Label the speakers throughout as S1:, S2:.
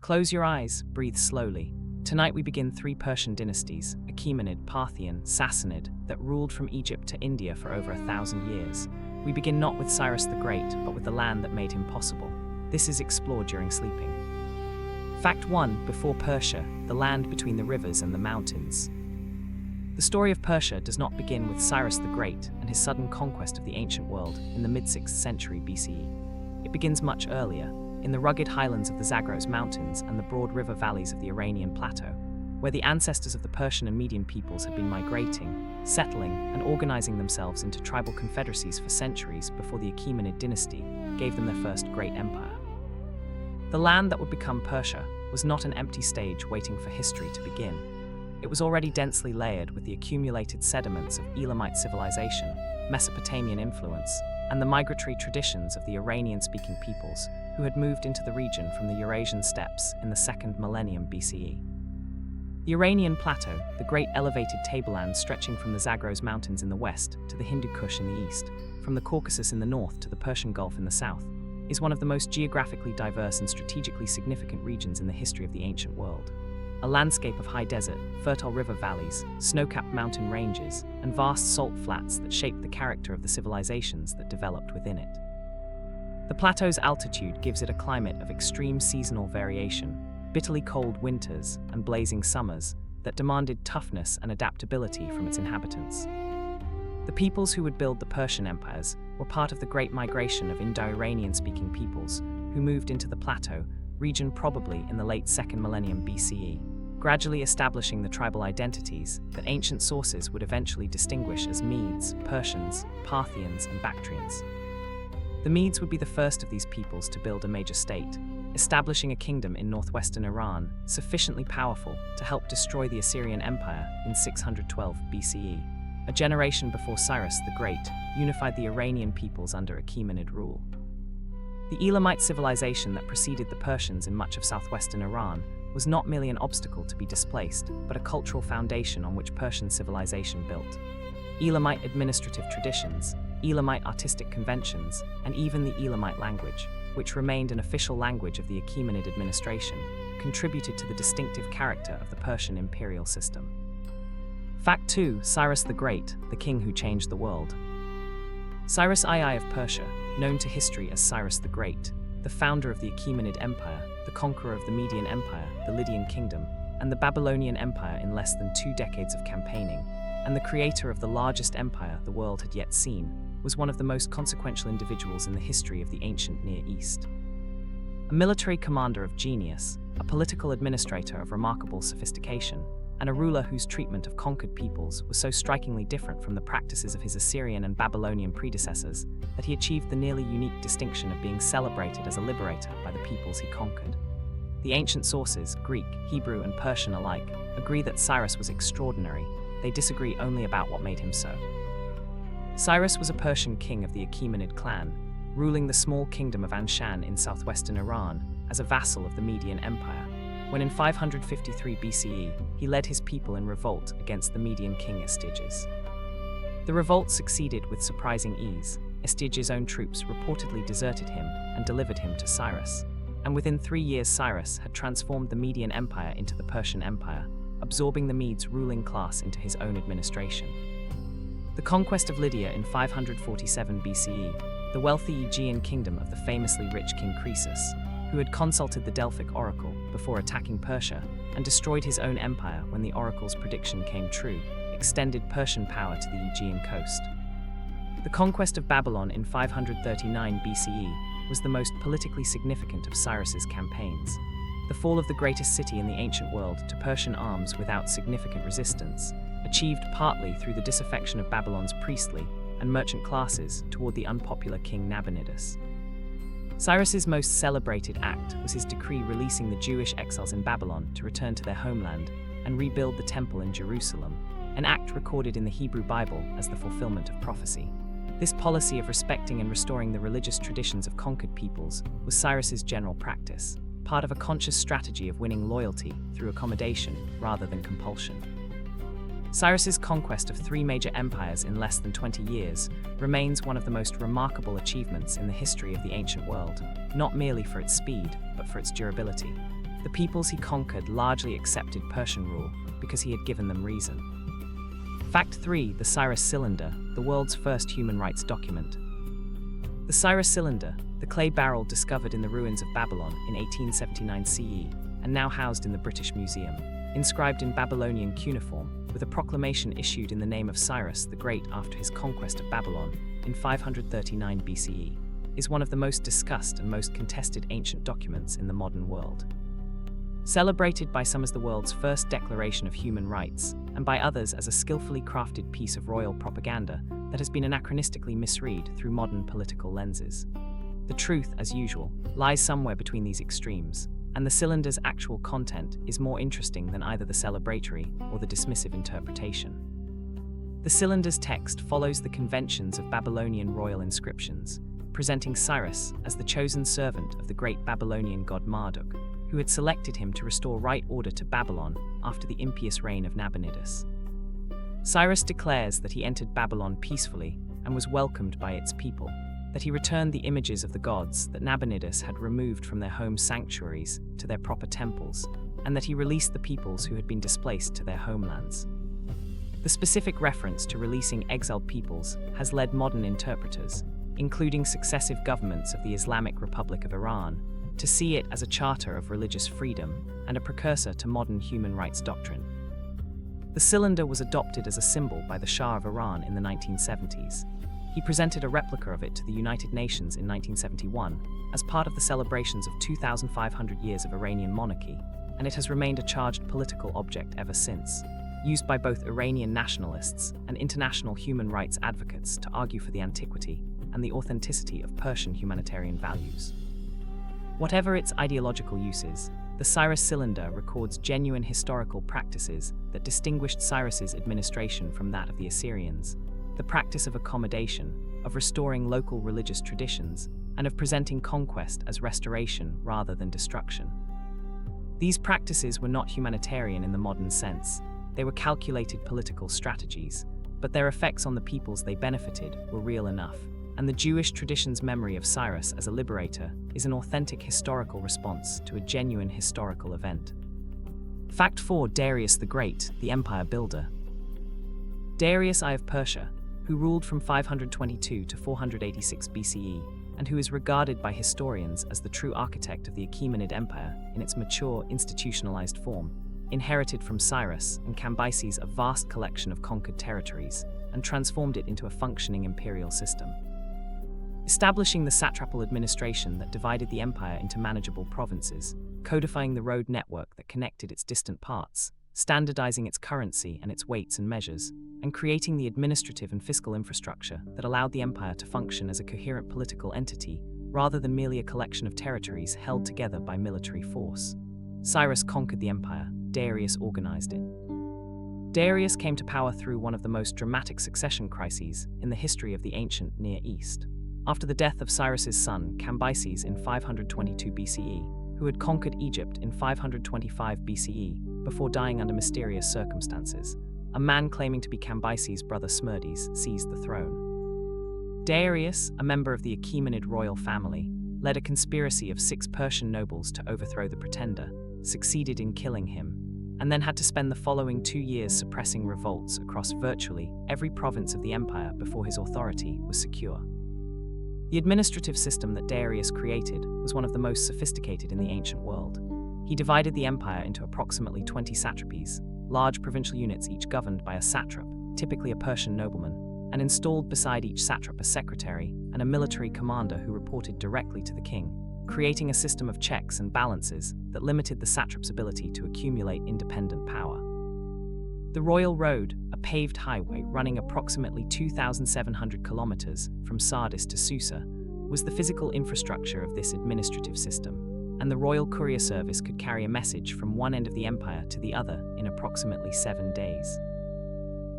S1: Close your eyes, breathe slowly. Tonight we begin 3 Persian dynasties, Achaemenid, Parthian, Sassanid, that ruled from Egypt to India for over 1,000 years. We begin not with Cyrus the Great, but with the land that made him possible. This is explored during sleeping. Fact 1. Before Persia, the land between the rivers and the mountains. The story of Persia does not begin with Cyrus the Great and his sudden conquest of the ancient world in the mid-6th century BCE. It begins much earlier, in the rugged highlands of the Zagros Mountains and the broad river valleys of the Iranian plateau, where the ancestors of the Persian and Median peoples had been migrating, settling, and organizing themselves into tribal confederacies for centuries before the Achaemenid dynasty gave them their first great empire. The land that would become Persia was not an empty stage waiting for history to begin. It was already densely layered with the accumulated sediments of Elamite civilization, Mesopotamian influence, and the migratory traditions of the Iranian-speaking peoples who had moved into the region from the Eurasian steppes in the 2nd millennium BCE. The Iranian plateau, the great elevated tableland stretching from the Zagros Mountains in the west to the Hindu Kush in the east, from the Caucasus in the north to the Persian Gulf in the south, is one of the most geographically diverse and strategically significant regions in the history of the ancient world. A landscape of high desert, fertile river valleys, snow-capped mountain ranges, and vast salt flats that shaped the character of the civilizations that developed within it. The plateau's altitude gives it a climate of extreme seasonal variation, bitterly cold winters and blazing summers that demanded toughness and adaptability from its inhabitants. The peoples who would build the Persian empires were part of the Great Migration of Indo-Iranian-speaking peoples who moved into the plateau region probably in the late 2nd millennium BCE, gradually establishing the tribal identities that ancient sources would eventually distinguish as Medes, Persians, Parthians, and Bactrians. The Medes would be the first of these peoples to build a major state, establishing a kingdom in northwestern Iran sufficiently powerful to help destroy the Assyrian Empire in 612 BCE. A generation before Cyrus the Great unified the Iranian peoples under Achaemenid rule. The Elamite civilization that preceded the Persians in much of southwestern Iran was not merely an obstacle to be displaced, but a cultural foundation on which Persian civilization built. Elamite administrative traditions, Elamite artistic conventions, and even the Elamite language, which remained an official language of the Achaemenid administration, contributed to the distinctive character of the Persian imperial system. Fact 2. Cyrus the Great, the king who changed the world. Cyrus II of Persia, known to history as Cyrus the Great, the founder of the Achaemenid Empire, the conqueror of the Median Empire, the Lydian Kingdom, and the Babylonian Empire in less than 2 decades of campaigning, and the creator of the largest empire the world had yet seen, was one of the most consequential individuals in the history of the ancient Near East. A military commander of genius, a political administrator of remarkable sophistication, and a ruler whose treatment of conquered peoples was so strikingly different from the practices of his Assyrian and Babylonian predecessors that he achieved the nearly unique distinction of being celebrated as a liberator by the peoples he conquered. The ancient sources, Greek, Hebrew, and Persian alike, agree that Cyrus was extraordinary. They disagree only about what made him so. Cyrus was a Persian king of the Achaemenid clan, ruling the small kingdom of Anshan in southwestern Iran as a vassal of the Median Empire, when in 553 BCE he led his people in revolt against the Median king Astyages. The revolt succeeded with surprising ease. Astyages' own troops reportedly deserted him and delivered him to Cyrus, and within 3 years Cyrus had transformed the Median Empire into the Persian Empire, absorbing the Medes' ruling class into his own administration. The conquest of Lydia in 547 BCE, the wealthy Aegean kingdom of the famously rich king Croesus, who had consulted the Delphic oracle before attacking Persia and destroyed his own empire when the oracle's prediction came true, extended Persian power to the Aegean coast. The conquest of Babylon in 539 BCE was the most politically significant of Cyrus's campaigns. The fall of the greatest city in the ancient world to Persian arms without significant resistance, achieved partly through the disaffection of Babylon's priestly and merchant classes toward the unpopular king Nabonidus. Cyrus's most celebrated act was his decree releasing the Jewish exiles in Babylon to return to their homeland and rebuild the temple in Jerusalem, an act recorded in the Hebrew Bible as the fulfillment of prophecy. This policy of respecting and restoring the religious traditions of conquered peoples was Cyrus's general practice, part of a conscious strategy of winning loyalty through accommodation rather than compulsion. Cyrus's conquest of 3 major empires in less than 20 years remains one of the most remarkable achievements in the history of the ancient world, not merely for its speed, but for its durability. The peoples he conquered largely accepted Persian rule because he had given them reason. Fact 3. The Cyrus Cylinder, the world's first human rights document. The Cyrus Cylinder, the clay barrel discovered in the ruins of Babylon in 1879 CE and now housed in the British Museum, inscribed in Babylonian cuneiform with a proclamation issued in the name of Cyrus the Great after his conquest of Babylon in 539 BCE, is one of the most discussed and most contested ancient documents in the modern world. Celebrated by some as the world's first declaration of human rights, and by others as a skillfully crafted piece of royal propaganda that has been anachronistically misread through modern political lenses. The truth, as usual, lies somewhere between these extremes, and the cylinder's actual content is more interesting than either the celebratory or the dismissive interpretation. The cylinder's text follows the conventions of Babylonian royal inscriptions, presenting Cyrus as the chosen servant of the great Babylonian god Marduk, who had selected him to restore right order to Babylon after the impious reign of Nabonidus. Cyrus declares that he entered Babylon peacefully and was welcomed by its people, that he returned the images of the gods that Nabonidus had removed from their home sanctuaries to their proper temples, and that he released the peoples who had been displaced to their homelands. The specific reference to releasing exiled peoples has led modern interpreters, including successive governments of the Islamic Republic of Iran, to see it as a charter of religious freedom and a precursor to modern human rights doctrine. The cylinder was adopted as a symbol by the Shah of Iran in the 1970s. He presented a replica of it to the United Nations in 1971 as part of the celebrations of 2,500 years of Iranian monarchy, and it has remained a charged political object ever since, used by both Iranian nationalists and international human rights advocates to argue for the antiquity and the authenticity of Persian humanitarian values. Whatever its ideological uses, the Cyrus Cylinder records genuine historical practices that distinguished Cyrus's administration from that of the Assyrians: the practice of accommodation, of restoring local religious traditions, and of presenting conquest as restoration rather than destruction. These practices were not humanitarian in the modern sense. They were calculated political strategies, but their effects on the peoples they benefited were real enough, and the Jewish tradition's memory of Cyrus as a liberator is an authentic historical response to a genuine historical event. Fact 4. Darius the Great, the empire builder. Darius I of Persia, who ruled from 522 to 486 BCE, and who is regarded by historians as the true architect of the Achaemenid Empire in its mature, institutionalized form, inherited from Cyrus and Cambyses a vast collection of conquered territories and transformed it into a functioning imperial system. Establishing the satrapal administration that divided the empire into manageable provinces, codifying the road network that connected its distant parts, standardizing its currency and its weights and measures, and creating the administrative and fiscal infrastructure that allowed the empire to function as a coherent political entity rather than merely a collection of territories held together by military force. Cyrus conquered the empire, Darius organized it. Darius came to power through one of the most dramatic succession crises in the history of the ancient Near East. After the death of Cyrus's son, Cambyses, in 522 BCE, who had conquered Egypt in 525 BCE before dying under mysterious circumstances, a man claiming to be Cambyses' brother Smerdis seized the throne. Darius, a member of the Achaemenid royal family, led a conspiracy of 6 Persian nobles to overthrow the pretender, succeeded in killing him, and then had to spend the following 2 years suppressing revolts across virtually every province of the empire before his authority was secure. The administrative system that Darius created was one of the most sophisticated in the ancient world. He divided the empire into approximately 20 satrapies, large provincial units each governed by a satrap, typically a Persian nobleman, and installed beside each satrap a secretary and a military commander who reported directly to the king, creating a system of checks and balances that limited the satrap's ability to accumulate independent power. The Royal Road, a paved highway running approximately 2,700 kilometers from Sardis to Susa, was the physical infrastructure of this administrative system, and the Royal Courier Service could carry a message from one end of the empire to the other in approximately 7 days.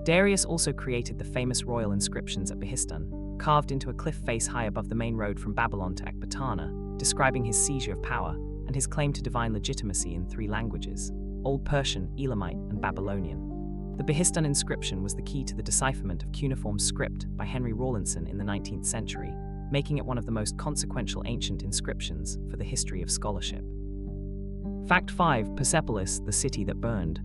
S1: Darius also created the famous royal inscriptions at Behistun, carved into a cliff face high above the main road from Babylon to Ecbatana, describing his seizure of power and his claim to divine legitimacy in 3 languages: Old Persian, Elamite, and Babylonian. The Behistun inscription was the key to the decipherment of cuneiform script by Henry Rawlinson in the 19th century, making it one of the most consequential ancient inscriptions for the history of scholarship. Fact 5. Persepolis, the city that burned.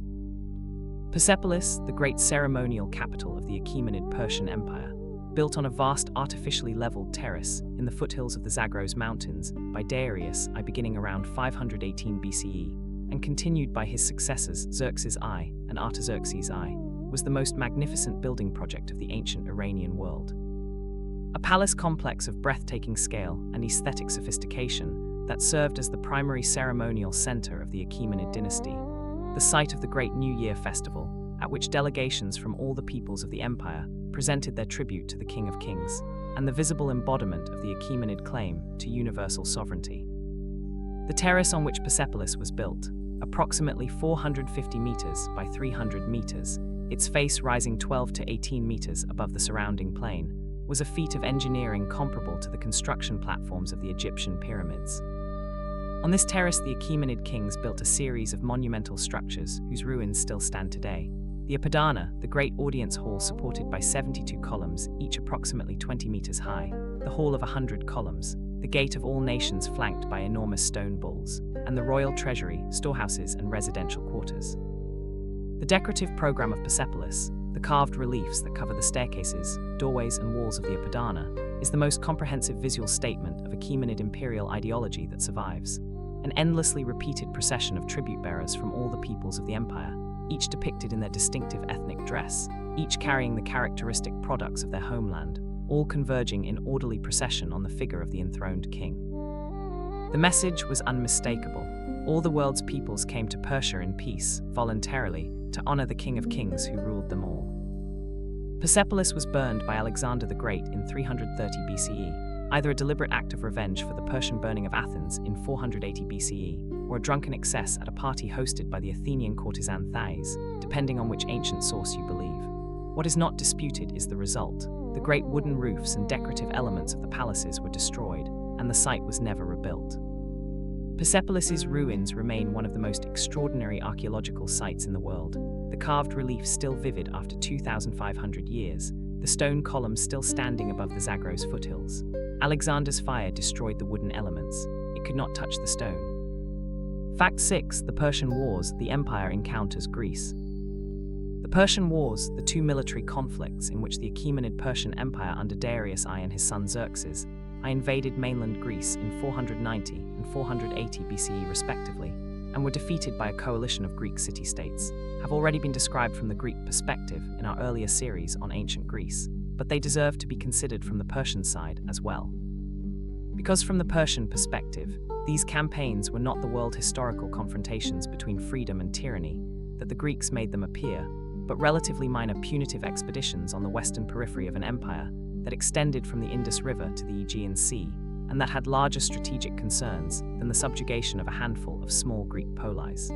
S1: Persepolis, the great ceremonial capital of the Achaemenid Persian Empire, built on a vast artificially leveled terrace in the foothills of the Zagros Mountains by Darius I beginning around 518 BCE, and continued by his successors Xerxes I and Artaxerxes I, was the most magnificent building project of the ancient Iranian world. A palace complex of breathtaking scale and aesthetic sophistication that served as the primary ceremonial center of the Achaemenid dynasty, the site of the Great New Year festival, at which delegations from all the peoples of the empire presented their tribute to the King of Kings, and the visible embodiment of the Achaemenid claim to universal sovereignty. The terrace on which Persepolis was built, approximately 450 meters by 300 meters, its face rising 12 to 18 meters above the surrounding plain, was a feat of engineering comparable to the construction platforms of the Egyptian pyramids. On this terrace, the Achaemenid kings built a series of monumental structures whose ruins still stand today. The Apadana, the great audience hall supported by 72 columns, each approximately 20 meters high, the Hall of 100 columns, the Gate of All Nations flanked by enormous stone bulls, and the royal treasury, storehouses, and residential quarters. The decorative program of Persepolis, the carved reliefs that cover the staircases, doorways, and walls of the Apadana, is the most comprehensive visual statement of Achaemenid imperial ideology that survives. An endlessly repeated procession of tribute bearers from all the peoples of the empire, each depicted in their distinctive ethnic dress, each carrying the characteristic products of their homeland, all converging in orderly procession on the figure of the enthroned king. The message was unmistakable. All the world's peoples came to Persia in peace, voluntarily, to honor the King of Kings who ruled them all. Persepolis was burned by Alexander the Great in 330 BCE, either a deliberate act of revenge for the Persian burning of Athens in 480 BCE, or a drunken excess at a party hosted by the Athenian courtesan Thais, depending on which ancient source you believe. What is not disputed is the result. The great wooden roofs and decorative elements of the palaces were destroyed, and the site was never rebuilt. Persepolis's ruins remain one of the most extraordinary archaeological sites in the world, the carved reliefs still vivid after 2,500 years, the stone columns still standing above the Zagros foothills. Alexander's fire destroyed the wooden elements. It could not touch the stone. Fact 6. The Persian Wars, the empire encounters Greece. The Persian Wars, the two military conflicts in which the Achaemenid Persian Empire under Darius I and his son Xerxes I invaded mainland Greece in 490 and 480 BCE respectively, and were defeated by a coalition of Greek city-states, have already been described from the Greek perspective in our earlier series on ancient Greece, but they deserve to be considered from the Persian side as well. Because from the Persian perspective, these campaigns were not the world historical confrontations between freedom and tyranny that the Greeks made them appear, but relatively minor punitive expeditions on the western periphery of an empire that extended from the Indus River to the Aegean Sea, and that had larger strategic concerns than the subjugation of a handful of small Greek polis.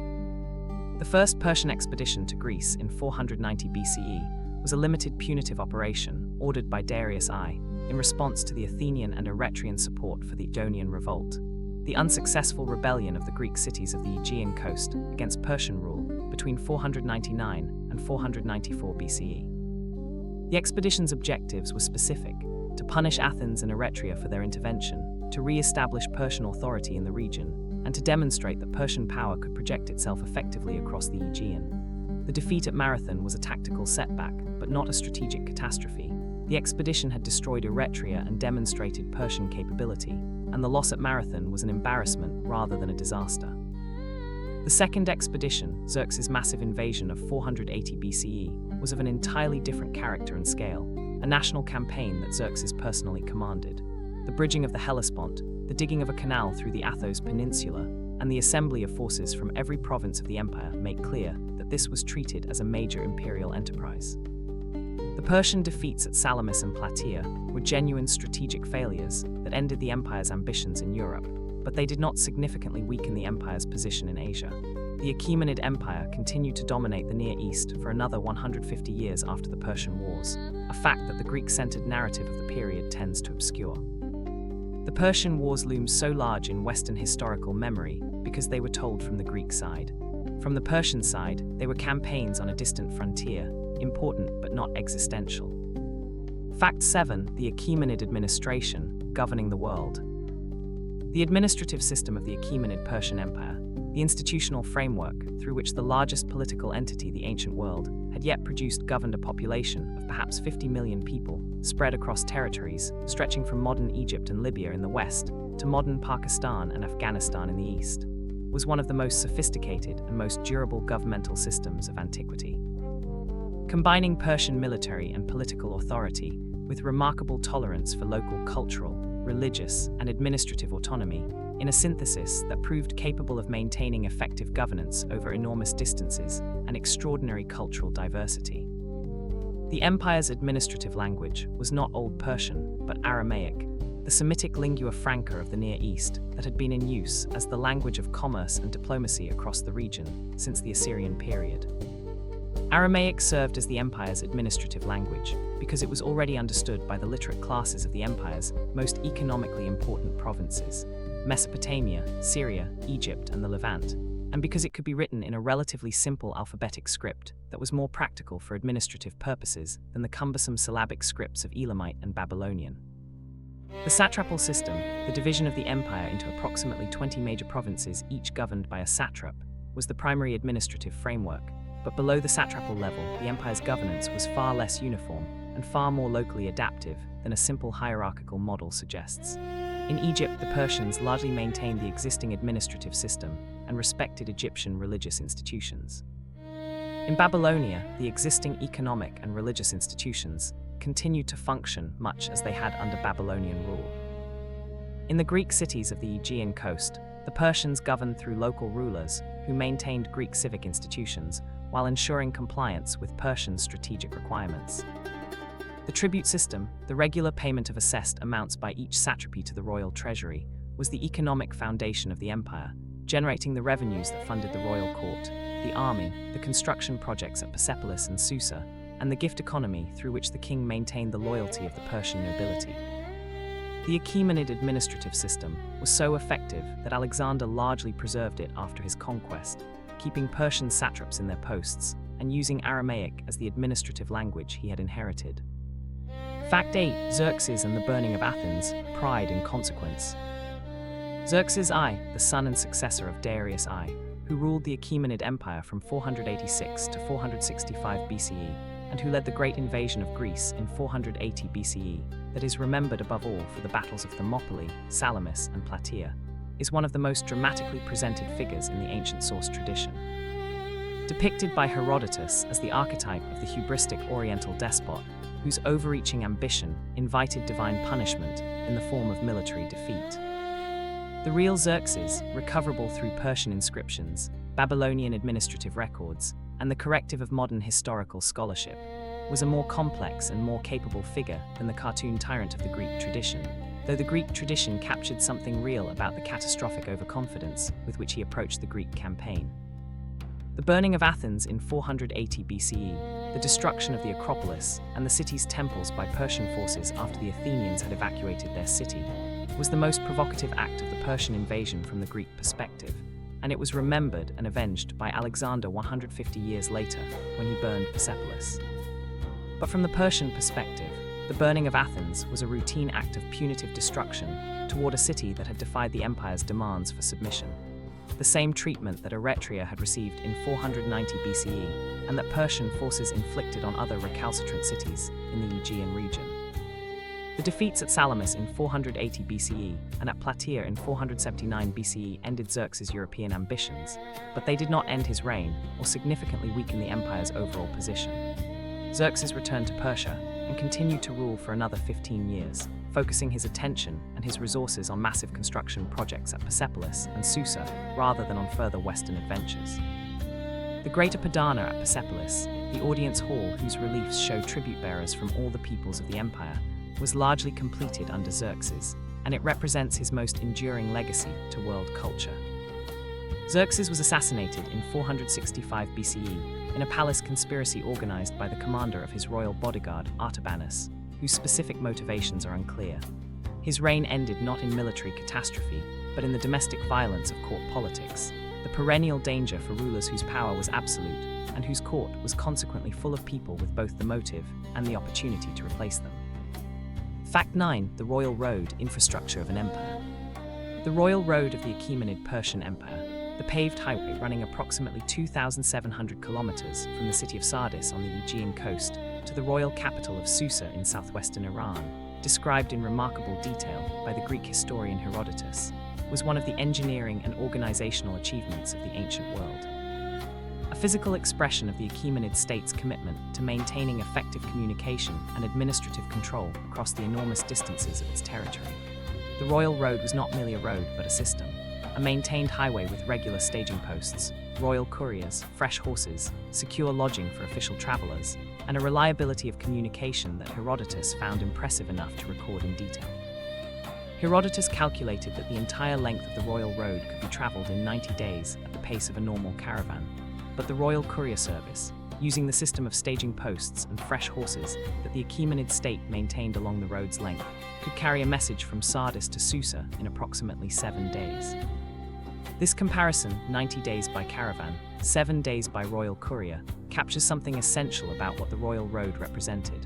S1: The first Persian expedition to Greece in 490 BCE was a limited punitive operation ordered by Darius I in response to the Athenian and Eretrian support for the Ionian revolt, the unsuccessful rebellion of the Greek cities of the Aegean coast against Persian rule between 499 and 494 BCE. The expedition's objectives were specific: to punish Athens and Eretria for their intervention, to re-establish Persian authority in the region, and to demonstrate that Persian power could project itself effectively across the Aegean. The defeat at Marathon was a tactical setback, but not a strategic catastrophe. The expedition had destroyed Eretria and demonstrated Persian capability, and the loss at Marathon was an embarrassment rather than a disaster. The second expedition, Xerxes' massive invasion of 480 BCE, was of an entirely different character and scale, a national campaign that Xerxes personally commanded. The bridging of the Hellespont, the digging of a canal through the Athos Peninsula, and the assembly of forces from every province of the empire make clear that this was treated as a major imperial enterprise. The Persian defeats at Salamis and Plataea were genuine strategic failures that ended the empire's ambitions in Europe, but they did not significantly weaken the empire's position in Asia. The Achaemenid Empire continued to dominate the Near East for another 150 years after the Persian Wars, a fact that the Greek-centered narrative of the period tends to obscure. The Persian Wars loom so large in Western historical memory because they were told from the Greek side. From the Persian side, they were campaigns on a distant frontier, important but not existential. Fact 7. The Achaemenid administration, governing the world. The administrative system of the Achaemenid Persian Empire, the institutional framework through which the largest political entity, the ancient world, had yet produced governed a population of perhaps 50 million people, spread across territories stretching from modern Egypt and Libya in the west to modern Pakistan and Afghanistan in the east, was one of the most sophisticated and most durable governmental systems of antiquity. Combining Persian military and political authority with remarkable tolerance for local cultural, religious, and administrative autonomy, in a synthesis that proved capable of maintaining effective governance over enormous distances and extraordinary cultural diversity. The empire's administrative language was not Old Persian, but Aramaic, the Semitic lingua franca of the Near East that had been in use as the language of commerce and diplomacy across the region since the Assyrian period. Aramaic served as the empire's administrative language because it was already understood by the literate classes of the empire's most economically important provinces, Mesopotamia, Syria, Egypt, and the Levant, and because it could be written in a relatively simple alphabetic script that was more practical for administrative purposes than the cumbersome syllabic scripts of Elamite and Babylonian. The satrapal system, the division of the empire into approximately 20 major provinces each governed by a satrap, was the primary administrative framework, but below the satrapal level, the empire's governance was far less uniform and far more locally adaptive than a simple hierarchical model suggests. In Egypt, the Persians largely maintained the existing administrative system and respected Egyptian religious institutions. In Babylonia, the existing economic and religious institutions continued to function much as they had under Babylonian rule. In the Greek cities of the Aegean coast, the Persians governed through local rulers who maintained Greek civic institutions while ensuring compliance with Persian strategic requirements. The tribute system, the regular payment of assessed amounts by each satrapy to the royal treasury, was the economic foundation of the empire, generating the revenues that funded the royal court, the army, the construction projects at Persepolis and Susa, and the gift economy through which the king maintained the loyalty of the Persian nobility. The Achaemenid administrative system was so effective that Alexander largely preserved it after his conquest, keeping Persian satraps in their posts and using Aramaic as the administrative language he had inherited. Fact 8. Xerxes and the burning of Athens, pride and consequence. Xerxes I, the son and successor of Darius I, who ruled the Achaemenid Empire from 486 to 465 BCE, and who led the great invasion of Greece in 480 BCE, that is remembered above all for the battles of Thermopylae, Salamis, and Plataea, is one of the most dramatically presented figures in the ancient source tradition. Depicted by Herodotus as the archetype of the hubristic Oriental despot, whose overreaching ambition invited divine punishment in the form of military defeat. The real Xerxes, recoverable through Persian inscriptions, Babylonian administrative records, and the corrective of modern historical scholarship, was a more complex and more capable figure than the cartoon tyrant of the Greek tradition, though the Greek tradition captured something real about the catastrophic overconfidence with which he approached the Greek campaign. The burning of Athens in 480 BCE, the destruction of the Acropolis, and the city's temples by Persian forces after the Athenians had evacuated their city, was the most provocative act of the Persian invasion from the Greek perspective, and it was remembered and avenged by Alexander 150 years later when he burned Persepolis. But from the Persian perspective, the burning of Athens was a routine act of punitive destruction toward a city that had defied the empire's demands for submission, the same treatment that Eretria had received in 490 BCE and that Persian forces inflicted on other recalcitrant cities in the Aegean region. The defeats at Salamis in 480 BCE and at Plataea in 479 BCE ended Xerxes' European ambitions, but they did not end his reign or significantly weaken the empire's overall position. Xerxes returned to Persia and continued to rule for another 15 years, focusing his attention and his resources on massive construction projects at Persepolis and Susa rather than on further western adventures. The Greater Padana at Persepolis, the audience hall whose reliefs show tribute bearers from all the peoples of the empire, was largely completed under Xerxes, and it represents his most enduring legacy to world culture. Xerxes was assassinated in 465 BCE in a palace conspiracy organized by the commander of his royal bodyguard, Artabanus, whose specific motivations are unclear. His reign ended not in military catastrophe, but in the domestic violence of court politics, the perennial danger for rulers whose power was absolute and whose court was consequently full of people with both the motive and the opportunity to replace them. Fact 9. The Royal Road, infrastructure of an empire. The Royal Road of the Achaemenid Persian Empire, the paved highway running approximately 2,700 kilometers from the city of Sardis on the Aegean coast to the royal capital of Susa in southwestern Iran, described in remarkable detail by the Greek historian Herodotus, was one of the engineering and organizational achievements of the ancient world. A physical expression of the Achaemenid state's commitment to maintaining effective communication and administrative control across the enormous distances of its territory. The royal road was not merely a road, but a system, a maintained highway with regular staging posts, royal couriers, fresh horses, secure lodging for official travelers, and a reliability of communication that Herodotus found impressive enough to record in detail. Herodotus calculated that the entire length of the royal road could be traveled in 90 days at the pace of a normal caravan, but the royal courier service, using the system of staging posts and fresh horses that the Achaemenid state maintained along the road's length, could carry a message from Sardis to Susa in approximately 7 days. This comparison, 90 days by caravan, 7 days by royal courier, captures something essential about what the royal road represented.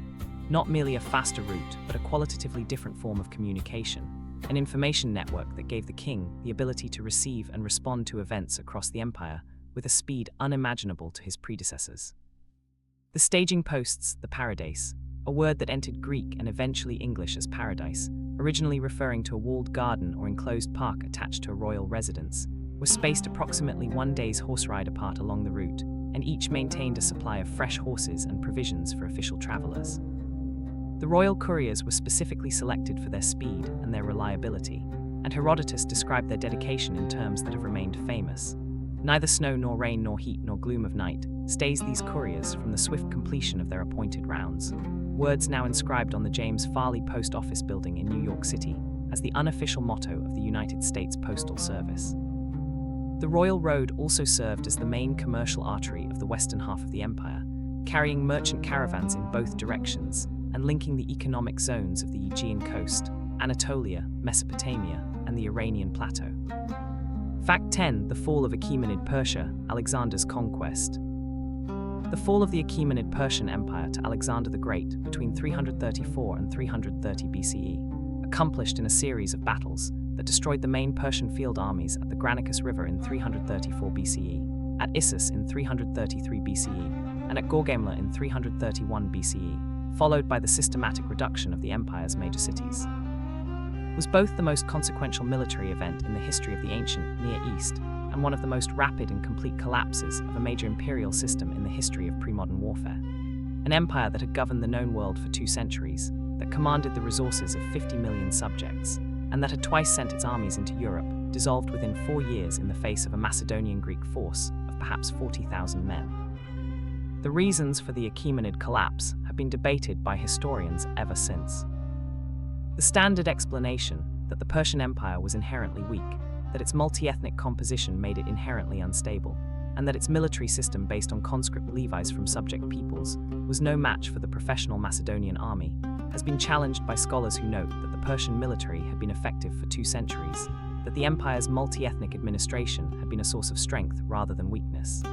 S1: Not merely a faster route, but a qualitatively different form of communication, an information network that gave the king the ability to receive and respond to events across the empire with a speed unimaginable to his predecessors. The staging posts, the paradise, a word that entered Greek and eventually English as paradise, originally referring to a walled garden or enclosed park attached to a royal residence, were spaced approximately 1 day's horse ride apart along the route, and each maintained a supply of fresh horses and provisions for official travelers. The royal couriers were specifically selected for their speed and their reliability, and Herodotus described their dedication in terms that have remained famous. Neither snow nor rain nor heat nor gloom of night stays these couriers from the swift completion of their appointed rounds, words now inscribed on the James Farley Post Office building in New York City as the unofficial motto of the United States Postal Service. The Royal Road also served as the main commercial artery of the western half of the empire, carrying merchant caravans in both directions and linking the economic zones of the Aegean coast, Anatolia, Mesopotamia, and the Iranian plateau. Fact 10. The fall of Achaemenid Persia, Alexander's conquest. The fall of the Achaemenid Persian Empire to Alexander the Great between 334 and 330 BCE, accomplished in a series of battles that destroyed the main Persian field armies at the Granicus River in 334 BCE, at Issus in 333 BCE, and at Gorgamla in 331 BCE, followed by the systematic reduction of the empire's major cities. Was both the most consequential military event in the history of the ancient Near East and one of the most rapid and complete collapses of a major imperial system in the history of pre-modern warfare. An empire that had governed the known world for 2 centuries, that commanded the resources of 50 million subjects, and that had twice sent its armies into Europe, dissolved within 4 years in the face of a Macedonian Greek force of perhaps 40,000 men. The reasons for the Achaemenid collapse have been debated by historians ever since. The standard explanation that the Persian Empire was inherently weak, that its multi-ethnic composition made it inherently unstable, and that its military system based on conscript levies from subject peoples was no match for the professional Macedonian army, has been challenged by scholars who note that the Persian military had been effective for 2 centuries, that the empire's multi-ethnic administration had been a source of strength rather than weakness,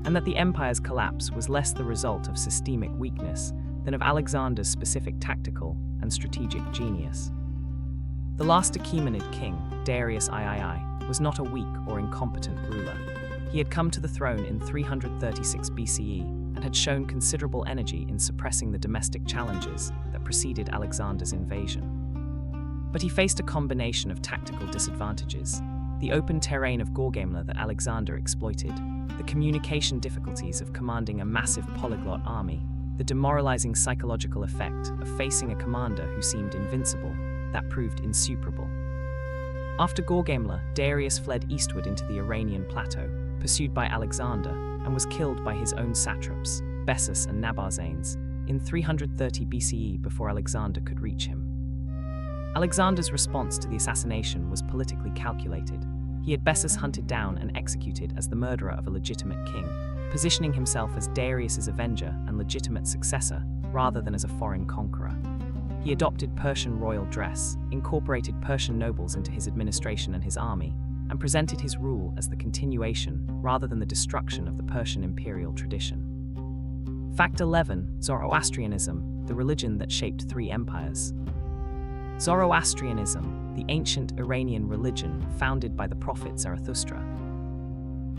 S1: and that the empire's collapse was less the result of systemic weakness than of Alexander's specific tactical and strategic genius. The last Achaemenid king, Darius III, was not a weak or incompetent ruler. He had come to the throne in 336 BCE and had shown considerable energy in suppressing the domestic challenges that preceded Alexander's invasion. But he faced a combination of tactical disadvantages: the open terrain of Gorgamla that Alexander exploited, the communication difficulties of commanding a massive polyglot army, the demoralizing psychological effect of facing a commander who seemed invincible, that proved insuperable. After Gorgamla, Darius fled eastward into the Iranian plateau, pursued by Alexander, and was killed by his own satraps, Bessus and Nabarzanes, in 330 BCE before Alexander could reach him. Alexander's response to the assassination was politically calculated. He had Bessus hunted down and executed as the murderer of a legitimate king, positioning himself as Darius's avenger and legitimate successor rather than as a foreign conqueror. He adopted Persian royal dress, incorporated Persian nobles into his administration and his army, and presented his rule as the continuation rather than the destruction of the Persian imperial tradition. Fact 11. Zoroastrianism, the religion that shaped 3 empires. Zoroastrianism, the ancient Iranian religion founded by the prophet Zarathustra,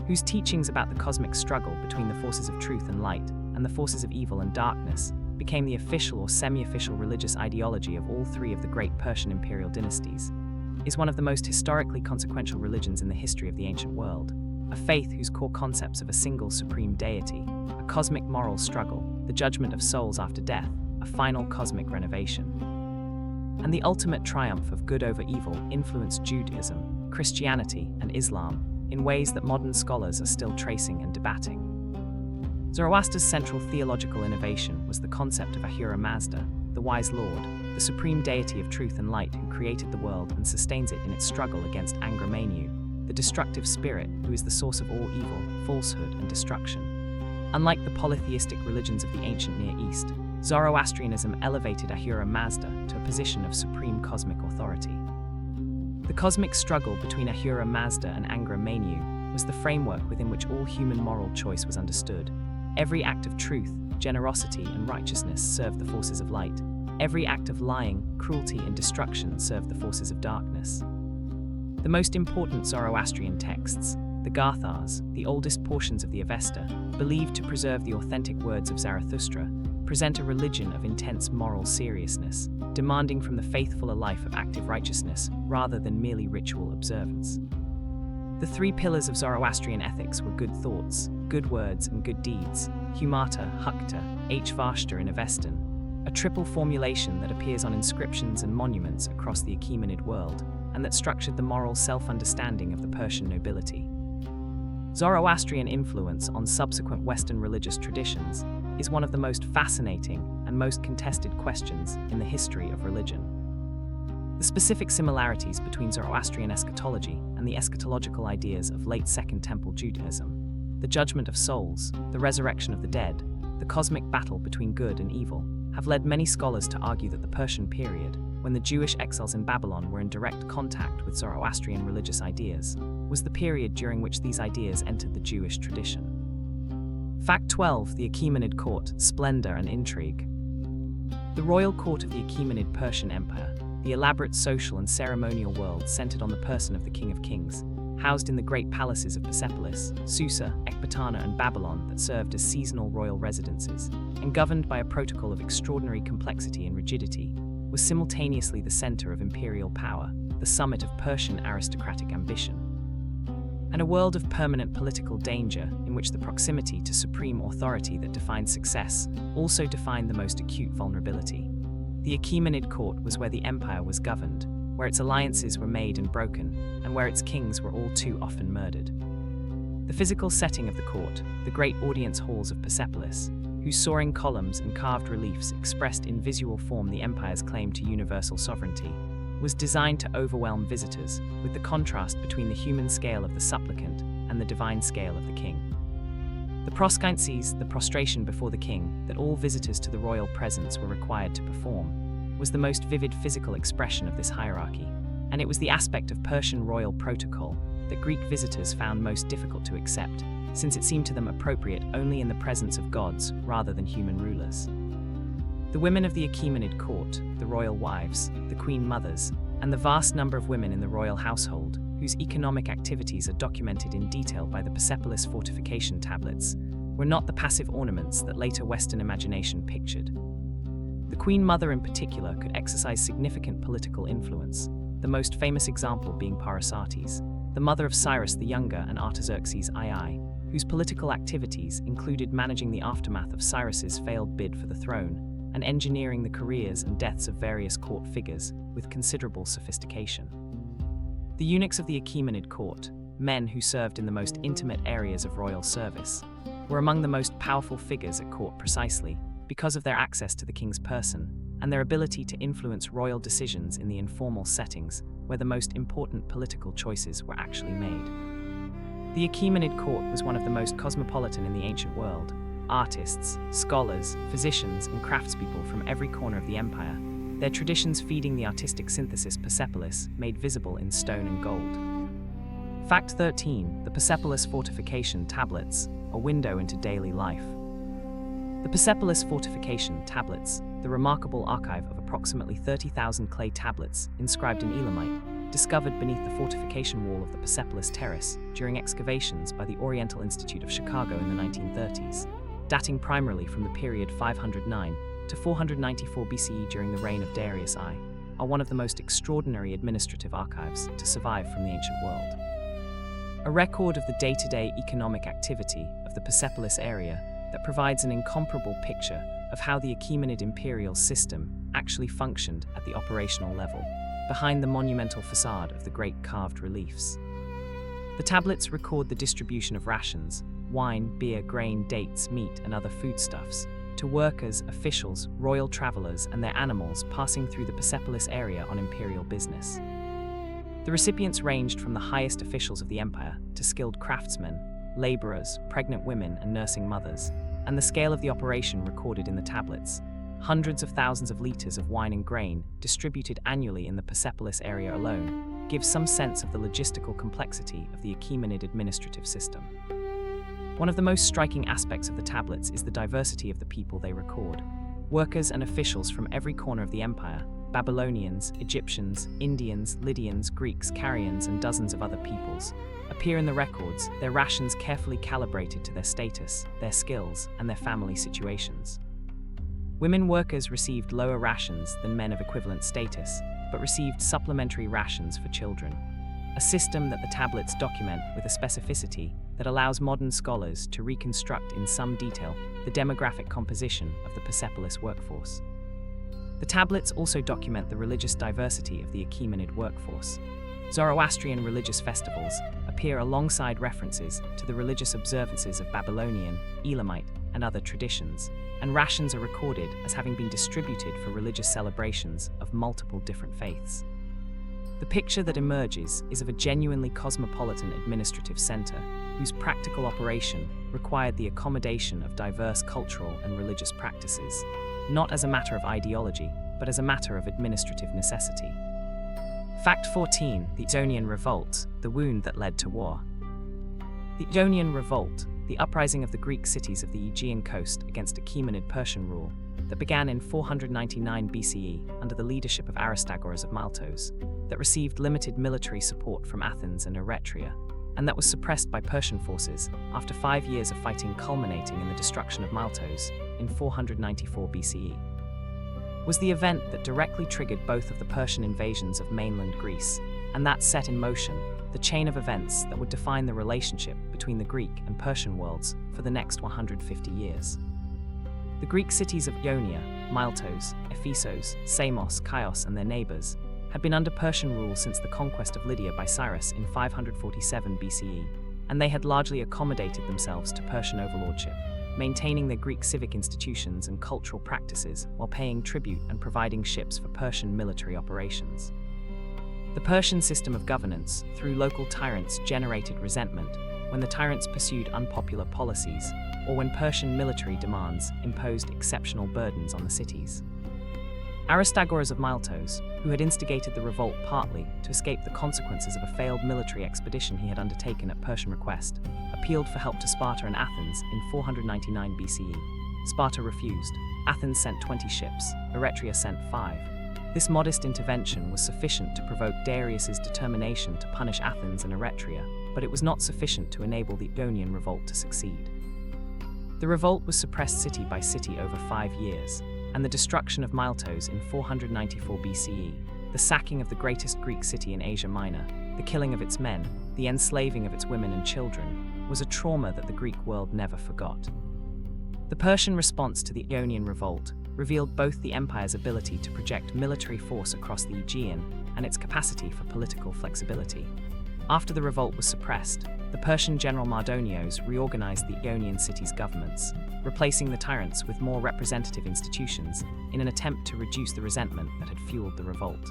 S1: whose teachings about the cosmic struggle between the forces of truth and light and the forces of evil and darkness became the official or semi-official religious ideology of all three of the great Persian imperial dynasties, is one of the most historically consequential religions in the history of the ancient world, a faith whose core concepts of a single supreme deity, a cosmic moral struggle, the judgment of souls after death, a final cosmic renovation, and the ultimate triumph of good over evil influenced Judaism, Christianity, and Islam in ways that modern scholars are still tracing and debating. Zoroaster's central theological innovation was the concept of Ahura Mazda, the wise Lord, the supreme deity of truth and light who created the world and sustains it in its struggle against Angra Mainyu, the destructive spirit who is the source of all evil, falsehood, and destruction. Unlike the polytheistic religions of the ancient Near East, Zoroastrianism elevated Ahura Mazda to a position of supreme cosmic authority. The cosmic struggle between Ahura Mazda and Angra Mainyu was the framework within which all human moral choice was understood. Every act of truth, generosity, and righteousness served the forces of light. Every act of lying, cruelty, and destruction served the forces of darkness. The most important Zoroastrian texts, the Gathas, the oldest portions of the Avesta, believed to preserve the authentic words of Zarathustra, present a religion of intense moral seriousness, demanding from the faithful a life of active righteousness rather than merely ritual observance. The three pillars of Zoroastrian ethics were good thoughts, good words, and good deeds, Humata, Hukta, H-Vashta, and Avestan, a triple formulation that appears on inscriptions and monuments across the Achaemenid world, and that structured the moral self-understanding of the Persian nobility. Zoroastrian influence on subsequent Western religious traditions is one of the most fascinating and most contested questions in the history of religion. The specific similarities between Zoroastrian eschatology and the eschatological ideas of late Second Temple Judaism, the judgment of souls, the resurrection of the dead, the cosmic battle between good and evil, have led many scholars to argue that the Persian period, when the Jewish exiles in Babylon were in direct contact with Zoroastrian religious ideas, was the period during which these ideas entered the Jewish tradition. Fact 12. The Achaemenid Court, Splendor and Intrigue. The royal court of the Achaemenid Persian Empire, the elaborate social and ceremonial world centered on the person of the King of Kings, housed in the great palaces of Persepolis, Susa, Ecbatana, and Babylon that served as seasonal royal residences, and governed by a protocol of extraordinary complexity and rigidity, was simultaneously the center of imperial power, the summit of Persian aristocratic ambition, and a world of permanent political danger in which the proximity to supreme authority that defined success also defined the most acute vulnerability. The Achaemenid court was where the empire was governed, where its alliances were made and broken, and where its kings were all too often murdered. The physical setting of the court, the great audience halls of Persepolis, whose soaring columns and carved reliefs expressed in visual form the empire's claim to universal sovereignty, was designed to overwhelm visitors with the contrast between the human scale of the supplicant and the divine scale of the king. The proskynesis, the prostration before the king, that all visitors to the royal presence were required to perform, was the most vivid physical expression of this hierarchy, and it was the aspect of Persian royal protocol that Greek visitors found most difficult to accept, since it seemed to them appropriate only in the presence of gods rather than human rulers. The women of the Achaemenid court, the royal wives, the queen mothers, and the vast number of women in the royal household, whose economic activities are documented in detail by the Persepolis fortification tablets, were not the passive ornaments that later Western imagination pictured. The queen mother in particular could exercise significant political influence, the most famous example being Parasates, the mother of Cyrus the Younger and Artaxerxes II, whose political activities included managing the aftermath of Cyrus's failed bid for the throne and engineering the careers and deaths of various court figures with considerable sophistication. The eunuchs of the Achaemenid court, men who served in the most intimate areas of royal service, were among the most powerful figures at court precisely because of their access to the king's person and their ability to influence royal decisions in the informal settings where the most important political choices were actually made. The Achaemenid court was one of the most cosmopolitan in the ancient world. Artists, scholars, physicians, and craftspeople from every corner of the empire, their traditions feeding the artistic synthesis Persepolis made visible in stone and gold. Fact 13. The Persepolis fortification tablets, a window into daily life. The Persepolis fortification tablets, the remarkable archive of approximately 30,000 clay tablets inscribed in Elamite, discovered beneath the fortification wall of the Persepolis Terrace during excavations by the Oriental Institute of Chicago in the 1930s, dating primarily from the period 509 to 494 BCE during the reign of Darius I, are one of the most extraordinary administrative archives to survive from the ancient world. A record of the day-to-day economic activity of the Persepolis area that provides an incomparable picture of how the Achaemenid imperial system actually functioned at the operational level, behind the monumental facade of the great carved reliefs. The tablets record the distribution of rations, wine, beer, grain, dates, meat, and other foodstuffs, to workers, officials, royal travelers, and their animals passing through the Persepolis area on imperial business. The recipients ranged from the highest officials of the empire to skilled craftsmen, laborers, pregnant women, and nursing mothers, and the scale of the operation recorded in the tablets. Hundreds of thousands of liters of wine and grain, distributed annually in the Persepolis area alone, gives some sense of the logistical complexity of the Achaemenid administrative system. One of the most striking aspects of the tablets is the diversity of the people they record. Workers and officials from every corner of the empire, Babylonians, Egyptians, Indians, Lydians, Greeks, Carrhaeans, and dozens of other peoples, appear in the records, their rations carefully calibrated to their status, their skills, and their family situations. Women workers received lower rations than men of equivalent status, but received supplementary rations for children, a system that the tablets document with a specificity that allows modern scholars to reconstruct in some detail the demographic composition of the Persepolis workforce. The tablets also document the religious diversity of the Achaemenid workforce. Zoroastrian religious festivals appear alongside references to the religious observances of Babylonian, Elamite, and other traditions, and rations are recorded as having been distributed for religious celebrations of multiple different faiths. The picture that emerges is of a genuinely cosmopolitan administrative center whose practical operation required the accommodation of diverse cultural and religious practices, not as a matter of ideology, but as a matter of administrative necessity. Fact 14. The Ionian Revolt, the wound that led to war. The Ionian Revolt, the uprising of the Greek cities of the Aegean coast against Achaemenid Persian rule, that began in 499 BCE under the leadership of Aristagoras of Maltos, that received limited military support from Athens and Eretria, and that was suppressed by Persian forces after 5 years of fighting culminating in the destruction of Maltos in 494 BCE, was the event that directly triggered both of the Persian invasions of mainland Greece, and that set in motion the chain of events that would define the relationship between the Greek and Persian worlds for the next 150 years. The Greek cities of Ionia, Maltos, Ephesos, Samos, Chios, and their neighbors had been under Persian rule since the conquest of Lydia by Cyrus in 547 BCE, and they had largely accommodated themselves to Persian overlordship, maintaining their Greek civic institutions and cultural practices while paying tribute and providing ships for Persian military operations. The Persian system of governance, through local tyrants, generated resentment when the tyrants pursued unpopular policies, or when Persian military demands imposed exceptional burdens on the cities. Aristagoras of Maltos, who had instigated the revolt partly to escape the consequences of a failed military expedition he had undertaken at Persian request, appealed for help to Sparta and Athens in 499 BCE. Sparta refused. Athens sent 20 ships, Eretria sent 5. This modest intervention was sufficient to provoke Darius's determination to punish Athens and Eretria, but it was not sufficient to enable the Ionian revolt to succeed. The revolt was suppressed city by city over 5 years, and the destruction of Maltos in 494 BCE, the sacking of the greatest Greek city in Asia Minor, the killing of its men, the enslaving of its women and children, was a trauma that the Greek world never forgot. The Persian response to the Ionian revolt revealed both the empire's ability to project military force across the Aegean and its capacity for political flexibility. After the revolt was suppressed, the Persian general Mardonios reorganized the Ionian cities' governments, replacing the tyrants with more representative institutions in an attempt to reduce the resentment that had fueled the revolt.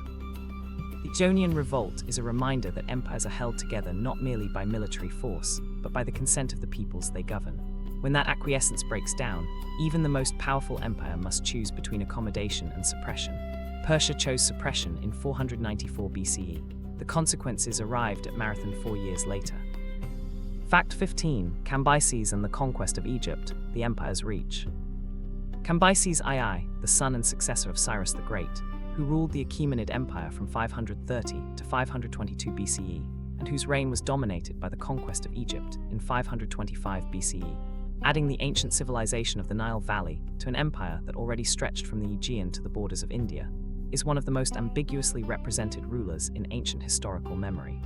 S1: The Ionian revolt is a reminder that empires are held together not merely by military force, but by the consent of the peoples they govern. When that acquiescence breaks down, even the most powerful empire must choose between accommodation and suppression. Persia chose suppression in 494 BCE. The consequences arrived at Marathon 4 years later. Fact 15. Cambyses and the conquest of Egypt, the empire's reach. Cambyses II, the son and successor of Cyrus the Great, who ruled the Achaemenid Empire from 530 to 522 BCE, and whose reign was dominated by the conquest of Egypt in 525 BCE, adding the ancient civilization of the Nile Valley to an empire that already stretched from the Aegean to the borders of India, is one of the most ambiguously represented rulers in ancient historical memory.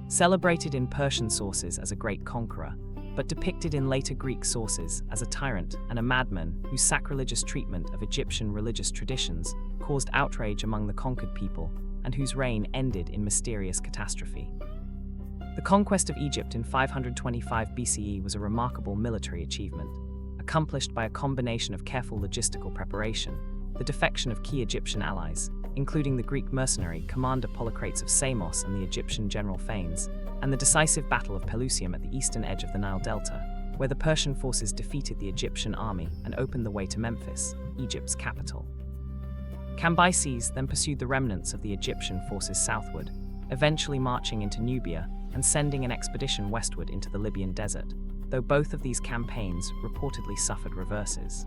S1: Celebrated in Persian sources as a great conqueror, but depicted in later Greek sources as a tyrant and a madman whose sacrilegious treatment of Egyptian religious traditions caused outrage among the conquered people, and whose reign ended in mysterious catastrophe. The conquest of Egypt in 525 BCE was a remarkable military achievement, accomplished by a combination of careful logistical preparation, the defection of key Egyptian allies, including the Greek mercenary commander Polycrates of Samos and the Egyptian general Phanes, and the decisive Battle of Pelusium at the eastern edge of the Nile Delta, where the Persian forces defeated the Egyptian army and opened the way to Memphis, Egypt's capital. Cambyses then pursued the remnants of the Egyptian forces southward, eventually marching into Nubia and sending an expedition westward into the Libyan desert, though both of these campaigns reportedly suffered reverses.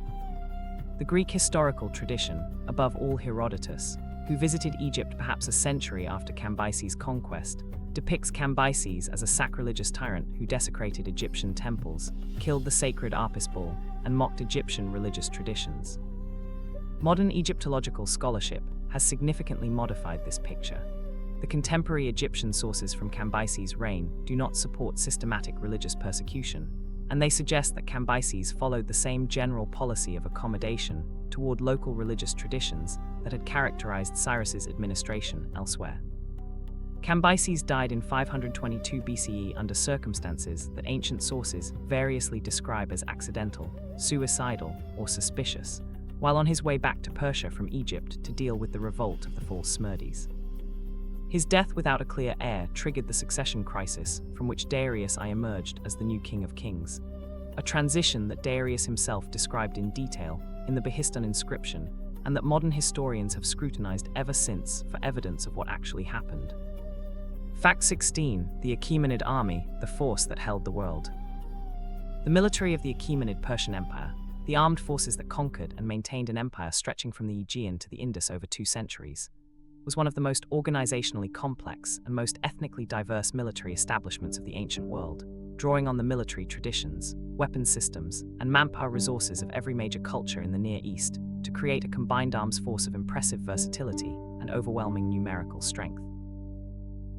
S1: The Greek historical tradition, above all Herodotus, who visited Egypt perhaps a century after Cambyses' conquest, depicts Cambyses as a sacrilegious tyrant who desecrated Egyptian temples, killed the sacred Apis bull, and mocked Egyptian religious traditions. Modern Egyptological scholarship has significantly modified this picture. The contemporary Egyptian sources from Cambyses' reign do not support systematic religious persecution, and they suggest that Cambyses followed the same general policy of accommodation toward local religious traditions that had characterized Cyrus's administration elsewhere. Cambyses died in 522 BCE under circumstances that ancient sources variously describe as accidental, suicidal, or suspicious, while on his way back to Persia from Egypt to deal with the revolt of the false Smerdis. His death without a clear heir triggered the succession crisis from which Darius I emerged as the new king of kings, a transition that Darius himself described in detail in the Behistun inscription, and that modern historians have scrutinized ever since for evidence of what actually happened. Fact 16. The Achaemenid army, the force that held the world. The military of the Achaemenid Persian Empire, the armed forces that conquered and maintained an empire stretching from the Aegean to the Indus over 2 centuries, was one of the most organizationally complex and most ethnically diverse military establishments of the ancient world, drawing on the military traditions, weapons systems, and manpower resources of every major culture in the Near East to create a combined arms force of impressive versatility and overwhelming numerical strength.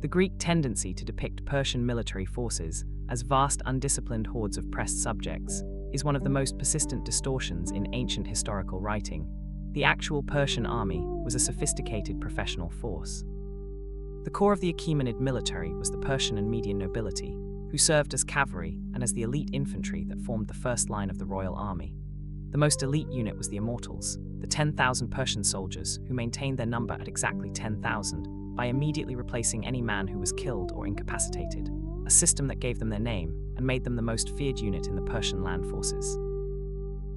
S1: The Greek tendency to depict Persian military forces as vast undisciplined hordes of pressed subjects is one of the most persistent distortions in ancient historical writing. The actual Persian army was a sophisticated professional force. The core of the Achaemenid military was the Persian and Median nobility, who served as cavalry and as the elite infantry that formed the first line of the royal army. The most elite unit was the Immortals, the 10,000 Persian soldiers who maintained their number at exactly 10,000 by immediately replacing any man who was killed or incapacitated, a system that gave them their name and made them the most feared unit in the Persian land forces.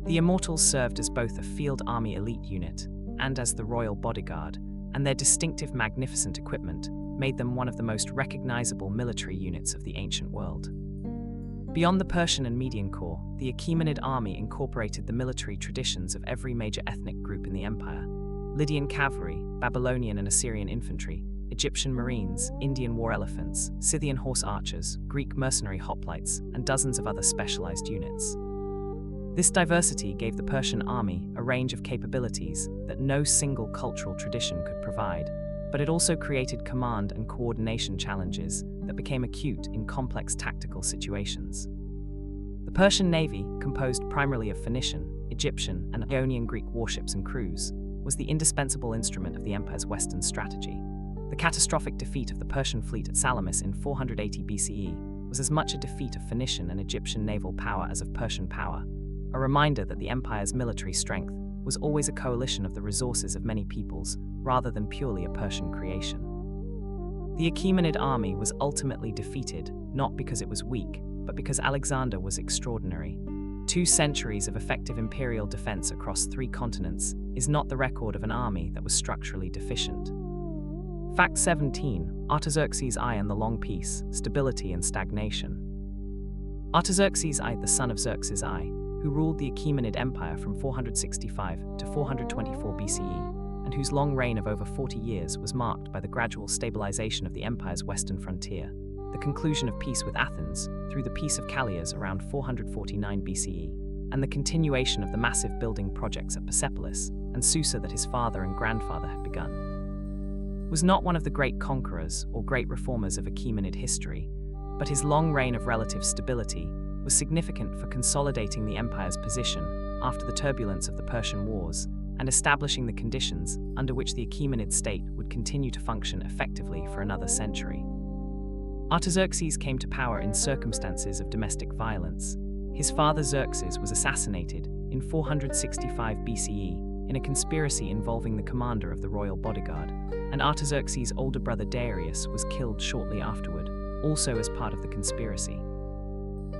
S1: The Immortals served as both a field army elite unit and as the royal bodyguard, and their distinctive magnificent equipment made them one of the most recognizable military units of the ancient world. Beyond the Persian and Median core, the Achaemenid army incorporated the military traditions of every major ethnic group in the empire: Lydian cavalry, Babylonian and Assyrian infantry, Egyptian marines, Indian war elephants, Scythian horse archers, Greek mercenary hoplites, and dozens of other specialized units. This diversity gave the Persian army a range of capabilities that no single cultural tradition could provide, but it also created command and coordination challenges that became acute in complex tactical situations. The Persian navy, composed primarily of Phoenician, Egyptian, and Ionian Greek warships and crews, was the indispensable instrument of the empire's western strategy. The catastrophic defeat of the Persian fleet at Salamis in 480 BCE was as much a defeat of Phoenician and Egyptian naval power as of Persian power, a reminder that the empire's military strength was always a coalition of the resources of many peoples, rather than purely a Persian creation. The Achaemenid army was ultimately defeated, not because it was weak, but because Alexander was extraordinary. 2 centuries of effective imperial defense across 3 continents is not the record of an army that was structurally deficient. Fact 17. Artaxerxes I and the Long Peace, Stability and Stagnation. Artaxerxes I, the son of Xerxes I, who ruled the Achaemenid Empire from 465 to 424 BCE, and whose long reign of over 40 years was marked by the gradual stabilization of the empire's western frontier, the conclusion of peace with Athens through the Peace of Calais around 449 BCE, and the continuation of the massive building projects at Persepolis and Susa that his father and grandfather had begun. Was not one of the great conquerors or great reformers of Achaemenid history, but his long reign of relative stability was significant for consolidating the empire's position after the turbulence of the Persian Wars and establishing the conditions under which the Achaemenid state would continue to function effectively for another century. Artaxerxes came to power in circumstances of domestic violence. His father Xerxes was assassinated in 465 BCE in a conspiracy involving the commander of the royal bodyguard, and Artaxerxes' older brother Darius was killed shortly afterward, also as part of the conspiracy.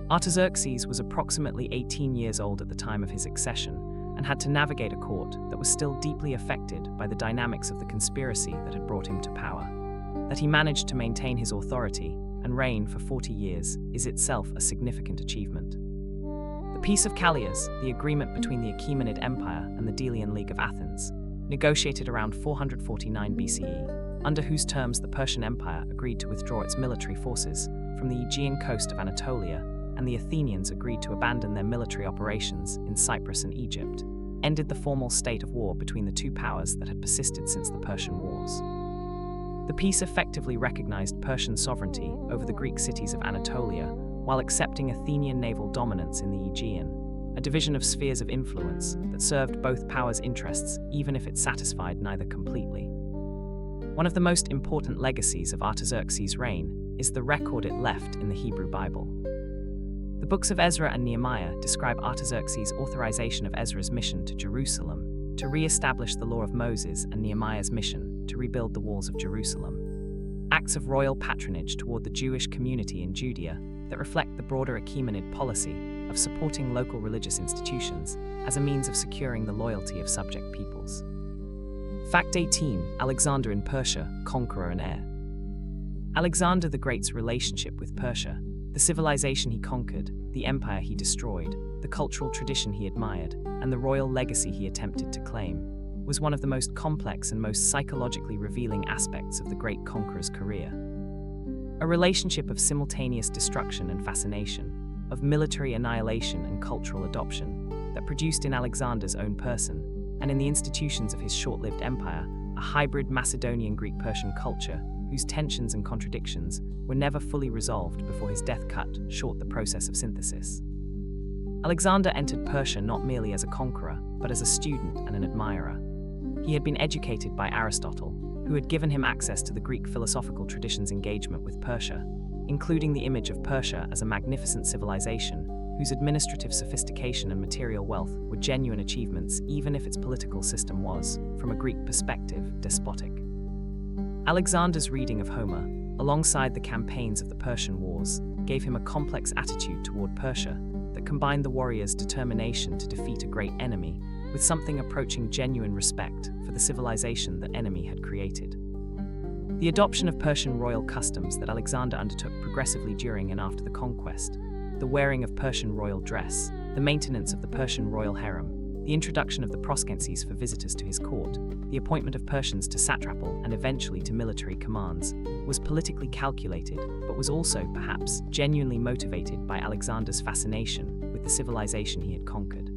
S1: Artaxerxes was approximately 18 years old at the time of his accession and had to navigate a court that was still deeply affected by the dynamics of the conspiracy that had brought him to power. That he managed to maintain his authority and reign for 40 years is itself a significant achievement. The Peace of Calais, the agreement between the Achaemenid Empire and the Delian League of Athens, negotiated around 449 BCE, under whose terms the Persian Empire agreed to withdraw its military forces from the Aegean coast of Anatolia, and the Athenians agreed to abandon their military operations in Cyprus and Egypt, ended the formal state of war between the two powers that had persisted since the Persian Wars. The peace effectively recognized Persian sovereignty over the Greek cities of Anatolia, while accepting Athenian naval dominance in the Aegean, a division of spheres of influence that served both powers' interests even if it satisfied neither completely. One of the most important legacies of Artaxerxes' reign is the record it left in the Hebrew Bible. The books of Ezra and Nehemiah describe Artaxerxes' authorization of Ezra's mission to Jerusalem to re-establish the law of Moses and Nehemiah's mission to rebuild the walls of Jerusalem. Acts of royal patronage toward the Jewish community in Judea that reflect the broader Achaemenid policy of supporting local religious institutions as a means of securing the loyalty of subject peoples. Fact 18. Alexander in Persia, conqueror and heir. Alexander the Great's relationship with Persia, the civilization he conquered, the empire he destroyed, the cultural tradition he admired, and the royal legacy he attempted to claim, was one of the most complex and most psychologically revealing aspects of the great conqueror's career. A relationship of simultaneous destruction and fascination, of military annihilation and cultural adoption, that produced in Alexander's own person, and in the institutions of his short-lived empire, a hybrid Macedonian Greek-Persian culture whose tensions and contradictions were never fully resolved before his death cut short the process of synthesis. Alexander entered Persia not merely as a conqueror, but as a student and an admirer. He had been educated by Aristotle, who had given him access to the Greek philosophical tradition's engagement with Persia, including the image of Persia as a magnificent civilization whose administrative sophistication and material wealth were genuine achievements even if its political system was, from a Greek perspective, despotic. Alexander's reading of Homer, alongside the campaigns of the Persian Wars, gave him a complex attitude toward Persia that combined the warrior's determination to defeat a great enemy with something approaching genuine respect for the civilization that enemy had created. The adoption of Persian royal customs that Alexander undertook progressively during and after the conquest, the wearing of Persian royal dress, the maintenance of the Persian royal harem, the introduction of the proskencies for visitors to his court, the appointment of Persians to satrapal and eventually to military commands, was politically calculated, but was also, perhaps, genuinely motivated by Alexander's fascination with the civilization he had conquered.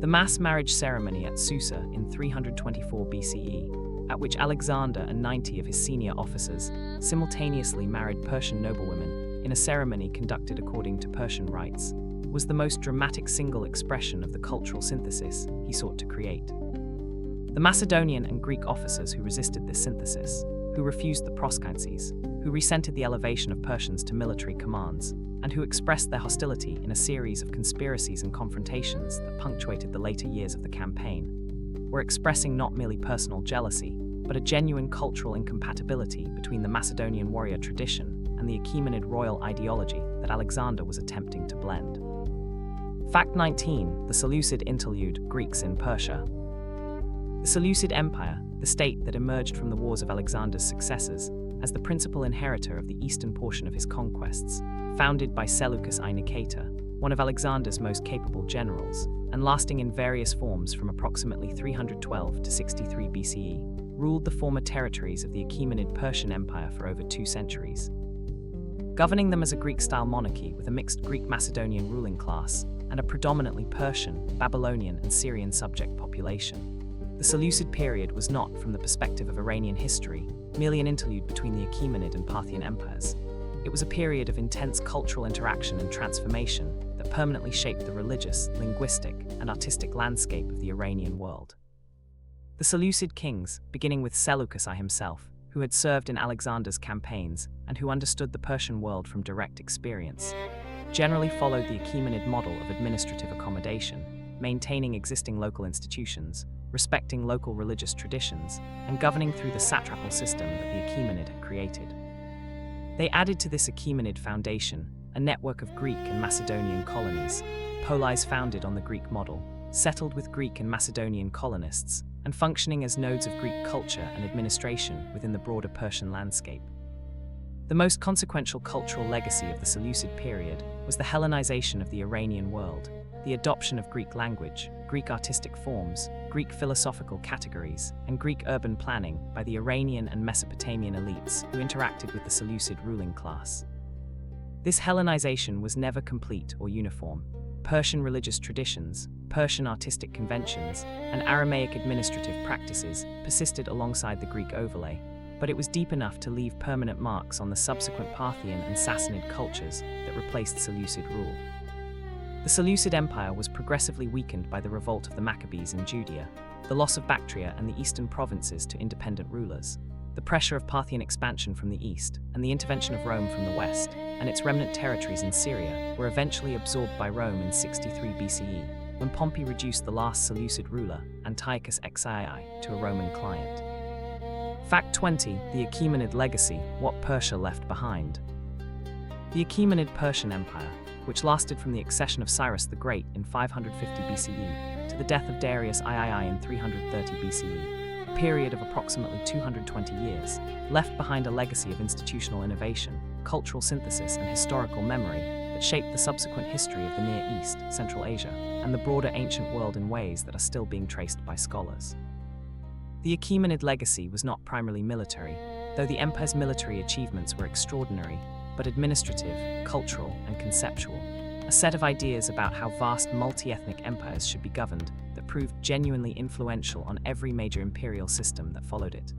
S1: The mass marriage ceremony at Susa in 324 BCE, at which Alexander and 90 of his senior officers simultaneously married Persian noblewomen in a ceremony conducted according to Persian rites, was the most dramatic single expression of the cultural synthesis he sought to create. The Macedonian and Greek officers who resisted this synthesis, who refused the proskencies, who resented the elevation of Persians to military commands, and who expressed their hostility in a series of conspiracies and confrontations that punctuated the later years of the campaign, were expressing not merely personal jealousy, but a genuine cultural incompatibility between the Macedonian warrior tradition and the Achaemenid royal ideology that Alexander was attempting to blend. Fact 19. The Seleucid interlude, Greeks in Persia. The Seleucid Empire, the state that emerged from the wars of Alexander's successors as the principal inheritor of the eastern portion of his conquests, founded by Seleucus I Nicator, one of Alexander's most capable generals, and lasting in various forms from approximately 312 to 63 BCE, ruled the former territories of the Achaemenid Persian Empire for over 2 centuries. Governing them as a Greek-style monarchy with a mixed Greek-Macedonian ruling class and a predominantly Persian, Babylonian, and Syrian subject population. The Seleucid period was not, from the perspective of Iranian history, merely an interlude between the Achaemenid and Parthian empires. It was a period of intense cultural interaction and transformation that permanently shaped the religious, linguistic, and artistic landscape of the Iranian world. The Seleucid kings, beginning with Seleucus I himself, who had served in Alexander's campaigns and who understood the Persian world from direct experience, generally followed the Achaemenid model of administrative accommodation, maintaining existing local institutions, respecting local religious traditions, and governing through the satrapal system that the Achaemenid had created. They added to this Achaemenid foundation a network of Greek and Macedonian colonies, polis founded on the Greek model, settled with Greek and Macedonian colonists, and functioning as nodes of Greek culture and administration within the broader Persian landscape. The most consequential cultural legacy of the Seleucid period was the Hellenization of the Iranian world, the adoption of Greek language, Greek artistic forms, Greek philosophical categories, and Greek urban planning by the Iranian and Mesopotamian elites who interacted with the Seleucid ruling class. This Hellenization was never complete or uniform. Persian religious traditions, Persian artistic conventions, and Aramaic administrative practices persisted alongside the Greek overlay, but it was deep enough to leave permanent marks on the subsequent Parthian and Sassanid cultures that replaced Seleucid rule. The Seleucid Empire was progressively weakened by the revolt of the Maccabees in Judea, the loss of Bactria and the eastern provinces to independent rulers, the pressure of Parthian expansion from the east, and the intervention of Rome from the west, and its remnant territories in Syria were eventually absorbed by Rome in 63 BCE, when Pompey reduced the last Seleucid ruler, Antiochus Xii, to a Roman client. Fact 20. The Achaemenid legacy, what Persia left behind. The Achaemenid Persian Empire, which lasted from the accession of Cyrus the Great in 550 BCE to the death of Darius II in 330 BCE, a period of approximately 220 years, left behind a legacy of institutional innovation, cultural synthesis, and historical memory that shaped the subsequent history of the Near East, Central Asia, and the broader ancient world in ways that are still being traced by scholars. The Achaemenid legacy was not primarily military, though the empire's military achievements were extraordinary, but administrative, cultural, and conceptual, a set of ideas about how vast multi-ethnic empires should be governed that proved genuinely influential on every major imperial system that followed it.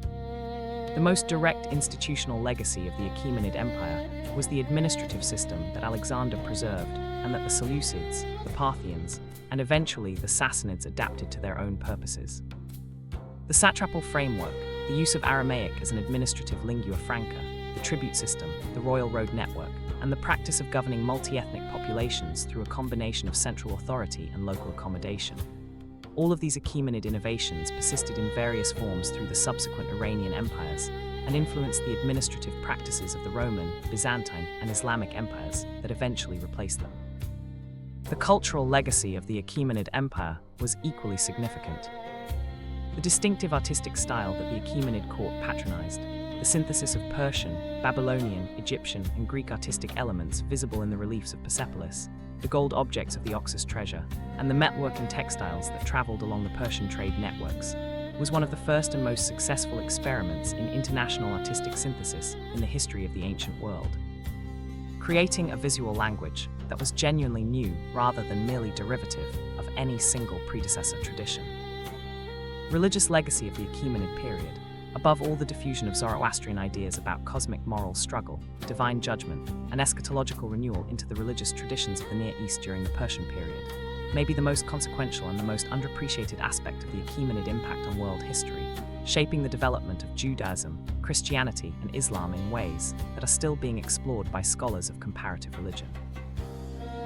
S1: The most direct institutional legacy of the Achaemenid Empire was the administrative system that Alexander preserved and that the Seleucids, the Parthians, and eventually the Sassanids adapted to their own purposes. The satrapal framework, the use of Aramaic as an administrative lingua franca, the tribute system, the royal road network, and the practice of governing multi-ethnic populations through a combination of central authority and local accommodation. All of these Achaemenid innovations persisted in various forms through the subsequent Iranian empires and influenced the administrative practices of the Roman, Byzantine, and Islamic empires that eventually replaced them. The cultural legacy of the Achaemenid Empire was equally significant. The distinctive artistic style that the Achaemenid court patronized, the synthesis of Persian, Babylonian, Egyptian, and Greek artistic elements visible in the reliefs of Persepolis, the gold objects of the Oxus treasure, and the metalwork and textiles that traveled along the Persian trade networks, was one of the first and most successful experiments in international artistic synthesis in the history of the ancient world, creating a visual language that was genuinely new rather than merely derivative of any single predecessor tradition. Religious legacy of the Achaemenid period. Above all, the diffusion of Zoroastrian ideas about cosmic moral struggle, divine judgment, and eschatological renewal into the religious traditions of the Near East during the Persian period, may be the most consequential and the most underappreciated aspect of the Achaemenid impact on world history, shaping the development of Judaism, Christianity, and Islam in ways that are still being explored by scholars of comparative religion.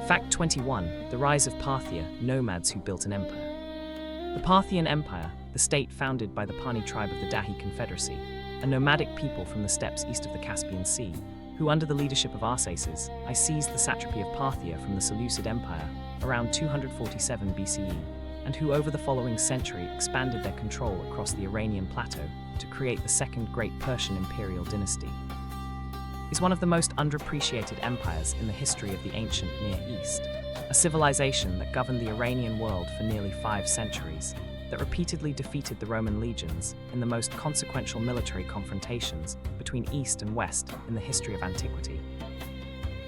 S1: Fact 21. The rise of Parthia, nomads who built an empire. The Parthian Empire, the state founded by the Pani tribe of the Dahi Confederacy, a nomadic people from the steppes east of the Caspian Sea, who under the leadership of Arsaces, seized the satrapy of Parthia from the Seleucid Empire around 247 BCE, and who over the following century expanded their control across the Iranian plateau to create the second great Persian imperial dynasty, is one of the most underappreciated empires in the history of the ancient Near East. a civilization that governed the Iranian world for nearly 5 centuries, that repeatedly defeated the Roman legions in the most consequential military confrontations between East and West in the history of antiquity,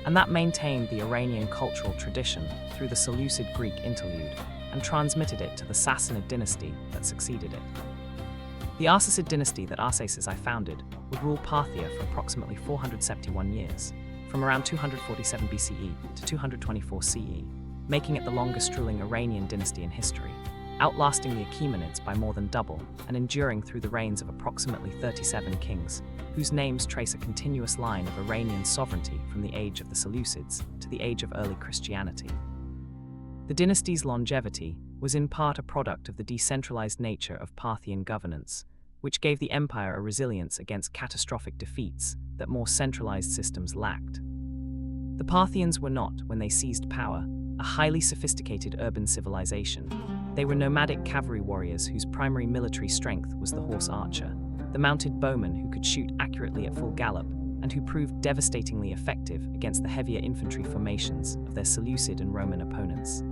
S1: and that maintained the Iranian cultural tradition through the Seleucid Greek interlude and transmitted it to the Sassanid dynasty that succeeded it. The Arsacid dynasty that Arsaces I founded would rule Parthia for approximately 471 years, from around 247 BCE to 224 CE, making it the longest ruling Iranian dynasty in history, outlasting the Achaemenids by more than double and enduring through the reigns of approximately 37 kings, whose names trace a continuous line of Iranian sovereignty from the age of the Seleucids to the age of early Christianity. The dynasty's longevity was in part a product of the decentralized nature of Parthian governance, which gave the empire a resilience against catastrophic defeats that more centralized systems lacked. The Parthians were not, when they seized power, a highly sophisticated urban civilization. They were nomadic cavalry warriors whose primary military strength was the horse archer, the mounted bowman who could shoot accurately at full gallop and who proved devastatingly effective against the heavier infantry formations of their Seleucid and Roman opponents.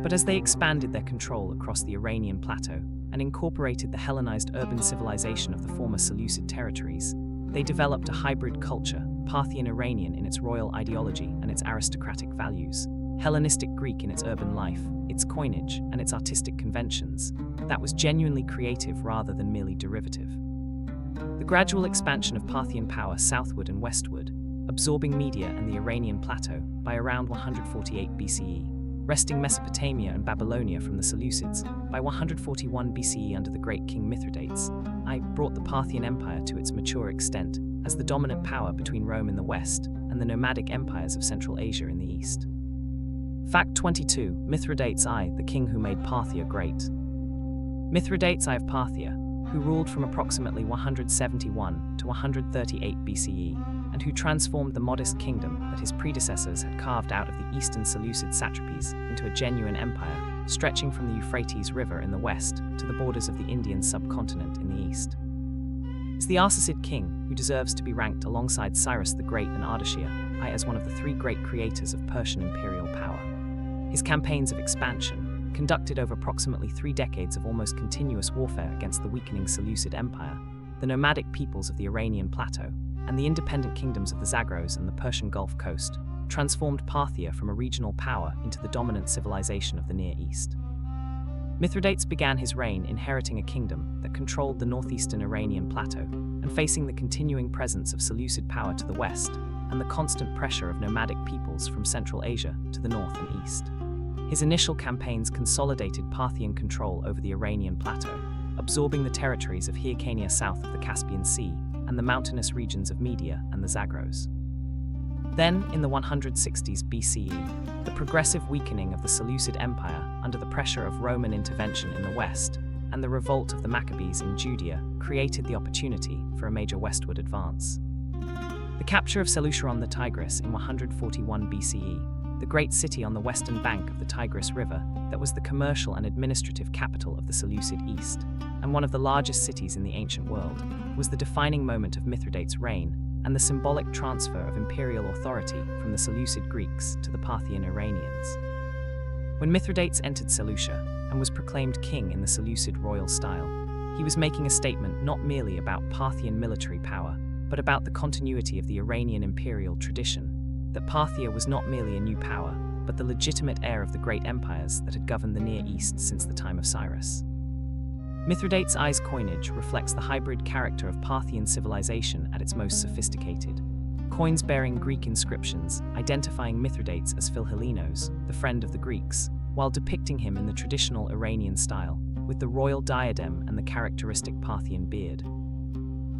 S1: But as they expanded their control across the Iranian plateau and incorporated the Hellenized urban civilization of the former Seleucid territories, they developed a hybrid culture, Parthian Iranian in its royal ideology and its aristocratic values, Hellenistic Greek in its urban life, its coinage, and its artistic conventions, that was genuinely creative rather than merely derivative. The gradual expansion of Parthian power southward and westward, absorbing Media and the Iranian plateau by around 148 BCE, wresting Mesopotamia and Babylonia from the Seleucids by 141 BCE under the great king Mithridates, I brought the Parthian Empire to its mature extent as the dominant power between Rome in the west and the nomadic empires of Central Asia in the east. Fact 22. Mithridates I, the king who made Parthia great. Mithridates I of Parthia, who ruled from approximately 171 to 138 BCE, and who transformed the modest kingdom that his predecessors had carved out of the eastern Seleucid satrapies into a genuine empire, stretching from the Euphrates River in the west to the borders of the Indian subcontinent in the east. Is the Arsacid king who deserves to be ranked alongside Cyrus the Great and Ardashir I as one of the 3 great creators of Persian imperial power. His campaigns of expansion, conducted over approximately 3 decades of almost continuous warfare against the weakening Seleucid Empire, the nomadic peoples of the Iranian plateau, and the independent kingdoms of the Zagros and the Persian Gulf coast, transformed Parthia from a regional power into the dominant civilization of the Near East. Mithridates began his reign inheriting a kingdom that controlled the northeastern Iranian plateau and facing the continuing presence of Seleucid power to the west and the constant pressure of nomadic peoples from Central Asia to the north and east. His initial campaigns consolidated Parthian control over the Iranian plateau, absorbing the territories of Hyrcania south of the Caspian Sea and the mountainous regions of Media and the Zagros. Then, in the 160s BCE, the progressive weakening of the Seleucid Empire under the pressure of Roman intervention in the west and the revolt of the Maccabees in Judea created the opportunity for a major westward advance. The capture of Seleucia on the Tigris in 141 BCE, the great city on the western bank of the Tigris River that was the commercial and administrative capital of the Seleucid East, and one of the largest cities in the ancient world, was the defining moment of Mithridates' reign and the symbolic transfer of imperial authority from the Seleucid Greeks to the Parthian Iranians. When Mithridates entered Seleucia and was proclaimed king in the Seleucid royal style, he was making a statement not merely about Parthian military power, but about the continuity of the Iranian imperial tradition, that Parthia was not merely a new power, but the legitimate heir of the great empires that had governed the Near East since the time of Cyrus. Mithridates I's coinage reflects the hybrid character of Parthian civilization at its most sophisticated. Coins bearing Greek inscriptions, identifying Mithridates as Philhellenos, the friend of the Greeks, while depicting him in the traditional Iranian style, with the royal diadem and the characteristic Parthian beard.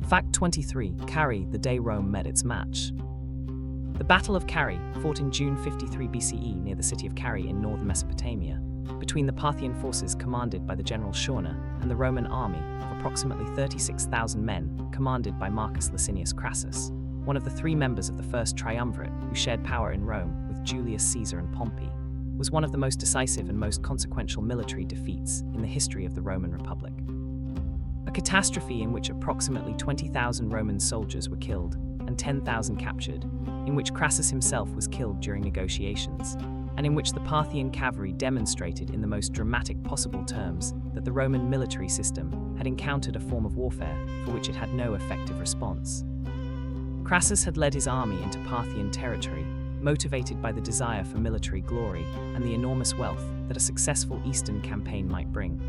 S1: Fact 23. Carrhae, the day Rome met its match. The Battle of Carrhae, fought in June 53 BCE near the city of Carrhae in northern Mesopotamia, between the Parthian forces commanded by the general Shauna and the Roman army of approximately 36,000 men commanded by Marcus Licinius Crassus, one of the 3 members of the first triumvirate who shared power in Rome with Julius Caesar and Pompey, was one of the most decisive and most consequential military defeats in the history of the Roman Republic. A catastrophe in which approximately 20,000 Roman soldiers were killed and 10,000 captured, in which Crassus himself was killed during negotiations, and in which the Parthian cavalry demonstrated in the most dramatic possible terms that the Roman military system had encountered a form of warfare for which it had no effective response. Crassus had led his army into Parthian territory, motivated by the desire for military glory and the enormous wealth that a successful eastern campaign might bring.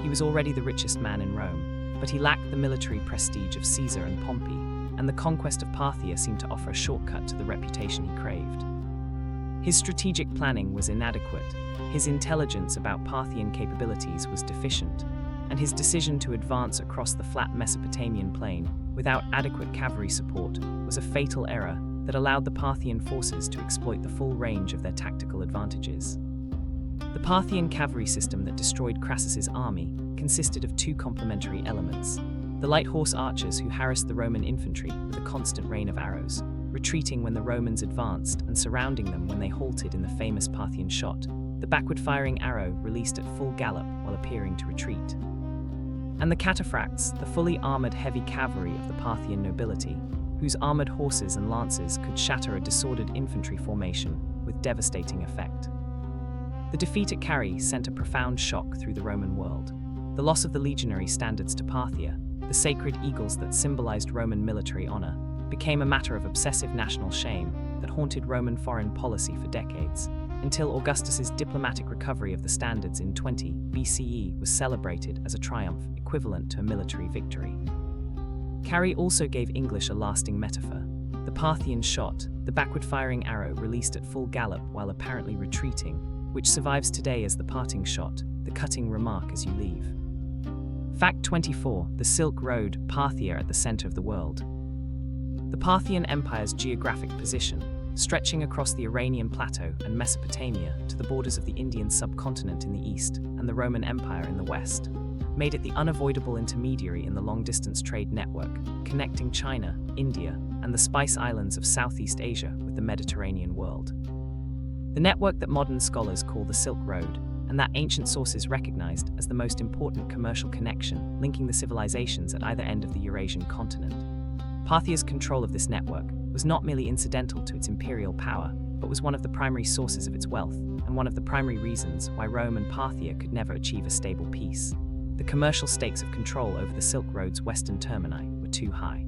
S1: He was already the richest man in Rome, but he lacked the military prestige of Caesar and Pompey, and the conquest of Parthia seemed to offer a shortcut to the reputation he craved. His strategic planning was inadequate, his intelligence about Parthian capabilities was deficient, and his decision to advance across the flat Mesopotamian plain without adequate cavalry support was a fatal error that allowed the Parthian forces to exploit the full range of their tactical advantages. The Parthian cavalry system that destroyed Crassus's army consisted of two complementary elements: the light horse archers who harassed the Roman infantry with a constant rain of arrows, retreating when the Romans advanced and surrounding them when they halted in the famous Parthian shot, the backward-firing arrow released at full gallop while appearing to retreat. And the cataphracts, the fully armored heavy cavalry of the Parthian nobility, whose armored horses and lances could shatter a disordered infantry formation with devastating effect. The defeat at Carrhae sent a profound shock through the Roman world. The loss of the legionary standards to Parthia, the sacred eagles that symbolized Roman military honor, became a matter of obsessive national shame that haunted Roman foreign policy for decades, until Augustus's diplomatic recovery of the standards in 20 BCE was celebrated as a triumph equivalent to a military victory. Carrhae also gave English a lasting metaphor. The Parthian shot, the backward-firing arrow released at full gallop while apparently retreating, which survives today as the parting shot, the cutting remark as you leave. Fact 24. The Silk Road, Parthia at the center of the world. The Parthian Empire's geographic position, stretching across the Iranian plateau and Mesopotamia to the borders of the Indian subcontinent in the east and the Roman Empire in the west, made it the unavoidable intermediary in the long-distance trade network connecting China, India, and the Spice Islands of Southeast Asia with the Mediterranean world. The network that modern scholars call the Silk Road, and that ancient sources recognized as the most important commercial connection linking the civilizations at either end of the Eurasian continent. Parthia's control of this network was not merely incidental to its imperial power, but was one of the primary sources of its wealth, and one of the primary reasons why Rome and Parthia could never achieve a stable peace. The commercial stakes of control over the Silk Road's western termini were too high.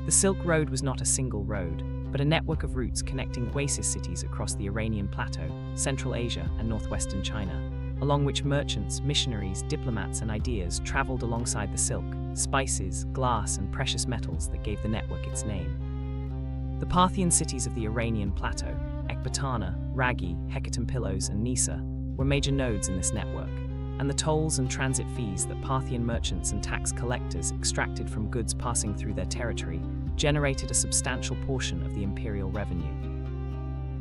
S1: The Silk Road was not a single road, but a network of routes connecting oasis cities across the Iranian plateau, Central Asia, and northwestern China, along which merchants, missionaries, diplomats, and ideas traveled alongside the silk, spices, glass, and precious metals that gave the network its name. The Parthian cities of the Iranian plateau, Ecbatana, Ragi, Hecatompylos, and Nisa, were major nodes in this network, and the tolls and transit fees that Parthian merchants and tax collectors extracted from goods passing through their territory generated a substantial portion of the imperial revenue.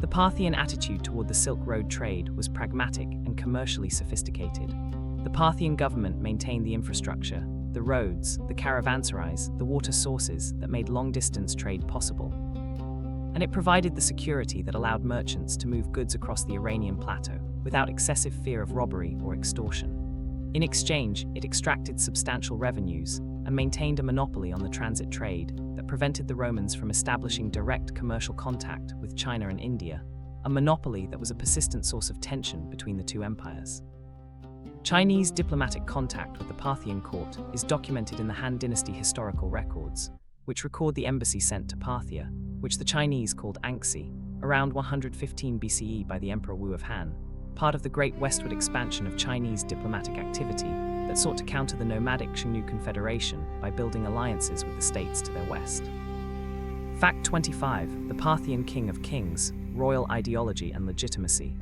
S1: The Parthian attitude toward the Silk Road trade was pragmatic and commercially sophisticated. The Parthian government maintained the infrastructure, the roads, the caravanserais, the water sources that made long-distance trade possible. And it provided the security that allowed merchants to move goods across the Iranian plateau without excessive fear of robbery or extortion. In exchange, it extracted substantial revenues and maintained a monopoly on the transit trade that prevented the Romans from establishing direct commercial contact with China and India, a monopoly that was a persistent source of tension between the two empires. Chinese diplomatic contact with the Parthian court is documented in the Han Dynasty historical records, which record the embassy sent to Parthia, which the Chinese called Anxi, around 115 BCE by the Emperor Wu of Han, part of the great westward expansion of Chinese diplomatic activity that sought to counter the nomadic Xiongnu Confederation by building alliances with the states to their west. Fact 25. The Parthian King of Kings, Royal Ideology and Legitimacy.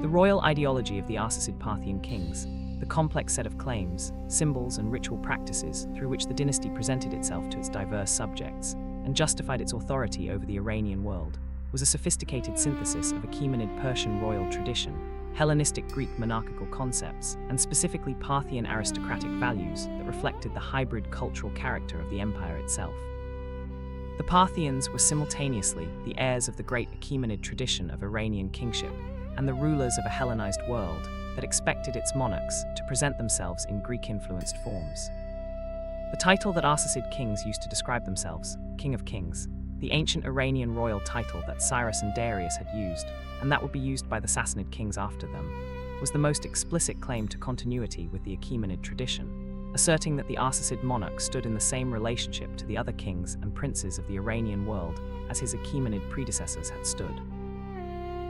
S1: The royal ideology of the Arsacid Parthian kings, the complex set of claims, symbols, and ritual practices through which the dynasty presented itself to its diverse subjects and justified its authority over the Iranian world, was a sophisticated synthesis of Achaemenid Persian royal tradition, Hellenistic Greek monarchical concepts, and specifically Parthian aristocratic values that reflected the hybrid cultural character of the empire itself. The Parthians were simultaneously the heirs of the great Achaemenid tradition of Iranian kingship and the rulers of a Hellenized world that expected its monarchs to present themselves in Greek-influenced forms. The title that Arsacid kings used to describe themselves, King of Kings, the ancient Iranian royal title that Cyrus and Darius had used, and that would be used by the Sassanid kings after them, was the most explicit claim to continuity with the Achaemenid tradition, asserting that the Arsacid monarch stood in the same relationship to the other kings and princes of the Iranian world as his Achaemenid predecessors had stood.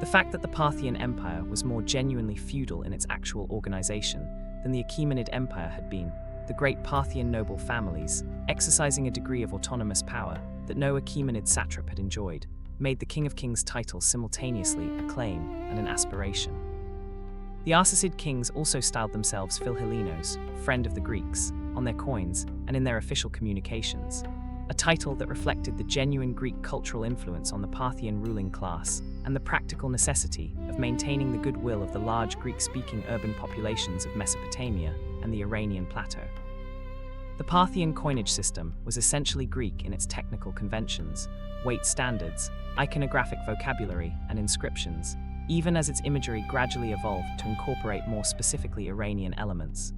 S1: The fact that the Parthian Empire was more genuinely feudal in its actual organization than the Achaemenid Empire had been, the great Parthian noble families, exercising a degree of autonomous power that no Achaemenid satrap had enjoyed, made the King of Kings title simultaneously a claim and an aspiration. The Arsacid kings also styled themselves Philhellenos, friend of the Greeks, on their coins and in their official communications, a title that reflected the genuine Greek cultural influence on the Parthian ruling class and the practical necessity of maintaining the goodwill of the large Greek-speaking urban populations of Mesopotamia and the Iranian plateau. The Parthian coinage system was essentially Greek in its technical conventions, weight standards, iconographic vocabulary, and inscriptions, even as its imagery gradually evolved to incorporate more specifically Iranian elements.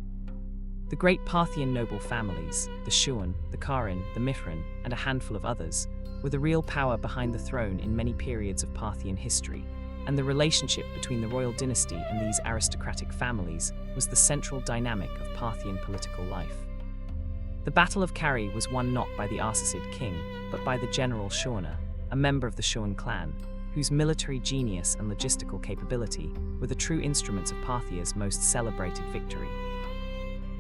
S1: The great Parthian noble families, the Shuan, the Carrhae, the Mithrin, and a handful of others, were the real power behind the throne in many periods of Parthian history, and the relationship between the royal dynasty and these aristocratic families was the central dynamic of Parthian political life. The Battle of Carrhae was won not by the Arsacid king, but by the general Shauna, a member of the Shuan clan, whose military genius and logistical capability were the true instruments of Parthia's most celebrated victory.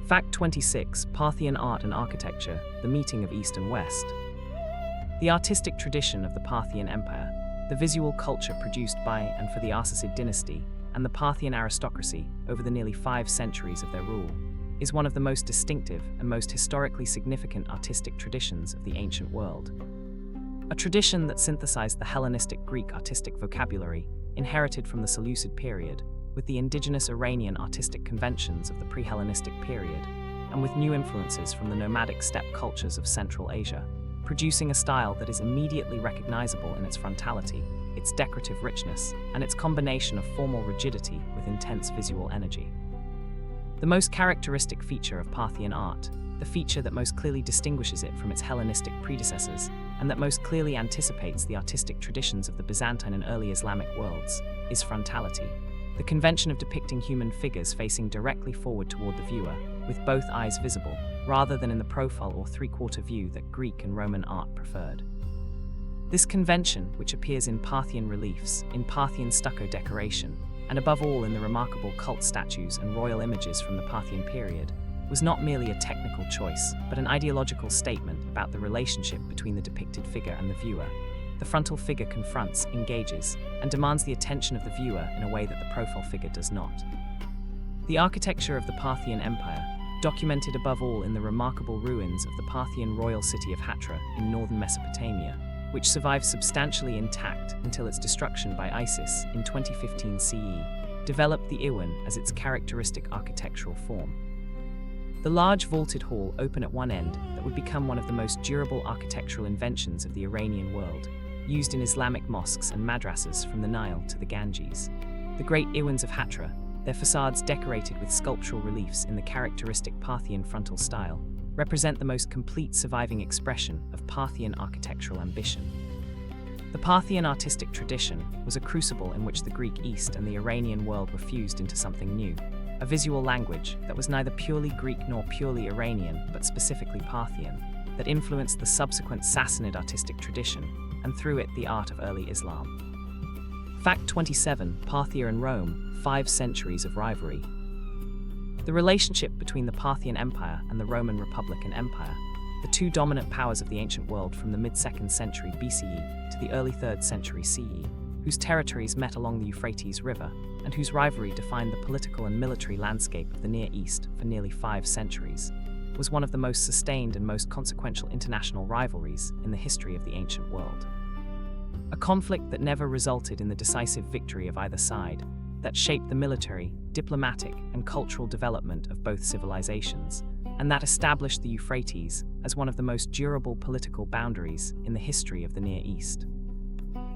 S1: Fact 26. Parthian art and architecture, the meeting of East and West. The artistic tradition of the Parthian Empire, the visual culture produced by and for the Arsacid dynasty, and the Parthian aristocracy over the nearly 5 centuries of their rule, is one of the most distinctive and most historically significant artistic traditions of the ancient world. A tradition that synthesized the Hellenistic Greek artistic vocabulary, inherited from the Seleucid period, with the indigenous Iranian artistic conventions of the pre-Hellenistic period, and with new influences from the nomadic steppe cultures of Central Asia, producing a style that is immediately recognizable in its frontality, its decorative richness, and its combination of formal rigidity with intense visual energy. The most characteristic feature of Parthian art, the feature that most clearly distinguishes it from its Hellenistic predecessors, and that most clearly anticipates the artistic traditions of the Byzantine and early Islamic worlds, is frontality, the convention of depicting human figures facing directly forward toward the viewer, with both eyes visible, rather than in the profile or three-quarter view that Greek and Roman art preferred. This convention, which appears in Parthian reliefs, in Parthian stucco decoration, and above all in the remarkable cult statues and royal images from the Parthian period, was not merely a technical choice, but an ideological statement about the relationship between the depicted figure and the viewer. The frontal figure confronts, engages, and demands the attention of the viewer in a way that the profile figure does not. The architecture of the Parthian Empire, documented above all in the remarkable ruins of the Parthian royal city of Hatra in northern Mesopotamia, which survived substantially intact until its destruction by ISIS in 2015 CE, developed the Iwan as its characteristic architectural form. The large vaulted hall open at one end that would become one of the most durable architectural inventions of the Iranian world, used in Islamic mosques and madrasas from the Nile to the Ganges. The great Iwans of Hatra, their facades decorated with sculptural reliefs in the characteristic Parthian frontal style, represent the most complete surviving expression of Parthian architectural ambition. The Parthian artistic tradition was a crucible in which the Greek East and the Iranian world were fused into something new, a visual language that was neither purely Greek nor purely Iranian, but specifically Parthian, that influenced the subsequent Sassanid artistic tradition, and through it the art of early Islam. Fact 27. Parthia and Rome, 5 centuries of rivalry. The relationship between the Parthian Empire and the Roman Republican Empire, the two dominant powers of the ancient world from the mid-2nd century BCE to the early 3rd century CE, whose territories met along the Euphrates River, and whose rivalry defined the political and military landscape of the Near East for nearly 5 centuries, was one of the most sustained and most consequential international rivalries in the history of the ancient world. A conflict that never resulted in the decisive victory of either side, that shaped the military, diplomatic, and cultural development of both civilizations, and that established the Euphrates as one of the most durable political boundaries in the history of the Near East.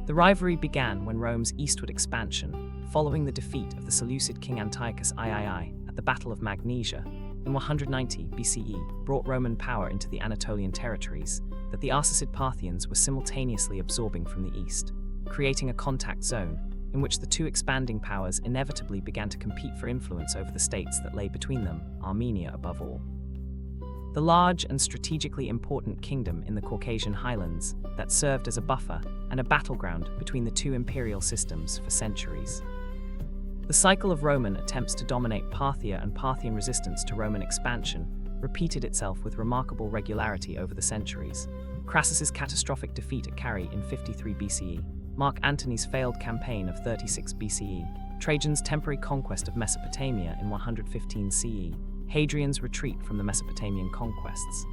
S1: The rivalry began when Rome's eastward expansion, following the defeat of the Seleucid king Antiochus III at the Battle of Magnesia in 190 BCE, brought Roman power into the Anatolian territories, that the Arsacid Parthians were simultaneously absorbing from the east, creating a contact zone in which the two expanding powers inevitably began to compete for influence over the states that lay between them, Armenia above all. The large and strategically important kingdom in the Caucasian highlands that served as a buffer and a battleground between the two imperial systems for centuries. The cycle of Roman attempts to dominate Parthia and Parthian resistance to Roman expansion repeated itself with remarkable regularity over the centuries. Crassus's catastrophic defeat at Carrhae in 53 BCE, Mark Antony's failed campaign of 36 BCE, Trajan's temporary conquest of Mesopotamia in 115 CE, Hadrian's retreat from the Mesopotamian conquests,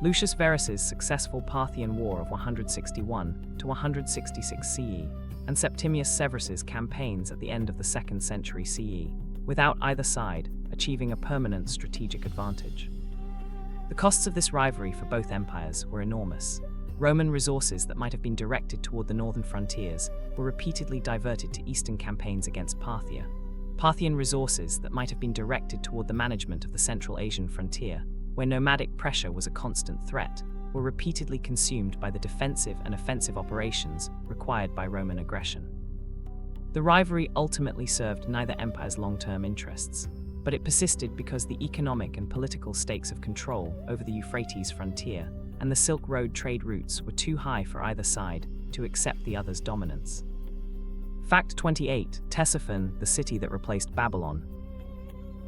S1: Lucius Verus's successful Parthian War of 161 to 166 CE, and Septimius Severus's campaigns at the end of the 2nd century CE, without either side achieving a permanent strategic advantage. The costs of this rivalry for both empires were enormous. Roman resources that might have been directed toward the northern frontiers were repeatedly diverted to eastern campaigns against Parthia. Parthian resources that might have been directed toward the management of the Central Asian frontier, where nomadic pressure was a constant threat, were repeatedly consumed by the defensive and offensive operations required by Roman aggression. The rivalry ultimately served neither empire's long-term interests, but it persisted because the economic and political stakes of control over the Euphrates frontier and the Silk Road trade routes were too high for either side to accept the other's dominance. Fact 28. Ctesiphon, the city that replaced Babylon.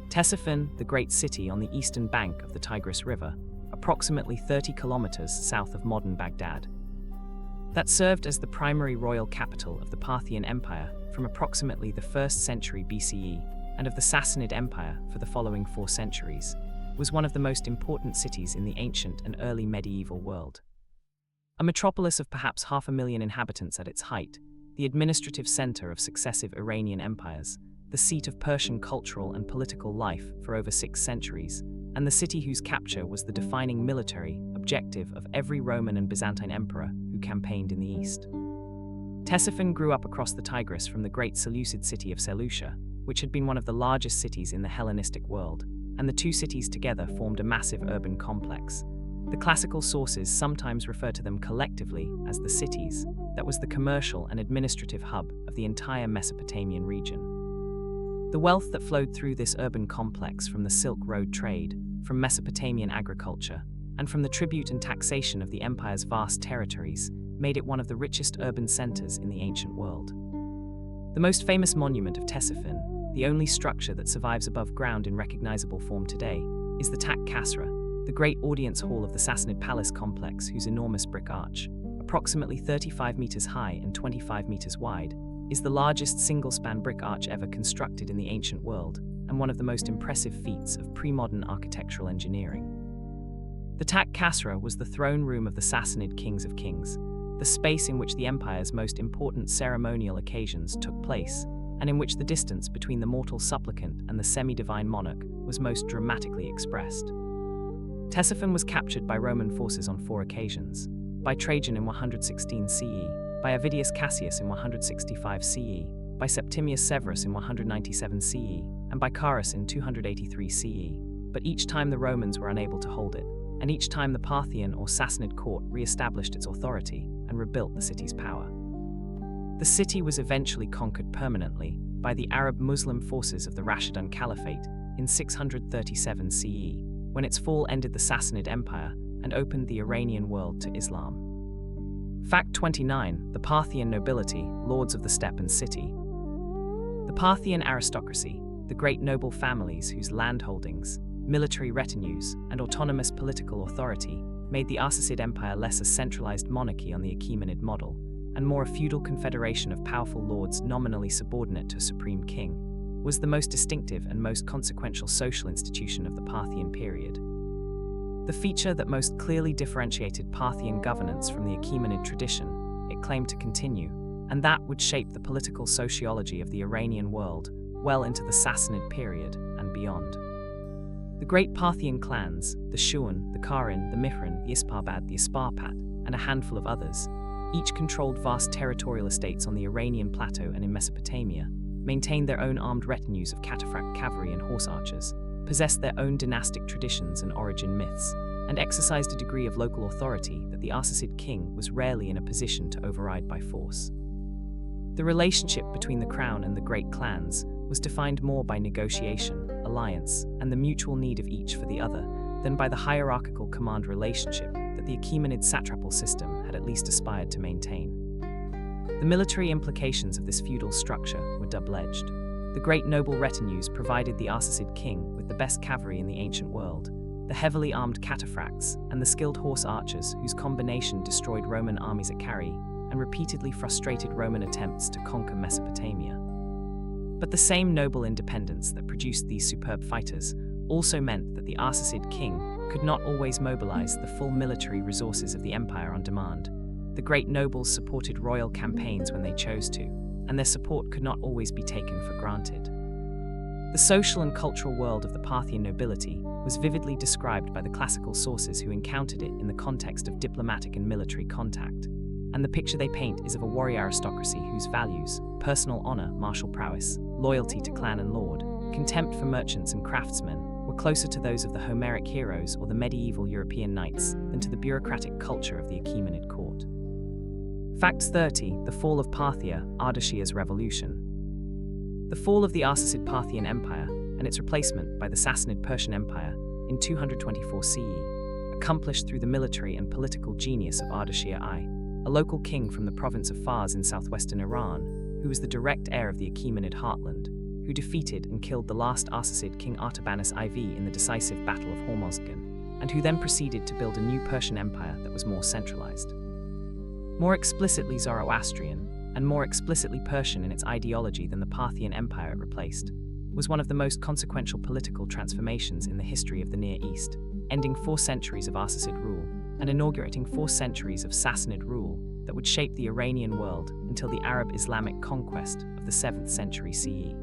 S1: Ctesiphon, the great city on the eastern bank of the Tigris River, approximately 30 kilometers south of modern Baghdad, that served as the primary royal capital of the Parthian Empire from approximately the 1st century BCE and of the Sassanid Empire for the following 4 centuries, was one of the most important cities in the ancient and early medieval world. A metropolis of perhaps 500,000 inhabitants at its height, the administrative center of successive Iranian empires, the seat of Persian cultural and political life for over 6 centuries, and the city whose capture was the defining military objective of every Roman and Byzantine emperor who campaigned in the east. Ctesiphon grew up across the Tigris from the great Seleucid city of Seleucia, which had been one of the largest cities in the Hellenistic world, and the two cities together formed a massive urban complex. The classical sources sometimes refer to them collectively as the cities, that was the commercial and administrative hub of the entire Mesopotamian region. The wealth that flowed through this urban complex from the Silk Road trade, from Mesopotamian agriculture, and from the tribute and taxation of the empire's vast territories, made it one of the richest urban centers in the ancient world. The most famous monument of Ctesiphon, the only structure that survives above ground in recognizable form today, is the Tak Kasra, the great audience hall of the Sassanid palace complex, whose enormous brick arch, approximately 35 meters high and 25 meters wide, is the largest single-span brick arch ever constructed in the ancient world, and one of the most impressive feats of pre-modern architectural engineering. The Tak Kasra was the throne room of the Sassanid kings of kings, the space in which the empire's most important ceremonial occasions took place, and in which the distance between the mortal supplicant and the semi-divine monarch was most dramatically expressed. Ctesiphon was captured by Roman forces on 4 occasions: by Trajan in 116 CE, by Avidius Cassius in 165 CE, by Septimius Severus in 197 CE, and by Carrhae in 283 CE, but each time the Romans were unable to hold it, and each time the Parthian or Sassanid court re-established its authority and rebuilt the city's power. The city was eventually conquered permanently by the Arab Muslim forces of the Rashidun Caliphate in 637 CE, when its fall ended the Sassanid Empire and opened the Iranian world to Islam. Fact 29. The Parthian nobility, lords of the steppe and city. The Parthian aristocracy, the great noble families whose landholdings, military retinues, and autonomous political authority made the Arsacid Empire less a centralized monarchy on the Achaemenid model, and more a feudal confederation of powerful lords nominally subordinate to a supreme king, was the most distinctive and most consequential social institution of the Parthian period. The feature that most clearly differentiated Parthian governance from the Achaemenid tradition it claimed to continue, and that would shape the political sociology of the Iranian world well into the Sassanid period and beyond. The great Parthian clans, the Shuan, the Karin, the Mihran, the Isparbad, the Isparpat, and a handful of others, each controlled vast territorial estates on the Iranian plateau and in Mesopotamia, maintained their own armed retinues of cataphract cavalry and horse archers, possessed their own dynastic traditions and origin myths, and exercised a degree of local authority that the Arsacid king was rarely in a position to override by force. The relationship between the crown and the great clans was defined more by negotiation, alliance, and the mutual need of each for the other than by the hierarchical command relationship that the Achaemenid satrapal system had at least aspired to maintain. The military implications of this feudal structure were double-edged. The great noble retinues provided the Arsacid king with the best cavalry in the ancient world, the heavily armed cataphracts, and the skilled horse archers whose combination destroyed Roman armies at Carrhae and repeatedly frustrated Roman attempts to conquer Mesopotamia. But the same noble independence that produced these superb fighters also meant that the Arsacid king could not always mobilize the full military resources of the empire on demand. The great nobles supported royal campaigns when they chose to, and their support could not always be taken for granted. The social and cultural world of the Parthian nobility was vividly described by the classical sources who encountered it in the context of diplomatic and military contact. And the picture they paint is of a warrior aristocracy whose values, personal honor, martial prowess, loyalty to clan and lord, contempt for merchants and craftsmen, were closer to those of the Homeric heroes or the medieval European knights than to the bureaucratic culture of the Achaemenid court. Fact 30. The fall of Parthia, Ardashia's revolution. The fall of the Arsacid Parthian Empire and its replacement by the Sassanid Persian Empire in 224 CE, accomplished through the military and political genius of Ardashir I, a local king from the province of Fars in southwestern Iran, who was the direct heir of the Achaemenid heartland, who defeated and killed the last Arsacid king Artabanus IV in the decisive Battle of Hormozgan, and who then proceeded to build a new Persian empire that was more centralized. More explicitly Zoroastrian, and more explicitly Persian in its ideology than the Parthian Empire it replaced, was one of the most consequential political transformations in the history of the Near East, ending 4 centuries of Arsacid rule and inaugurating 4 centuries of Sassanid rule that would shape the Iranian world until the Arab-Islamic conquest of the 7th century CE.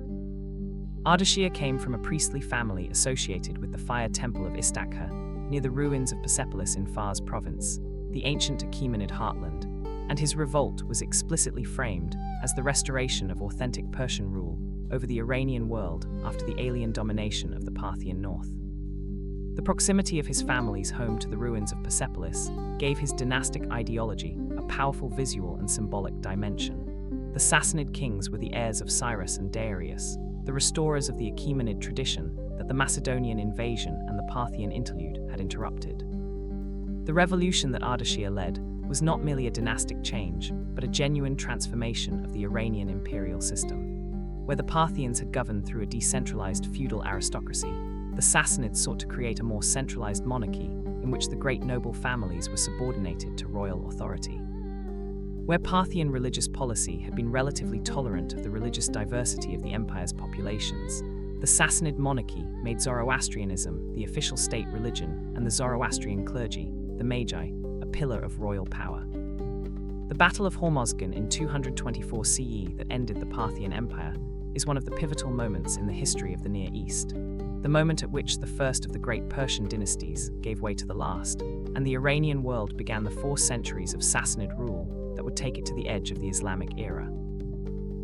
S1: Ardashir came from a priestly family associated with the fire temple of Istakhr, near the ruins of Persepolis in Fars province, the ancient Achaemenid heartland, and his revolt was explicitly framed as the restoration of authentic Persian rule over the Iranian world after the alien domination of the Parthian north. The proximity of his family's home to the ruins of Persepolis gave his dynastic ideology a powerful visual and symbolic dimension. The Sassanid kings were the heirs of Cyrus and Darius, the restorers of the Achaemenid tradition that the Macedonian invasion and the Parthian interlude had interrupted. The revolution that Ardashir led was not merely a dynastic change, but a genuine transformation of the Iranian imperial system. Where the Parthians had governed through a decentralized feudal aristocracy, the Sassanids sought to create a more centralized monarchy in which the great noble families were subordinated to royal authority. Where Parthian religious policy had been relatively tolerant of the religious diversity of the empire's populations, the Sassanid monarchy made Zoroastrianism the official state religion and the Zoroastrian clergy, the Magi, a pillar of royal power. The Battle of Hormozgan in 224 CE that ended the Parthian Empire is one of the pivotal moments in the history of the Near East, the moment at which the first of the great Persian dynasties gave way to the last, and the Iranian world began the 4 centuries of Sassanid rule that would take it to the edge of the Islamic era.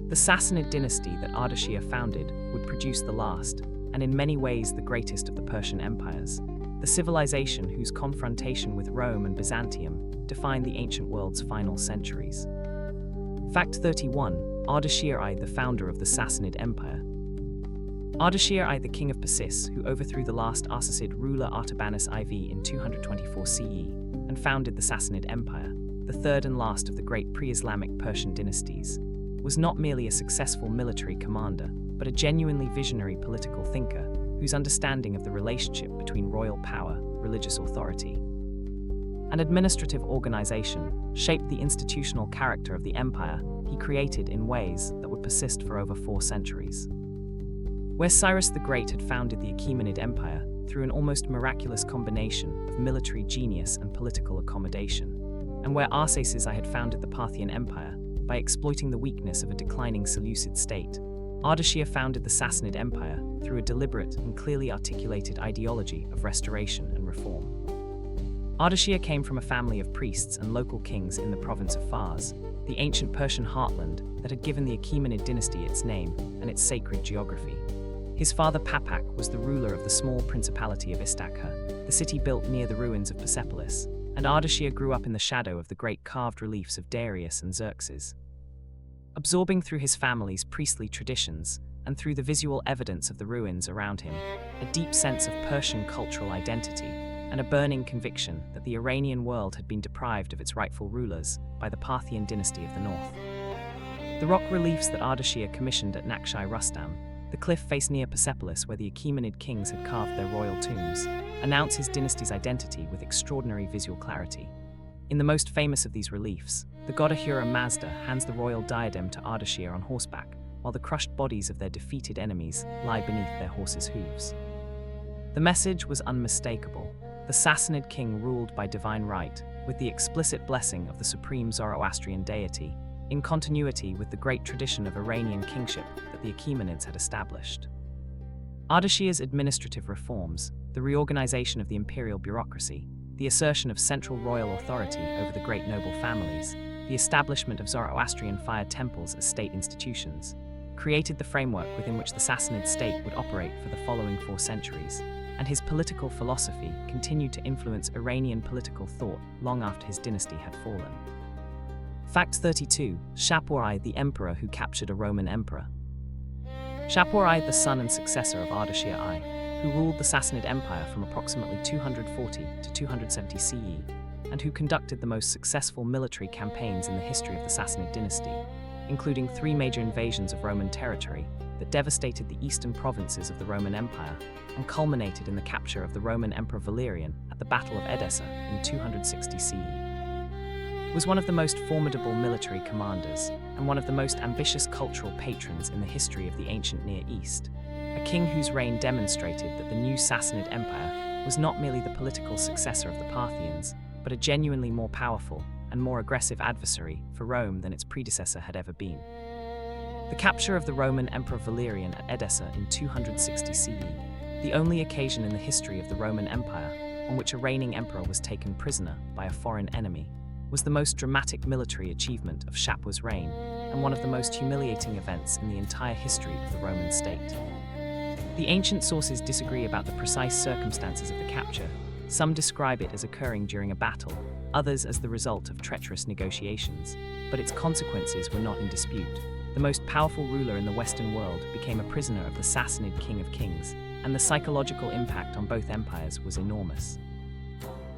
S1: The Sassanid dynasty that Ardashir founded would produce the last, and in many ways the greatest of the Persian empires, the civilization whose confrontation with Rome and Byzantium defined the ancient world's final centuries. Fact 31. Ardashir I, the founder of the Sassanid Empire. Ardashir I, the king of Persis, who overthrew the last Arsacid ruler Artabanus IV in 224 CE and founded the Sassanid Empire, the third and last of the great pre-Islamic Persian dynasties, was not merely a successful military commander, but a genuinely visionary political thinker whose understanding of the relationship between royal power, religious authority, and administrative organization shaped the institutional character of the empire he created in ways that would persist for over 4 centuries. Where Cyrus the Great had founded the Achaemenid Empire through an almost miraculous combination of military genius and political accommodation, and where Arsaces I had founded the Parthian Empire by exploiting the weakness of a declining Seleucid state, Ardashir founded the Sassanid Empire through a deliberate and clearly articulated ideology of restoration and reform. Ardashir came from a family of priests and local kings in the province of Fars, the ancient Persian heartland that had given the Achaemenid dynasty its name and its sacred geography. His father Papak was the ruler of the small principality of Istakhr, the city built near the ruins of Persepolis, and Ardashir grew up in the shadow of the great carved reliefs of Darius and Xerxes. Absorbing through his family's priestly traditions, and through the visual evidence of the ruins around him, a deep sense of Persian cultural identity, and a burning conviction that the Iranian world had been deprived of its rightful rulers by the Parthian dynasty of the north. The rock reliefs that Ardashir commissioned at Naqsh-i Rustam, the cliff face near Persepolis where the Achaemenid kings had carved their royal tombs, announce his dynasty's identity with extraordinary visual clarity. In the most famous of these reliefs, the god Ahura Mazda hands the royal diadem to Ardashir on horseback, while the crushed bodies of their defeated enemies lie beneath their horses' hooves. The message was unmistakable. The Sassanid king ruled by divine right, with the explicit blessing of the supreme Zoroastrian deity, in continuity with the great tradition of Iranian kingship that the Achaemenids had established. Ardashir's administrative reforms, the reorganization of the imperial bureaucracy, the assertion of central royal authority over the great noble families, the establishment of Zoroastrian fire temples as state institutions, created the framework within which the Sassanid state would operate for the following 4 centuries, and his political philosophy continued to influence Iranian political thought long after his dynasty had fallen. Fact 32. Shapur I, the emperor who captured a Roman emperor. Shapur I, the son and successor of Ardashir I, who ruled the Sassanid Empire from approximately 240 to 270 CE, and who conducted the most successful military campaigns in the history of the Sassanid dynasty, including 3 major invasions of Roman territory that devastated the eastern provinces of the Roman Empire and culminated in the capture of the Roman Emperor Valerian at the Battle of Edessa in 260 CE. Was one of the most formidable military commanders and one of the most ambitious cultural patrons in the history of the ancient Near East, a king whose reign demonstrated that the new Sassanid Empire was not merely the political successor of the Parthians, but a genuinely more powerful and more aggressive adversary for Rome than its predecessor had ever been. The capture of the Roman Emperor Valerian at Edessa in 260 CE, the only occasion in the history of the Roman Empire on which a reigning emperor was taken prisoner by a foreign enemy, was the most dramatic military achievement of Shapur's reign and one of the most humiliating events in the entire history of the Roman state. The ancient sources disagree about the precise circumstances of the capture. Some describe it as occurring during a battle, others as the result of treacherous negotiations, but its consequences were not in dispute. The most powerful ruler in the Western world became a prisoner of the Sassanid King of Kings, and the psychological impact on both empires was enormous.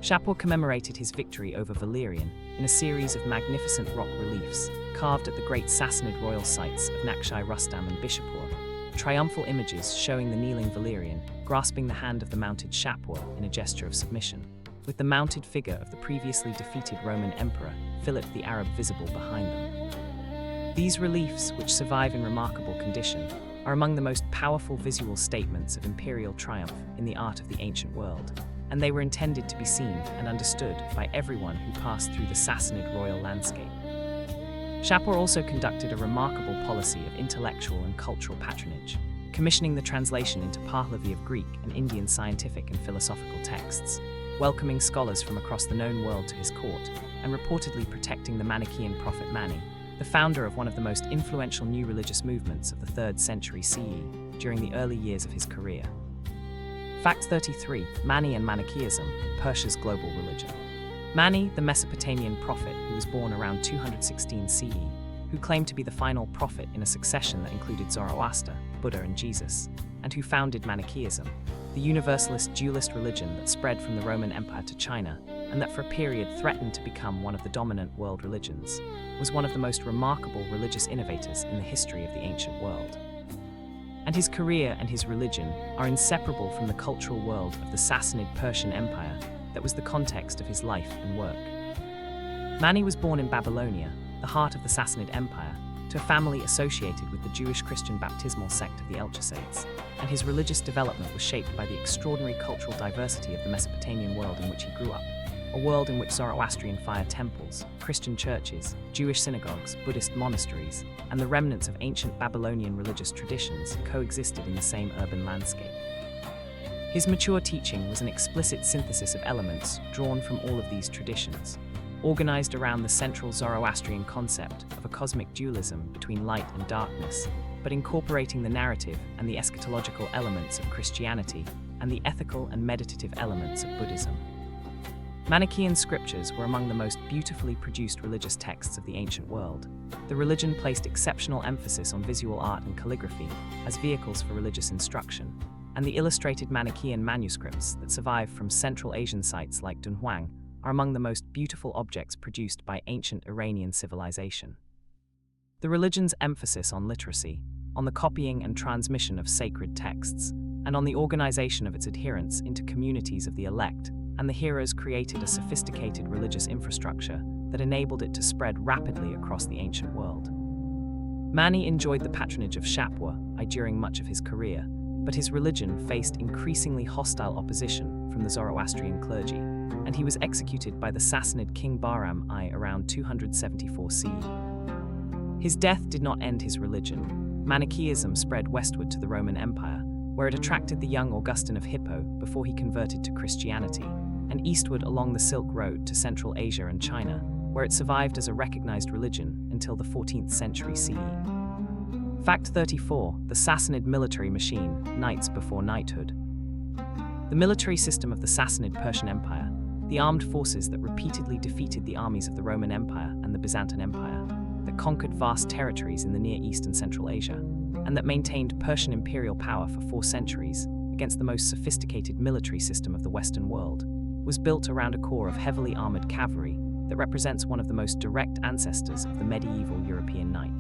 S1: Shapur commemorated his victory over Valerian in a series of magnificent rock reliefs carved at the great Sassanid royal sites of Naqsh-i Rustam and Bishapur, triumphal images showing the kneeling Valerian grasping the hand of the mounted Shapur in a gesture of submission, with the mounted figure of the previously defeated Roman emperor, Philip the Arab, visible behind them. These reliefs, which survive in remarkable condition, are among the most powerful visual statements of imperial triumph in the art of the ancient world, and they were intended to be seen and understood by everyone who passed through the Sassanid royal landscape. Shapur also conducted a remarkable policy of intellectual and cultural patronage, commissioning the translation into Pahlavi of Greek and Indian scientific and philosophical texts, welcoming scholars from across the known world to his court, and reportedly protecting the Manichaean prophet Mani, the founder of one of the most influential new religious movements of the 3rd century CE during the early years of his career. Fact 33. Mani and Manichaeism, Persia's global religion. Mani, the Mesopotamian prophet who was born around 216 CE, who claimed to be the final prophet in a succession that included Zoroaster, Buddha, and Jesus, and who founded Manichaeism, the universalist dualist religion that spread from the Roman Empire to China, and that for a period threatened to become one of the dominant world religions, was one of the most remarkable religious innovators in the history of the ancient world. And his career and his religion are inseparable from the cultural world of the Sassanid Persian Empire that was the context of his life and work. Mani was born in Babylonia, the heart of the Sassanid Empire, to a family associated with the Jewish Christian baptismal sect of the Elchasids, and his religious development was shaped by the extraordinary cultural diversity of the Mesopotamian world in which he grew up, a world in which Zoroastrian fire temples, Christian churches, Jewish synagogues, Buddhist monasteries, and the remnants of ancient Babylonian religious traditions coexisted in the same urban landscape. His mature teaching was an explicit synthesis of elements drawn from all of these traditions, organized around the central Zoroastrian concept of a cosmic dualism between light and darkness, but but incorporating the narrative and the eschatological elements of Christianity and the ethical and meditative elements of Buddhism. Manichaean scriptures were among the most beautifully produced religious texts of the ancient world. The religion placed exceptional emphasis on visual art and calligraphy as vehicles for religious instruction, and the illustrated Manichaean manuscripts that survive from Central Asian sites like Dunhuang are among the most beautiful objects produced by ancient Iranian civilization. The religion's emphasis on literacy, on the copying and transmission of sacred texts, and on the organization of its adherents into communities of the elect and the hearers created a sophisticated religious infrastructure that enabled it to spread rapidly across the ancient world. Mani enjoyed the patronage of Shapwa I during much of his career, but his religion faced increasingly hostile opposition from the Zoroastrian clergy, and he was executed by the Sassanid king Bahram I around 274 CE. His death did not end his religion. Manichaeism spread westward to the Roman Empire, where it attracted the young Augustine of Hippo before he converted to Christianity, and eastward along the Silk Road to Central Asia and China, where it survived as a recognized religion until the 14th century CE. Fact 34. The Sassanid military machine, knights before knighthood. The military system of the Sassanid Persian Empire, the armed forces that repeatedly defeated the armies of the Roman Empire and the Byzantine Empire, that conquered vast territories in the Near East and Central Asia, and that maintained Persian imperial power for 4 centuries against the most sophisticated military system of the Western world, was built around a core of heavily armored cavalry that represents one of the most direct ancestors of the medieval European knight.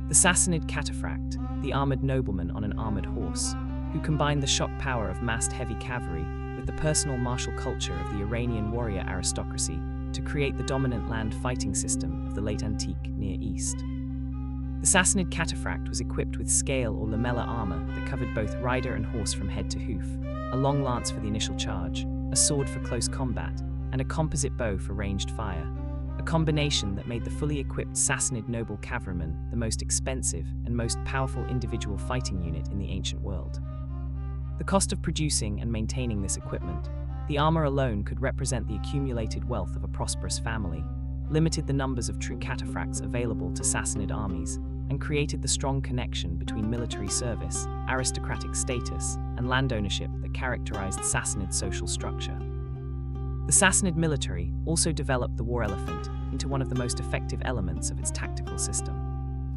S1: The Sassanid cataphract, the armored nobleman on an armored horse, who combined the shock power of massed heavy cavalry with the personal martial culture of the Iranian warrior aristocracy to create the dominant land fighting system of the late antique Near East. The Sassanid cataphract was equipped with scale or lamella armor that covered both rider and horse from head to hoof, a long lance for the initial charge, a sword for close combat, and a composite bow for ranged fire, a combination that made the fully equipped Sassanid noble cavalryman the most expensive and most powerful individual fighting unit in the ancient world. The cost of producing and maintaining this equipment, the armor alone could represent the accumulated wealth of a prosperous family, limited the numbers of true cataphracts available to Sassanid armies, and created the strong connection between military service, aristocratic status, and land ownership that characterized Sassanid social structure. The Sassanid military also developed the war elephant into one of the most effective elements of its tactical system.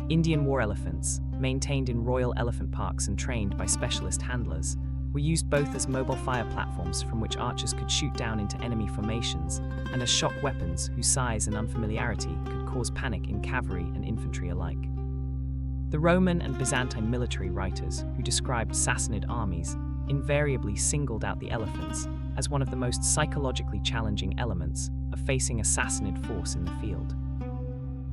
S1: Indian war elephants, maintained in royal elephant parks and trained by specialist handlers, were used both as mobile fire platforms from which archers could shoot down into enemy formations and as shock weapons whose size and unfamiliarity could cause panic in cavalry and infantry alike. The Roman and Byzantine military writers who described Sassanid armies invariably singled out the elephants as one of the most psychologically challenging elements of facing a Sassanid force in the field.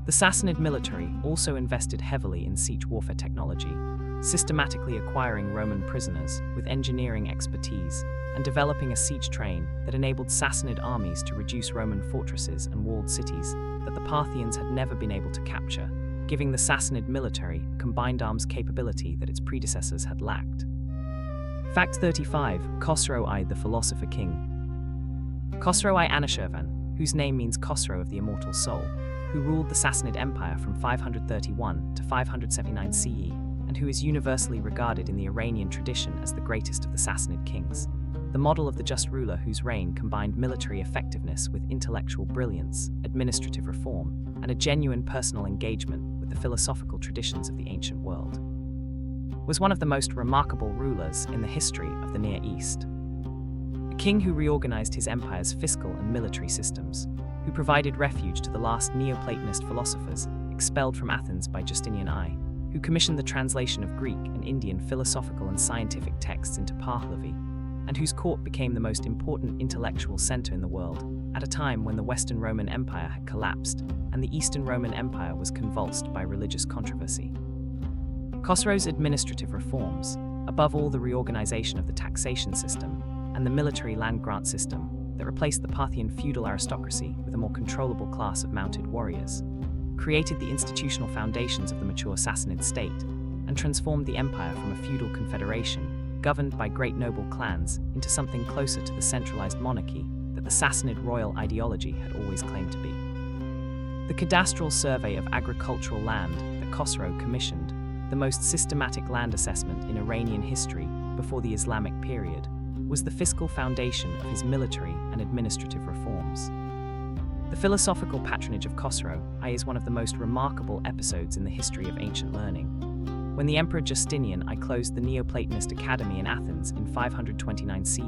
S1: The Sassanid military also invested heavily in siege warfare technology, systematically acquiring Roman prisoners with engineering expertise and developing a siege train that enabled Sassanid armies to reduce Roman fortresses and walled cities that the Parthians had never been able to capture, giving the Sassanid military a combined arms capability that its predecessors had lacked. Fact 35. Khosrow I, the philosopher king. Khosrow I Anushirvan, whose name means Khosrow of the immortal soul, who ruled the Sassanid Empire from 531 to 579 CE, and who is universally regarded in the Iranian tradition as the greatest of the Sassanid kings, the model of the just ruler whose reign combined military effectiveness with intellectual brilliance, administrative reform, and a genuine personal engagement with the philosophical traditions of the ancient world, was one of the most remarkable rulers in the history of the Near East. A king who reorganized his empire's fiscal and military systems, who provided refuge to the last Neoplatonist philosophers expelled from Athens by Justinian I, who commissioned the translation of Greek and Indian philosophical and scientific texts into Pahlavi, and whose court became the most important intellectual center in the world at a time when the Western Roman Empire had collapsed and the Eastern Roman Empire was convulsed by religious controversy. Khosrow's administrative reforms, above all the reorganization of the taxation system and the military land grant system that replaced the Parthian feudal aristocracy with a more controllable class of mounted warriors, created the institutional foundations of the mature Sassanid state and transformed the empire from a feudal confederation governed by great noble clans into something closer to the centralized monarchy that the Sassanid royal ideology had always claimed to be. The cadastral survey of agricultural land that Khosrow commissioned the most systematic land assessment in Iranian history before the Islamic period, was the fiscal foundation of his military and administrative reforms. The philosophical patronage of Khosrow I is one of the most remarkable episodes in the history of ancient learning. When the Emperor Justinian I closed the Neoplatonist Academy in Athens in 529 CE,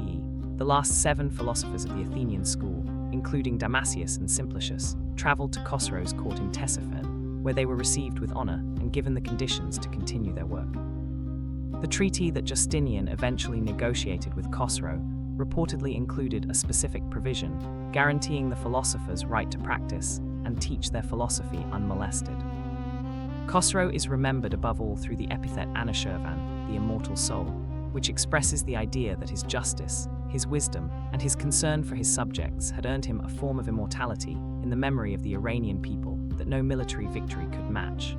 S1: the last 7 philosophers of the Athenian school, including Damasius and Simplicius, travelled to Khosrow's court in Ctesiphon, where they were received with honour and given the conditions to continue their work. The treaty that Justinian eventually negotiated with Khosrow reportedly included a specific provision guaranteeing the philosophers' right to practice and teach their philosophy unmolested. Khosrow is remembered above all through the epithet Anushirvan, the immortal soul, which expresses the idea that his justice, his wisdom, and his concern for his subjects had earned him a form of immortality in the memory of the Iranian people that no military victory could match.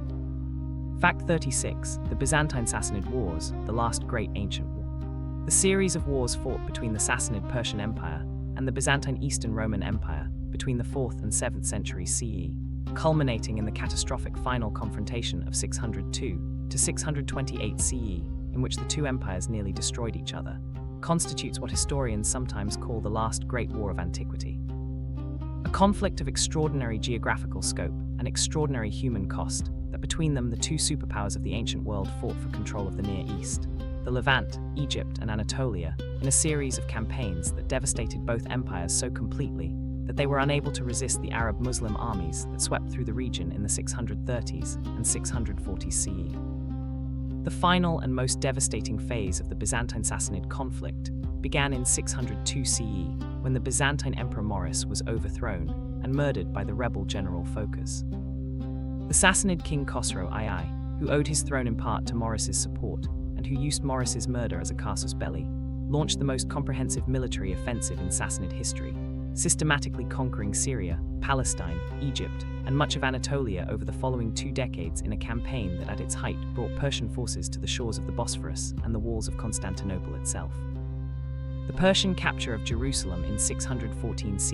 S1: Fact 36. The Byzantine-Sassanid Wars, the last great ancient war. The series of wars fought between the Sassanid Persian Empire and the Byzantine Eastern Roman Empire between the 4th and 7th centuries CE, culminating in the catastrophic final confrontation of 602 to 628 CE, in which the two empires nearly destroyed each other, constitutes what historians sometimes call the last great war of antiquity. A conflict of extraordinary geographical scope and extraordinary human cost that between them the two superpowers of the ancient world fought for control of the Near East, the Levant, Egypt, and Anatolia, in a series of campaigns that devastated both empires so completely that they were unable to resist the Arab Muslim armies that swept through the region in the 630s and 640s CE. The final and most devastating phase of the Byzantine-Sassanid conflict began in 602 CE, when the Byzantine Emperor Maurice was overthrown and murdered by the rebel general Phocas. The Sassanid king Khosrow II, who owed his throne in part to Maurice's support, and who used Maurice's murder as a casus belli, launched the most comprehensive military offensive in Sassanid history, systematically conquering Syria, Palestine, Egypt, and much of Anatolia over the following 2 decades in a campaign that at its height brought Persian forces to the shores of the Bosphorus and the walls of Constantinople itself. The Persian capture of Jerusalem in 614 CE,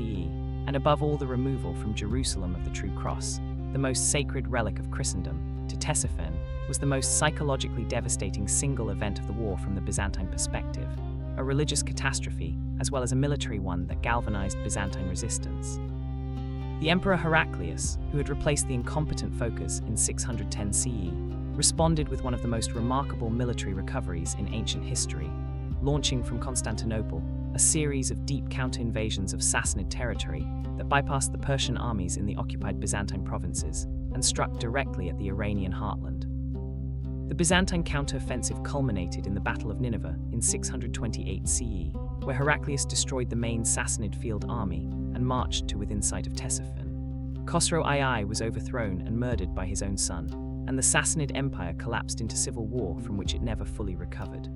S1: and above all the removal from Jerusalem of the True Cross, the most sacred relic of Christendom, to Ctesiphon, was the most psychologically devastating single event of the war from the Byzantine perspective, a religious catastrophe as well as a military one that galvanized Byzantine resistance. The Emperor Heraclius, who had replaced the incompetent Phocas in 610 CE, responded with one of the most remarkable military recoveries in ancient history, launching from Constantinople a series of deep counter-invasions of Sassanid territory that bypassed the Persian armies in the occupied Byzantine provinces and struck directly at the Iranian heartland. The Byzantine counter-offensive culminated in the Battle of Nineveh in 628 CE, where Heraclius destroyed the main Sassanid field army and marched to within sight of Ctesiphon. Khosrow II was overthrown and murdered by his own son, and the Sassanid Empire collapsed into civil war from which it never fully recovered.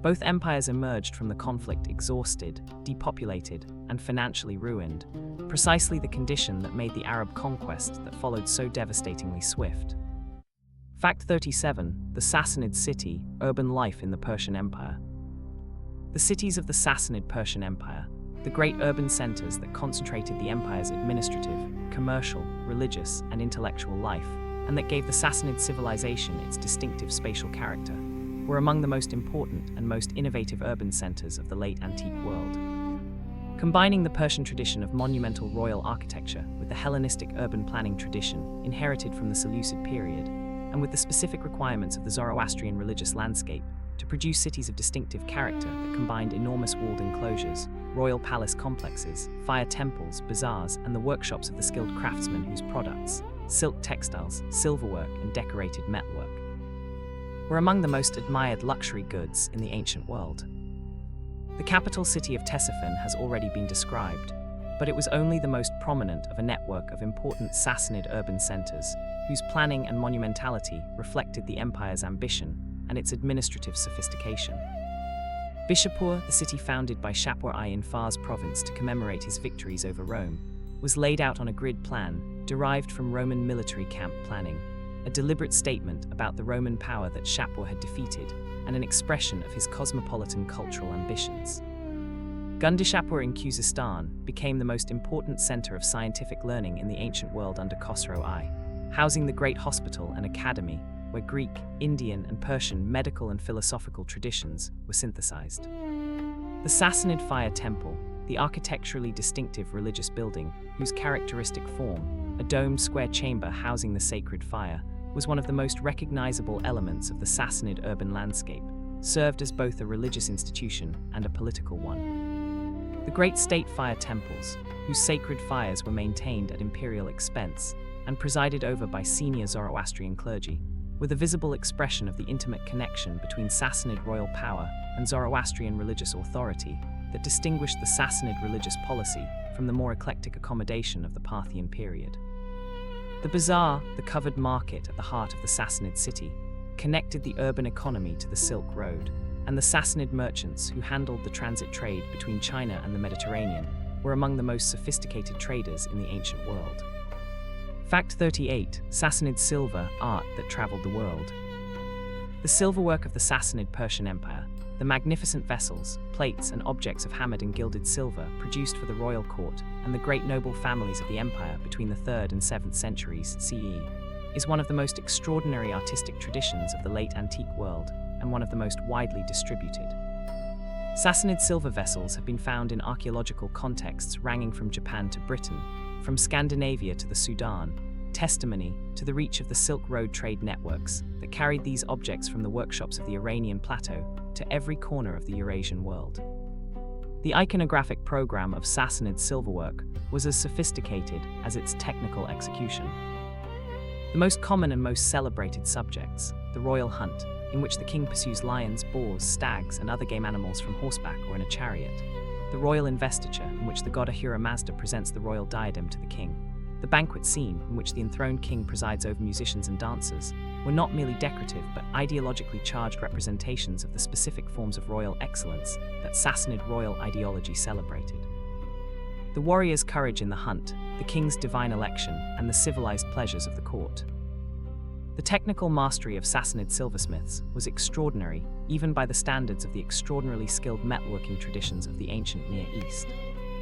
S1: Both empires emerged from the conflict exhausted, depopulated, and financially ruined, precisely the condition that made the Arab conquest that followed so devastatingly swift. Fact 37. The Sassanid city, urban life in the Persian Empire. The cities of the Sassanid Persian Empire, the great urban centers that concentrated the empire's administrative, commercial, religious, and intellectual life, and that gave the Sassanid civilization its distinctive spatial character, were among the most important and most innovative urban centers of the late antique world. Combining the Persian tradition of monumental royal architecture with the Hellenistic urban planning tradition inherited from the Seleucid period, and with the specific requirements of the Zoroastrian religious landscape, to produce cities of distinctive character that combined enormous walled enclosures, royal palace complexes, fire temples, bazaars, and the workshops of the skilled craftsmen whose products, silk textiles, silverwork, and decorated metalwork, were among the most admired luxury goods in the ancient world. The capital city of Ctesiphon has already been described, but it was only the most prominent of a network of important Sassanid urban centers, whose planning and monumentality reflected the empire's ambition and its administrative sophistication. Bishapur, the city founded by Shapur I in Fars province to commemorate his victories over Rome, was laid out on a grid plan derived from Roman military camp planning, a deliberate statement about the Roman power that Shapur had defeated, and an expression of his cosmopolitan cultural ambitions. Gundishapur in Khuzestan became the most important center of scientific learning in the ancient world under Khosrow I, housing the great hospital and academy where Greek, Indian, and Persian medical and philosophical traditions were synthesized. The Sassanid Fire Temple, the architecturally distinctive religious building whose characteristic form, a domed square chamber housing the sacred fire, was one of the most recognizable elements of the Sassanid urban landscape, served as both a religious institution and a political one. The great state fire temples, whose sacred fires were maintained at imperial expense and presided over by senior Zoroastrian clergy, were the visible expression of the intimate connection between Sassanid royal power and Zoroastrian religious authority that distinguished the Sassanid religious policy from the more eclectic accommodation of the Parthian period. The bazaar, the covered market at the heart of the Sassanid city, connected the urban economy to the Silk Road, and the Sassanid merchants who handled the transit trade between China and the Mediterranean were among the most sophisticated traders in the ancient world. Fact 38. Sassanid silver, art that traveled the world. The silverwork of the Sassanid Persian Empire, the magnificent vessels, plates, and objects of hammered and gilded silver produced for the royal court and the great noble families of the empire between the 3rd and 7th centuries CE, is one of the most extraordinary artistic traditions of the late antique world and one of the most widely distributed. Sassanid silver vessels have been found in archaeological contexts ranging from Japan to Britain, from Scandinavia to the Sudan, testimony to the reach of the Silk Road trade networks that carried these objects from the workshops of the Iranian plateau to every corner of the Eurasian world. The iconographic program of Sassanid silverwork was as sophisticated as its technical execution. The most common and most celebrated subjects, the royal hunt, in which the king pursues lions, boars, stags, and other game animals from horseback or in a chariot, the royal investiture, in which the god Ahura Mazda presents the royal diadem to the king, the banquet scene, in which the enthroned king presides over musicians and dancers, were not merely decorative but ideologically charged representations of the specific forms of royal excellence that Sassanid royal ideology celebrated. The warrior's courage in the hunt, the king's divine election, and the civilized pleasures of the court. The technical mastery of Sassanid silversmiths was extraordinary, even by the standards of the extraordinarily skilled metalworking traditions of the ancient Near East.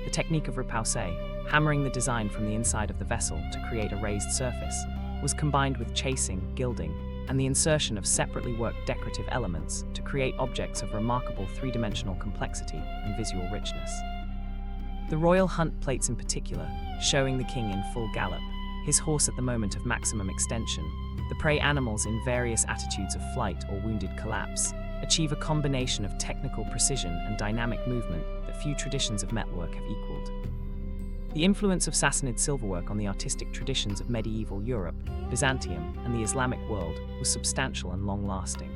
S1: The technique of repoussé, hammering the design from the inside of the vessel to create a raised surface, was combined with chasing, gilding, and the insertion of separately worked decorative elements to create objects of remarkable three-dimensional complexity and visual richness. The royal hunt plates in particular, showing the king in full gallop, his horse at the moment of maximum extension, the prey animals in various attitudes of flight or wounded collapse, achieve a combination of technical precision and dynamic movement that few traditions of metalwork have equaled. The influence of Sassanid silverwork on the artistic traditions of medieval Europe, Byzantium, and the Islamic world was substantial and long-lasting.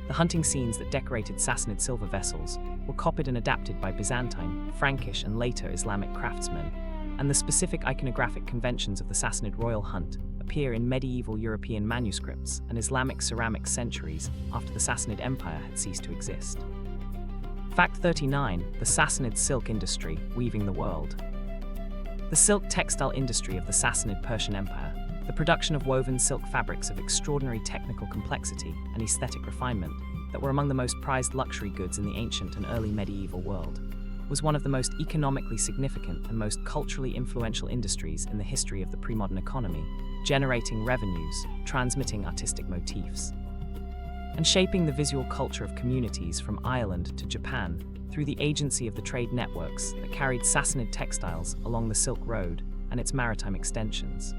S1: The hunting scenes that decorated Sassanid silver vessels were copied and adapted by Byzantine, Frankish, and later Islamic craftsmen, and the specific iconographic conventions of the Sassanid royal hunt appear in medieval European manuscripts and Islamic ceramics centuries after the Sassanid Empire had ceased to exist. Fact 39. The Sassanid silk industry, weaving the world. The silk textile industry of the Sassanid Persian Empire, the production of woven silk fabrics of extraordinary technical complexity and aesthetic refinement that were among the most prized luxury goods in the ancient and early medieval world, was one of the most economically significant and most culturally influential industries in the history of the pre-modern economy, generating revenues, transmitting artistic motifs, and shaping the visual culture of communities from Ireland to Japan through the agency of the trade networks that carried Sassanid textiles along the Silk Road and its maritime extensions.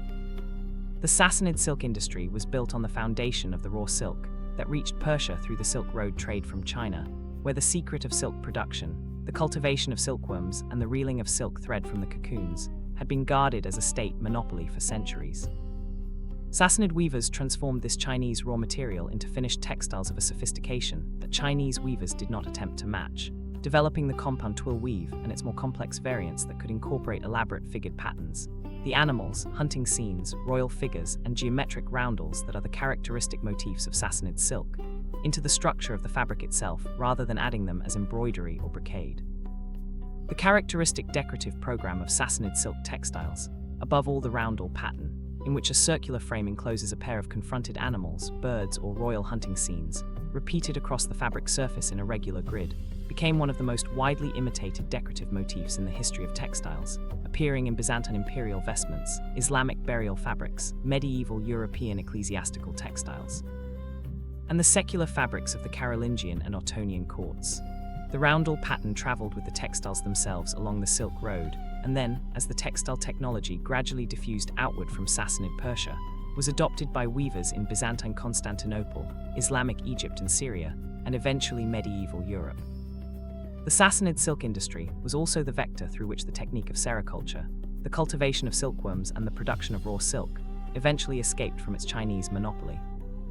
S1: The Sassanid silk industry was built on the foundation of the raw silk that reached Persia through the Silk Road trade from China, where the secret of silk production, the cultivation of silkworms, and the reeling of silk thread from the cocoons had been guarded as a state monopoly for centuries. Sassanid weavers transformed this Chinese raw material into finished textiles of a sophistication that Chinese weavers did not attempt to match, developing the compound twill weave and its more complex variants that could incorporate elaborate figured patterns, the animals, hunting scenes, royal figures, and geometric roundels that are the characteristic motifs of Sassanid silk, into the structure of the fabric itself rather than adding them as embroidery or brocade. The characteristic decorative program of Sassanid silk textiles, above all the roundel pattern, in which a circular frame encloses a pair of confronted animals, birds, or royal hunting scenes, repeated across the fabric surface in a regular grid, became one of the most widely imitated decorative motifs in the history of textiles, appearing in Byzantine imperial vestments, Islamic burial fabrics, medieval European ecclesiastical textiles, and the secular fabrics of the Carolingian and Ottonian courts. The roundel pattern traveled with the textiles themselves along the Silk Road, and then, as the textile technology gradually diffused outward from Sassanid Persia, was adopted by weavers in Byzantine Constantinople, Islamic Egypt and Syria, and eventually medieval Europe. The Sassanid silk industry was also the vector through which the technique of sericulture, the cultivation of silkworms and the production of raw silk, eventually escaped from its Chinese monopoly.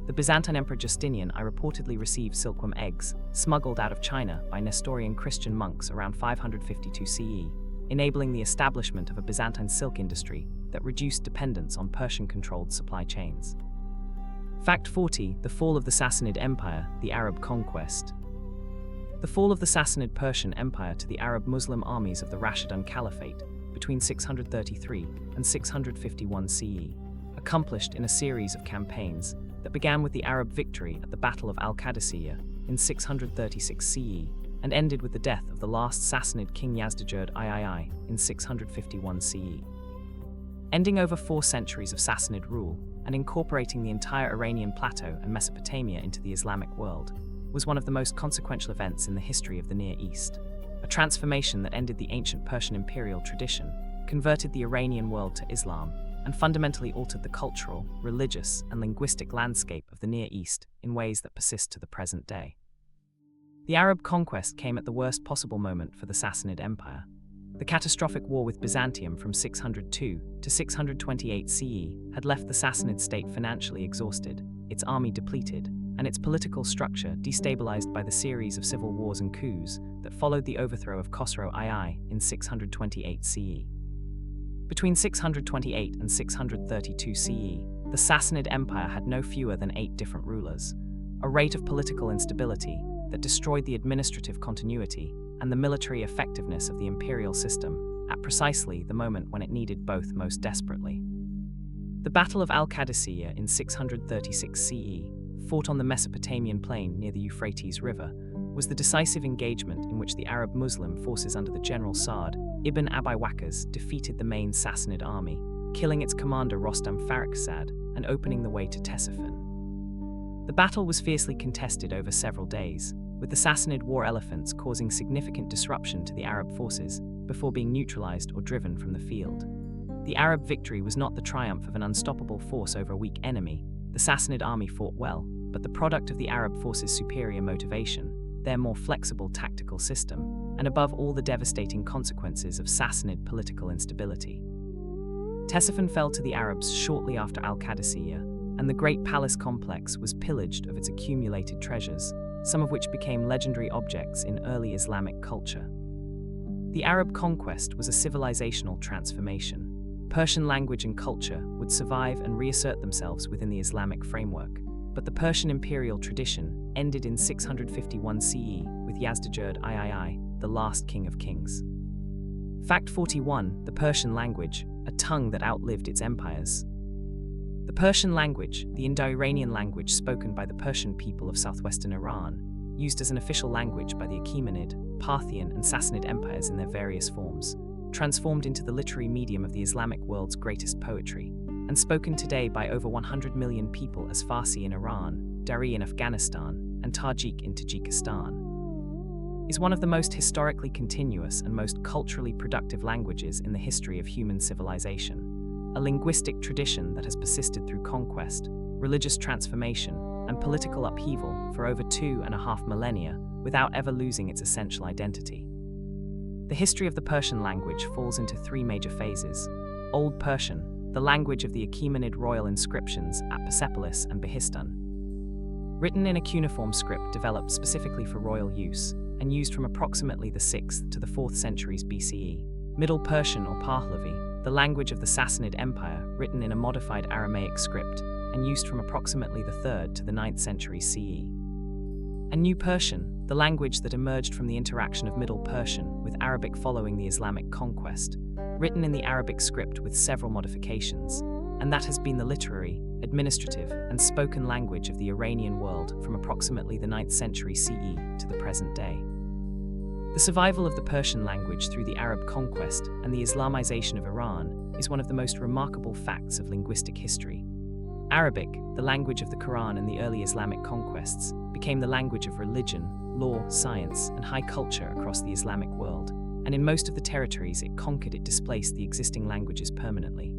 S1: The Byzantine Emperor Justinian I reportedly received silkworm eggs, smuggled out of China by Nestorian Christian monks around 552 CE, enabling the establishment of a Byzantine silk industry that reduced dependence on Persian-controlled supply chains. Fact 40. The fall of the Sassanid Empire, the Arab conquest. The fall of the Sassanid Persian Empire to the Arab Muslim armies of the Rashidun Caliphate between 633 and 651 CE, accomplished in a series of campaigns that began with the Arab victory at the Battle of Al-Qadisiyah in 636 CE and ended with the death of the last Sassanid king Yazdijerd III in 651 CE. Ending over 4 centuries of Sassanid rule and incorporating the entire Iranian plateau and Mesopotamia into the Islamic world was one of the most consequential events in the history of the Near East. A transformation that ended the ancient Persian imperial tradition, converted the Iranian world to Islam, and fundamentally altered the cultural, religious, and linguistic landscape of the Near East in ways that persist to the present day. The Arab conquest came at the worst possible moment for the Sassanid Empire. The catastrophic war with Byzantium from 602 to 628 CE had left the Sassanid state financially exhausted, its army depleted, and its political structure destabilized by the series of civil wars and coups that followed the overthrow of Khosrow II in 628 CE. Between 628 and 632 CE, the Sassanid Empire had no fewer than 8 different rulers, a rate of political instability that destroyed the administrative continuity and the military effectiveness of the imperial system at precisely the moment when it needed both most desperately. The Battle of Al-Qadisiyah in 636 CE, fought on the Mesopotamian plain near the Euphrates River, was the decisive engagement in which the Arab Muslim forces under the general Sa'd ibn Abi Waqqas defeated the main Sassanid army, killing its commander Rostam Farrukhzad and opening the way to Ctesiphon. The battle was fiercely contested over several days, with the Sassanid war elephants causing significant disruption to the Arab forces before being neutralized or driven from the field. The Arab victory was not the triumph of an unstoppable force over a weak enemy. The Sassanid army fought well, but the product of the Arab forces' superior motivation, their more flexible tactical system, and above all the devastating consequences of Sassanid political instability. Ctesiphon fell to the Arabs shortly after Al-Qadisiyah, and the great palace complex was pillaged of its accumulated treasures, some of which became legendary objects in early Islamic culture. The Arab conquest was a civilizational transformation. Persian language and culture would survive and reassert themselves within the Islamic framework, but the Persian imperial tradition ended in 651 CE with Yazdijerd III, the last king of kings. Fact 41. The Persian language, a tongue that outlived its empires. The Persian language, the Indo-Iranian language spoken by the Persian people of southwestern Iran, used as an official language by the Achaemenid, Parthian, and Sassanid empires in their various forms, transformed into the literary medium of the Islamic world's greatest poetry, and spoken today by over 100 million people as Farsi in Iran, Dari in Afghanistan, and Tajik in Tajikistan, is one of the most historically continuous and most culturally productive languages in the history of human civilization, a linguistic tradition that has persisted through conquest, religious transformation, and political upheaval for over 2.5 millennia without ever losing its essential identity. The history of the Persian language falls into 3 major phases. Old Persian, the language of the Achaemenid royal inscriptions at Persepolis and Behistun. Written in a cuneiform script developed specifically for royal use and used from approximately the 6th to the 4th centuries BCE. Middle Persian or Pahlavi, the language of the Sassanid Empire, written in a modified Aramaic script and used from approximately the 3rd to the 9th century CE. And New Persian, the language that emerged from the interaction of Middle Persian with Arabic following the Islamic conquest, written in the Arabic script with several modifications, and that has been the literary, administrative, and spoken language of the Iranian world from approximately the 9th century CE to the present day. The survival of the Persian language through the Arab conquest and the Islamization of Iran is one of the most remarkable facts of linguistic history. Arabic, the language of the Quran and the early Islamic conquests, became the language of religion, law, science, and high culture across the Islamic world, and in most of the territories it conquered, it displaced the existing languages permanently.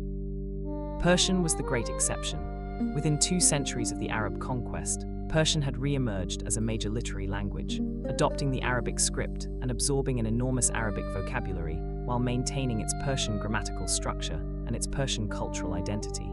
S1: Persian was the great exception. Within 2 centuries of the Arab conquest, Persian had re-emerged as a major literary language, adopting the Arabic script and absorbing an enormous Arabic vocabulary while maintaining its Persian grammatical structure and its Persian cultural identity.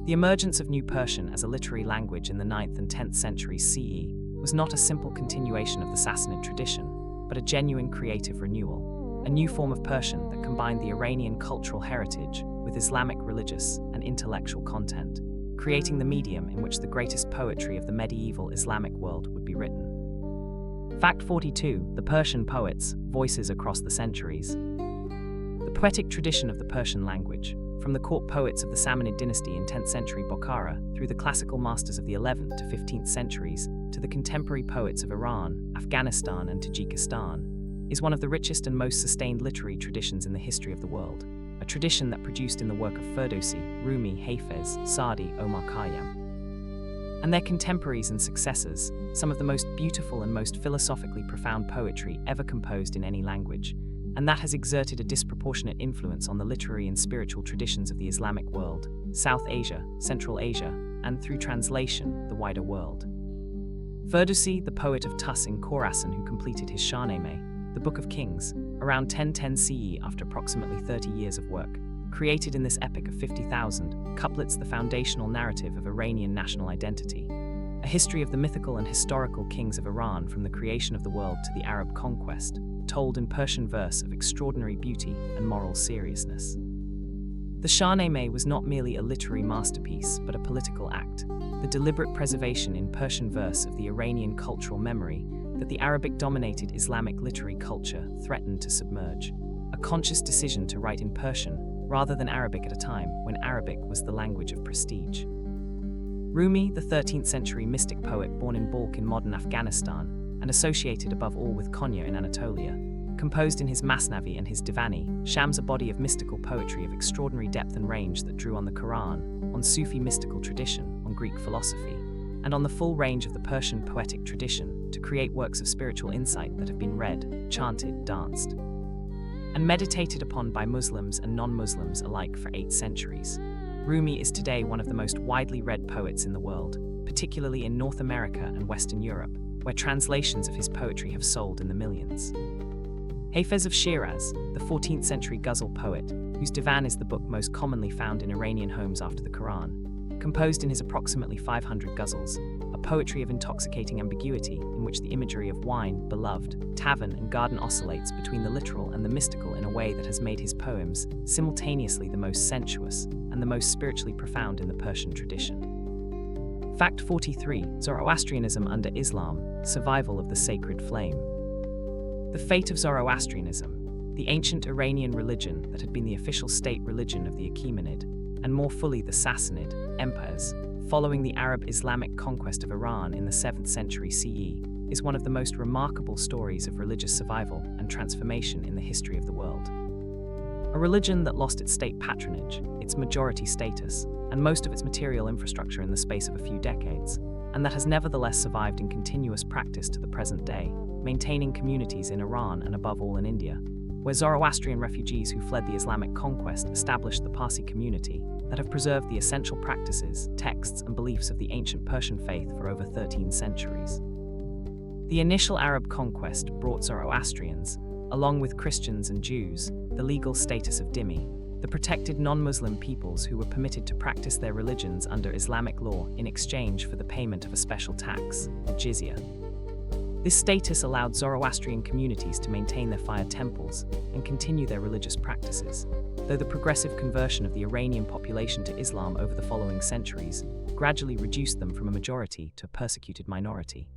S1: The emergence of New Persian as a literary language in the 9th and 10th centuries CE was not a simple continuation of the Sassanid tradition, but a genuine creative renewal, a new form of Persian that combined the Iranian cultural heritage with Islamic religious and intellectual content, creating the medium in which the greatest poetry of the medieval Islamic world would be written. Fact 42. The Persian poets, voices across the centuries. The poetic tradition of the Persian language, from the court poets of the Sassanid dynasty in 10th century Bokhara through the classical masters of the 11th to 15th centuries to the contemporary poets of Iran, Afghanistan, and Tajikistan, is one of the richest and most sustained literary traditions in the history of the world, a tradition that produced in the work of Ferdowsi, Rumi, Hafez, Sa'di, Omar Khayyam, and their contemporaries and successors, some of the most beautiful and most philosophically profound poetry ever composed in any language, and that has exerted a disproportionate influence on the literary and spiritual traditions of the Islamic world, South Asia, Central Asia, and through translation, the wider world. Ferdowsi, the poet of Tus in Khorasan who completed his Shahnameh, the Book of Kings, around 1010 CE after approximately 30 years of work, created in this epic of 50,000 couplets the foundational narrative of Iranian national identity, a history of the mythical and historical kings of Iran from the creation of the world to the Arab conquest, told in Persian verse of extraordinary beauty and moral seriousness. The Shahnameh was not merely a literary masterpiece, but a political act, the deliberate preservation in Persian verse of the Iranian cultural memory that the Arabic-dominated Islamic literary culture threatened to submerge, a conscious decision to write in Persian rather than Arabic at a time when Arabic was the language of prestige. Rumi, the 13th century mystic poet born in Balkh in modern Afghanistan and associated above all with Konya in Anatolia, composed in his Masnavi and his Divani, Shams a body of mystical poetry of extraordinary depth and range that drew on the Quran, on Sufi mystical tradition, on Greek philosophy, and on the full range of the Persian poetic tradition to create works of spiritual insight that have been read, chanted, danced, and meditated upon by Muslims and non-Muslims alike for 8 centuries. Rumi is today one of the most widely read poets in the world, particularly in North America and Western Europe, where translations of his poetry have sold in the millions. Hafez of Shiraz, the 14th century ghazal poet, whose divan is the book most commonly found in Iranian homes after the Quran, composed in his approximately 500 ghazals, a poetry of intoxicating ambiguity in which the imagery of wine, beloved, tavern, and garden oscillates between the literal and the mystical in a way that has made his poems simultaneously the most sensuous and the most spiritually profound in the Persian tradition. Fact 43. Zoroastrianism under Islam, survival of the sacred flame. The fate of Zoroastrianism, the ancient Iranian religion that had been the official state religion of the Achaemenid, and more fully the Sassanid, empires, following the Arab-Islamic conquest of Iran in the 7th century CE, is one of the most remarkable stories of religious survival and transformation in the history of the world. A religion that lost its state patronage, its majority status, and most of its material infrastructure in the space of a few decades, and that has nevertheless survived in continuous practice to the present day, maintaining communities in Iran and above all in India, where Zoroastrian refugees who fled the Islamic conquest established the Parsi community that have preserved the essential practices, texts, and beliefs of the ancient Persian faith for over 13 centuries. The initial Arab conquest brought Zoroastrians, along with Christians and Jews, the legal status of dhimmi, the protected non-Muslim peoples who were permitted to practice their religions under Islamic law in exchange for the payment of a special tax, the jizya. This status allowed Zoroastrian communities to maintain their fire temples and continue their religious practices, though the progressive conversion of the Iranian population to Islam over the following centuries gradually reduced them from a majority to a persecuted minority.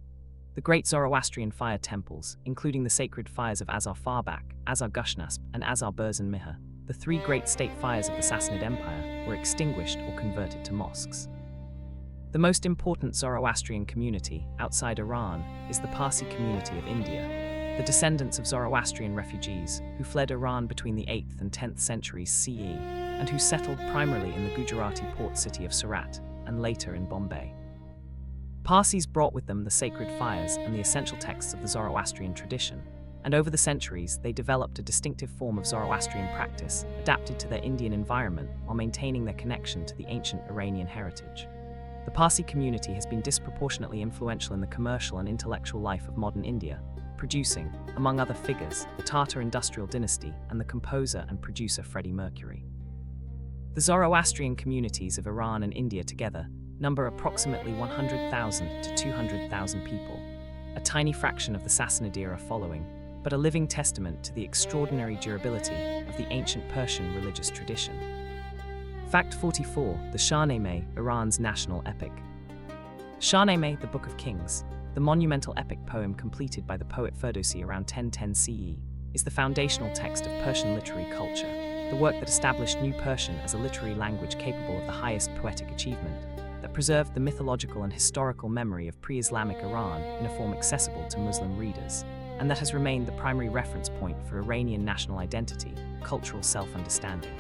S1: The great Zoroastrian fire temples, including the sacred fires of Azar Farbak, Azar Gushnasp, and Azar Burzan Mihr, the 3 great state fires of the Sassanid Empire, were extinguished or converted to mosques. The most important Zoroastrian community outside Iran is the Parsi community of India, the descendants of Zoroastrian refugees who fled Iran between the 8th and 10th centuries CE and who settled primarily in the Gujarati port city of Surat, and later in Bombay. Parsis brought with them the sacred fires and the essential texts of the Zoroastrian tradition, and over the centuries they developed a distinctive form of Zoroastrian practice adapted to their Indian environment while maintaining their connection to the ancient Iranian heritage. The Parsi community has been disproportionately influential in the commercial and intellectual life of modern India, producing, among other figures, the Tatar industrial dynasty and the composer and producer Freddie Mercury. The Zoroastrian communities of Iran and India together number approximately 100,000 to 200,000 people, a tiny fraction of the Sassanid era following, but a living testament to the extraordinary durability of the ancient Persian religious tradition. Fact 44. The Shahnameh, Iran's national epic. Shahnameh, the Book of Kings, the monumental epic poem completed by the poet Ferdowsi around 1010 CE, is the foundational text of Persian literary culture, the work that established New Persian as a literary language capable of the highest poetic achievement, that preserved the mythological and historical memory of pre-Islamic Iran in a form accessible to Muslim readers, and that has remained the primary reference point for Iranian national identity, cultural self-understanding,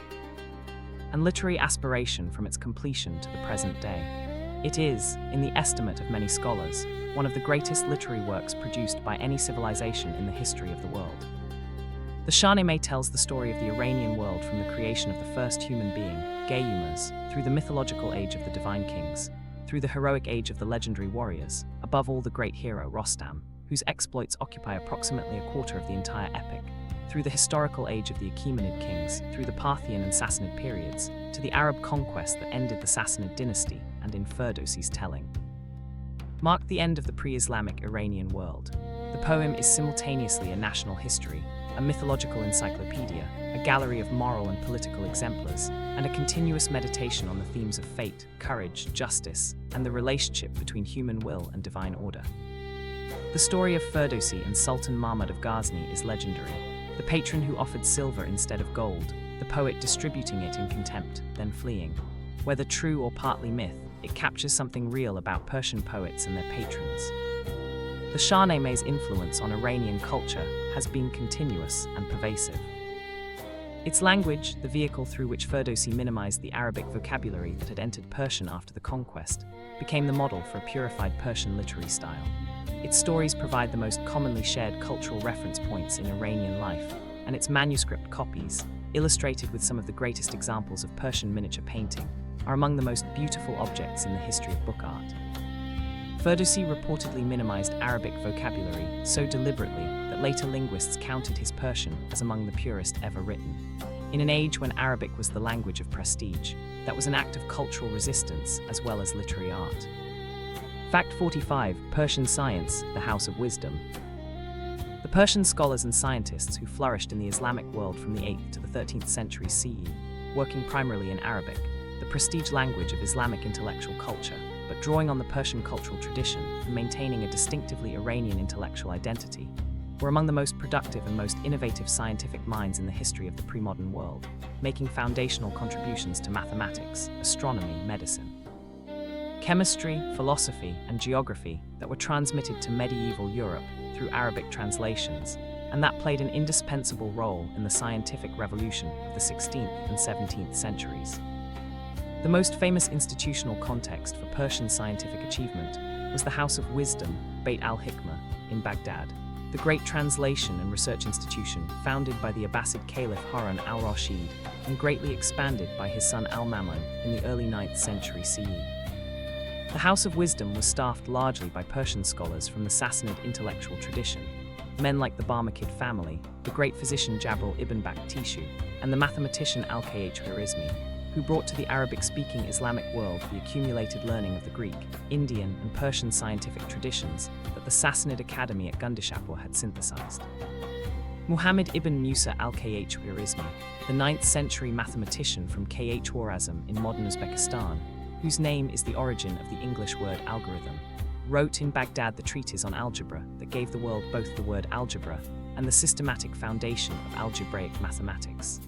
S1: and literary aspiration from its completion to the present day. It is, in the estimate of many scholars, one of the greatest literary works produced by any civilization in the history of the world. The Shahnameh tells the story of the Iranian world from the creation of the first human being, Gayumas, through the mythological age of the divine kings, through the heroic age of the legendary warriors, above all the great hero Rostam, whose exploits occupy approximately a quarter of the entire epic, through the historical age of the Achaemenid kings, through the Parthian and Sassanid periods, to the Arab conquest that ended the Sassanid dynasty, and in Ferdowsi's telling, marked the end of the pre-Islamic Iranian world. The poem is simultaneously a national history, a mythological encyclopedia, a gallery of moral and political exemplars, and a continuous meditation on the themes of fate, courage, justice, and the relationship between human will and divine order. The story of Ferdowsi and Sultan Mahmud of Ghazni is legendary. The patron who offered silver instead of gold, the poet distributing it in contempt, then fleeing. Whether true or partly myth, it captures something real about Persian poets and their patrons. The Shahnameh's influence on Iranian culture has been continuous and pervasive. Its language, the vehicle through which Ferdowsi minimized the Arabic vocabulary that had entered Persian after the conquest, became the model for a purified Persian literary style. Its stories provide the most commonly shared cultural reference points in Iranian life, and its manuscript copies, illustrated with some of the greatest examples of Persian miniature painting, are among the most beautiful objects in the history of book art. Ferdowsi reportedly minimized Arabic vocabulary so deliberately that later linguists counted his Persian as among the purest ever written. In an age when Arabic was the language of prestige, that was an act of cultural resistance as well as literary art. Fact 45. Persian science, the House of Wisdom. The Persian scholars and scientists who flourished in the Islamic world from the 8th to the 13th century CE, working primarily in Arabic, the prestige language of Islamic intellectual culture, but drawing on the Persian cultural tradition and maintaining a distinctively Iranian intellectual identity, were among the most productive and most innovative scientific minds in the history of the pre-modern world, making foundational contributions to mathematics, astronomy, medicine, chemistry, philosophy, and geography that were transmitted to medieval Europe through Arabic translations, and that played an indispensable role in the scientific revolution of the 16th and 17th centuries. The most famous institutional context for Persian scientific achievement was the House of Wisdom, Beit al-Hikmah, in Baghdad, the great translation and research institution founded by the Abbasid Caliph Harun al-Rashid and greatly expanded by his son al-Mamun in the early 9th century CE. The House of Wisdom was staffed largely by Persian scholars from the Sassanid intellectual tradition, men like the Barmakid family, the great physician Jabril ibn Baktishu, and the mathematician al-Khwarizmi, who brought to the Arabic-speaking Islamic world the accumulated learning of the Greek, Indian, and Persian scientific traditions that the Sassanid Academy at Gundishapur had synthesized. Muhammad ibn Musa al-Khwarizmi, the 9th century mathematician from Khwarazm in modern Uzbekistan, whose name is the origin of the English word algorithm, wrote in Baghdad the treatise on algebra that gave the world both the word algebra and the systematic foundation of algebraic mathematics.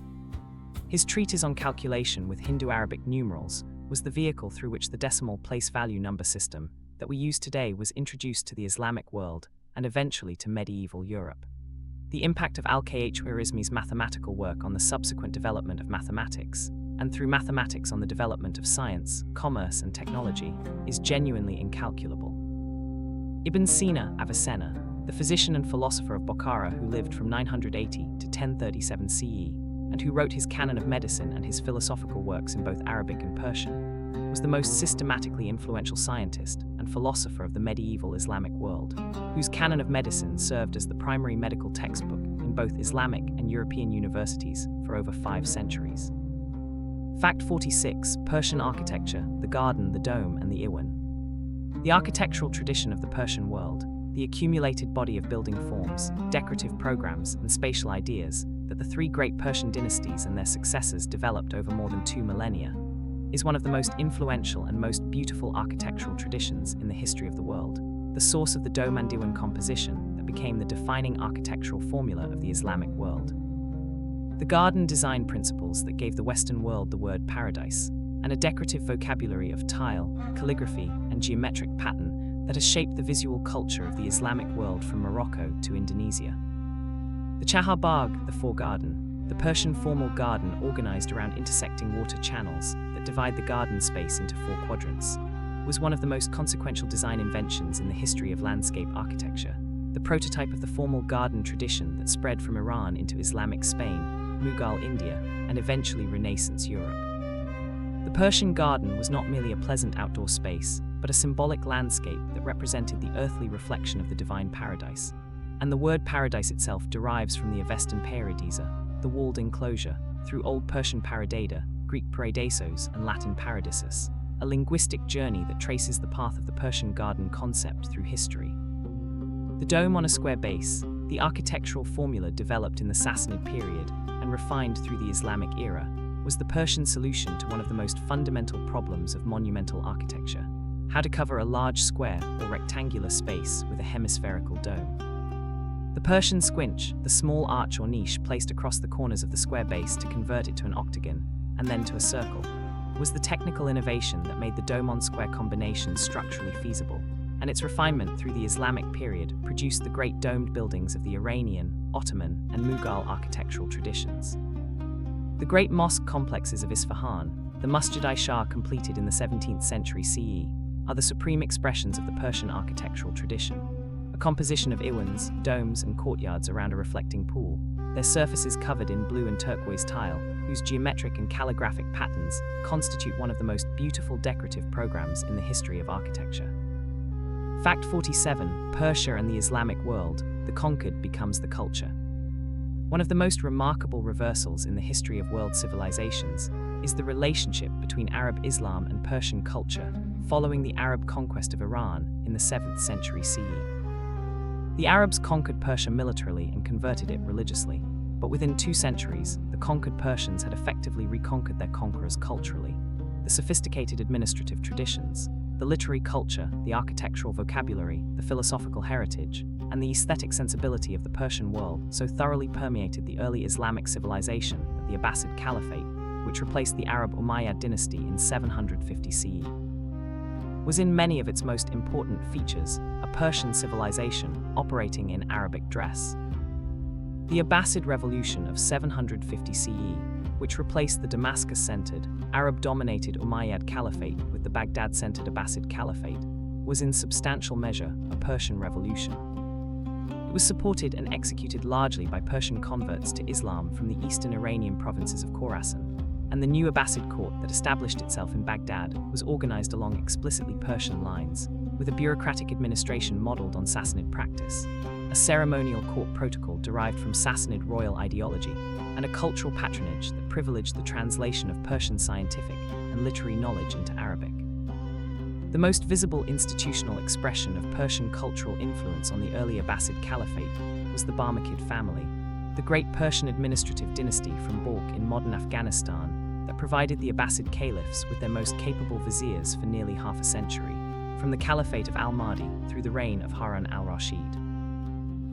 S1: His treatise on calculation with Hindu-Arabic numerals was the vehicle through which the decimal place value number system that we use today was introduced to the Islamic world and eventually to medieval Europe. The impact of al-Khwarizmi's mathematical work on the subsequent development of mathematics and through mathematics on the development of science, commerce, and technology, is genuinely incalculable. Ibn Sina Avicenna, the physician and philosopher of Bokhara who lived from 980 to 1037 CE, and who wrote his canon of medicine and his philosophical works in both Arabic and Persian, was the most systematically influential scientist and philosopher of the medieval Islamic world, whose canon of medicine served as the primary medical textbook in both Islamic and European universities for over 5 centuries. Fact 46. Persian architecture, the garden, the dome, and the Iwan. The architectural tradition of the Persian world, the accumulated body of building forms, decorative programs, and spatial ideas that the 3 great Persian dynasties and their successors developed over more than 2 millennia, is one of the most influential and most beautiful architectural traditions in the history of the world, the source of the dome and Diwan composition that became the defining architectural formula of the Islamic world. The garden design principles that gave the Western world the word paradise, and a decorative vocabulary of tile, calligraphy, and geometric pattern that has shaped the visual culture of the Islamic world from Morocco to Indonesia. The Chahar Bagh, the foregarden, the Persian formal garden organized around intersecting water channels that divide the garden space into 4 quadrants, was one of the most consequential design inventions in the history of landscape architecture, the prototype of the formal garden tradition that spread from Iran into Islamic Spain, Mughal India, and eventually Renaissance Europe. The Persian garden was not merely a pleasant outdoor space, but a symbolic landscape that represented the earthly reflection of the divine paradise. And the word paradise itself derives from the Avestan paradisa, the walled enclosure, through Old Persian paradeda, Greek paradisos, and Latin paradisus, a linguistic journey that traces the path of the Persian garden concept through history. The dome on a square base, the architectural formula developed in the Sassanid period and refined through the Islamic era, was the Persian solution to one of the most fundamental problems of monumental architecture: how to cover a large square or rectangular space with a hemispherical dome. The Persian squinch, the small arch or niche placed across the corners of the square base to convert it to an octagon, and then to a circle, was the technical innovation that made the dome-on-square combination structurally feasible, and its refinement through the Islamic period produced the great domed buildings of the Iranian, Ottoman, and Mughal architectural traditions. The great mosque complexes of Isfahan, the Masjid-i-Shah completed in the 17th century CE, are the supreme expressions of the Persian architectural tradition. A composition of iwans, domes, and courtyards around a reflecting pool, their surfaces covered in blue and turquoise tile, whose geometric and calligraphic patterns constitute one of the most beautiful decorative programs in the history of architecture. Fact 47. Persia and the Islamic world, the conquered becomes the culture. One of the most remarkable reversals in the history of world civilizations is the relationship between Arab Islam and Persian culture following the Arab conquest of Iran in the 7th century CE. The Arabs conquered Persia militarily and converted it religiously, but within 2 centuries, the conquered Persians had effectively reconquered their conquerors culturally. The sophisticated administrative traditions, the literary culture, the architectural vocabulary, the philosophical heritage, and the aesthetic sensibility of the Persian world so thoroughly permeated the early Islamic civilization that the Abbasid Caliphate, which replaced the Arab Umayyad dynasty in 750 CE, was in many of its most important features a Persian civilization operating in Arabic dress. The Abbasid Revolution of 750 CE, which replaced the Damascus-centered, Arab-dominated Umayyad Caliphate with the Baghdad-centered Abbasid Caliphate, was in substantial measure a Persian revolution. It was supported and executed largely by Persian converts to Islam from the eastern Iranian provinces of Khorasan, and the new Abbasid court that established itself in Baghdad was organized along explicitly Persian lines, with a bureaucratic administration modeled on Sassanid practice, a ceremonial court protocol derived from Sassanid royal ideology, and a cultural patronage that privileged the translation of Persian scientific and literary knowledge into Arabic. The most visible institutional expression of Persian cultural influence on the early Abbasid Caliphate was the Barmakid family, the great Persian administrative dynasty from Balkh in modern Afghanistan that provided the Abbasid caliphs with their most capable viziers for nearly half a century, from the Caliphate of al-Mahdi through the reign of Harun al-Rashid.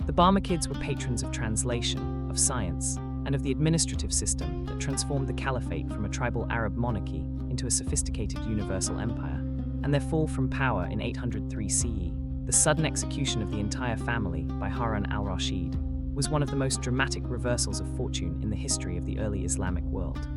S1: The Barmakids were patrons of translation, of science, and of the administrative system that transformed the Caliphate from a tribal Arab monarchy into a sophisticated universal empire, and their fall from power in 803 CE, the sudden execution of the entire family by Harun al-Rashid, was one of the most dramatic reversals of fortune in the history of the early Islamic world.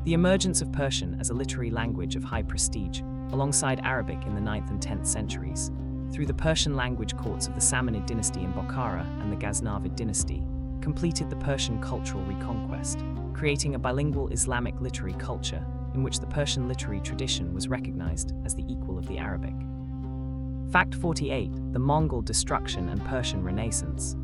S1: The emergence of Persian as a literary language of high prestige, alongside Arabic in the 9th and 10th centuries, through the Persian language courts of the Sassanid dynasty in Bokhara and the Ghaznavid dynasty, completed the Persian cultural reconquest, creating a bilingual Islamic literary culture in which the Persian literary tradition was recognized as the equal of the Arabic. Fact 48. The Mongol destruction and Persian Renaissance.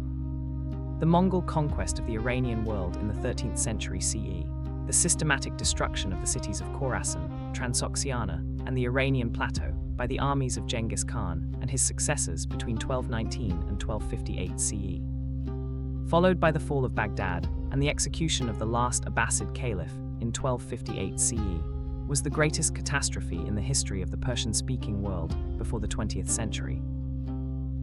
S1: The Mongol conquest of the Iranian world in the 13th century CE, the systematic destruction of the cities of Khorasan, Transoxiana, and the Iranian plateau by the armies of Genghis Khan and his successors between 1219 and 1258 CE, followed by the fall of Baghdad and the execution of the last Abbasid caliph in 1258 CE, was the greatest catastrophe in the history of the Persian-speaking world before the 20th century.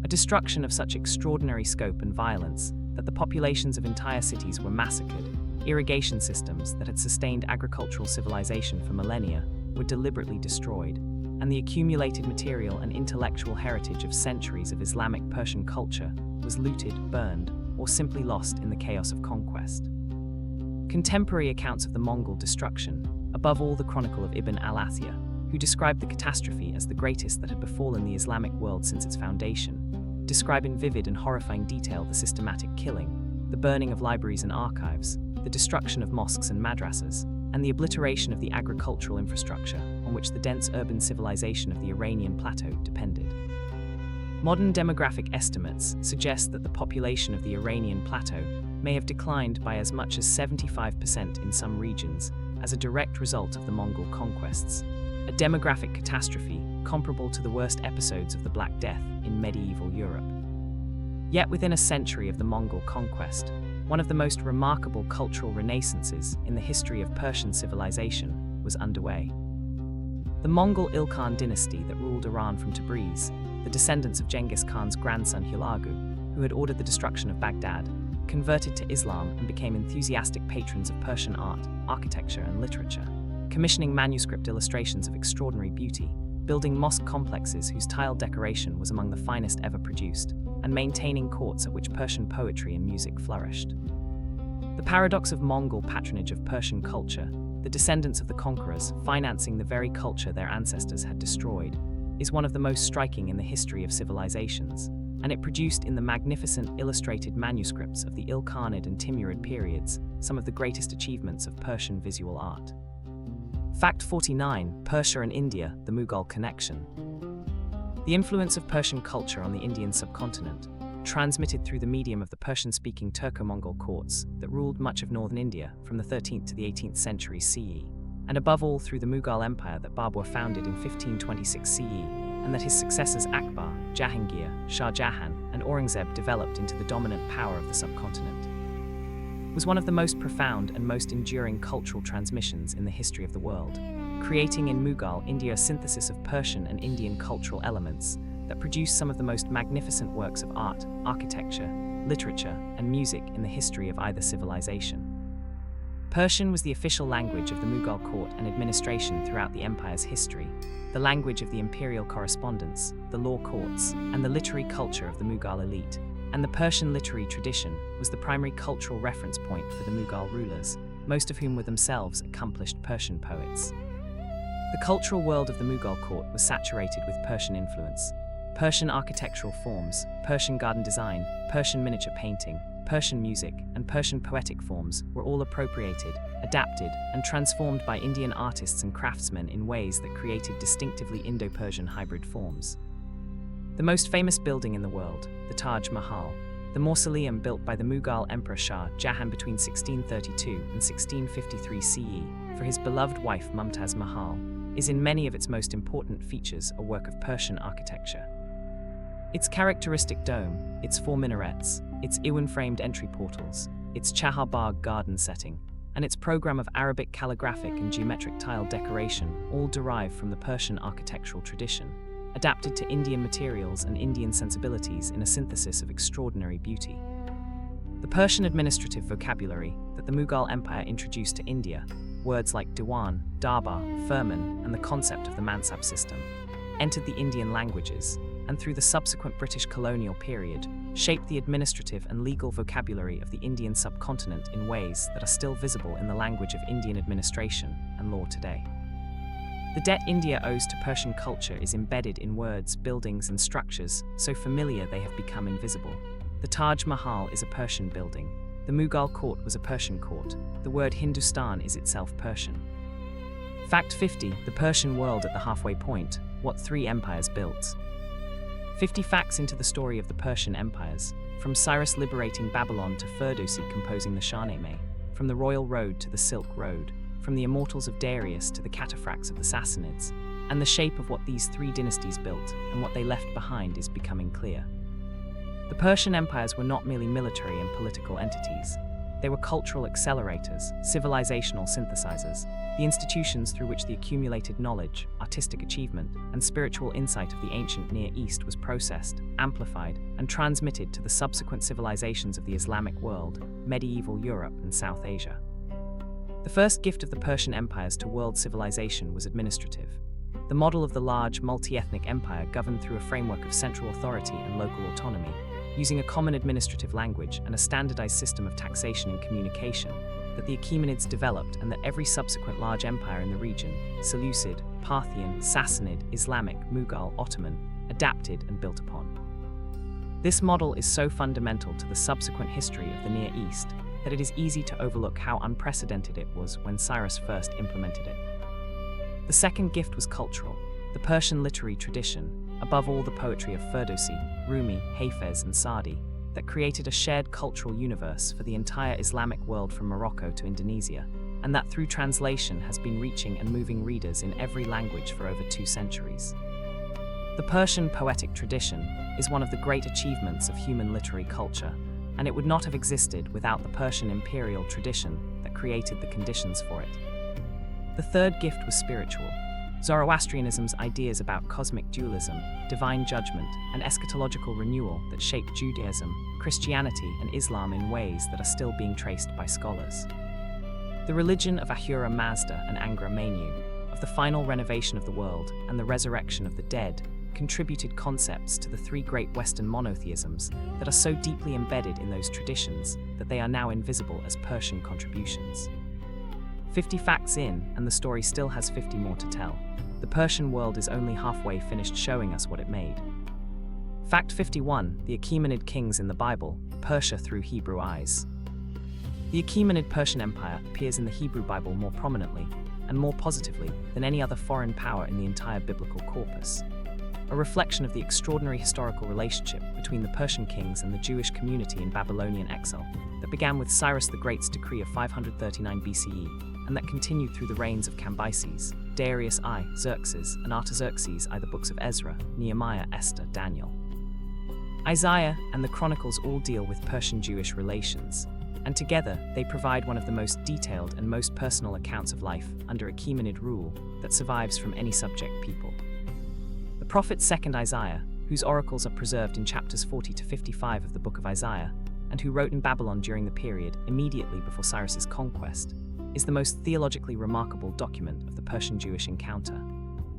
S1: A destruction of such extraordinary scope and violence that the populations of entire cities were massacred, irrigation systems that had sustained agricultural civilization for millennia were deliberately destroyed, and the accumulated material and intellectual heritage of centuries of Islamic Persian culture was looted, burned, or simply lost in the chaos of conquest. Contemporary accounts of the Mongol destruction, above all the chronicle of Ibn al-Athir, who described the catastrophe as the greatest that had befallen the Islamic world since its foundation, describe in vivid and horrifying detail the systematic killing, the burning of libraries and archives, the destruction of mosques and madrasas, and the obliteration of the agricultural infrastructure on which the dense urban civilization of the Iranian plateau depended. Modern demographic estimates suggest that the population of the Iranian plateau may have declined by as much as 75% in some regions as a direct result of the Mongol conquests, a demographic catastrophe comparable to the worst episodes of the Black Death in medieval Europe. Yet within a century of the Mongol conquest, one of the most remarkable cultural renaissances in the history of Persian civilization was underway. The Mongol Ilkhan dynasty that ruled Iran from Tabriz, the descendants of Genghis Khan's grandson Hulagu, who had ordered the destruction of Baghdad, converted to Islam and became enthusiastic patrons of Persian art, architecture, and literature, commissioning manuscript illustrations of extraordinary beauty, building mosque complexes whose tiled decoration was among the finest ever produced, and maintaining courts at which Persian poetry and music flourished. The paradox of Mongol patronage of Persian culture, the descendants of the conquerors financing the very culture their ancestors had destroyed, is one of the most striking in the history of civilizations, and it produced in the magnificent illustrated manuscripts of the Ilkhanid and Timurid periods some of the greatest achievements of Persian visual art. Fact 49. Persia and India, the Mughal connection. The influence of Persian culture on the Indian subcontinent, transmitted through the medium of the Persian-speaking Turco-Mongol courts that ruled much of northern India from the 13th to the 18th centuries CE, and above all through the Mughal Empire that Babur founded in 1526 CE, and that his successors Akbar, Jahangir, Shah Jahan, and Aurangzeb developed into the dominant power of the subcontinent, was one of the most profound and most enduring cultural transmissions in the history of the world, creating in Mughal India a synthesis of Persian and Indian cultural elements that produced some of the most magnificent works of art, architecture, literature, and music in the history of either civilization. Persian was the official language of the Mughal court and administration throughout the empire's history, the language of the imperial correspondence, the law courts, and the literary culture of the Mughal elite, and the Persian literary tradition was the primary cultural reference point for the Mughal rulers, most of whom were themselves accomplished Persian poets. The cultural world of the Mughal court was saturated with Persian influence. Persian architectural forms, Persian garden design, Persian miniature painting, Persian music, and Persian poetic forms were all appropriated, adapted, and transformed by Indian artists and craftsmen in ways that created distinctively Indo-Persian hybrid forms. The most famous building in the world, the Taj Mahal, the mausoleum built by the Mughal Emperor Shah Jahan between 1632 and 1653 CE for his beloved wife Mumtaz Mahal, is in many of its most important features a work of Persian architecture. Its characteristic dome, its 4 minarets, its Iwan-framed entry portals, its Chahar Bagh garden setting, and its program of Arabic calligraphic and geometric tile decoration all derive from the Persian architectural tradition, adapted to Indian materials and Indian sensibilities in a synthesis of extraordinary beauty. The Persian administrative vocabulary that the Mughal Empire introduced to India, words like diwan, darbar, firman, and the concept of the mansab system, entered the Indian languages, and through the subsequent British colonial period, shaped the administrative and legal vocabulary of the Indian subcontinent in ways that are still visible in the language of Indian administration and law today. The debt India owes to Persian culture is embedded in words, buildings, and structures so familiar they have become invisible. The Taj Mahal is a Persian building. The Mughal court was a Persian court. The word Hindustan is itself Persian. Fact 50. The Persian world at the halfway point. What 3 empires built? 50 facts into the story of the Persian empires, from Cyrus liberating Babylon to Firdusi composing the Shahnameh, from the Royal Road to the Silk Road, from the immortals of Darius to the cataphracts of the Sassanids, and the shape of what these 3 dynasties built and what they left behind is becoming clear. The Persian empires were not merely military and political entities. They were cultural accelerators, civilizational synthesizers, the institutions through which the accumulated knowledge, artistic achievement, and spiritual insight of the ancient Near East was processed, amplified, and transmitted to the subsequent civilizations of the Islamic world, medieval Europe, and South Asia. The first gift of the Persian empires to world civilization was administrative. The model of the large, multi-ethnic empire governed through a framework of central authority and local autonomy, using a common administrative language and a standardized system of taxation and communication that the Achaemenids developed and that every subsequent large empire in the region, Seleucid, Parthian, Sassanid, Islamic, Mughal, Ottoman, adapted and built upon. This model is so fundamental to the subsequent history of the Near East that it is easy to overlook how unprecedented it was when Cyrus first implemented it. The second gift was cultural. The Persian literary tradition, above all the poetry of Firdusi, Rumi, Hafez, and Sa'di, that created a shared cultural universe for the entire Islamic world from Morocco to Indonesia, and that through translation has been reaching and moving readers in every language for over 2 centuries. The Persian poetic tradition is one of the great achievements of human literary culture, and it would not have existed without the Persian imperial tradition that created the conditions for it. The third gift was spiritual. Zoroastrianism's ideas about cosmic dualism, divine judgment, and eschatological renewal that shaped Judaism, Christianity, and Islam in ways that are still being traced by scholars. The religion of Ahura Mazda and Angra Mainyu, of the final renovation of the world and the resurrection of the dead, contributed concepts to the 3 great Western monotheisms that are so deeply embedded in those traditions that they are now invisible as Persian contributions. 50 facts in, and the story still has 50 more to tell. The Persian world is only halfway finished showing us what it made. Fact 51. The Achaemenid kings in the Bible, Persia through Hebrew eyes. The Achaemenid Persian Empire appears in the Hebrew Bible more prominently and more positively than any other foreign power in the entire biblical corpus. A reflection of the extraordinary historical relationship between the Persian kings and the Jewish community in Babylonian exile that began with Cyrus the Great's decree of 539 BCE and that continued through the reigns of Cambyses, Darius I, Xerxes, and Artaxerxes I, the books of Ezra, Nehemiah, Esther, Daniel. Isaiah and the Chronicles all deal with Persian-Jewish relations, and together they provide one of the most detailed and most personal accounts of life under Achaemenid rule that survives from any subject people. The prophet second Isaiah, whose oracles are preserved in chapters 40 to 55 of the book of Isaiah, and who wrote in Babylon during the period immediately before Cyrus's conquest, is the most theologically remarkable document of the Persian-Jewish encounter.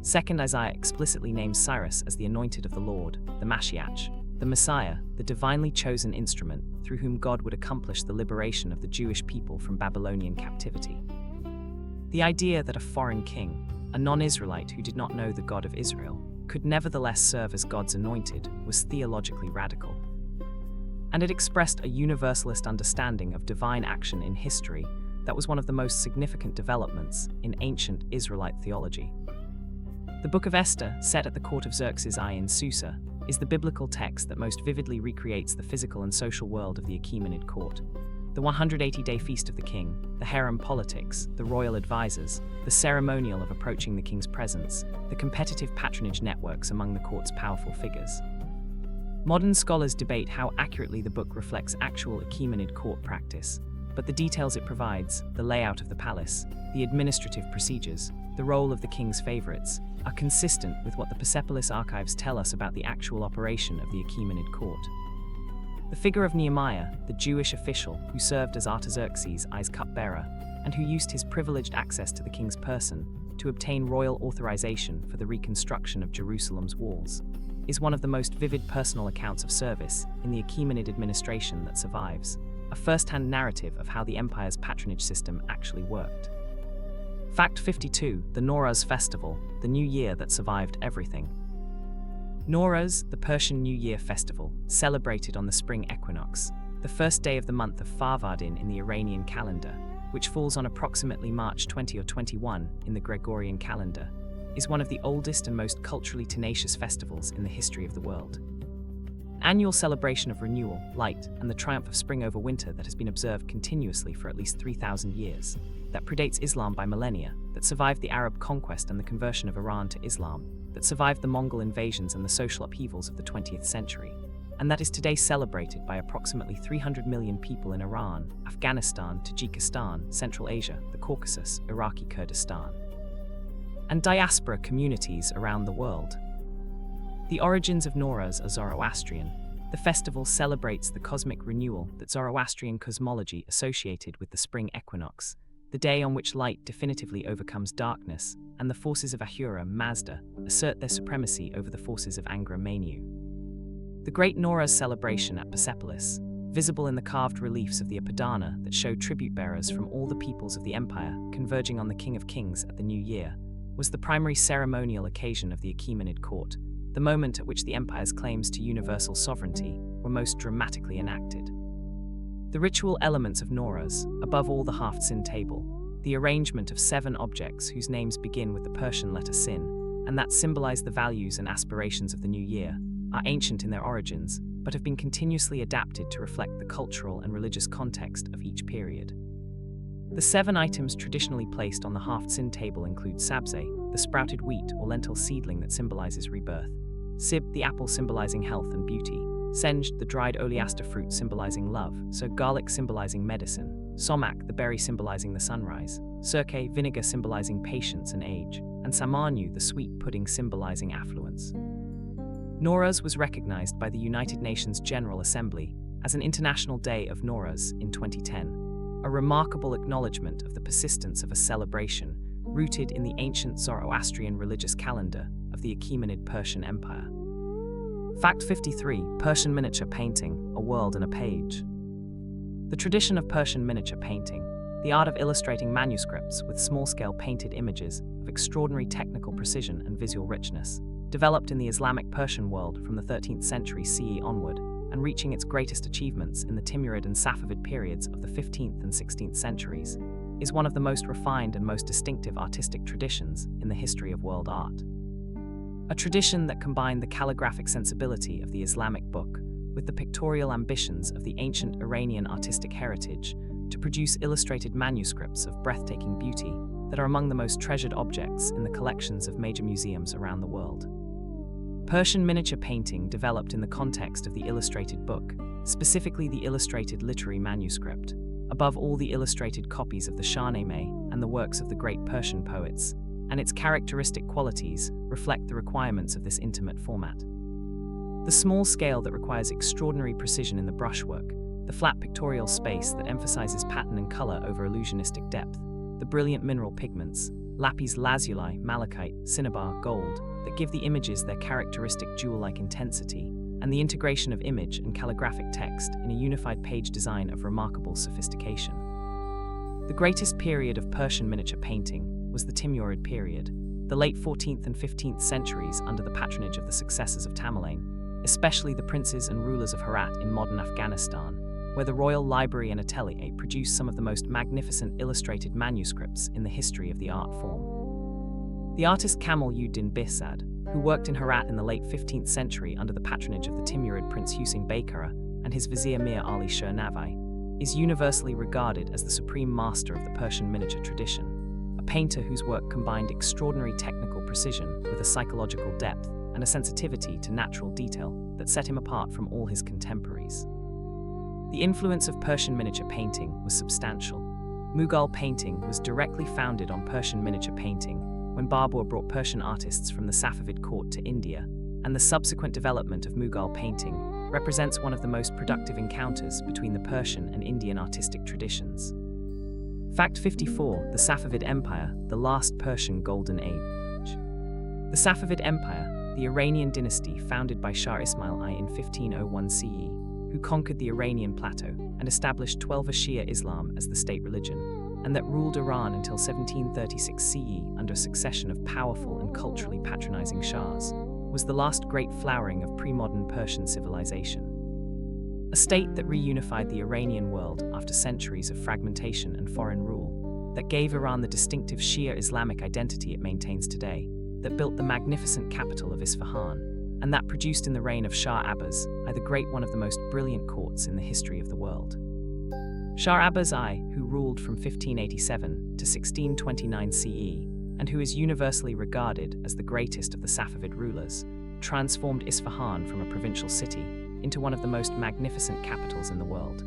S1: Second Isaiah explicitly names Cyrus as the anointed of the Lord, the Mashiach, the Messiah, the divinely chosen instrument through whom God would accomplish the liberation of the Jewish people from Babylonian captivity. The idea that a foreign king, a non-Israelite who did not know the God of Israel, could nevertheless serve as God's anointed was theologically radical. And it expressed a universalist understanding of divine action in history that was one of the most significant developments in ancient Israelite theology. The Book of Esther, set at the court of Xerxes I in Susa, is the biblical text that most vividly recreates the physical and social world of the Achaemenid court. The 180-day feast of the king, the harem politics, the royal advisors, the ceremonial of approaching the king's presence, the competitive patronage networks among the court's powerful figures. Modern scholars debate how accurately the book reflects actual Achaemenid court practice, but the details it provides, the layout of the palace, the administrative procedures, the role of the king's favorites, are consistent with what the Persepolis archives tell us about the actual operation of the Achaemenid court. The figure of Nehemiah, the Jewish official who served as Artaxerxes I's cupbearer, and who used his privileged access to the king's person to obtain royal authorization for the reconstruction of Jerusalem's walls, is one of the most vivid personal accounts of service in the Achaemenid administration that survives, a first-hand narrative of how the empire's patronage system actually worked. Fact 52, the Nowruz festival, the new year that survived everything. Nowruz, the Persian New Year festival, celebrated on the spring equinox, the first day of the month of Farvardin in the Iranian calendar, which falls on approximately March 20 or 21 in the Gregorian calendar, is one of the oldest and most culturally tenacious festivals in the history of the world. Annual celebration of renewal, light, and the triumph of spring over winter that has been observed continuously for at least 3,000 years, that predates Islam by millennia, that survived the Arab conquest and the conversion of Iran to Islam, that survived the Mongol invasions and the social upheavals of the 20th century, and that is today celebrated by approximately 300 million people in Iran, Afghanistan, Tajikistan, Central Asia, the Caucasus, Iraqi Kurdistan, and diaspora communities around the world. The origins of Nowruz are Zoroastrian. The festival celebrates the cosmic renewal that Zoroastrian cosmology associated with the spring equinox, the day on which light definitively overcomes darkness, and the forces of Ahura Mazda assert their supremacy over the forces of Angra Mainyu. The Great Nowruz celebration at Persepolis, visible in the carved reliefs of the Apadana that show tribute bearers from all the peoples of the empire converging on the King of Kings at the New Year, was the primary ceremonial occasion of the Achaemenid court, the moment at which the empire's claims to universal sovereignty were most dramatically enacted. The ritual elements of Nowruz, above all the half-sin table, the arrangement of 7 objects whose names begin with the Persian letter sin, and that symbolize the values and aspirations of the new year, are ancient in their origins, but have been continuously adapted to reflect the cultural and religious context of each period. The 7 items traditionally placed on the half-sin table include sabze, the sprouted wheat or lentil seedling that symbolizes rebirth, sib, the apple symbolizing health and beauty, senj, the dried oleaster fruit symbolizing love, so garlic symbolizing medicine, somak, the berry symbolizing the sunrise, sirke, vinegar symbolizing patience and age, and samanyu, the sweet pudding symbolizing affluence. Nowruz was recognized by the United Nations General Assembly as an International Day of Nowruz in 2010, a remarkable acknowledgement of the persistence of a celebration rooted in the ancient Zoroastrian religious calendar of the Achaemenid Persian Empire. Fact 53, Persian miniature painting, a world and a page. The tradition of Persian miniature painting, the art of illustrating manuscripts with small-scale painted images of extraordinary technical precision and visual richness, developed in the Islamic Persian world from the 13th century CE onward, and reaching its greatest achievements in the Timurid and Safavid periods of the 15th and 16th centuries, is one of the most refined and most distinctive artistic traditions in the history of world art. A tradition that combined the calligraphic sensibility of the Islamic book with the pictorial ambitions of the ancient Iranian artistic heritage to produce illustrated manuscripts of breathtaking beauty that are among the most treasured objects in the collections of major museums around the world. Persian miniature painting developed in the context of the illustrated book, specifically the illustrated literary manuscript, above all the illustrated copies of the Shahnameh and the works of the great Persian poets, and its characteristic qualities reflect the requirements of this intimate format. The small scale that requires extraordinary precision in the brushwork, the flat pictorial space that emphasizes pattern and color over illusionistic depth, the brilliant mineral pigments, lapis lazuli, malachite, cinnabar, gold, that give the images their characteristic jewel-like intensity, and the integration of image and calligraphic text in a unified page design of remarkable sophistication. The greatest period of Persian miniature painting was the Timurid period, the late 14th and 15th centuries under the patronage of the successors of Tamerlane, especially the princes and rulers of Herat in modern Afghanistan, where the Royal Library and Atelier produced some of the most magnificent illustrated manuscripts in the history of the art form. The artist Kamal-ud-Din Behzad, who worked in Herat in the late 15th century under the patronage of the Timurid Prince Hüseyin Baykara and his vizier Mir Ali Shirnavai, is universally regarded as the supreme master of the Persian miniature tradition, a painter whose work combined extraordinary technical precision with a psychological depth and a sensitivity to natural detail that set him apart from all his contemporaries. The influence of Persian miniature painting was substantial. Mughal painting was directly founded on Persian miniature painting when Babur brought Persian artists from the Safavid court to India, and the subsequent development of Mughal painting represents one of the most productive encounters between the Persian and Indian artistic traditions. Fact 54, the Safavid Empire, the last Persian Golden Age. The Safavid Empire, the Iranian dynasty founded by Shah Ismail I in 1501 CE, who conquered the Iranian plateau and established 12 Shia Islam as the state religion, and that ruled Iran until 1736 CE under a succession of powerful and culturally patronizing shahs, was the last great flowering of pre-modern Persian civilization. A state that reunified the Iranian world after centuries of fragmentation and foreign rule, that gave Iran the distinctive Shia Islamic identity it maintains today, that built the magnificent capital of Isfahan, and that produced in the reign of Shah Abbas I the Great one of the most brilliant courts in the history of the world. Shah Abbas I, who ruled from 1587 to 1629 CE, and who is universally regarded as the greatest of the Safavid rulers, transformed Isfahan from a provincial city into one of the most magnificent capitals in the world.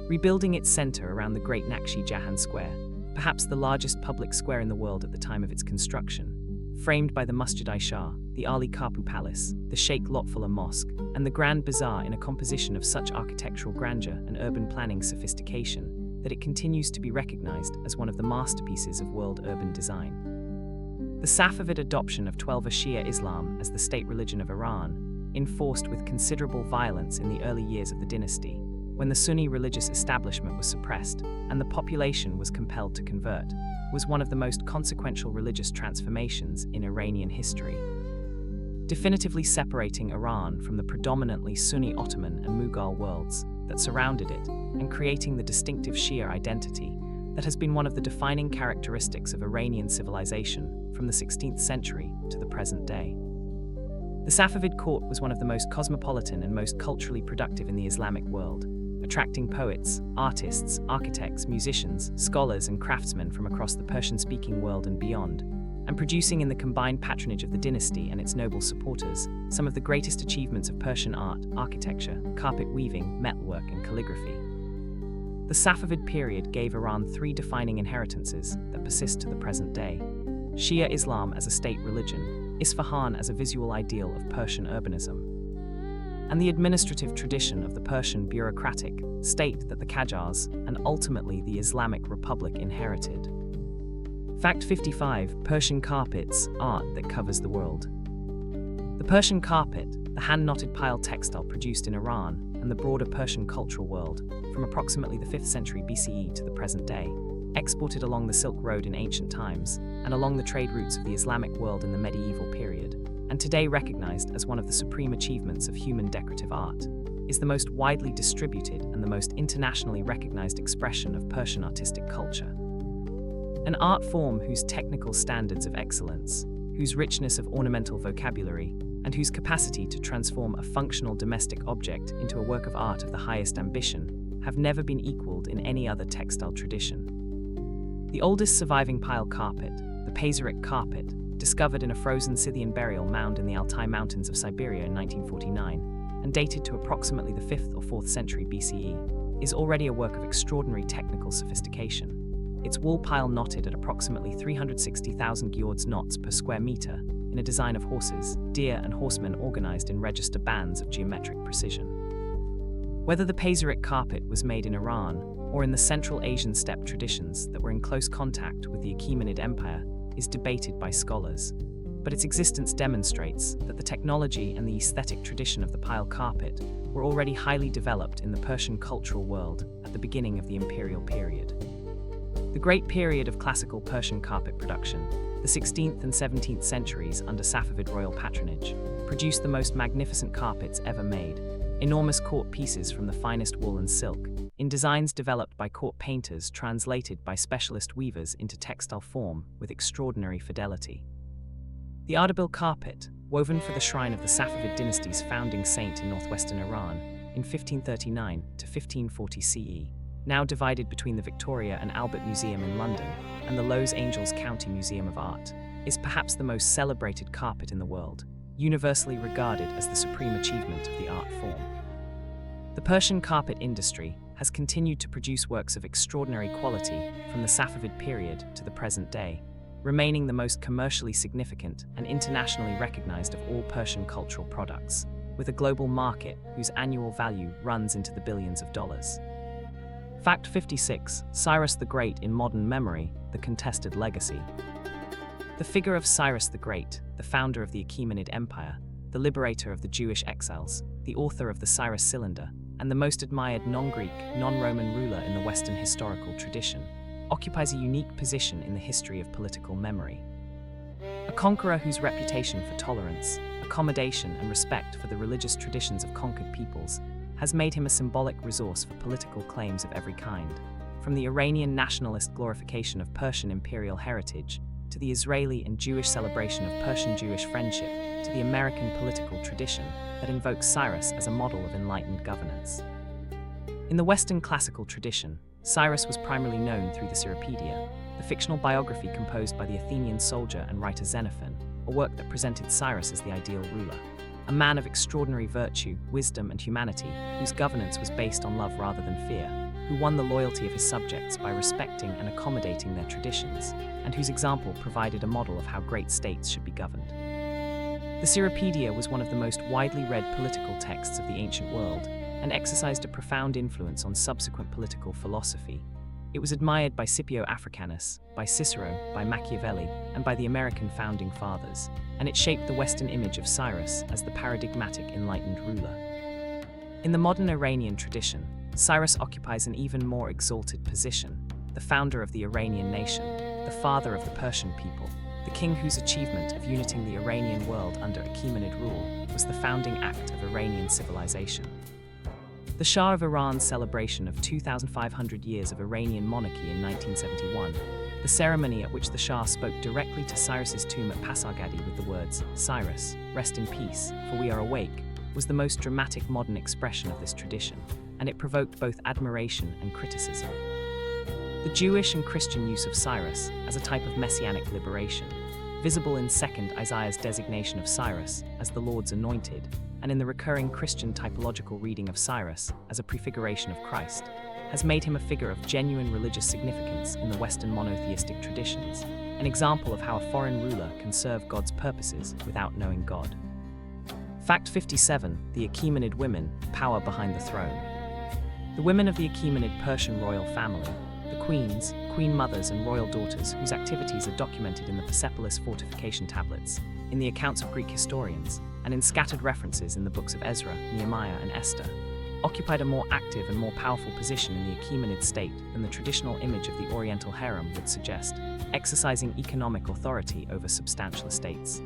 S1: Rebuilding its center around the great Nakshi Jahan Square, perhaps the largest public square in the world at the time of its construction, framed by the Masjid-i-Shah, the Ali Kapu Palace, the Sheikh Lotfullah Mosque, and the Grand Bazaar in a composition of such architectural grandeur and urban planning sophistication that it continues to be recognized as one of the masterpieces of world urban design. The Safavid adoption of 12 Shia Islam as the state religion of Iran, enforced with considerable violence in the early years of the dynasty, when the Sunni religious establishment was suppressed and the population was compelled to convert, was one of the most consequential religious transformations in Iranian history, definitively separating Iran from the predominantly Sunni Ottoman and Mughal worlds that surrounded it and creating the distinctive Shia identity that has been one of the defining characteristics of Iranian civilization from the 16th century to the present day. The Safavid court was one of the most cosmopolitan and most culturally productive in the Islamic world, attracting poets, artists, architects, musicians, scholars, and craftsmen from across the Persian-speaking world and beyond, and producing in the combined patronage of the dynasty and its noble supporters some of the greatest achievements of Persian art, architecture, carpet weaving, metalwork, and calligraphy. The Safavid period gave Iran three defining inheritances that persist to the present day: Shia Islam as a state religion, Isfahan as a visual ideal of Persian urbanism, and the administrative tradition of the Persian bureaucratic state that the Qajars and ultimately the Islamic Republic inherited. Fact 55. Persian carpets, art that covers the world. The Persian carpet, the hand-knotted pile textile produced in Iran and the broader Persian cultural world from approximately the 5th century BCE to the present day, exported along the Silk Road in ancient times and along the trade routes of the Islamic world in the medieval period, and today recognized as one of the supreme achievements of human decorative art, is the most widely distributed and the most internationally recognized expression of Persian artistic culture. An art form whose technical standards of excellence, whose richness of ornamental vocabulary, and whose capacity to transform a functional domestic object into a work of art of the highest ambition have never been equaled in any other textile tradition. The oldest surviving pile carpet, the Pazyryk carpet, discovered in a frozen Scythian burial mound in the Altai Mountains of Siberia in 1949, and dated to approximately the 5th or 4th century BCE, is already a work of extraordinary technical sophistication. Its wool pile knotted at approximately 360,000 Gjords knots per square meter, in a design of horses, deer, and horsemen organized in register bands of geometric precision. Whether the Pazyryk carpet was made in Iran or in the Central Asian steppe traditions that were in close contact with the Achaemenid Empire is debated by scholars, but its existence demonstrates that the technology and the aesthetic tradition of the pile carpet were already highly developed in the Persian cultural world at the beginning of the imperial period. The great period of classical Persian carpet production, the 16th and 17th centuries under Safavid royal patronage, produced the most magnificent carpets ever made, enormous court pieces from the finest wool and silk, in designs developed by court painters translated by specialist weavers into textile form with extraordinary fidelity. The Ardabil carpet, woven for the shrine of the Safavid dynasty's founding saint in northwestern Iran in 1539 to 1540 CE, now divided between the Victoria and Albert Museum in London and the Los Angeles County Museum of Art, is perhaps the most celebrated carpet in the world, universally regarded as the supreme achievement of the art form. The Persian carpet industry has continued to produce works of extraordinary quality from the Safavid period to the present day, remaining the most commercially significant and internationally recognized of all Persian cultural products, with a global market whose annual value runs into the billions of dollars. Fact 56. Cyrus the Great in modern memory, the contested legacy. The The figure of Cyrus the Great, the founder of the Achaemenid Empire, the liberator of the Jewish exiles, the author of the Cyrus Cylinder, and the most admired non-Greek, non-Roman ruler in the Western historical tradition, occupies a unique position in the history of political memory. A conqueror whose reputation for tolerance, accommodation, and respect for the religious traditions of conquered peoples has made him a symbolic resource for political claims of every kind, from the Iranian nationalist glorification of Persian imperial heritage to the Israeli and Jewish celebration of Persian-Jewish friendship to the American political tradition that invokes Cyrus as a model of enlightened governance. In the Western classical tradition, Cyrus was primarily known through the Cyropaedia, the fictional biography composed by the Athenian soldier and writer Xenophon, a work that presented Cyrus as the ideal ruler, a man of extraordinary virtue, wisdom, and humanity, whose governance was based on love rather than fear, who won the loyalty of his subjects by respecting and accommodating their traditions, and whose example provided a model of how great states should be governed. The Cyropaedia was one of the most widely read political texts of the ancient world, and exercised a profound influence on subsequent political philosophy. It was admired by Scipio Africanus, by Cicero, by Machiavelli, and by the American founding fathers, and it shaped the Western image of Cyrus as the paradigmatic enlightened ruler. In the modern Iranian tradition, Cyrus occupies an even more exalted position, the founder of the Iranian nation, the father of the Persian people, the king whose achievement of uniting the Iranian world under Achaemenid rule was the founding act of Iranian civilization. The Shah of Iran's celebration of 2,500 years of Iranian monarchy in 1971, the ceremony at which the Shah spoke directly to Cyrus's tomb at Pasargadae with the words, "Cyrus, rest in peace, for we are awake," was the most dramatic modern expression of this tradition, and it provoked both admiration and criticism. The Jewish and Christian use of Cyrus as a type of messianic liberation, visible in 2nd Isaiah's designation of Cyrus as the Lord's anointed, and in the recurring Christian typological reading of Cyrus as a prefiguration of Christ, has made him a figure of genuine religious significance in the Western monotheistic traditions, an example of how a foreign ruler can serve God's purposes without knowing God. Fact 57. The Achaemenid women, power behind the throne. The women of the Achaemenid Persian royal family, the queens, queen mothers, and royal daughters whose activities are documented in the Persepolis fortification tablets, in the accounts of Greek historians, and in scattered references in the books of Ezra, Nehemiah, and Esther, occupied a more active and more powerful position in the Achaemenid state than the traditional image of the Oriental harem would suggest, exercising economic authority over substantial estates,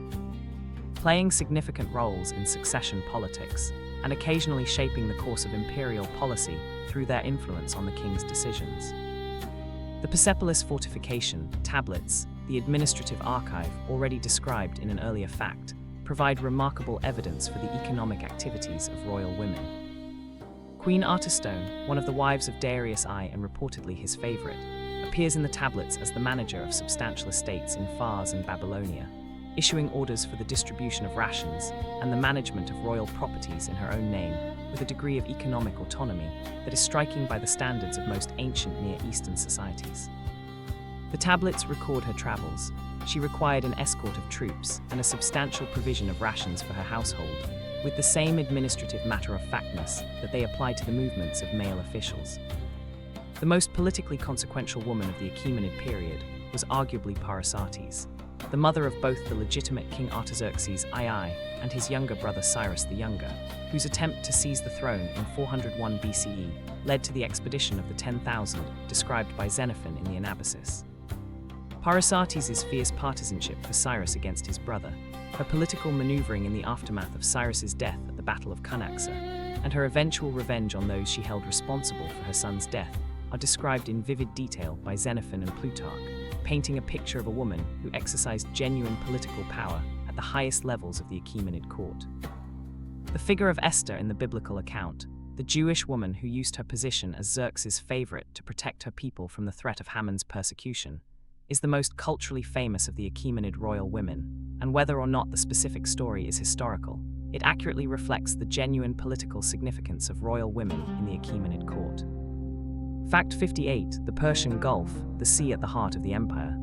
S1: playing significant roles in succession politics, and occasionally shaping the course of imperial policy through their influence on the king's decisions. The Persepolis fortification, tablets, the administrative archive already described in an earlier fact, provide remarkable evidence for the economic activities of royal women. Queen Artistone, one of the wives of Darius I and reportedly his favorite, appears in the tablets as the manager of substantial estates in Fars and Babylonia, issuing orders for the distribution of rations and the management of royal properties in her own name, with a degree of economic autonomy that is striking by the standards of most ancient Near Eastern societies. The tablets record her travels. She required an escort of troops and a substantial provision of rations for her household, with the same administrative matter-of-factness that they apply to the movements of male officials. The most politically consequential woman of the Achaemenid period was arguably Parasates, the mother of both the legitimate King Artaxerxes II and his younger brother Cyrus the Younger, whose attempt to seize the throne in 401 BCE led to the expedition of the 10,000 described by Xenophon in the Anabasis. Parasates' fierce partisanship for Cyrus against his brother, her political maneuvering in the aftermath of Cyrus's death at the Battle of Cunaxa, and her eventual revenge on those she held responsible for her son's death are described in vivid detail by Xenophon and Plutarch, painting a picture of a woman who exercised genuine political power at the highest levels of the Achaemenid court. The figure of Esther in the biblical account, the Jewish woman who used her position as Xerxes' favorite to protect her people from the threat of Haman's persecution, is the most culturally famous of the Achaemenid royal women, and whether or not the specific story is historical, it accurately reflects the genuine political significance of royal women in the Achaemenid court. Fact 58. The Persian Gulf, the sea at the heart of the empire.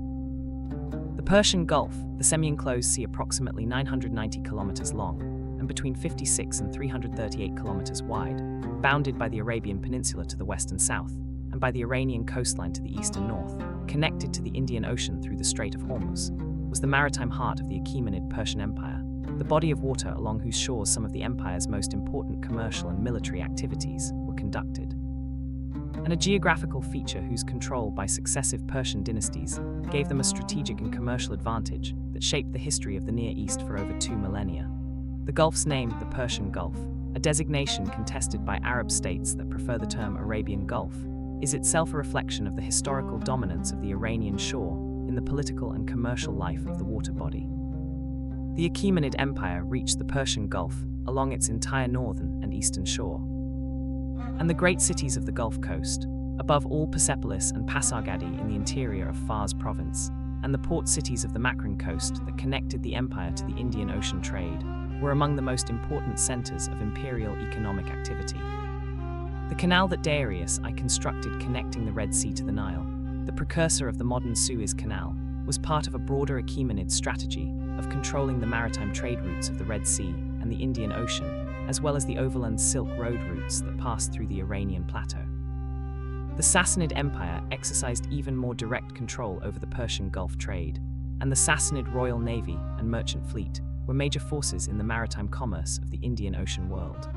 S1: The Persian Gulf, the semi-enclosed sea approximately 990 kilometers long and between 56 and 338 kilometers wide, bounded by the Arabian Peninsula to the west and south, and by the Iranian coastline to the east and north, connected to the Indian Ocean through the Strait of Hormuz, was the maritime heart of the Achaemenid Persian Empire, the body of water along whose shores some of the empire's most important commercial and military activities were conducted. And a geographical feature whose control by successive Persian dynasties gave them a strategic and commercial advantage that shaped the history of the Near East for over 2 millennia. The Gulf's name, the Persian Gulf, a designation contested by Arab states that prefer the term Arabian Gulf, is itself a reflection of the historical dominance of the Iranian shore in the political and commercial life of the water body. The Achaemenid Empire reached the Persian Gulf along its entire northern and eastern shore. And the great cities of the Gulf Coast, above all Persepolis and Pasargadae in the interior of Fars province, and the port cities of the Makran coast that connected the empire to the Indian Ocean trade, were among the most important centers of imperial economic activity. The canal that Darius I constructed connecting the Red Sea to the Nile, the precursor of the modern Suez Canal, was part of a broader Achaemenid strategy of controlling the maritime trade routes of the Red Sea and the Indian Ocean, as well as the overland Silk Road routes that passed through the Iranian plateau. The Sassanid Empire exercised even more direct control over the Persian Gulf trade, and the Sassanid Royal Navy and merchant fleet were major forces in the maritime commerce of the Indian Ocean world.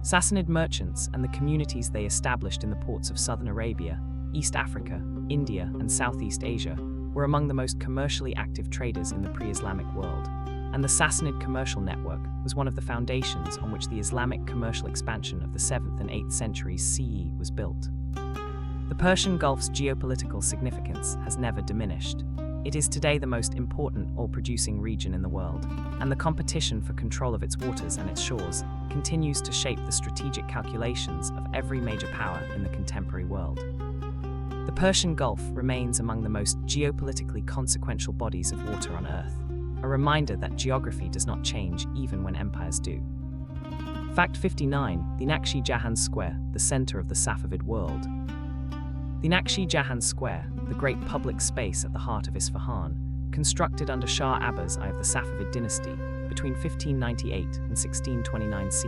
S1: Sassanid merchants and the communities they established in the ports of southern Arabia, East Africa, India, and Southeast Asia were among the most commercially active traders in the pre-Islamic world, and the Sassanid commercial network was one of the foundations on which the Islamic commercial expansion of the 7th and 8th centuries CE was built. The Persian Gulf's geopolitical significance has never diminished. It is today the most important oil-producing region in the world, and the competition for control of its waters and its shores continues to shape the strategic calculations of every major power in the contemporary world. The Persian Gulf remains among the most geopolitically consequential bodies of water on Earth, a reminder that geography does not change even when empires do. Fact 59, the Naqshi Jahan Square, the center of the Safavid world. The Naqshi Jahan Square, the great public space at the heart of Isfahan, constructed under Shah Abbas I of the Safavid dynasty between 1598 and 1629 CE,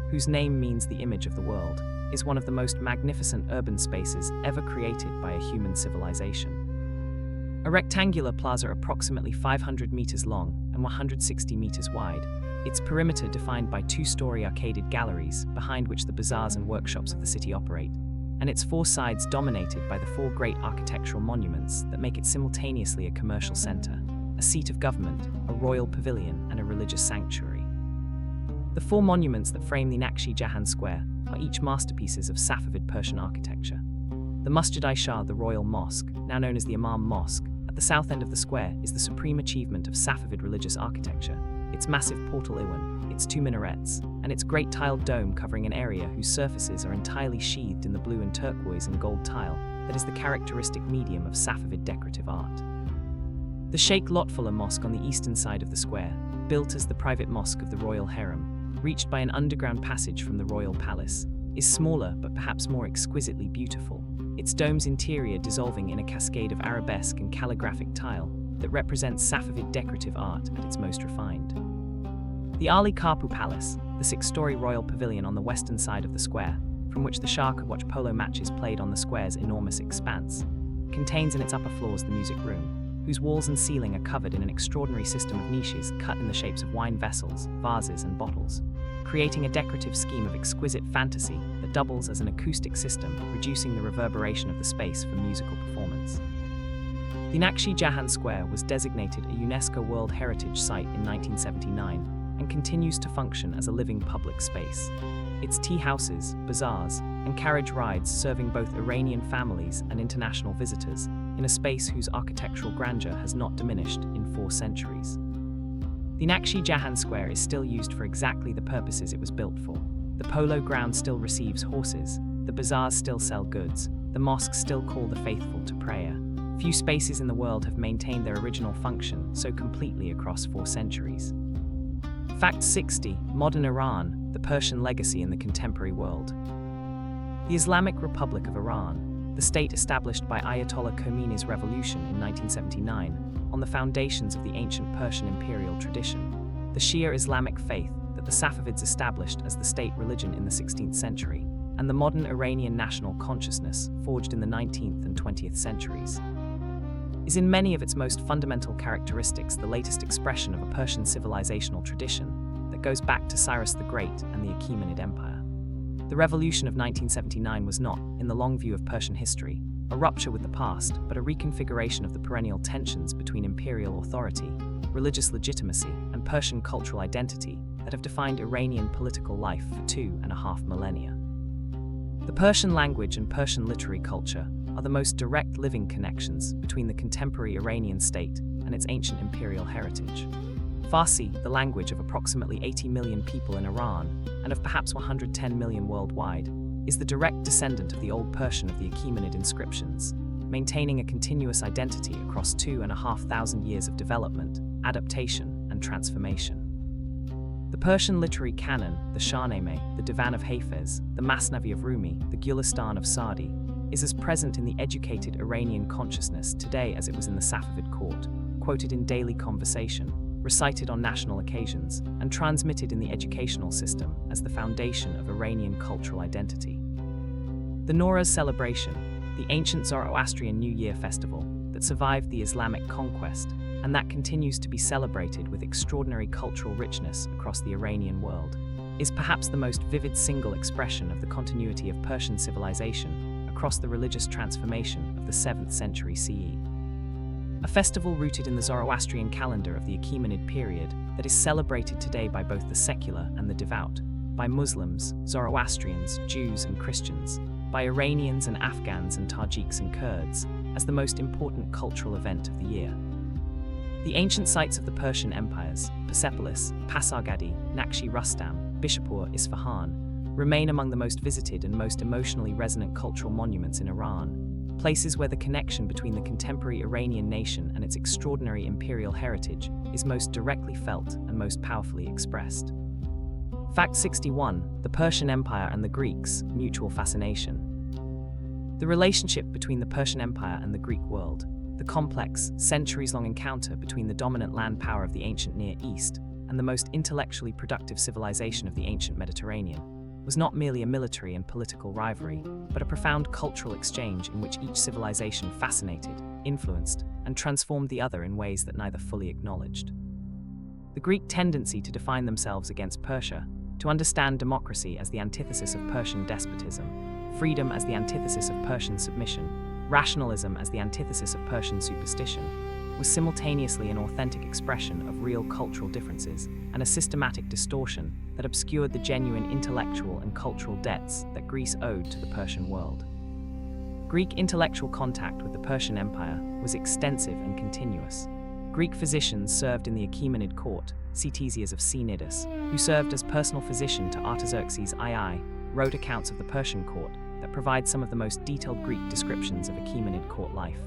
S1: whose name means the image of the world, is one of the most magnificent urban spaces ever created by a human civilization. A rectangular plaza approximately 500 meters long and 160 meters wide, its perimeter defined by 2-story arcaded galleries behind which the bazaars and workshops of the city operate, and its 4 sides dominated by the 4 great architectural monuments that make it simultaneously a commercial center, a seat of government, a royal pavilion, and a religious sanctuary. The 4 monuments that frame the Naqshi Jahan Square are each masterpieces of Safavid Persian architecture. The Masjid-i-Shah, the royal mosque, now known as the Imam Mosque, at the south end of the square is the supreme achievement of Safavid religious architecture, its massive portal Iwan, its 2 minarets, and its great tiled dome covering an area whose surfaces are entirely sheathed in the blue and turquoise and gold tile that is the characteristic medium of Safavid decorative art. The Sheikh Lotfullah Mosque on the eastern side of the square, built as the private mosque of the royal harem, reached by an underground passage from the royal palace, is smaller but perhaps more exquisitely beautiful, its dome's interior dissolving in a cascade of arabesque and calligraphic tile that represents Safavid decorative art at its most refined. The Ali Karpu Palace, the 6-story royal pavilion on the western side of the square, from which the Shah could watch polo matches played on the square's enormous expanse, contains in its upper floors the music room, whose walls and ceiling are covered in an extraordinary system of niches cut in the shapes of wine vessels, vases, and bottles, creating a decorative scheme of exquisite fantasy that doubles as an acoustic system, reducing the reverberation of the space for musical performance. The Naqshi Jahan Square was designated a UNESCO World Heritage Site in 1979 and continues to function as a living public space. Its tea houses, bazaars, and carriage rides serving both Iranian families and international visitors in a space whose architectural grandeur has not diminished in 4 centuries. The Naqshi Jahan Square is still used for exactly the purposes it was built for. The polo ground still receives horses, the bazaars still sell goods, the mosques still call the faithful to prayer. Few spaces in the world have maintained their original function so completely across 4 centuries. Fact 60, modern Iran, the Persian legacy in the contemporary world. The Islamic Republic of Iran, the state established by Ayatollah Khomeini's revolution in 1979 on the foundations of the ancient Persian imperial tradition, the Shia Islamic faith that the Safavids established as the state religion in the 16th century, and the modern Iranian national consciousness forged in the 19th and 20th centuries. is in many of its most fundamental characteristics the latest expression of a Persian civilizational tradition that goes back to Cyrus the Great and the Achaemenid Empire. The revolution of 1979 was not, in the long view of Persian history, a rupture with the past, but a reconfiguration of the perennial tensions between imperial authority, religious legitimacy, and Persian cultural identity that have defined Iranian political life for 2.5 millennia. The Persian language and Persian literary culture are the most direct living connections between the contemporary Iranian state and its ancient imperial heritage. Farsi, the language of approximately 80 million people in Iran and of perhaps 110 million worldwide, is the direct descendant of the Old Persian of the Achaemenid inscriptions, maintaining a continuous identity across 2,500 years of development, adaptation, and transformation. The Persian literary canon, the Shahnameh, the Divan of Hafez, the Masnavi of Rumi, the Gulistan of Sa'di, is as present in the educated Iranian consciousness today as it was in the Safavid court, quoted in daily conversation, recited on national occasions, and transmitted in the educational system as the foundation of Iranian cultural identity. The Nowruz celebration, the ancient Zoroastrian New Year festival that survived the Islamic conquest and that continues to be celebrated with extraordinary cultural richness across the Iranian world, is perhaps the most vivid single expression of the continuity of Persian civilization across the religious transformation of the 7th century CE. A festival rooted in the Zoroastrian calendar of the Achaemenid period that is celebrated today by both the secular and the devout, by Muslims, Zoroastrians, Jews and Christians, by Iranians and Afghans and Tajiks and Kurds, as the most important cultural event of the year. The ancient sites of the Persian empires, Persepolis, Pasargadi, Naqshi Rustam, Bishapur, Isfahan, remain among the most visited and most emotionally resonant cultural monuments in Iran, places where the connection between the contemporary Iranian nation and its extraordinary imperial heritage is most directly felt and most powerfully expressed. Fact 61. The Persian Empire and the Greeks, mutual fascination. The relationship between the Persian Empire and the Greek world, the complex, centuries-long encounter between the dominant land power of the ancient Near East and the most intellectually productive civilization of the ancient Mediterranean, was not merely a military and political rivalry, but a profound cultural exchange in which each civilization fascinated, influenced, and transformed the other in ways that neither fully acknowledged. The Greek tendency to define themselves against Persia, to understand democracy as the antithesis of Persian despotism, freedom as the antithesis of Persian submission, rationalism as the antithesis of Persian superstition, was simultaneously an authentic expression of real cultural differences and a systematic distortion that obscured the genuine intellectual and cultural debts that Greece owed to the Persian world. Greek intellectual contact with the Persian Empire was extensive and continuous. Greek physicians served in the Achaemenid court, Ctesiphon of Cnidus, who served as personal physician to Artaxerxes II, wrote accounts of the Persian court that provide some of the most detailed Greek descriptions of Achaemenid court life.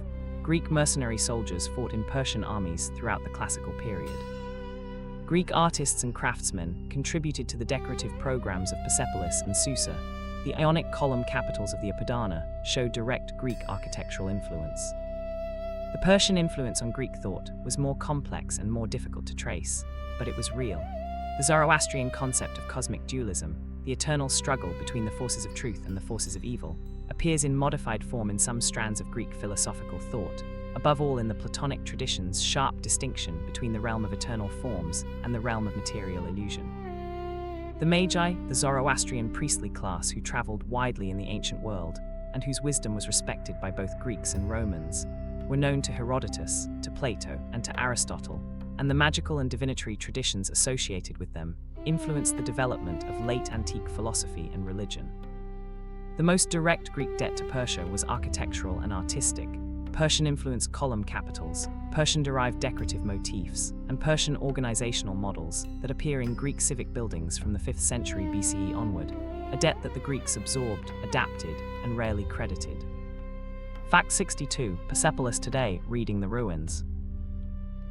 S1: Greek mercenary soldiers fought in Persian armies throughout the classical period. Greek artists and craftsmen contributed to the decorative programs of Persepolis and Susa. The Ionic column capitals of the Apadana show direct Greek architectural influence. The Persian influence on Greek thought was more complex and more difficult to trace, but it was real. The Zoroastrian concept of cosmic dualism, the eternal struggle between the forces of truth and the forces of evil, appears in modified form in some strands of Greek philosophical thought, above all in the Platonic tradition's sharp distinction between the realm of eternal forms and the realm of material illusion. The Magi, the Zoroastrian priestly class who traveled widely in the ancient world, and whose wisdom was respected by both Greeks and Romans, were known to Herodotus, to Plato, and to Aristotle, and the magical and divinatory traditions associated with them influenced the development of late antique philosophy and religion. The most direct Greek debt to Persia was architectural and artistic. Persian-influenced column capitals, Persian-derived decorative motifs, and Persian organizational models that appear in Greek civic buildings from the 5th century BCE onward, a debt that the Greeks absorbed, adapted, and rarely credited. Fact 62. Persepolis today, reading the ruins.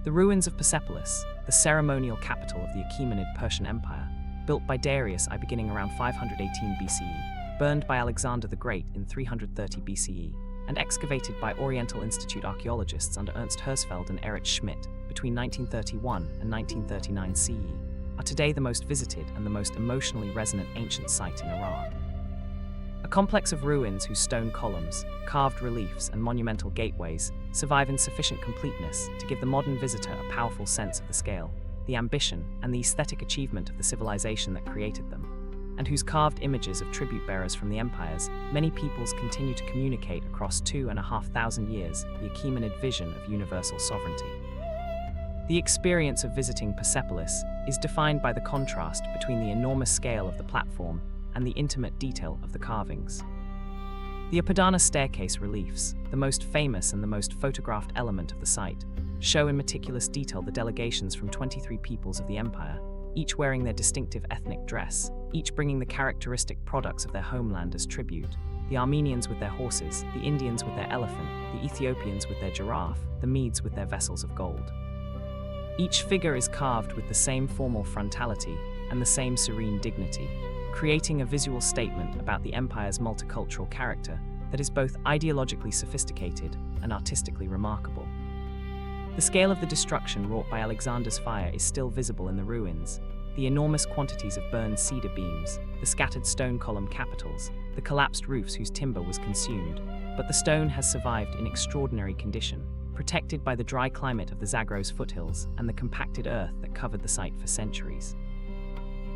S1: The ruins of Persepolis, the ceremonial capital of the Achaemenid Persian Empire, built by Darius I beginning around 518 BCE, burned by Alexander the Great in 330 BCE, and excavated by Oriental Institute archaeologists under Ernst Herzfeld and Erich Schmidt between 1931 and 1939 CE, are today the most visited and the most emotionally resonant ancient site in Iran. A complex of ruins whose stone columns, carved reliefs, and monumental gateways survive in sufficient completeness to give the modern visitor a powerful sense of the scale, the ambition, and the aesthetic achievement of the civilization that created them, and whose carved images of tribute bearers from the empires many peoples continue to communicate across 2,500 years the Achaemenid vision of universal sovereignty. The experience of visiting Persepolis is defined by the contrast between the enormous scale of the platform and the intimate detail of the carvings. The Apadana staircase reliefs, the most famous and the most photographed element of the site, show in meticulous detail the delegations from 23 peoples of the empire, each wearing their distinctive ethnic dress, each bringing the characteristic products of their homeland as tribute: the Armenians with their horses, the Indians with their elephant, the Ethiopians with their giraffe, the Medes with their vessels of gold. Each figure is carved with the same formal frontality and the same serene dignity, creating a visual statement about the empire's multicultural character that is both ideologically sophisticated and artistically remarkable. The scale of the destruction wrought by Alexander's fire is still visible in the ruins. The enormous quantities of burned cedar beams, the scattered stone column capitals, the collapsed roofs whose timber was consumed, but the stone has survived in extraordinary condition, protected by the dry climate of the Zagros foothills and the compacted earth that covered the site for centuries.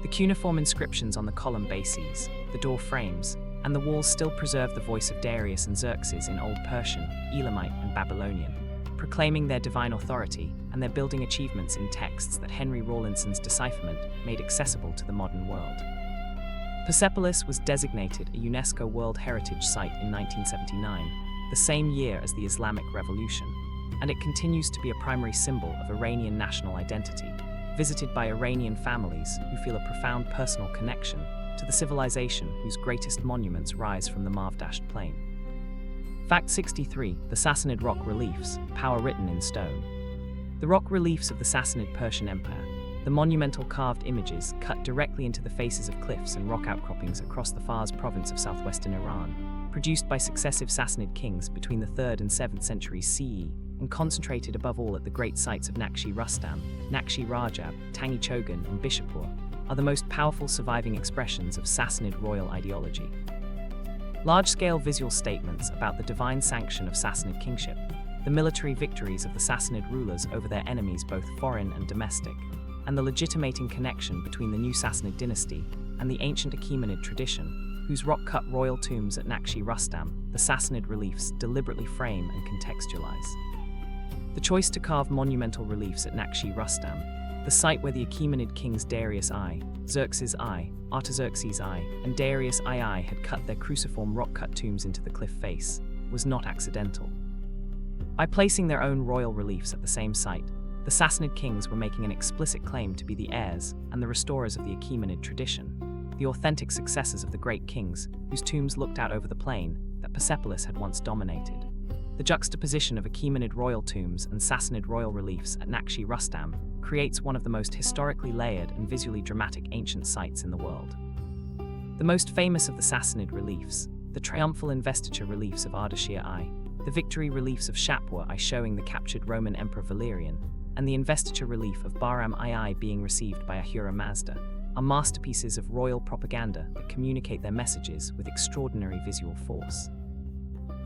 S1: The cuneiform inscriptions on the column bases, the door frames, and the walls still preserve the voice of Darius and Xerxes in Old Persian, Elamite, and Babylonian, proclaiming their divine authority and their building achievements in texts that Henry Rawlinson's decipherment made accessible to the modern world. Persepolis was designated a UNESCO World Heritage Site in 1979, the same year as the Islamic Revolution, and it continues to be a primary symbol of Iranian national identity, visited by Iranian families who feel a profound personal connection to the civilization whose greatest monuments rise from the Mavdasht Plain. Fact 63. The Sassanid rock reliefs, power written in stone. The rock reliefs of the Sassanid Persian Empire, the monumental carved images cut directly into the faces of cliffs and rock outcroppings across the Fars province of southwestern Iran, produced by successive Sassanid kings between the 3rd and 7th centuries CE, and concentrated above all at the great sites of Nakshi Rustam, Nakshi Rajab, Tangi Chogan, and Bishapur, are the most powerful surviving expressions of Sassanid royal ideology. Large-scale visual statements about the divine sanction of Sassanid kingship, the military victories of the Sassanid rulers over their enemies both foreign and domestic, and the legitimating connection between the new Sassanid dynasty and the ancient Achaemenid tradition, whose rock-cut royal tombs at Nakshi Rustam, the Sassanid reliefs deliberately frame and contextualize. The choice to carve monumental reliefs at Nakshi Rustam, the site where the Achaemenid kings Darius I, Xerxes I, Artaxerxes I, and Darius II had cut their cruciform rock-cut tombs into the cliff face, was not accidental. By placing their own royal reliefs at the same site, the Sassanid kings were making an explicit claim to be the heirs and the restorers of the Achaemenid tradition, the authentic successors of the great kings whose tombs looked out over the plain that Persepolis had once dominated. The juxtaposition of Achaemenid royal tombs and Sassanid royal reliefs at Nakshi Rustam creates one of the most historically layered and visually dramatic ancient sites in the world. The most famous of the Sassanid reliefs, the triumphal investiture reliefs of Ardashir I, the victory reliefs of Shapur I showing the captured Roman Emperor Valerian, and the investiture relief of Bahram II being received by Ahura Mazda, are masterpieces of royal propaganda that communicate their messages with extraordinary visual force.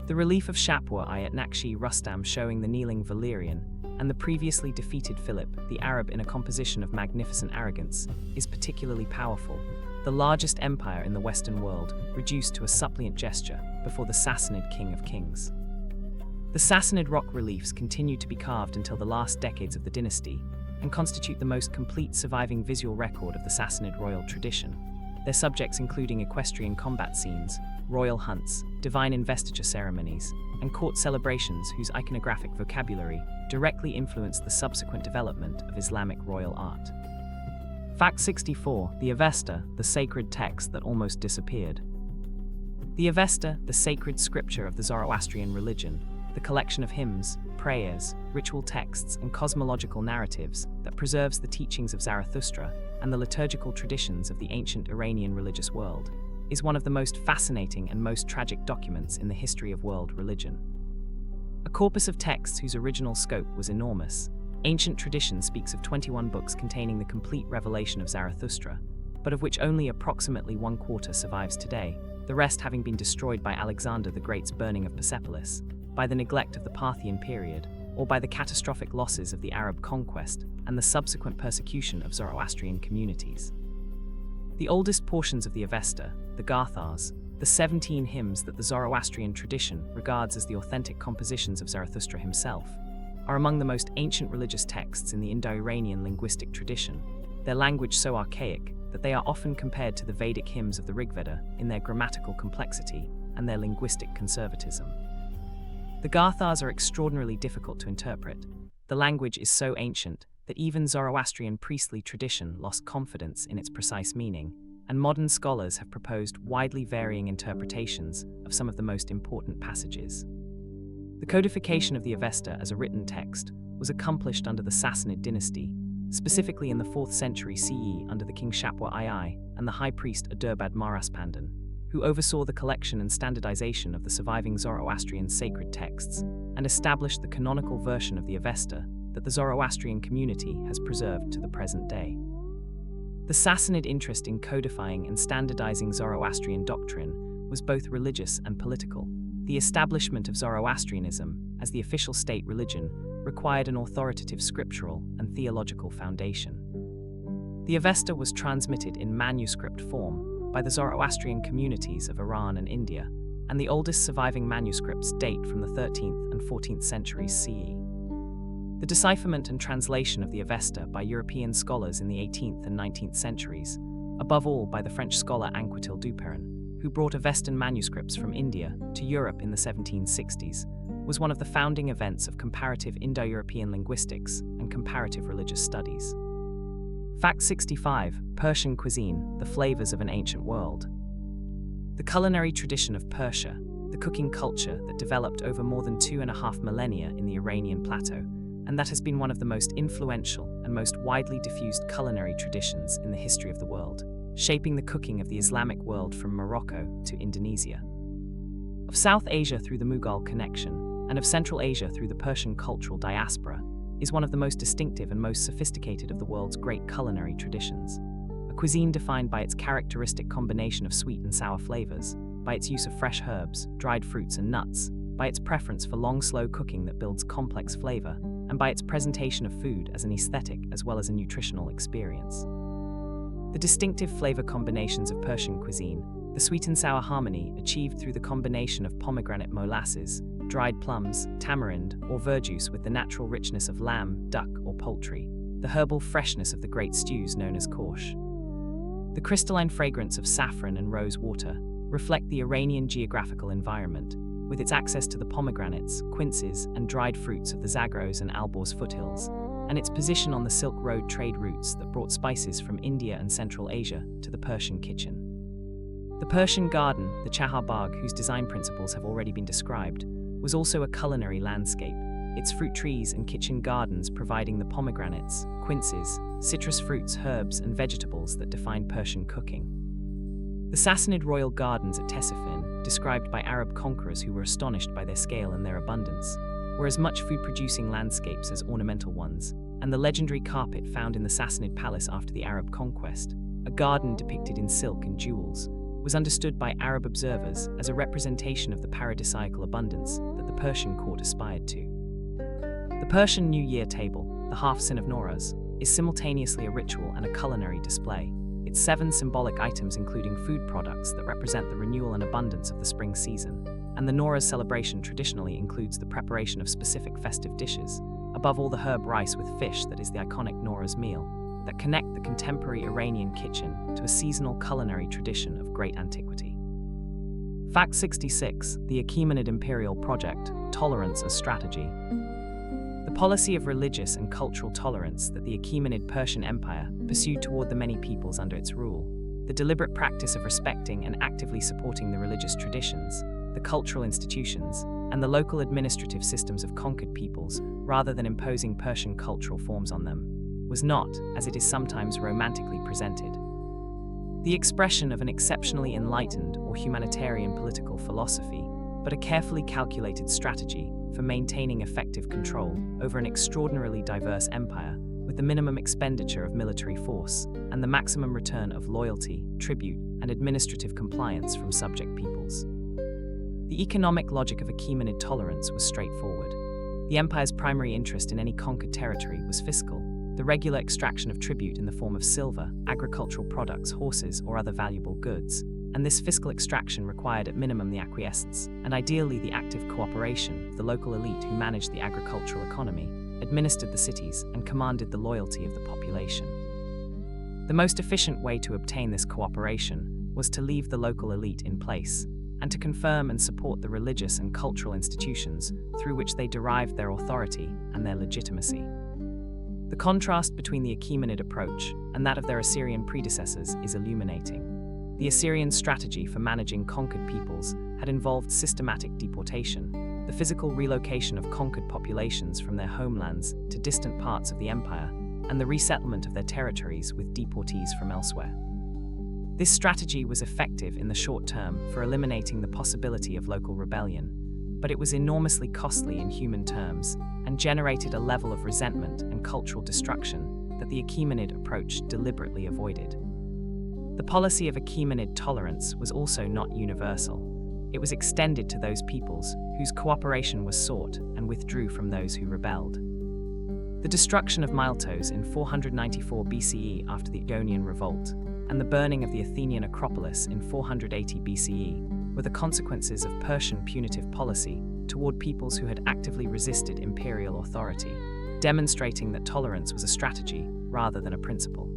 S1: The relief of Shapur I at Nakshi Rustam showing the kneeling Valerian, and the previously defeated Philip, the Arab, in a composition of magnificent arrogance, is particularly powerful, the largest empire in the Western world reduced to a suppliant gesture before the Sassanid King of Kings. The Sassanid rock reliefs continued to be carved until the last decades of the dynasty, and constitute the most complete surviving visual record of the Sassanid royal tradition, their subjects including equestrian combat scenes, royal hunts, divine investiture ceremonies, and court celebrations whose iconographic vocabulary directly influenced the subsequent development of Islamic royal art. Fact 64. The Avesta, the sacred text that almost disappeared. The Avesta, the sacred scripture of the Zoroastrian religion, the collection of hymns, prayers, ritual texts, and cosmological narratives that preserves the teachings of Zarathustra and the liturgical traditions of the ancient Iranian religious world, is one of the most fascinating and most tragic documents in the history of world religion. A corpus of texts whose original scope was enormous, ancient tradition speaks of 21 books containing the complete revelation of Zarathustra, but of which only approximately 1/4 survives today, the rest having been destroyed by Alexander the Great's burning of Persepolis, by the neglect of the Parthian period, or by the catastrophic losses of the Arab conquest and the subsequent persecution of Zoroastrian communities. The oldest portions of the Avesta, the Gathas, the 17 hymns that the Zoroastrian tradition regards as the authentic compositions of Zarathustra himself, are among the most ancient religious texts in the Indo-Iranian linguistic tradition, their language so archaic that they are often compared to the Vedic hymns of the Rigveda in their grammatical complexity and their linguistic conservatism. The Gathas are extraordinarily difficult to interpret. The language is so ancient that even Zoroastrian priestly tradition lost confidence in its precise meaning, and modern scholars have proposed widely varying interpretations of some of the most important passages. The codification of the Avesta as a written text was accomplished under the Sassanid dynasty, specifically in the 4th century CE under the king Shapwa II and the high priest Adurbad Maraspandan, who oversaw the collection and standardization of the surviving Zoroastrian sacred texts and established the canonical version of the Avesta that the Zoroastrian community has preserved to the present day. The Sassanid interest in codifying and standardizing Zoroastrian doctrine was both religious and political. The establishment of Zoroastrianism as the official state religion required an authoritative scriptural and theological foundation. The Avesta was transmitted in manuscript form by the Zoroastrian communities of Iran and India, and the oldest surviving manuscripts date from the 13th and 14th centuries CE. The decipherment and translation of the Avesta by European scholars in the 18th and 19th centuries, above all by the French scholar Anquetil Duperron, who brought Avestan manuscripts from India to Europe in the 1760s, was one of the founding events of comparative Indo-European linguistics and comparative religious studies. Fact 65. Persian cuisine, the flavors of an ancient world. The culinary tradition of Persia, the cooking culture that developed over more than 2.5 millennia in the Iranian plateau, and that has been one of the most influential and most widely diffused culinary traditions in the history of the world, shaping the cooking of the Islamic world from Morocco to Indonesia. Of South Asia through the Mughal connection, and of Central Asia through the Persian cultural diaspora, is one of the most distinctive and most sophisticated of the world's great culinary traditions. A cuisine defined by its characteristic combination of sweet and sour flavors, by its use of fresh herbs, dried fruits and nuts, by its preference for long, slow cooking that builds complex flavor, and by its presentation of food as an aesthetic as well as a nutritional experience. The distinctive flavor combinations of Persian cuisine, the sweet and sour harmony achieved through the combination of pomegranate molasses, dried plums, tamarind, or verjuice with the natural richness of lamb, duck, or poultry, the herbal freshness of the great stews known as kosh. The crystalline fragrance of saffron and rose water reflect the Iranian geographical environment, with its access to the pomegranates, quinces, and dried fruits of the Zagros and Alborz foothills, and its position on the Silk Road trade routes that brought spices from India and Central Asia to the Persian kitchen. The Persian garden, the Chahar Bagh, whose design principles have already been described, was also a culinary landscape, its fruit trees and kitchen gardens providing the pomegranates, quinces, citrus fruits, herbs, and vegetables that defined Persian cooking. The Sassanid royal gardens at Ctesiphon, described by Arab conquerors who were astonished by their scale and their abundance, were as much food-producing landscapes as ornamental ones, and the legendary carpet found in the Sassanid palace after the Arab conquest, a garden depicted in silk and jewels, was understood by Arab observers as a representation of the paradisiacal abundance that the Persian court aspired to. The Persian New Year table, the half-sin of Nowruz, is simultaneously a ritual and a culinary display, its 7 symbolic items including food products that represent the renewal and abundance of the spring season, and the Nowruz celebration traditionally includes the preparation of specific festive dishes, above all the herb rice with fish that is the iconic Nowruz meal, that connect the contemporary Iranian kitchen to a seasonal culinary tradition of great antiquity. Fact 66. The Achaemenid Imperial Project, Tolerance as Strategy. The policy of religious and cultural tolerance that the Achaemenid Persian Empire pursued toward the many peoples under its rule, the deliberate practice of respecting and actively supporting the religious traditions, the cultural institutions, and the local administrative systems of conquered peoples rather than imposing Persian cultural forms on them, was not, as it is sometimes romantically presented, the expression of an exceptionally enlightened or humanitarian political philosophy, but a carefully calculated strategy for maintaining effective control over an extraordinarily diverse empire with the minimum expenditure of military force and the maximum return of loyalty, tribute, and administrative compliance from subject peoples. The economic logic of Achaemenid tolerance was straightforward. The empire's primary interest in any conquered territory was fiscal, the regular extraction of tribute in the form of silver, agricultural products, horses, or other valuable goods, and this fiscal extraction required at minimum the acquiescence, and ideally the active cooperation, of the local elite who managed the agricultural economy, administered the cities, and commanded the loyalty of the population. The most efficient way to obtain this cooperation was to leave the local elite in place, and to confirm and support the religious and cultural institutions through which they derived their authority and their legitimacy. The contrast between the Achaemenid approach and that of their Assyrian predecessors is illuminating. The Assyrian strategy for managing conquered peoples had involved systematic deportation, the physical relocation of conquered populations from their homelands to distant parts of the empire, and the resettlement of their territories with deportees from elsewhere. This strategy was effective in the short term for eliminating the possibility of local rebellion, but it was enormously costly in human terms and generated a level of resentment and cultural destruction that the Achaemenid approach deliberately avoided. The policy of Achaemenid tolerance was also not universal. It was extended to those peoples whose cooperation was sought and withdrew from those who rebelled. The destruction of Miletos in 494 BCE after the Ionian revolt, and the burning of the Athenian Acropolis in 480 BCE were the consequences of Persian punitive policy toward peoples who had actively resisted imperial authority, demonstrating that tolerance was a strategy rather than a principle.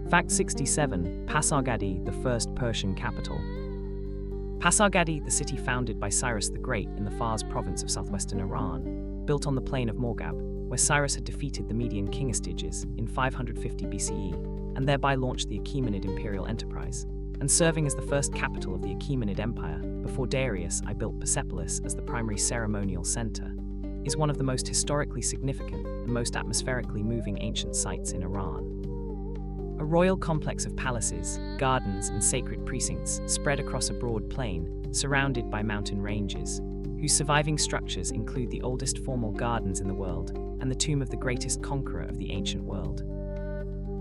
S1: Fact 67. Pasargadae, the first Persian capital. Pasargadae, the city founded by Cyrus the Great in the Fars province of southwestern Iran, built on the plain of Morgab, where Cyrus had defeated the Median king Astyages in 550 BCE, and thereby launched the Achaemenid imperial enterprise, and serving as the first capital of the Achaemenid Empire, before Darius I built Persepolis as the primary ceremonial center, is one of the most historically significant and most atmospherically moving ancient sites in Iran. A royal complex of palaces, gardens, and sacred precincts spread across a broad plain, surrounded by mountain ranges, whose surviving structures include the oldest formal gardens in the world and the tomb of the greatest conqueror of the ancient world.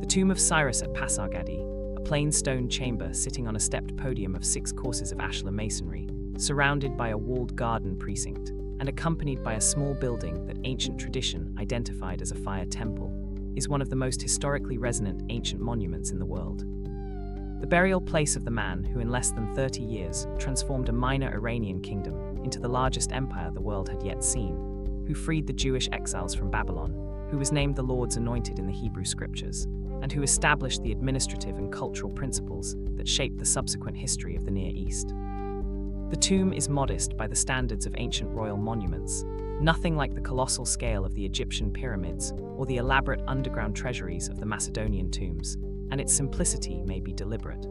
S1: The tomb of Cyrus at Pasargadae, a plain stone chamber sitting on a stepped podium of 6 courses of ashlar masonry, surrounded by a walled garden precinct, and accompanied by a small building that ancient tradition identified as a fire temple, is one of the most historically resonant ancient monuments in the world. The burial place of the man who in less than 30 years transformed a minor Iranian kingdom into the largest empire the world had yet seen, who freed the Jewish exiles from Babylon, who was named the Lord's Anointed in the Hebrew Scriptures, and who established the administrative and cultural principles that shaped the subsequent history of the Near East. The tomb is modest by the standards of ancient royal monuments, nothing like the colossal scale of the Egyptian pyramids or the elaborate underground treasuries of the Macedonian tombs, and its simplicity may be deliberate.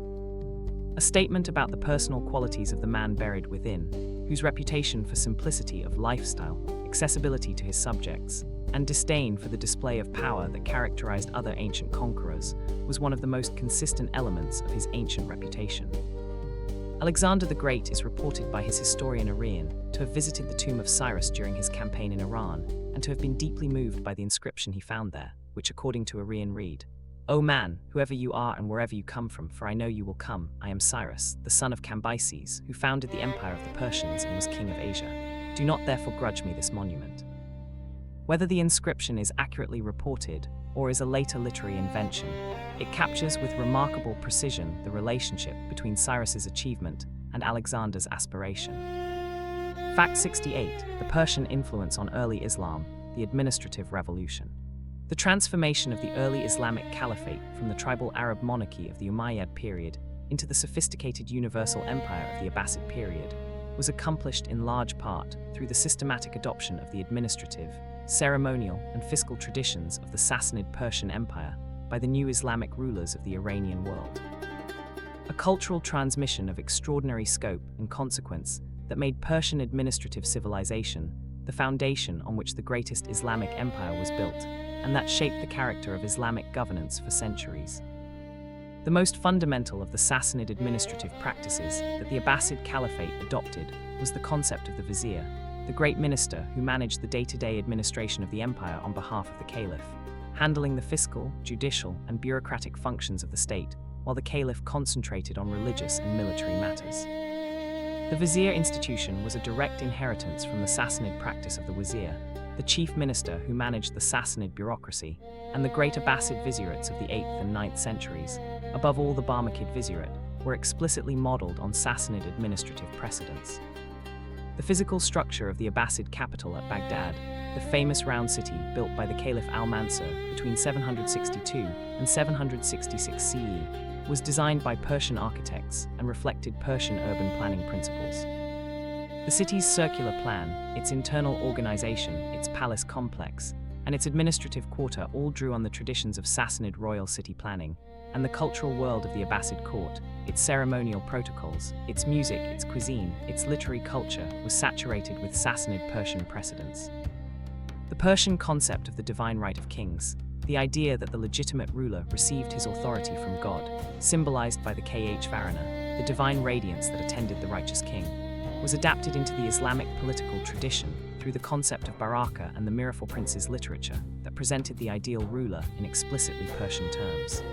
S1: A statement about the personal qualities of the man buried within, whose reputation for simplicity of lifestyle, accessibility to his subjects, and disdain for the display of power that characterized other ancient conquerors, was one of the most consistent elements of his ancient reputation. Alexander the Great is reported by his historian Arrian to have visited the tomb of Cyrus during his campaign in Iran, and to have been deeply moved by the inscription he found there, which according to Arrian read, "O man, whoever you are and wherever you come from, for I know you will come, I am Cyrus, the son of Cambyses, who founded the empire of the Persians and was king of Asia. Do not therefore grudge me this monument." Whether the inscription is accurately reported or is a later literary invention, it captures with remarkable precision the relationship between Cyrus's achievement and Alexander's aspiration. Fact 68. The Persian influence on early Islam, the administrative revolution. The transformation of the early Islamic caliphate from the tribal Arab monarchy of the Umayyad period into the sophisticated universal empire of the Abbasid period was accomplished in large part through the systematic adoption of the administrative, ceremonial, and fiscal traditions of the Sassanid Persian Empire by the new Islamic rulers of the Iranian world. A cultural transmission of extraordinary scope and consequence that made Persian administrative civilization the foundation on which the greatest Islamic empire was built, and that shaped the character of Islamic governance for centuries. The most fundamental of the Sassanid administrative practices that the Abbasid Caliphate adopted was the concept of the vizier, the great minister who managed the day-to-day administration of the empire on behalf of the caliph, handling the fiscal, judicial, and bureaucratic functions of the state, while the caliph concentrated on religious and military matters. The vizier institution was a direct inheritance from the Sassanid practice of the wazir, the chief minister who managed the Sassanid bureaucracy, and the great Abbasid vizirates of the 8th and 9th centuries, above all the Barmakid vizirate, were explicitly modeled on Sassanid administrative precedents. The physical structure of the Abbasid capital at Baghdad, the famous round city built by the Caliph al-Mansur between 762 and 766 CE, was designed by Persian architects and reflected Persian urban planning principles. The city's circular plan, its internal organization, its palace complex, and its administrative quarter all drew on the traditions of Sassanid royal city planning, and the cultural world of the Abbasid court, its ceremonial protocols, its music, its cuisine, its literary culture was saturated with Sassanid Persian precedents. The Persian concept of the divine right of kings, the idea that the legitimate ruler received his authority from God, symbolized by the Varana, the divine radiance that attended the righteous king, was adapted into the Islamic political tradition through the concept of Baraka and the Miraful Prince's literature that presented the ideal ruler in explicitly Persian terms.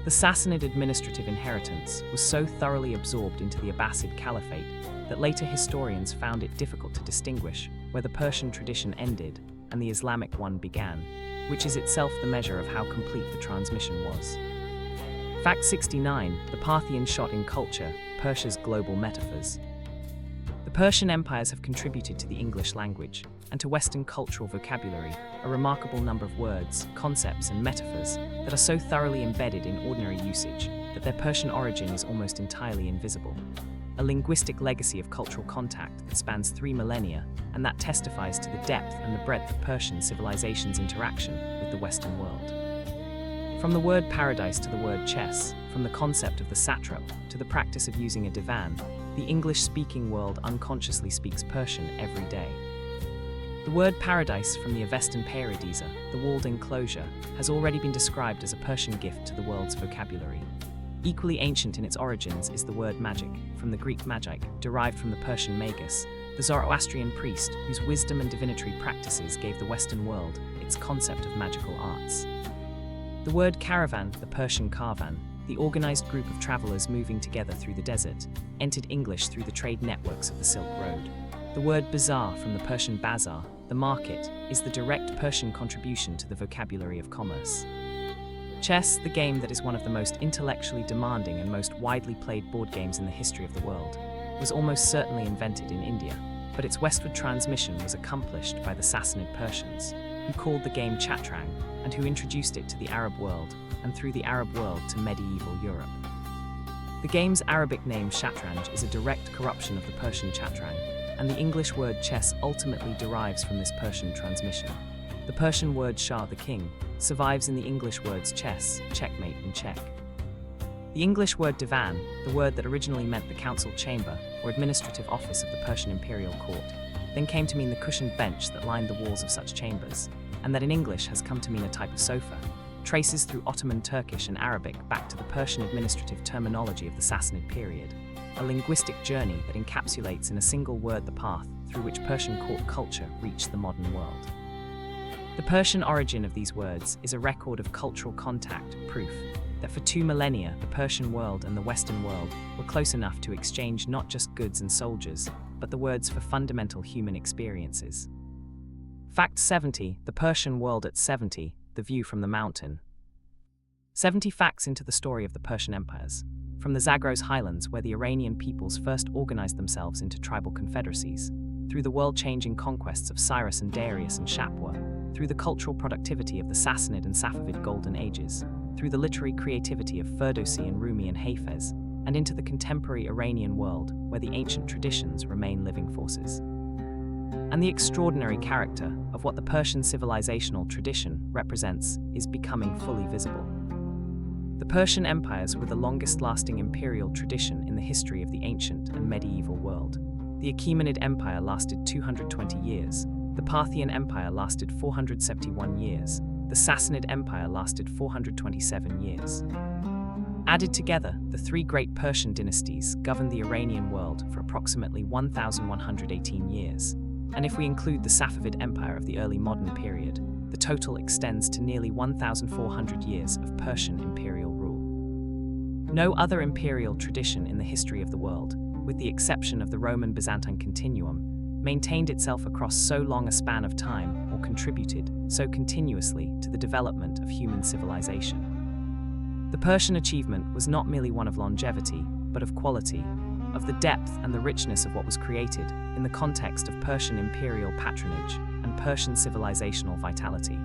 S1: The Sassanid administrative inheritance was so thoroughly absorbed into the Abbasid Caliphate that later historians found it difficult to distinguish where the Persian tradition ended and the Islamic one began, which is itself the measure of how complete the transmission was. Fact 69, the Parthian shot in culture, Persia's global metaphors. The Persian empires have contributed to the English language and to Western cultural vocabulary a remarkable number of words, concepts, and metaphors that are so thoroughly embedded in ordinary usage that their Persian origin is almost entirely invisible. A linguistic legacy of cultural contact that spans 3 millennia and that testifies to the depth and the breadth of Persian civilization's interaction with the Western world. From the word paradise to the word chess, from the concept of the satrap to the practice of using a divan, the English-speaking world unconsciously speaks Persian every day. The word paradise from the Avestan Paradisa, the walled enclosure, has already been described as a Persian gift to the world's vocabulary. Equally ancient in its origins is the word magic, from the Greek magic, derived from the Persian magus, the Zoroastrian priest whose wisdom and divinatory practices gave the Western world its concept of magical arts. The word caravan, the Persian karvan, the organized group of travelers moving together through the desert, entered English through the trade networks of the Silk Road. The word bazaar, from the Persian bazaar, the market, is the direct Persian contribution to the vocabulary of commerce. Chess, the game that is one of the most intellectually demanding and most widely played board games in the history of the world, was almost certainly invented in India, but its westward transmission was accomplished by the Sassanid Persians, who called the game chatrang and who introduced it to the Arab world, and through the Arab world to medieval Europe. The game's Arabic name shatranj is a direct corruption of the Persian chatrang, and the English word chess ultimately derives from this Persian transmission. The Persian word shah, the king, survives in the English words chess, checkmate, and check. The English word divan, the word that originally meant the council chamber or administrative office of the Persian imperial court, then came to mean the cushioned bench that lined the walls of such chambers, and that in English has come to mean a type of sofa, traces through Ottoman Turkish and Arabic back to the Persian administrative terminology of the Sassanid period, a linguistic journey that encapsulates in a single word the path through which Persian court culture reached the modern world. The Persian origin of these words is a record of cultural contact, proof that for 2 millennia the Persian world and the Western world were close enough to exchange not just goods and soldiers, but the words for fundamental human experiences. Fact 70, the Persian world at 70, the view from the mountain. 70 facts into the story of the Persian empires. From the Zagros highlands, where the Iranian peoples first organized themselves into tribal confederacies, through the world-changing conquests of Cyrus and Darius and Shapwa, through the cultural productivity of the Sassanid and Safavid golden ages, through the literary creativity of Ferdowsi and Rumi and Hafez, and into the contemporary Iranian world, where the ancient traditions remain living forces. And the extraordinary character of what the Persian civilizational tradition represents is becoming fully visible. The Persian empires were the longest-lasting imperial tradition in the history of the ancient and medieval world. The Achaemenid Empire lasted 220 years, the Parthian Empire lasted 471 years, the Sassanid Empire lasted 427 years. Added together, the 3 great Persian dynasties governed the Iranian world for approximately 1,118 years, and if we include the Sassanid Empire of the early modern period, the total extends to nearly 1,400 years of Persian imperial rule. No other imperial tradition in the history of the world, with the exception of the Roman-Byzantine continuum, maintained itself across so long a span of time or contributed so continuously to the development of human civilization. The Persian achievement was not merely one of longevity, but of quality, of the depth and the richness of what was created in the context of Persian imperial patronage and Persian civilizational vitality.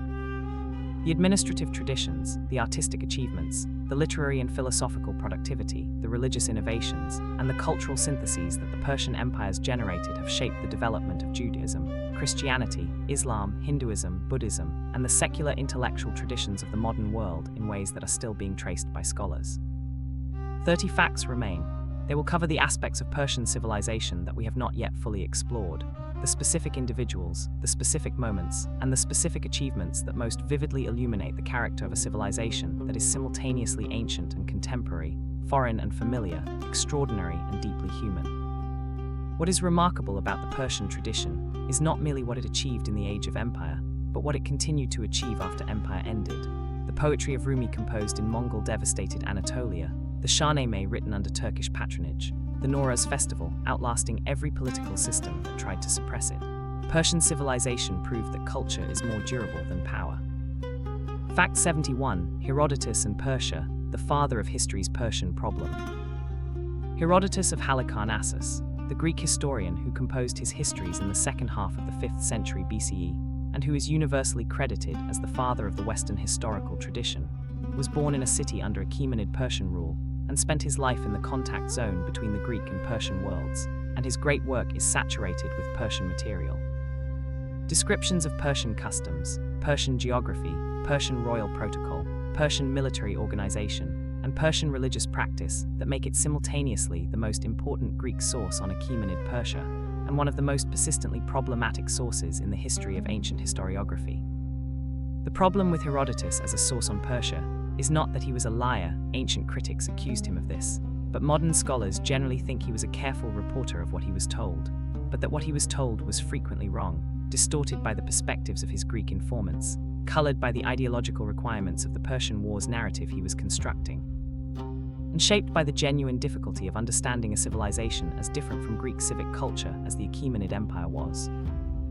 S1: The administrative traditions, the artistic achievements, the literary and philosophical productivity, the religious innovations, and the cultural syntheses that the Persian empires generated have shaped the development of Judaism, Christianity, Islam, Hinduism, Buddhism, and the secular intellectual traditions of the modern world in ways that are still being traced by scholars. 30 facts remain. They will cover the aspects of Persian civilization that we have not yet fully explored, the specific individuals, the specific moments, and the specific achievements that most vividly illuminate the character of a civilization that is simultaneously ancient and contemporary, foreign and familiar, extraordinary and deeply human. What is remarkable about the Persian tradition is not merely what it achieved in the Age of Empire, but what it continued to achieve after empire ended. The poetry of Rumi composed in Mongol-devastated Anatolia, the Shahnameh written under Turkish patronage, the Nowruz festival outlasting every political system that tried to suppress it. Persian civilization proved that culture is more durable than power. Fact 71. Herodotus and Persia, the father of history's Persian problem. Herodotus of Halicarnassus, the Greek historian who composed his histories in the second half of the 5th century BCE, and who is universally credited as the father of the Western historical tradition, was born in a city under Achaemenid Persian rule, and spent his life in the contact zone between the Greek and Persian worlds, and his great work is saturated with Persian material. Descriptions of Persian customs, Persian geography, Persian royal protocol, Persian military organization, and Persian religious practice that make it simultaneously the most important Greek source on Achaemenid Persia, and one of the most persistently problematic sources in the history of ancient historiography. The problem with Herodotus as a source on Persia is not that he was a liar, ancient critics accused him of this, but modern scholars generally think he was a careful reporter of what he was told, but that what he was told was frequently wrong, distorted by the perspectives of his Greek informants, colored by the ideological requirements of the Persian War's narrative he was constructing, and shaped by the genuine difficulty of understanding a civilization as different from Greek civic culture as the Achaemenid Empire was.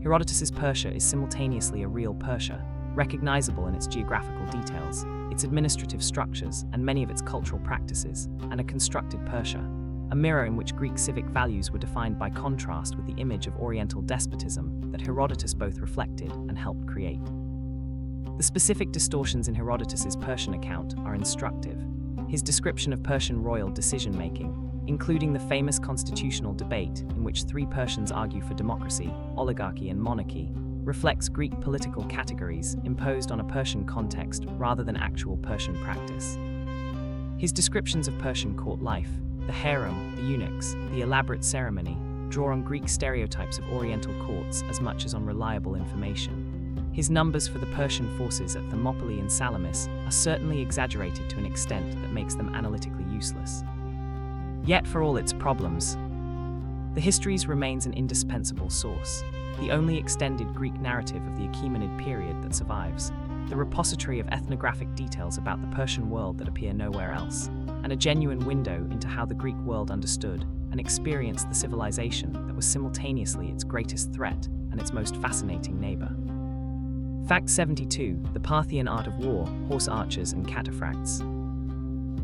S1: Herodotus's Persia is simultaneously a real Persia, recognizable in its geographical details, its administrative structures, and many of its cultural practices, and a constructed Persia, a mirror in which Greek civic values were defined by contrast with the image of Oriental despotism that Herodotus both reflected and helped create. The specific distortions in Herodotus's Persian account are instructive. His description of Persian royal decision-making, including the famous constitutional debate in which 3 Persians argue for democracy, oligarchy, and monarchy, reflects Greek political categories imposed on a Persian context rather than actual Persian practice. His descriptions of Persian court life, the harem, the eunuchs, the elaborate ceremony, draw on Greek stereotypes of Oriental courts as much as on reliable information. His numbers for the Persian forces at Thermopylae and Salamis are certainly exaggerated to an extent that makes them analytically useless. Yet for all its problems, the Histories remains an indispensable source, the only extended Greek narrative of the Achaemenid period that survives, the repository of ethnographic details about the Persian world that appear nowhere else, and a genuine window into how the Greek world understood and experienced the civilization that was simultaneously its greatest threat and its most fascinating neighbor. Fact 72. The Parthian art of war, horse archers and cataphracts.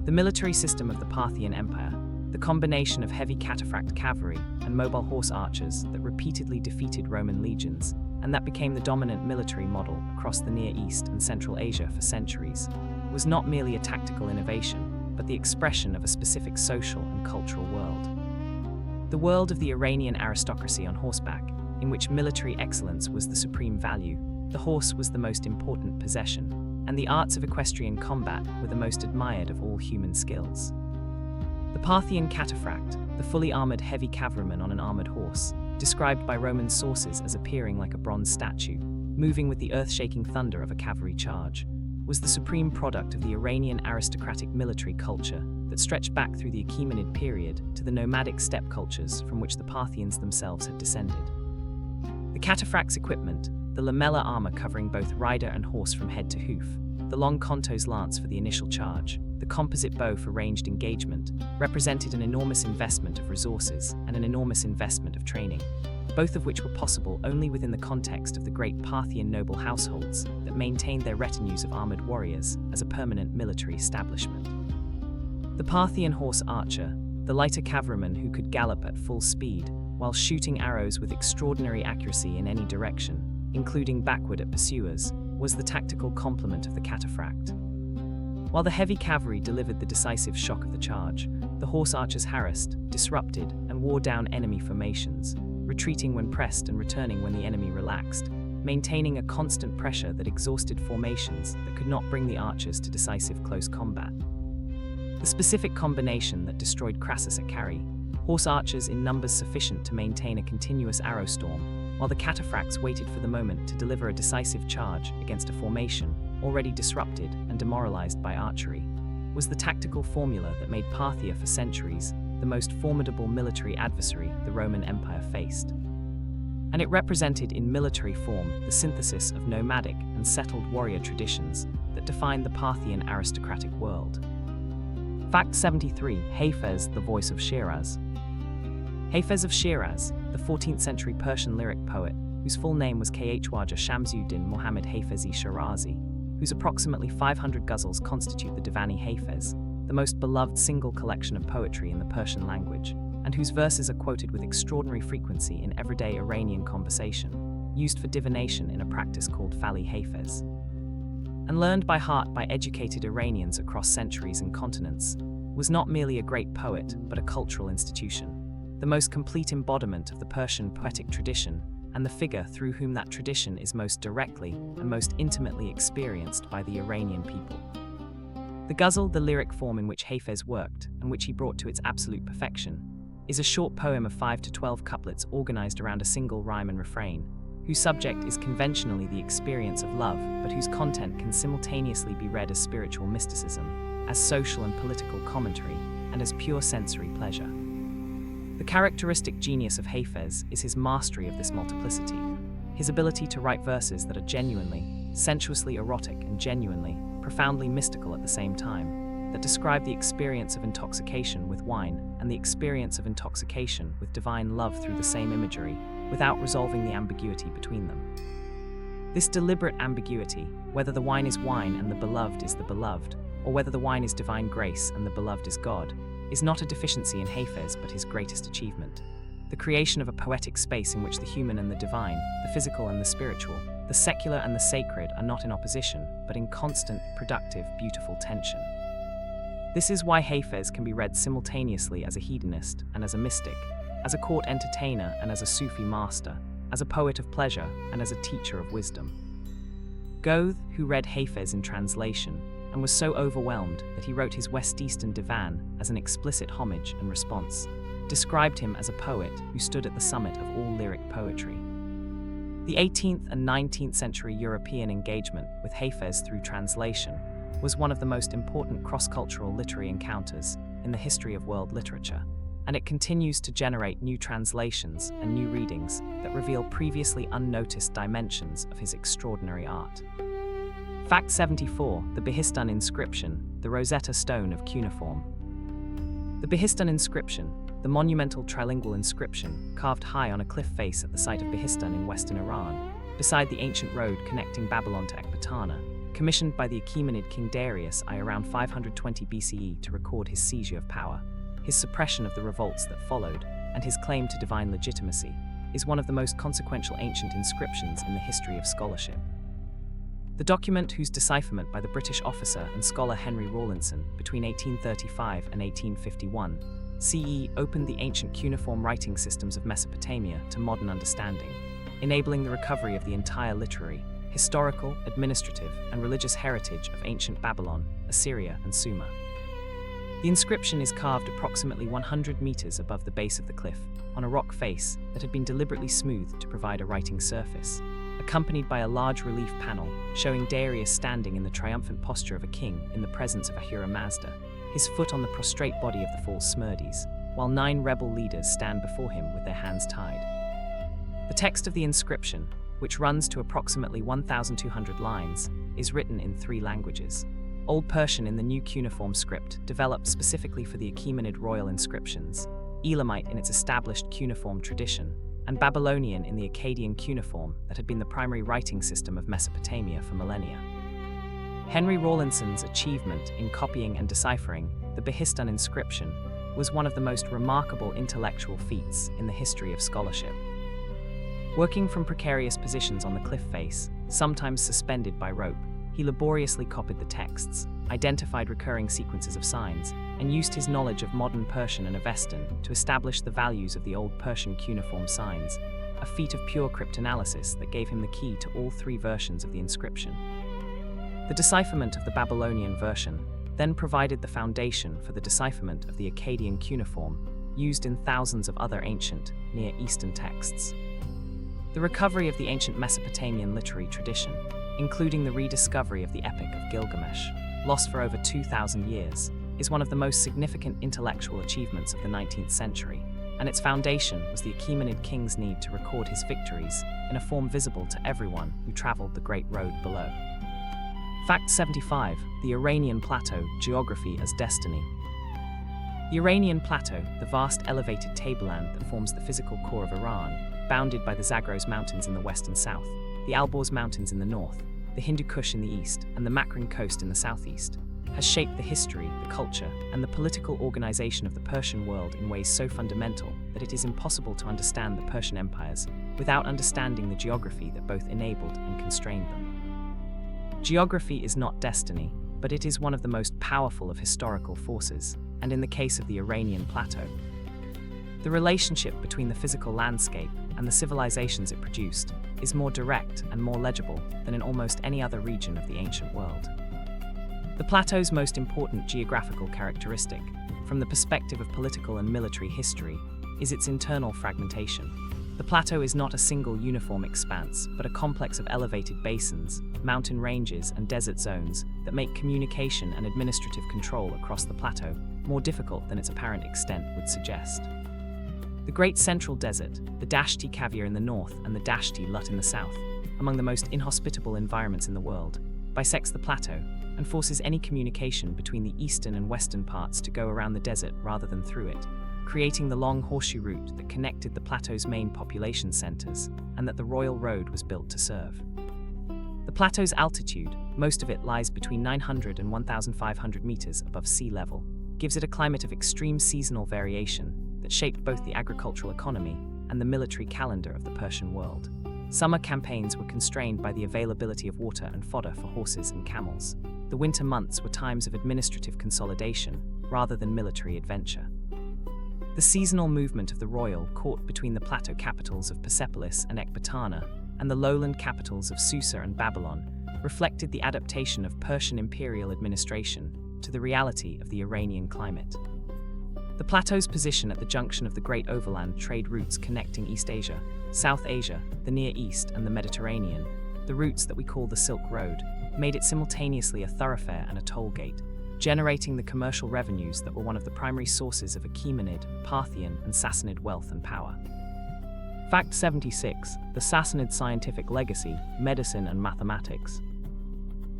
S1: The military system of the Parthian Empire, the combination of heavy cataphract cavalry and mobile horse archers that repeatedly defeated Roman legions, and that became the dominant military model across the Near East and Central Asia for centuries, was not merely a tactical innovation, but the expression of a specific social and cultural world. The world of the Iranian aristocracy on horseback, in which military excellence was the supreme value, the horse was the most important possession, and the arts of equestrian combat were the most admired of all human skills. The Parthian cataphract, the fully armored heavy cavalryman on an armored horse, described by Roman sources as appearing like a bronze statue, moving with the earth-shaking thunder of a cavalry charge, was the supreme product of the Iranian aristocratic military culture that stretched back through the Achaemenid period to the nomadic steppe cultures from which the Parthians themselves had descended. The The cataphract's equipment, the lamellar armor covering both rider and horse from head to hoof, the long conto's lance for the initial charge, the composite bow for ranged engagement, represented an enormous investment of resources and an enormous investment of training, both of which were possible only within the context of the great Parthian noble households that maintained their retinues of armored warriors as a permanent military establishment. The Parthian horse archer, the lighter cavalryman who could gallop at full speed while shooting arrows with extraordinary accuracy in any direction, including backward at pursuers, was the tactical complement of the cataphract. While the heavy cavalry delivered the decisive shock of the charge, the horse archers harassed, disrupted, and wore down enemy formations, retreating when pressed and returning when the enemy relaxed, maintaining a constant pressure that exhausted formations that could not bring the archers to decisive close combat. The specific combination that destroyed Crassus at Carrhae, horse archers in numbers sufficient to maintain a continuous arrow storm, while the cataphracts waited for the moment to deliver a decisive charge against a formation already disrupted and demoralized by archery, was the tactical formula that made Parthia for centuries the most formidable military adversary the Roman Empire faced. And it represented in military form the synthesis of nomadic and settled warrior traditions that defined the Parthian aristocratic world. Fact 73. Hafez, the voice of Shiraz. Hafez of Shiraz, the 14th century Persian lyric poet, whose full name was Khwaja Shamsuddin Muhammad Hafezi Shirazi, whose approximately 500 ghazals constitute the Divani Hafez, the most beloved single collection of poetry in the Persian language, and whose verses are quoted with extraordinary frequency in everyday Iranian conversation, used for divination in a practice called Fali Hafez. And learned by heart by educated Iranians across centuries and continents, was not merely a great poet, but a cultural institution, the most complete embodiment of the Persian poetic tradition, and the figure through whom that tradition is most directly and most intimately experienced by the Iranian people. The ghazal, the lyric form in which Hafez worked, and which he brought to its absolute perfection, is a short poem of 5 to 12 couplets organized around a single rhyme and refrain, whose subject is conventionally the experience of love, but whose content can simultaneously be read as spiritual mysticism, as social and political commentary, and as pure sensory pleasure. The characteristic genius of Hafez is his mastery of this multiplicity, his ability to write verses that are genuinely, sensuously erotic and genuinely, profoundly mystical at the same time, that describe the experience of intoxication with wine and the experience of intoxication with divine love through the same imagery, without resolving the ambiguity between them. This deliberate ambiguity, whether the wine is wine and the beloved is the beloved, or whether the wine is divine grace and the beloved is God, is not a deficiency in Hafez but his greatest achievement. The creation of a poetic space in which the human and the divine, the physical and the spiritual, the secular and the sacred are not in opposition, but in constant, productive, beautiful tension. This is why Hafez can be read simultaneously as a hedonist and as a mystic, as a court entertainer and as a Sufi master, as a poet of pleasure and as a teacher of wisdom. Goethe, who read Hafez in translation, and was so overwhelmed that he wrote his West-Eastern Divan as an explicit homage and response, described him as a poet who stood at the summit of all lyric poetry. The 18th and 19th century European engagement with Hafez through translation was one of the most important cross-cultural literary encounters in the history of world literature, and it continues to generate new translations and new readings that reveal previously unnoticed dimensions of his extraordinary art. Fact 74. The Behistun inscription, the Rosetta Stone of cuneiform. The Behistun inscription, the monumental trilingual inscription carved high on a cliff face at the site of Behistun in western Iran, beside the ancient road connecting Babylon to Ecbatana, commissioned by the Achaemenid king Darius I around 520 BCE to record his seizure of power, his suppression of the revolts that followed, and his claim to divine legitimacy, is one of the most consequential ancient inscriptions in the history of scholarship. The document, whose decipherment by the British officer and scholar Henry Rawlinson between 1835 and 1851 CE opened the ancient cuneiform writing systems of Mesopotamia to modern understanding, enabling the recovery of the entire literary, historical, administrative, and religious heritage of ancient Babylon, Assyria, and Sumer. The inscription is carved approximately 100 meters above the base of the cliff, on a rock face that had been deliberately smoothed to provide a writing surface, accompanied by a large relief panel showing Darius standing in the triumphant posture of a king in the presence of Ahura Mazda, his foot on the prostrate body of the false Smerdis, while 9 rebel leaders stand before him with their hands tied. The text of the inscription, which runs to approximately 1,200 lines, is written in 3 languages. Old Persian in the new cuneiform script developed specifically for the Achaemenid royal inscriptions, Elamite in its established cuneiform tradition, and Babylonian in the Akkadian cuneiform that had been the primary writing system of Mesopotamia for millennia. Henry Rawlinson's achievement in copying and deciphering the Behistun inscription was one of the most remarkable intellectual feats in the history of scholarship. Working from precarious positions on the cliff face, sometimes suspended by rope, he laboriously copied the texts, identified recurring sequences of signs, and used his knowledge of modern Persian and Avestan to establish the values of the Old Persian cuneiform signs, a feat of pure cryptanalysis that gave him the key to all 3 versions of the inscription. The decipherment of the Babylonian version then provided the foundation for the decipherment of the Akkadian cuneiform, used in thousands of other ancient Near Eastern texts. The recovery of the ancient Mesopotamian literary tradition, including the rediscovery of the Epic of Gilgamesh, lost for over 2,000 years, is one of the most significant intellectual achievements of the 19th century, and its foundation was the Achaemenid king's need to record his victories in a form visible to everyone who traveled the Great Road below. Fact 75. The Iranian Plateau, Geography as Destiny. The Iranian Plateau, the vast elevated tableland that forms the physical core of Iran, bounded by the Zagros Mountains in the west and south, the Alborz Mountains in the north, the Hindu Kush in the east, and the Makran Coast in the southeast, has shaped the history, the culture, and the political organization of the Persian world in ways so fundamental that it is impossible to understand the Persian empires without understanding the geography that both enabled and constrained them. Geography is not destiny, but it is one of the most powerful of historical forces, and in the case of the Iranian Plateau, the relationship between the physical landscape and the civilizations it produced is more direct and more legible than in almost any other region of the ancient world. The plateau's most important geographical characteristic, from the perspective of political and military history, is its internal fragmentation. The plateau is not a single uniform expanse, but a complex of elevated basins, mountain ranges, and desert zones that make communication and administrative control across the plateau more difficult than its apparent extent would suggest. The Great Central Desert, the Dashti Caviar in the north and the Dashti Lut in the south, among the most inhospitable environments in the world, bisects the plateau and forces any communication between the eastern and western parts to go around the desert rather than through it, creating the long horseshoe route that connected the plateau's main population centers and that the Royal Road was built to serve. The plateau's altitude, most of it lies between 900 and 1,500 meters above sea level, gives it a climate of extreme seasonal variation that shaped both the agricultural economy and the military calendar of the Persian world. Summer campaigns were constrained by the availability of water and fodder for horses and camels. The winter months were times of administrative consolidation rather than military adventure. The seasonal movement of the royal court between the plateau capitals of Persepolis and Ecbatana and the lowland capitals of Susa and Babylon reflected the adaptation of Persian imperial administration to the reality of the Iranian climate. The plateau's position at the junction of the great overland trade routes connecting East Asia, South Asia, the Near East, and the Mediterranean, the routes that we call the Silk Road, made it simultaneously a thoroughfare and a toll gate, generating the commercial revenues that were one of the primary sources of Achaemenid, Parthian, and Sassanid wealth and power. Fact 76. The Sassanid Scientific Legacy, Medicine and Mathematics.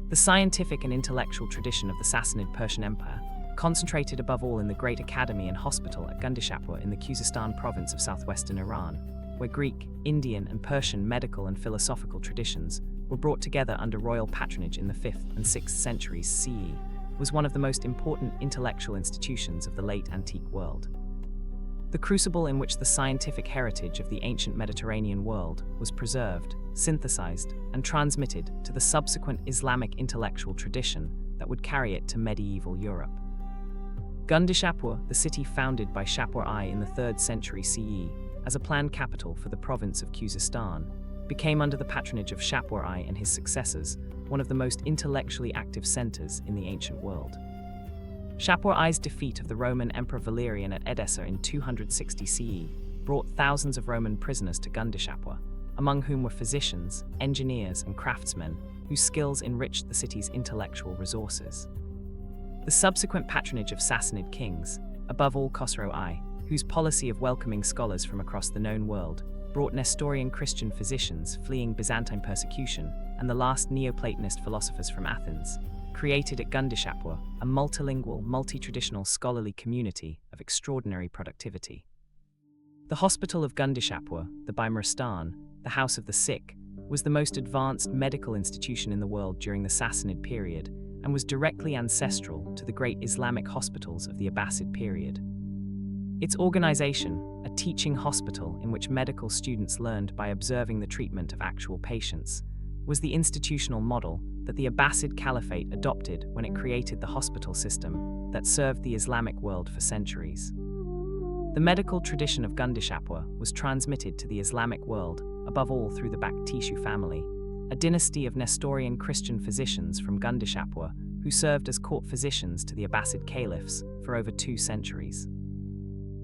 S1: The scientific and intellectual tradition of the Sassanid Persian Empire concentrated above all in the Great Academy and Hospital at Gundishapur in the Khuzestan province of southwestern Iran, where Greek, Indian, and Persian medical and philosophical traditions were brought together under royal patronage in the 5th and 6th centuries CE, was one of the most important intellectual institutions of the late antique world. The crucible in which the scientific heritage of the ancient Mediterranean world was preserved, synthesized, and transmitted to the subsequent Islamic intellectual tradition that would carry it to medieval Europe. Gundishapur, the city founded by Shapur I in the 3rd century CE as a planned capital for the province of Khuzestan, became under the patronage of Shapur I and his successors one of the most intellectually active centers in the ancient world. Shapur I's defeat of the Roman Emperor Valerian at Edessa in 260 CE brought thousands of Roman prisoners to Gundishapur, among whom were physicians, engineers, and craftsmen whose skills enriched the city's intellectual resources. The subsequent patronage of Sassanid kings, above all Khosrow I, whose policy of welcoming scholars from across the known world, brought Nestorian Christian physicians fleeing Byzantine persecution and the last Neoplatonist philosophers from Athens, created at Gundishapur a multilingual, multi-traditional scholarly community of extraordinary productivity. The Hospital of Gundishapur, the Bimaristan, the House of the Sick, was the most advanced medical institution in the world during the Sassanid period and was directly ancestral to the great Islamic hospitals of the Abbasid period. Its organization, a teaching hospital in which medical students learned by observing the treatment of actual patients, was the institutional model that the Abbasid Caliphate adopted when it created the hospital system that served the Islamic world for centuries. The medical tradition of Gundishapur was transmitted to the Islamic world, above all through the Baktishu family, a dynasty of Nestorian Christian physicians from Gundishapur who served as court physicians to the Abbasid caliphs for over 2 centuries.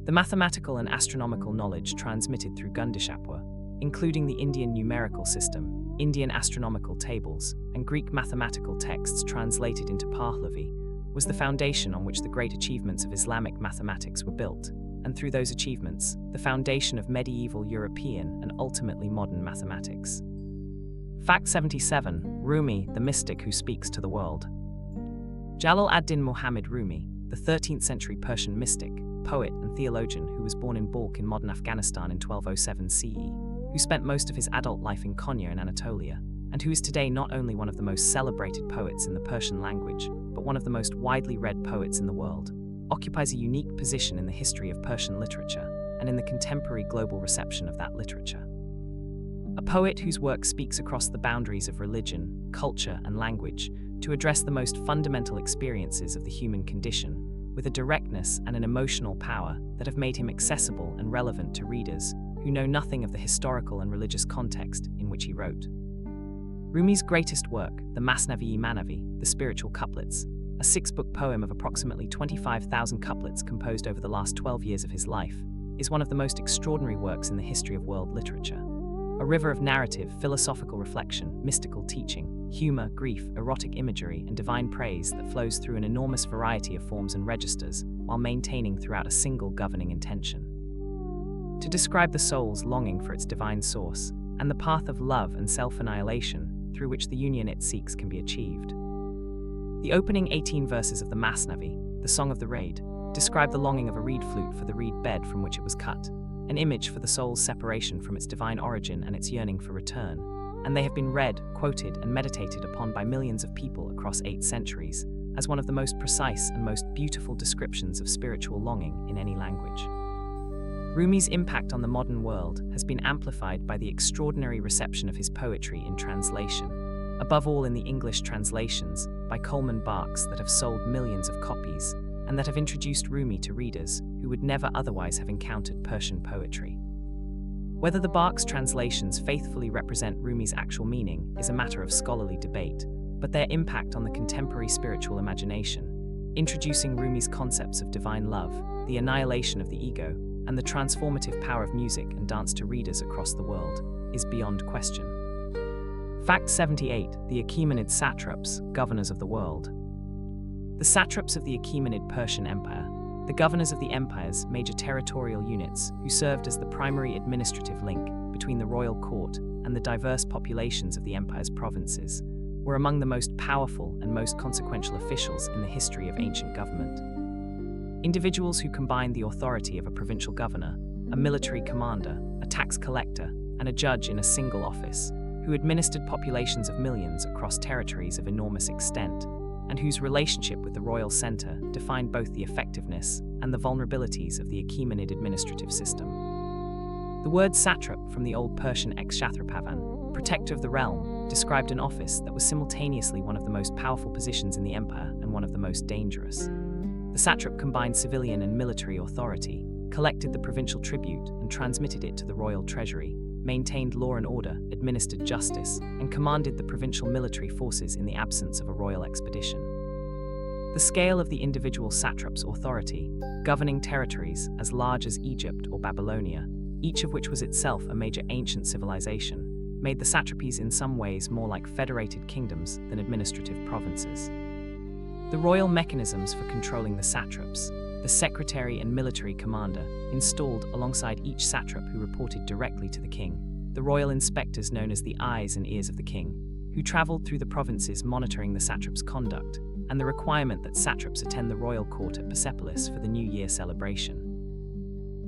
S1: The mathematical and astronomical knowledge transmitted through Gundishapur, including the Indian numerical system, Indian astronomical tables, and Greek mathematical texts translated into Pahlavi, was the foundation on which the great achievements of Islamic mathematics were built, and through those achievements, the foundation of medieval European and ultimately modern mathematics. Fact 77. Rumi, the mystic who speaks to the world. Jalal ad-Din Muhammad Rumi, the 13th century Persian mystic, poet and theologian who was born in Balkh in modern Afghanistan in 1207 CE, who spent most of his adult life in Konya in Anatolia, and who is today not only one of the most celebrated poets in the Persian language, but one of the most widely read poets in the world, occupies a unique position in the history of Persian literature and in the contemporary global reception of that literature. A poet whose work speaks across the boundaries of religion, culture, and language to address the most fundamental experiences of the human condition, with a directness and an emotional power that have made him accessible and relevant to readers who know nothing of the historical and religious context in which he wrote. Rumi's greatest work, the Masnavi-i the Spiritual Couplets, a 6-book poem of approximately 25,000 couplets composed over the last 12 years of his life, is one of the most extraordinary works in the history of world literature. A river of narrative, philosophical reflection, mystical teaching, humor, grief, erotic imagery, and divine praise that flows through an enormous variety of forms and registers while maintaining throughout a single governing intention. To describe the soul's longing for its divine source and the path of love and self-annihilation through which the union it seeks can be achieved. The opening 18 verses of the Masnavi, the Song of the Raid, describe the longing of a reed flute for the reed bed from which it was cut, an image for the soul's separation from its divine origin and its yearning for return, and they have been read, quoted, and meditated upon by millions of people across 8 centuries as one of the most precise and most beautiful descriptions of spiritual longing in any language. Rumi's impact on the modern world has been amplified by the extraordinary reception of his poetry in translation, above all in the English translations by Coleman Barks that have sold millions of copies and that have introduced Rumi to readers who would never otherwise have encountered Persian poetry. Whether the Barks translations faithfully represent Rumi's actual meaning is a matter of scholarly debate, but their impact on the contemporary spiritual imagination, introducing Rumi's concepts of divine love, the annihilation of the ego, and the transformative power of music and dance to readers across the world, is beyond question. Fact 78. The Achaemenid satraps, governors of the world. The satraps of the Achaemenid Persian Empire, the governors of the empire's major territorial units who served as the primary administrative link between the royal court and the diverse populations of the empire's provinces, were among the most powerful and most consequential officials in the history of ancient government. Individuals who combined the authority of a provincial governor, a military commander, a tax collector, and a judge in a single office, who administered populations of millions across territories of enormous extent, and whose relationship with the royal center defined both the effectiveness and the vulnerabilities of the Achaemenid administrative system. The word satrap from the Old Persian ex-shathrapavan, protector of the realm, described an office that was simultaneously one of the most powerful positions in the empire and one of the most dangerous. The satrap combined civilian and military authority, collected the provincial tribute and transmitted it to the royal treasury, maintained law and order, administered justice, and commanded the provincial military forces in the absence of a royal expedition. The scale of the individual satrap's authority, governing territories as large as Egypt or Babylonia, each of which was itself a major ancient civilization, made the satrapies in some ways more like federated kingdoms than administrative provinces. The royal mechanisms for controlling the satraps, the secretary and military commander, installed alongside each satrap who reported directly to the king, the royal inspectors known as the eyes and ears of the king, who traveled through the provinces monitoring the satrap's conduct, and the requirement that satraps attend the royal court at Persepolis for the New Year celebration.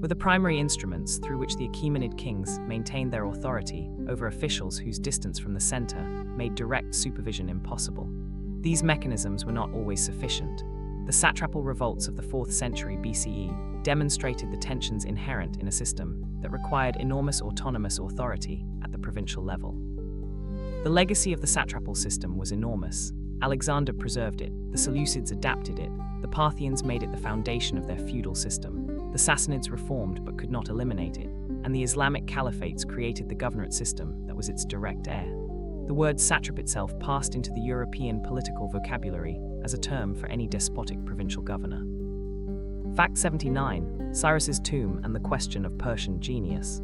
S1: Were the primary instruments through which the Achaemenid kings maintained their authority over officials whose distance from the center made direct supervision impossible. These mechanisms were not always sufficient. The satrapal revolts of the 4th century BCE demonstrated the tensions inherent in a system that required enormous autonomous authority at the provincial level. The legacy of the satrapal system was enormous. Alexander preserved it, the Seleucids adapted it, the Parthians made it the foundation of their feudal system, the Sassanids reformed but could not eliminate it, and the Islamic caliphates created the governorate system that was its direct heir. The word satrap itself passed into the European political vocabulary as a term for any despotic provincial governor. Fact 79. Cyrus's tomb and the question of Persian genius.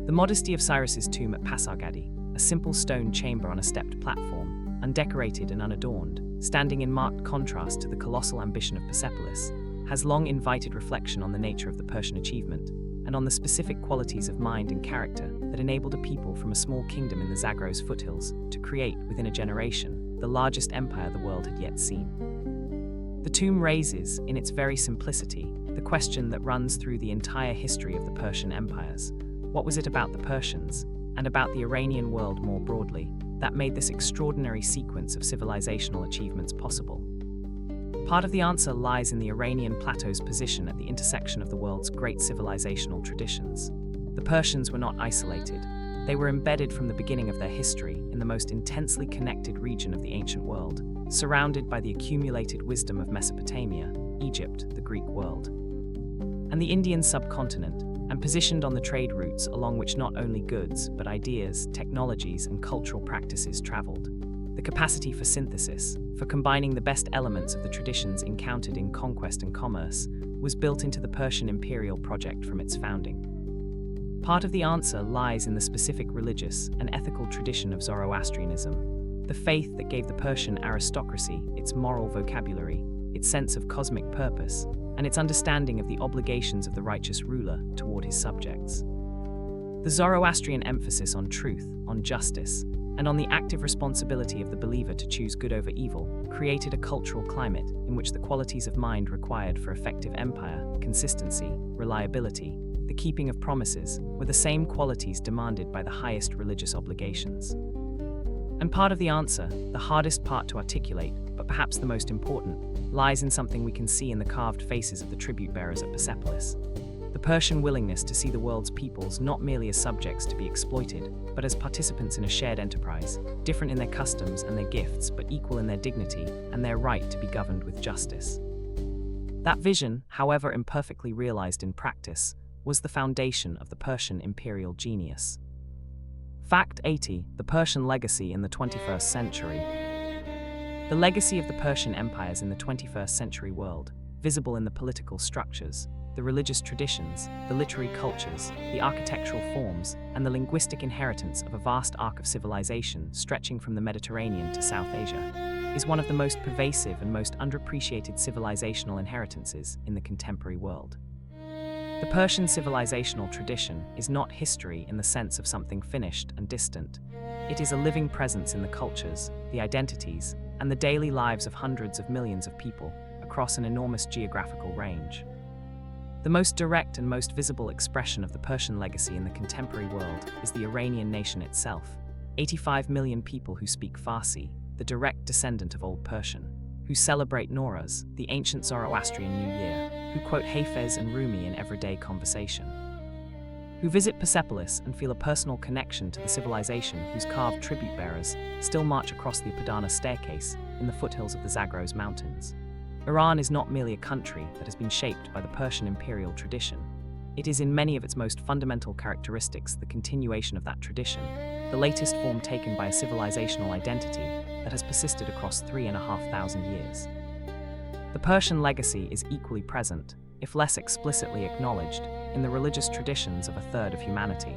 S1: The modesty of Cyrus's tomb at Pasargadae, a simple stone chamber on a stepped platform, undecorated and unadorned, standing in marked contrast to the colossal ambition of Persepolis, has long invited reflection on the nature of the Persian achievement and on the specific qualities of mind and character that enabled a people from a small kingdom in the Zagros foothills to create, within a generation, the largest empire the world had yet seen. The tomb raises, in its very simplicity, the question that runs through the entire history of the Persian empires. What was it about the Persians, and about the Iranian world more broadly, that made this extraordinary sequence of civilizational achievements possible? Part of the answer lies in the Iranian plateau's position at the intersection of the world's great civilizational traditions. The Persians were not isolated. They were embedded from the beginning of their history in the most intensely connected region of the ancient world, surrounded by the accumulated wisdom of Mesopotamia, Egypt, the Greek world, and the Indian subcontinent, and positioned on the trade routes along which not only goods, but ideas, technologies, and cultural practices traveled. The capacity for synthesis, for combining the best elements of the traditions encountered in conquest and commerce, was built into the Persian imperial project from its founding. Part of the answer lies in the specific religious and ethical tradition of Zoroastrianism, the faith that gave the Persian aristocracy its moral vocabulary, its sense of cosmic purpose, and its understanding of the obligations of the righteous ruler toward his subjects. The Zoroastrian emphasis on truth, on justice, and on the active responsibility of the believer to choose good over evil created a cultural climate in which the qualities of mind required for effective empire, consistency, reliability, the keeping of promises, were the same qualities demanded by the highest religious obligations. And part of the answer, the hardest part to articulate, but perhaps the most important, lies in something we can see in the carved faces of the tribute bearers at Persepolis. The Persian willingness to see the world's peoples not merely as subjects to be exploited, but as participants in a shared enterprise, different in their customs and their gifts, but equal in their dignity and their right to be governed with justice. That vision, however imperfectly realized in practice, was the foundation of the Persian imperial genius. Fact 80. The Persian legacy in the 21st century. The legacy of the Persian empires in the 21st century world, visible in the political structures, the religious traditions, the literary cultures, the architectural forms, and the linguistic inheritance of a vast arc of civilization stretching from the Mediterranean to South Asia, is one of the most pervasive and most underappreciated civilizational inheritances in the contemporary world. The Persian civilizational tradition is not history in the sense of something finished and distant. It is a living presence in the cultures, the identities, and the daily lives of hundreds of millions of people across an enormous geographical range. The most direct and most visible expression of the Persian legacy in the contemporary world is the Iranian nation itself, 85 million people who speak Farsi, the direct descendant of Old Persian, who celebrate Nowruz, the ancient Zoroastrian New Year, who quote Hafez and Rumi in everyday conversation, who visit Persepolis and feel a personal connection to the civilization whose carved tribute bearers still march across the Apadana staircase in the foothills of the Zagros Mountains. Iran is not merely a country that has been shaped by the Persian imperial tradition. It is in many of its most fundamental characteristics the continuation of that tradition, the latest form taken by a civilizational identity that has persisted across 3,500 years. The Persian legacy is equally present, if less explicitly acknowledged, in the religious traditions of a third of humanity.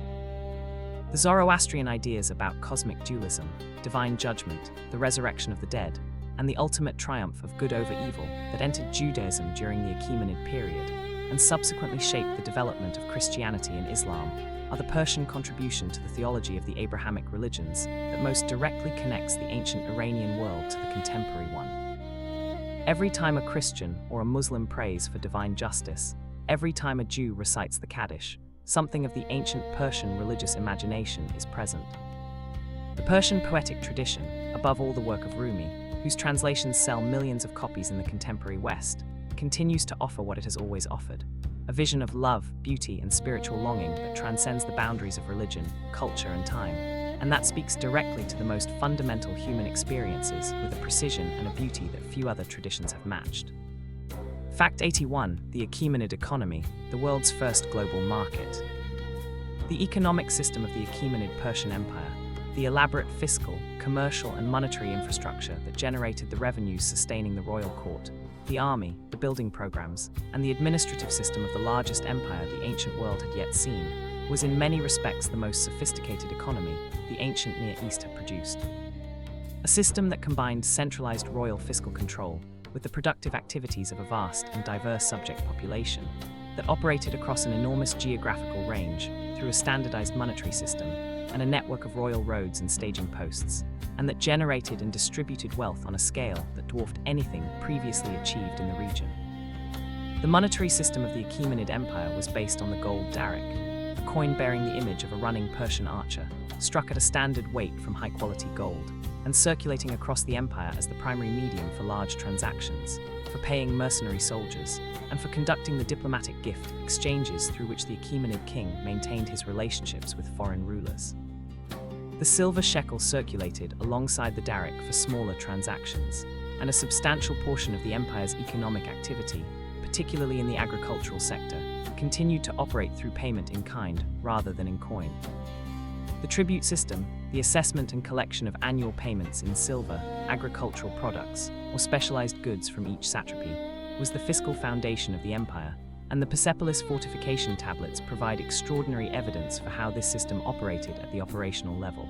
S1: The Zoroastrian ideas about cosmic dualism, divine judgment, the resurrection of the dead, and the ultimate triumph of good over evil that entered Judaism during the Achaemenid period, and subsequently shaped the development of Christianity and Islam, are the Persian contribution to the theology of the Abrahamic religions that most directly connects the ancient Iranian world to the contemporary one. Every time a Christian or a Muslim prays for divine justice, every time a Jew recites the Kaddish, something of the ancient Persian religious imagination is present. The Persian poetic tradition, above all the work of Rumi, whose translations sell millions of copies in the contemporary West, continues to offer what it has always offered: a vision of love, beauty, and spiritual longing that transcends the boundaries of religion, culture, and time, and that speaks directly to the most fundamental human experiences with a precision and a beauty that few other traditions have matched. Fact 81. The Achaemenid economy, the world's first global market. The economic system of the Achaemenid Persian Empire, the elaborate fiscal, commercial, and monetary infrastructure that generated the revenues sustaining the royal court, the army, the building programs, and the administrative system of the largest empire the ancient world had yet seen, was in many respects the most sophisticated economy the ancient Near East had produced. A system that combined centralized royal fiscal control with the productive activities of a vast and diverse subject population, that operated across an enormous geographical range through a standardized monetary system and a network of royal roads and staging posts, and that generated and distributed wealth on a scale that dwarfed anything previously achieved in the region. The monetary system of the Achaemenid Empire was based on the gold daric, a coin bearing the image of a running Persian archer, struck at a standard weight from high-quality gold, and circulating across the empire as the primary medium for large transactions, for paying mercenary soldiers, and for conducting the diplomatic gift exchanges through which the Achaemenid king maintained his relationships with foreign rulers. The silver shekel circulated alongside the daric for smaller transactions, and a substantial portion of the empire's economic activity, particularly in the agricultural sector, continued to operate through payment in kind rather than in coin. The tribute system, the assessment and collection of annual payments in silver, agricultural products, or specialized goods from each satrapy, was the fiscal foundation of the empire, and the Persepolis fortification tablets provide extraordinary evidence for how this system operated at the operational level.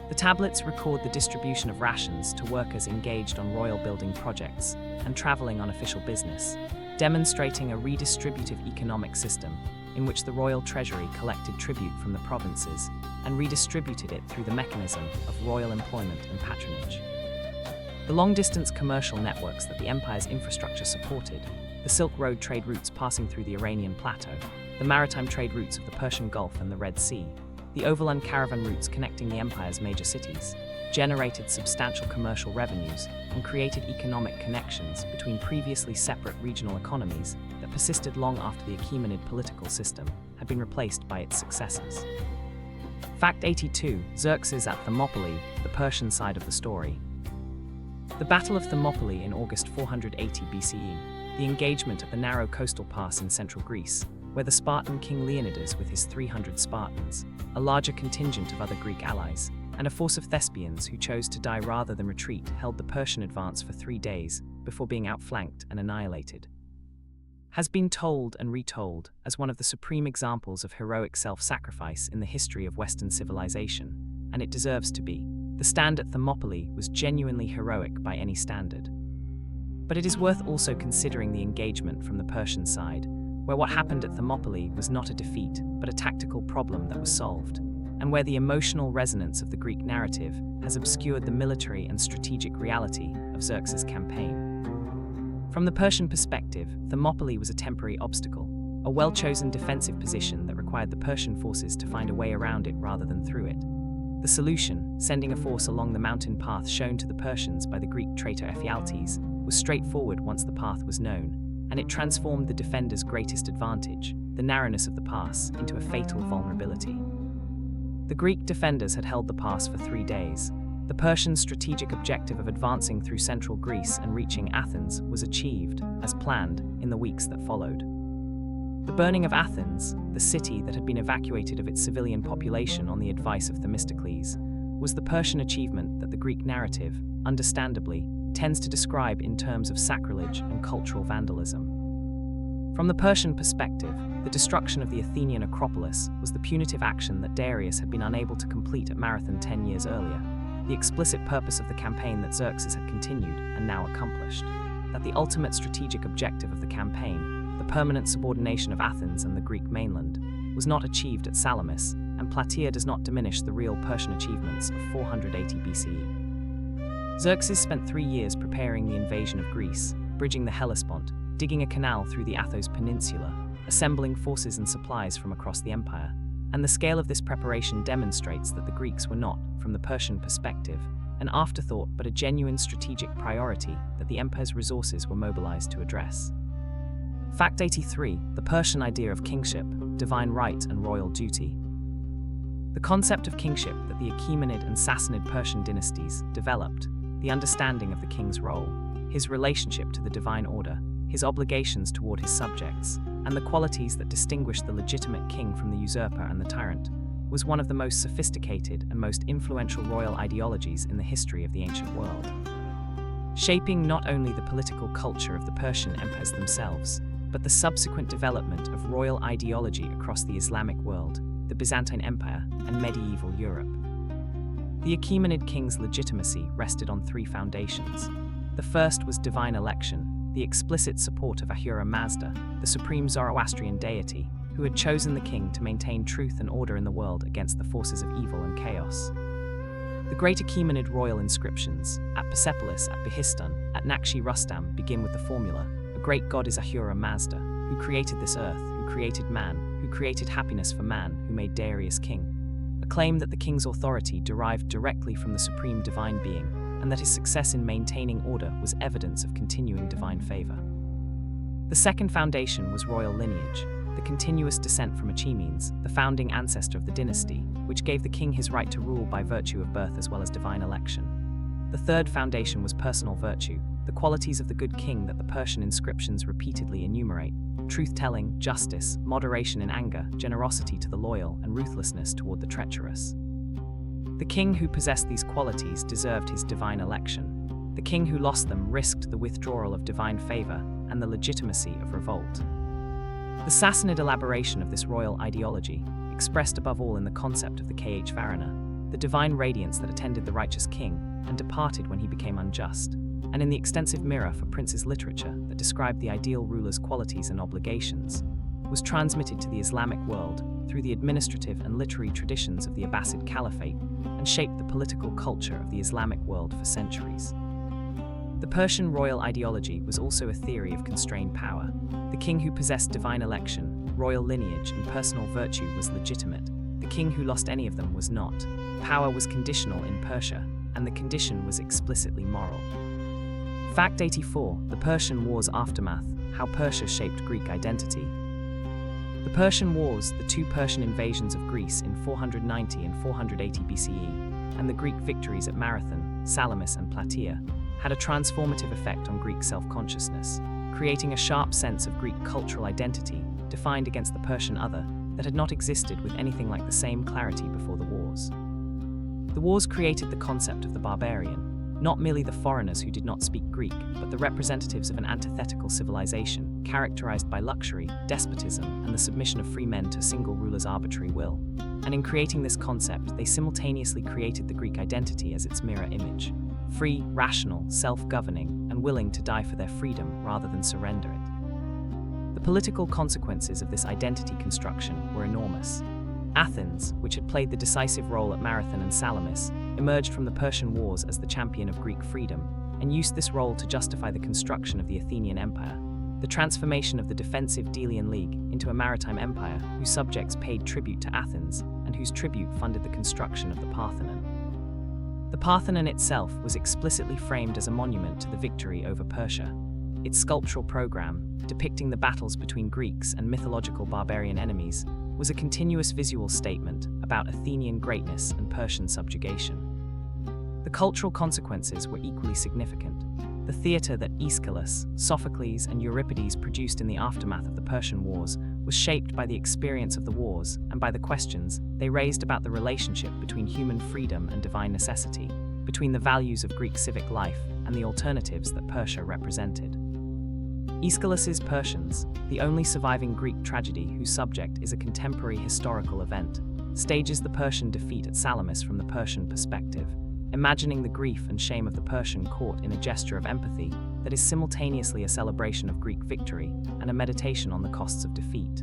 S1: The tablets record the distribution of rations to workers engaged on royal building projects and traveling on official business, demonstrating a redistributive economic system in which the royal treasury collected tribute from the provinces and redistributed it through the mechanism of royal employment and patronage. The long-distance commercial networks that the empire's infrastructure supported, the Silk Road trade routes passing through the Iranian plateau, the maritime trade routes of the Persian Gulf and the Red Sea, the overland caravan routes connecting the empire's major cities, generated substantial commercial revenues and created economic connections between previously separate regional economies that persisted long after the Achaemenid political system had been replaced by its successors. Fact 82. Xerxes at Thermopylae, the Persian side of the story. The Battle of Thermopylae in August 480 BCE, the engagement at the narrow coastal pass in central Greece, where the Spartan king Leonidas with his 300 Spartans, a larger contingent of other Greek allies, and a force of Thespians who chose to die rather than retreat held the Persian advance for 3 days before being outflanked and annihilated, has been told and retold as one of the supreme examples of heroic self-sacrifice in the history of Western civilization, and it deserves to be. The stand at Thermopylae was genuinely heroic by any standard. But it is worth also considering the engagement from the Persian side, where what happened at Thermopylae was not a defeat, but a tactical problem that was solved, and where the emotional resonance of the Greek narrative has obscured the military and strategic reality of Xerxes' campaign. From the Persian perspective, Thermopylae was a temporary obstacle, a well-chosen defensive position that required the Persian forces to find a way around it rather than through it. The solution, sending a force along the mountain path shown to the Persians by the Greek traitor Ephialtes, was straightforward once the path was known, and it transformed the defenders' greatest advantage, the narrowness of the pass, into a fatal vulnerability. The Greek defenders had held the pass for 3 days. The Persian strategic objective of advancing through central Greece and reaching Athens was achieved, as planned, in the weeks that followed. The burning of Athens, the city that had been evacuated of its civilian population on the advice of Themistocles, was the Persian achievement that the Greek narrative, understandably, tends to describe in terms of sacrilege and cultural vandalism. From the Persian perspective, the destruction of the Athenian Acropolis was the punitive action that Darius had been unable to complete at Marathon 10 years earlier. the explicit purpose of the campaign that Xerxes had continued and now accomplished. That the ultimate strategic objective of the campaign, the permanent subordination of Athens and the Greek mainland, was not achieved at Salamis, and Plataea does not diminish the real Persian achievements of 480 BCE. Xerxes spent 3 years preparing the invasion of Greece, bridging the Hellespont, digging a canal through the Athos Peninsula, assembling forces and supplies from across the empire, and the scale of this preparation demonstrates that the Greeks were not, from the Persian perspective, an afterthought but a genuine strategic priority that the empire's resources were mobilized to address. Fact 83. The Persian idea of kingship, divine right and royal duty. The concept of kingship that the Achaemenid and Sassanid Persian dynasties developed, the understanding of the king's role, his relationship to the divine order, his obligations toward his subjects, and the qualities that distinguish the legitimate king from the usurper and the tyrant, was one of the most sophisticated and most influential royal ideologies in the history of the ancient world. Shaping not only the political culture of the Persian empires themselves, but the subsequent development of royal ideology across the Islamic world, the Byzantine Empire, and medieval Europe. The Achaemenid king's legitimacy rested on 3 foundations. The first was divine election, the explicit support of Ahura Mazda, the supreme Zoroastrian deity, who had chosen the king to maintain truth and order in the world against the forces of evil and chaos. The great Achaemenid royal inscriptions, at Persepolis, at Behistun, at Nakshi Rustam, begin with the formula, "A great god is Ahura Mazda, who created this earth, who created man, who created happiness for man, who made Darius king," a claim that the king's authority derived directly from the supreme divine being, and that his success in maintaining order was evidence of continuing divine favor. The second foundation was royal lineage, the continuous descent from Achaemens, the founding ancestor of the dynasty, which gave the king his right to rule by virtue of birth as well as divine election. The third foundation was personal virtue, the qualities of the good king that the Persian inscriptions repeatedly enumerate: truth-telling, justice, moderation in anger, generosity to the loyal, and ruthlessness toward the treacherous. The king who possessed these qualities deserved his divine election. The king who lost them risked the withdrawal of divine favor and the legitimacy of revolt. The Sassanid elaboration of this royal ideology, expressed above all in the concept of the Khvarana, the divine radiance that attended the righteous king and departed when he became unjust, and in the extensive mirror for princes literature that described the ideal ruler's qualities and obligations, was transmitted to the Islamic world through the administrative and literary traditions of the Abbasid Caliphate and shaped the political culture of the Islamic world for centuries. The Persian royal ideology was also a theory of constrained power. The king who possessed divine election, royal lineage, and personal virtue was legitimate. The king who lost any of them was not. Power was conditional in Persia, and the condition was explicitly moral. Fact 84. The Persian Wars Aftermath, how Persia shaped Greek identity. The Persian Wars, the 2 Persian invasions of Greece in 490 and 480 BCE, and the Greek victories at Marathon, Salamis, and Plataea, had a transformative effect on Greek self-consciousness, creating a sharp sense of Greek cultural identity defined against the Persian other that had not existed with anything like the same clarity before the wars. The wars created the concept of the barbarian, not merely the foreigners who did not speak Greek, but the representatives of an antithetical civilization characterized by luxury, despotism, and the submission of free men to a single ruler's arbitrary will. And in creating this concept, they simultaneously created the Greek identity as its mirror image: free, rational, self-governing, and willing to die for their freedom rather than surrender it. The political consequences of this identity construction were enormous. Athens, which had played the decisive role at Marathon and Salamis, emerged from the Persian Wars as the champion of Greek freedom, and used this role to justify the construction of the Athenian Empire, the transformation of the defensive Delian League into a maritime empire whose subjects paid tribute to Athens and whose tribute funded the construction of the Parthenon. The Parthenon itself was explicitly framed as a monument to the victory over Persia. Its sculptural program, depicting the battles between Greeks and mythological barbarian enemies, was a continuous visual statement about Athenian greatness and Persian subjugation. The cultural consequences were equally significant. The theatre that Aeschylus, Sophocles, and Euripides produced in the aftermath of the Persian Wars was shaped by the experience of the wars and by the questions they raised about the relationship between human freedom and divine necessity, between the values of Greek civic life and the alternatives that Persia represented. Aeschylus's Persians, the only surviving Greek tragedy whose subject is a contemporary historical event, stages the Persian defeat at Salamis from the Persian perspective, imagining the grief and shame of the Persian court in a gesture of empathy that is simultaneously a celebration of Greek victory and a meditation on the costs of defeat.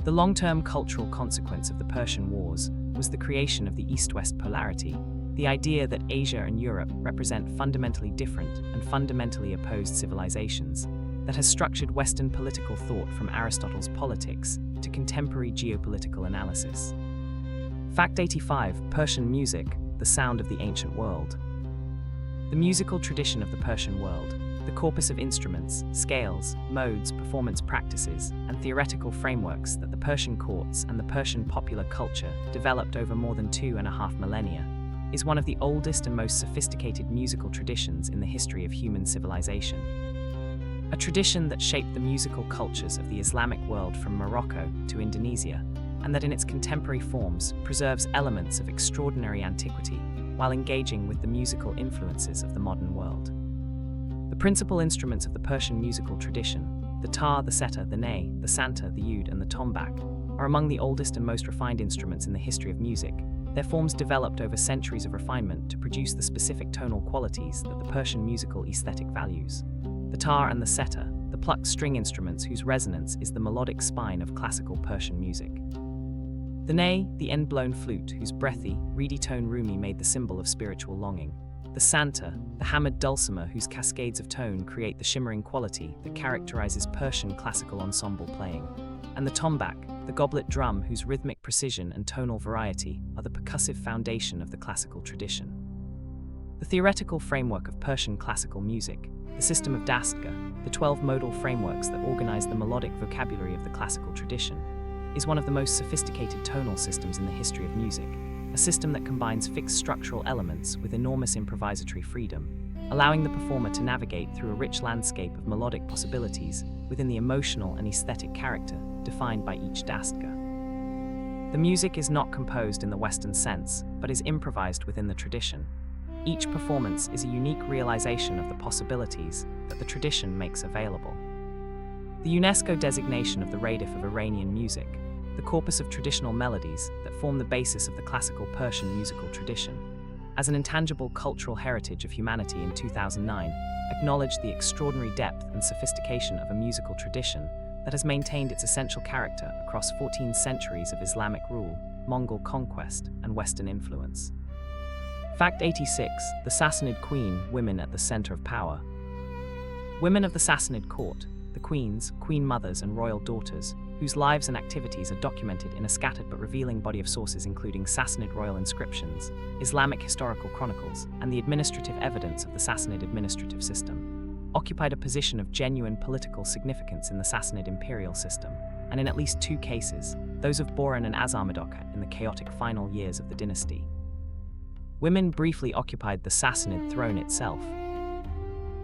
S1: The long-term cultural consequence of the Persian Wars was the creation of the East-West polarity, the idea that Asia and Europe represent fundamentally different and fundamentally opposed civilizations, that has structured Western political thought from Aristotle's Politics to contemporary geopolitical analysis. Fact 85. Persian music, the sound of the ancient world. The musical tradition of the Persian world, the corpus of instruments, scales, modes, performance practices, and theoretical frameworks that the Persian courts and the Persian popular culture developed over more than 2.5 millennia, is one of the oldest and most sophisticated musical traditions in the history of human civilization. A tradition that shaped the musical cultures of the Islamic world from Morocco to Indonesia, and that in its contemporary forms preserves elements of extraordinary antiquity while engaging with the musical influences of the modern world. The principal instruments of the Persian musical tradition, the tar, the setar, the ney, the santa, the oud, and the tombak, are among the oldest and most refined instruments in the history of music, their forms developed over centuries of refinement to produce the specific tonal qualities that the Persian musical aesthetic values. The tar and the setar, the plucked string instruments whose resonance is the melodic spine of classical Persian music. The ney, the end-blown flute whose breathy, reedy tone Rumi made the symbol of spiritual longing. The santa, the hammered dulcimer whose cascades of tone create the shimmering quality that characterizes Persian classical ensemble playing. And the tombak, the goblet drum whose rhythmic precision and tonal variety are the percussive foundation of the classical tradition. The theoretical framework of Persian classical music, the system of dastgah, the 12 modal frameworks that organize the melodic vocabulary of the classical tradition, is one of the most sophisticated tonal systems in the history of music, a system that combines fixed structural elements with enormous improvisatory freedom, allowing the performer to navigate through a rich landscape of melodic possibilities within the emotional and aesthetic character defined by each dastgah. The music is not composed in the Western sense, but is improvised within the tradition. Each performance is a unique realization of the possibilities that the tradition makes available. The UNESCO designation of the Radif of Iranian music, the corpus of traditional melodies that form the basis of the classical Persian musical tradition, as an intangible cultural heritage of humanity in 2009, acknowledged the extraordinary depth and sophistication of a musical tradition that has maintained its essential character across 14 centuries of Islamic rule, Mongol conquest, and Western influence. Fact 86. The Sassanid Queen, women at the center of power. Women of the Sassanid court, the queens, queen mothers, and royal daughters, whose lives and activities are documented in a scattered but revealing body of sources including Sassanid royal inscriptions, Islamic historical chronicles, and the administrative evidence of the Sassanid administrative system, occupied a position of genuine political significance in the Sassanid imperial system, and in at least 2 cases, those of Boran and Achaemenid in the chaotic final years of the dynasty. Women briefly occupied the Sassanid throne itself,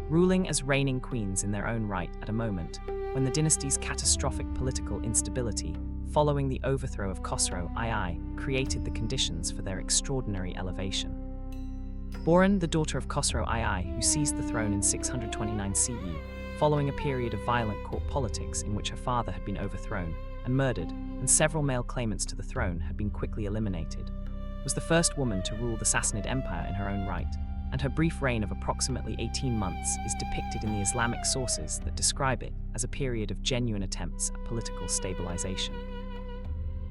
S1: ruling as reigning queens in their own right at a moment when the dynasty's catastrophic political instability following the overthrow of Khosrow II created the conditions for their extraordinary elevation. Boran, the daughter of Khosrow II, who seized the throne in 629 CE, following a period of violent court politics in which her father had been overthrown and murdered, and several male claimants to the throne had been quickly eliminated, was the first woman to rule the Sassanid Empire in her own right, and her brief reign of approximately 18 months is depicted in the Islamic sources that describe it as a period of genuine attempts at political stabilization.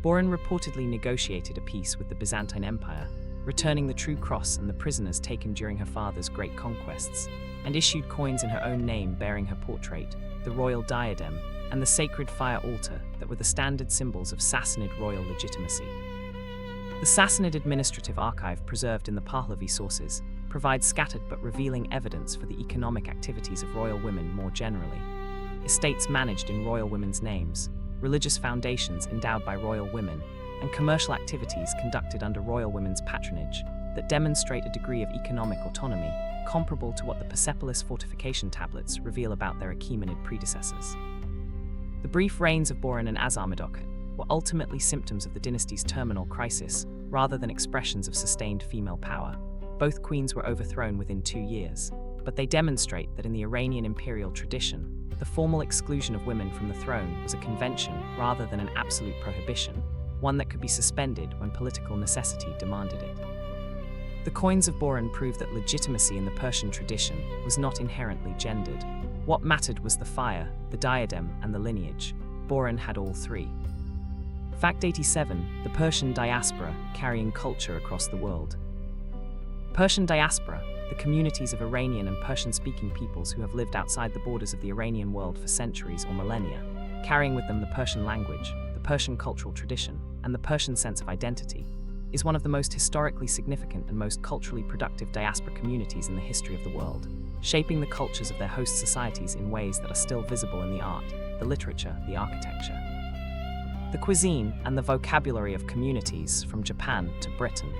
S1: Boran reportedly negotiated a peace with the Byzantine Empire, returning the True Cross and the prisoners taken during her father's great conquests, and issued coins in her own name bearing her portrait, the royal diadem, and the sacred fire altar that were the standard symbols of Sassanid royal legitimacy. The Sassanid administrative archive preserved in the Pahlavi sources provides scattered but revealing evidence for the economic activities of royal women more generally. Estates managed in royal women's names, religious foundations endowed by royal women, and commercial activities conducted under royal women's patronage that demonstrate a degree of economic autonomy comparable to what the Persepolis fortification tablets reveal about their Achaemenid predecessors. The brief reigns of Boran and Achaemenid were ultimately symptoms of the dynasty's terminal crisis rather than expressions of sustained female power. Both queens were overthrown within 2 years, but they demonstrate that in the Iranian imperial tradition, the formal exclusion of women from the throne was a convention rather than an absolute prohibition, one that could be suspended when political necessity demanded it. The coins of Boron prove that legitimacy in the Persian tradition was not inherently gendered. What mattered was the fire, the diadem, and the lineage. Boron had all three. Fact 87. The Persian diaspora carrying culture across the world. Persian diaspora, the communities of Iranian and Persian-speaking peoples who have lived outside the borders of the Iranian world for centuries or millennia, carrying with them the Persian language, the Persian cultural tradition, and the Persian sense of identity, is one of the most historically significant and most culturally productive diaspora communities in the history of the world, shaping the cultures of their host societies in ways that are still visible in the art, the literature, the architecture, the cuisine, and the vocabulary of communities from Japan to Britain.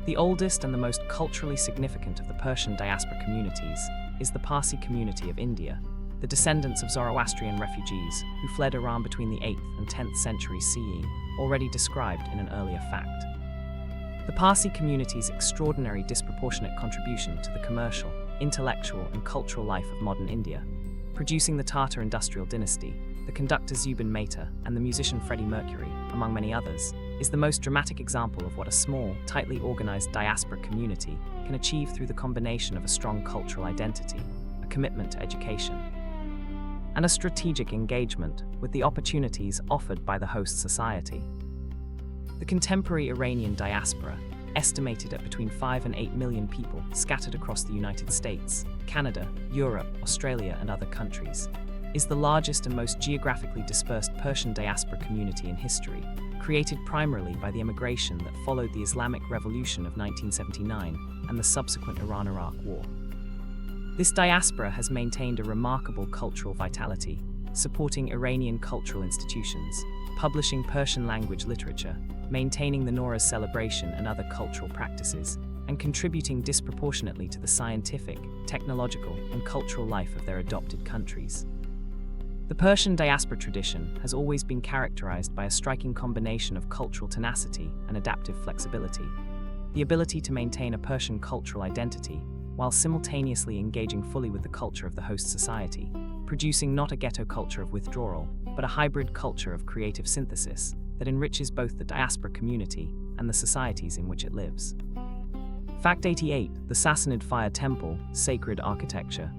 S1: The oldest and the most culturally significant of the Persian diaspora communities is the Parsi community of India, the descendants of Zoroastrian refugees who fled Iran between the 8th and 10th centuries CE, already described in an earlier fact. The Parsi community's extraordinary disproportionate contribution to the commercial, intellectual, and cultural life of modern India, producing the Tatar industrial dynasty, the conductor Zubin Mehta, and the musician Freddie Mercury, among many others, is the most dramatic example of what a small, tightly organized diaspora community can achieve through the combination of a strong cultural identity, a commitment to education, and a strategic engagement with the opportunities offered by the host society. The contemporary Iranian diaspora, estimated at between 5 and 8 million people scattered across the United States, Canada, Europe, Australia, and other countries, is the largest and most geographically dispersed Persian diaspora community in history, created primarily by the immigration that followed the Islamic Revolution of 1979 and the subsequent Iran-Iraq War. This diaspora has maintained a remarkable cultural vitality, supporting Iranian cultural institutions, publishing Persian language literature, maintaining the Nowruz celebration and other cultural practices, and contributing disproportionately to the scientific, technological, and cultural life of their adopted countries. The Persian diaspora tradition has always been characterized by a striking combination of cultural tenacity and adaptive flexibility, the ability to maintain a Persian cultural identity while simultaneously engaging fully with the culture of the host society, producing not a ghetto culture of withdrawal, but a hybrid culture of creative synthesis that enriches both the diaspora community and the societies in which it lives. Fact 88. The Sassanid Fire Temple, Sacred Architecture.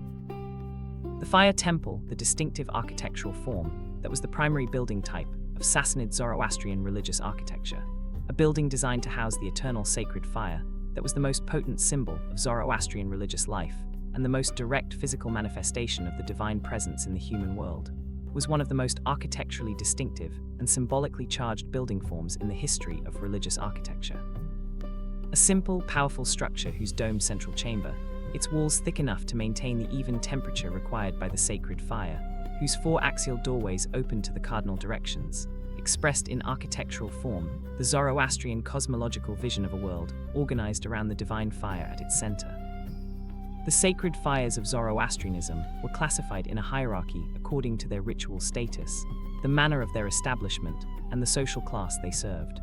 S1: The Fire Temple, the distinctive architectural form that was the primary building type of Sassanid Zoroastrian religious architecture, a building designed to house the eternal sacred fire that was the most potent symbol of Zoroastrian religious life and the most direct physical manifestation of the divine presence in the human world, was one of the most architecturally distinctive and symbolically charged building forms in the history of religious architecture. A simple, powerful structure whose domed central chamber, its walls thick enough to maintain the even temperature required by the sacred fire, whose 4 axial doorways opened to the cardinal directions, expressed in architectural form the Zoroastrian cosmological vision of a world organized around the divine fire at its center. The sacred fires of Zoroastrianism were classified in a hierarchy according to their ritual status, the manner of their establishment, and the social class they served.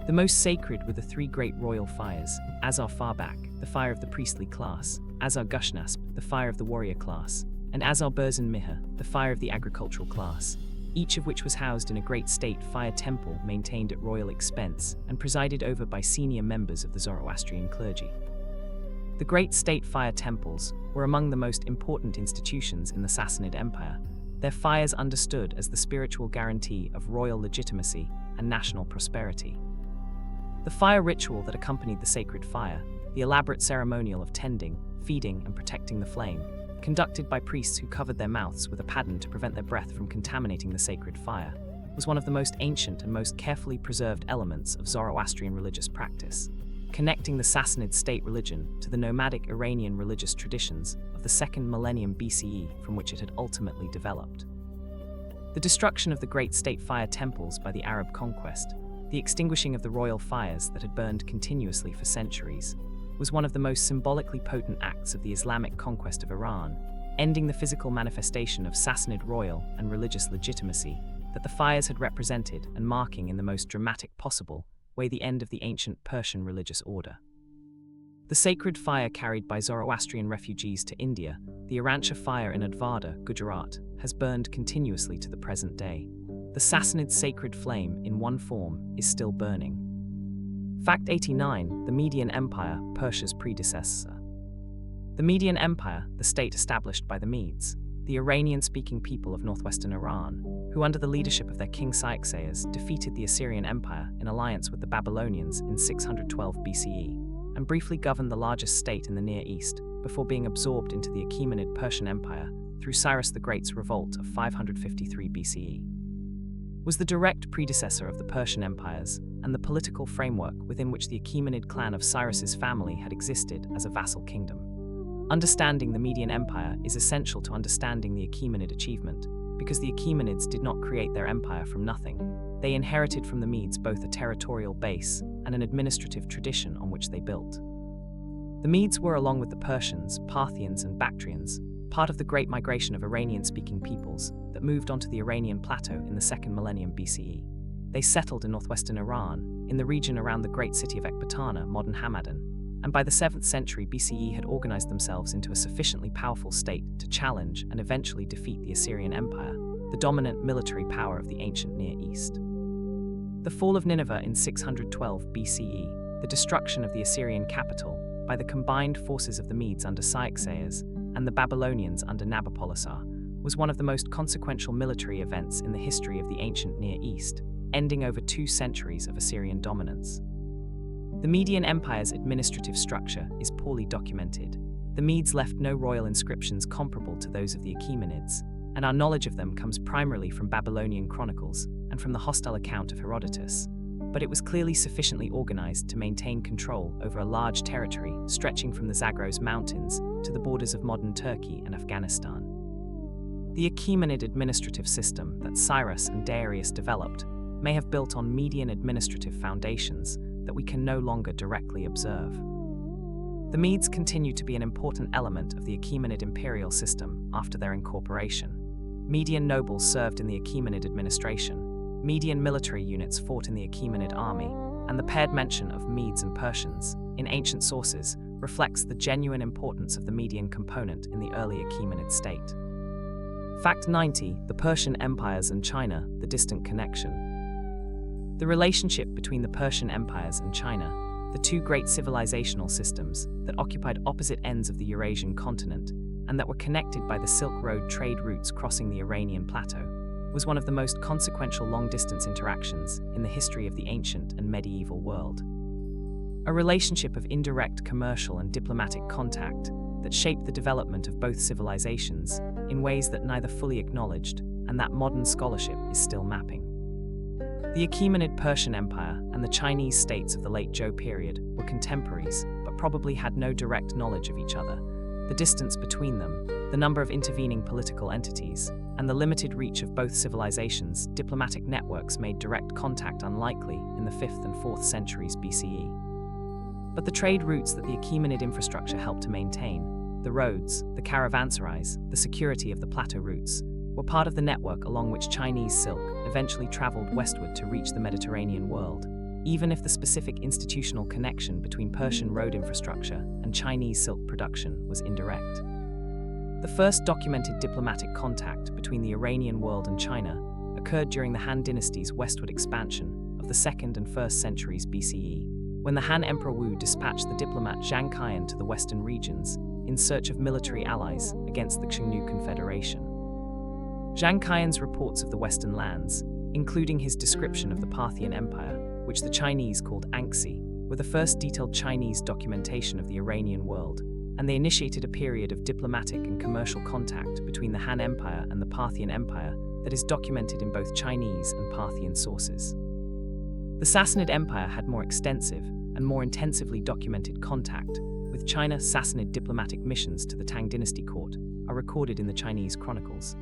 S1: The most sacred were the 3 great royal fires, Azar Farbak, the fire of the priestly class, Azar Gushnasp, the fire of the warrior class, and Azar Burzan Miha, the fire of the agricultural class, each of which was housed in a great state fire temple maintained at royal expense and presided over by senior members of the Zoroastrian clergy. The great state fire temples were among the most important institutions in the Sassanid Empire, their fires understood as the spiritual guarantee of royal legitimacy and national prosperity. The fire ritual that accompanied the sacred fire, the elaborate ceremonial of tending, feeding, and protecting the flame, conducted by priests who covered their mouths with a paddon to prevent their breath from contaminating the sacred fire, was one of the most ancient and most carefully preserved elements of Zoroastrian religious practice, connecting the Sassanid state religion to the nomadic Iranian religious traditions of the 2nd millennium BCE from which it had ultimately developed. The destruction of the great state fire temples by the Arab conquest, the extinguishing of the royal fires that had burned continuously for centuries, was one of the most symbolically potent acts of the Islamic conquest of Iran, ending the physical manifestation of Sassanid royal and religious legitimacy that the fires had represented and marking in the most dramatic possible way the end of the ancient Persian religious order. The sacred fire carried by Zoroastrian refugees to India, the Arancha fire in Advada, Gujarat, has burned continuously to the present day. The Sassanid sacred flame, in one form, is still burning. Fact 89. The Median Empire, Persia's predecessor. The Median Empire, the state established by the Medes, the Iranian-speaking people of northwestern Iran, who under the leadership of their king Cyaxares defeated the Assyrian Empire in alliance with the Babylonians in 612 BCE, and briefly governed the largest state in the Near East before being absorbed into the Achaemenid Persian Empire through Cyrus the Great's revolt of 553 BCE. Was the direct predecessor of the Persian empires and the political framework within which the Achaemenid clan of Cyrus's family had existed as a vassal kingdom. Understanding the Median Empire is essential to understanding the Achaemenid achievement, because the Achaemenids did not create their empire from nothing. They inherited from the Medes both a territorial base and an administrative tradition on which they built. The Medes were, along with the Persians, Parthians, and Bactrians, part of the great migration of Iranian-speaking peoples that moved onto the Iranian plateau in the 2nd millennium BCE. They settled in northwestern Iran, in the region around the great city of Ecbatana, modern Hamadan, and by the 7th century BCE had organized themselves into a sufficiently powerful state to challenge and eventually defeat the Assyrian Empire, the dominant military power of the ancient Near East. The fall of Nineveh in 612 BCE, the destruction of the Assyrian capital by the combined forces of the Medes under Cyaxares and the Babylonians under Nabopolassar, was one of the most consequential military events in the history of the ancient Near East, ending over 2 centuries of Assyrian dominance. The Median Empire's administrative structure is poorly documented. The Medes left no royal inscriptions comparable to those of the Achaemenids, and our knowledge of them comes primarily from Babylonian chronicles and from the hostile account of Herodotus. But it was clearly sufficiently organized to maintain control over a large territory stretching from the Zagros Mountains to the borders of modern Turkey and Afghanistan. The Achaemenid administrative system that Cyrus and Darius developed may have built on Median administrative foundations that we can no longer directly observe. The Medes continue to be an important element of the Achaemenid imperial system after their incorporation. Median nobles served in the Achaemenid administration, Median military units fought in the Achaemenid army, and the paired mention of Medes and Persians in ancient sources reflects the genuine importance of the Median component in the early Achaemenid state. Fact 90. The Persian empires and China, the distant connection. The relationship between the Persian empires and China, the two great civilizational systems that occupied opposite ends of the Eurasian continent and that were connected by the Silk Road trade routes crossing the Iranian plateau, was one of the most consequential long-distance interactions in the history of the ancient and medieval world. A relationship of indirect commercial and diplomatic contact that shaped the development of both civilizations in ways that neither fully acknowledged and that modern scholarship is still mapping. The Achaemenid Persian Empire and the Chinese states of the late Zhou period were contemporaries, but probably had no direct knowledge of each other. The distance between them, the number of intervening political entities, and the limited reach of both civilizations' diplomatic networks made direct contact unlikely in the 5th and 4th centuries BCE. But the trade routes that the Achaemenid infrastructure helped to maintain, the roads, the caravanserais, the security of the plateau routes, were part of the network along which Chinese silk eventually traveled westward to reach the Mediterranean world, even if the specific institutional connection between Persian road infrastructure and Chinese silk production was indirect. The first documented diplomatic contact between the Iranian world and China occurred during the Han dynasty's westward expansion of the 2nd and 1st centuries BCE, when the Han Emperor Wu dispatched the diplomat Zhang Qian to the western regions in search of military allies against the Qiangnu Confederation. Zhang Qian's reports of the western lands, including his description of the Parthian Empire, which the Chinese called Anxi, were the first detailed Chinese documentation of the Iranian world, and they initiated a period of diplomatic and commercial contact between the Han Empire and the Parthian Empire that is documented in both Chinese and Parthian sources. The Sassanid Empire had more extensive and more intensively documented contact with China. Sassanid diplomatic missions to the Tang dynasty court are recorded in the Chinese chronicles.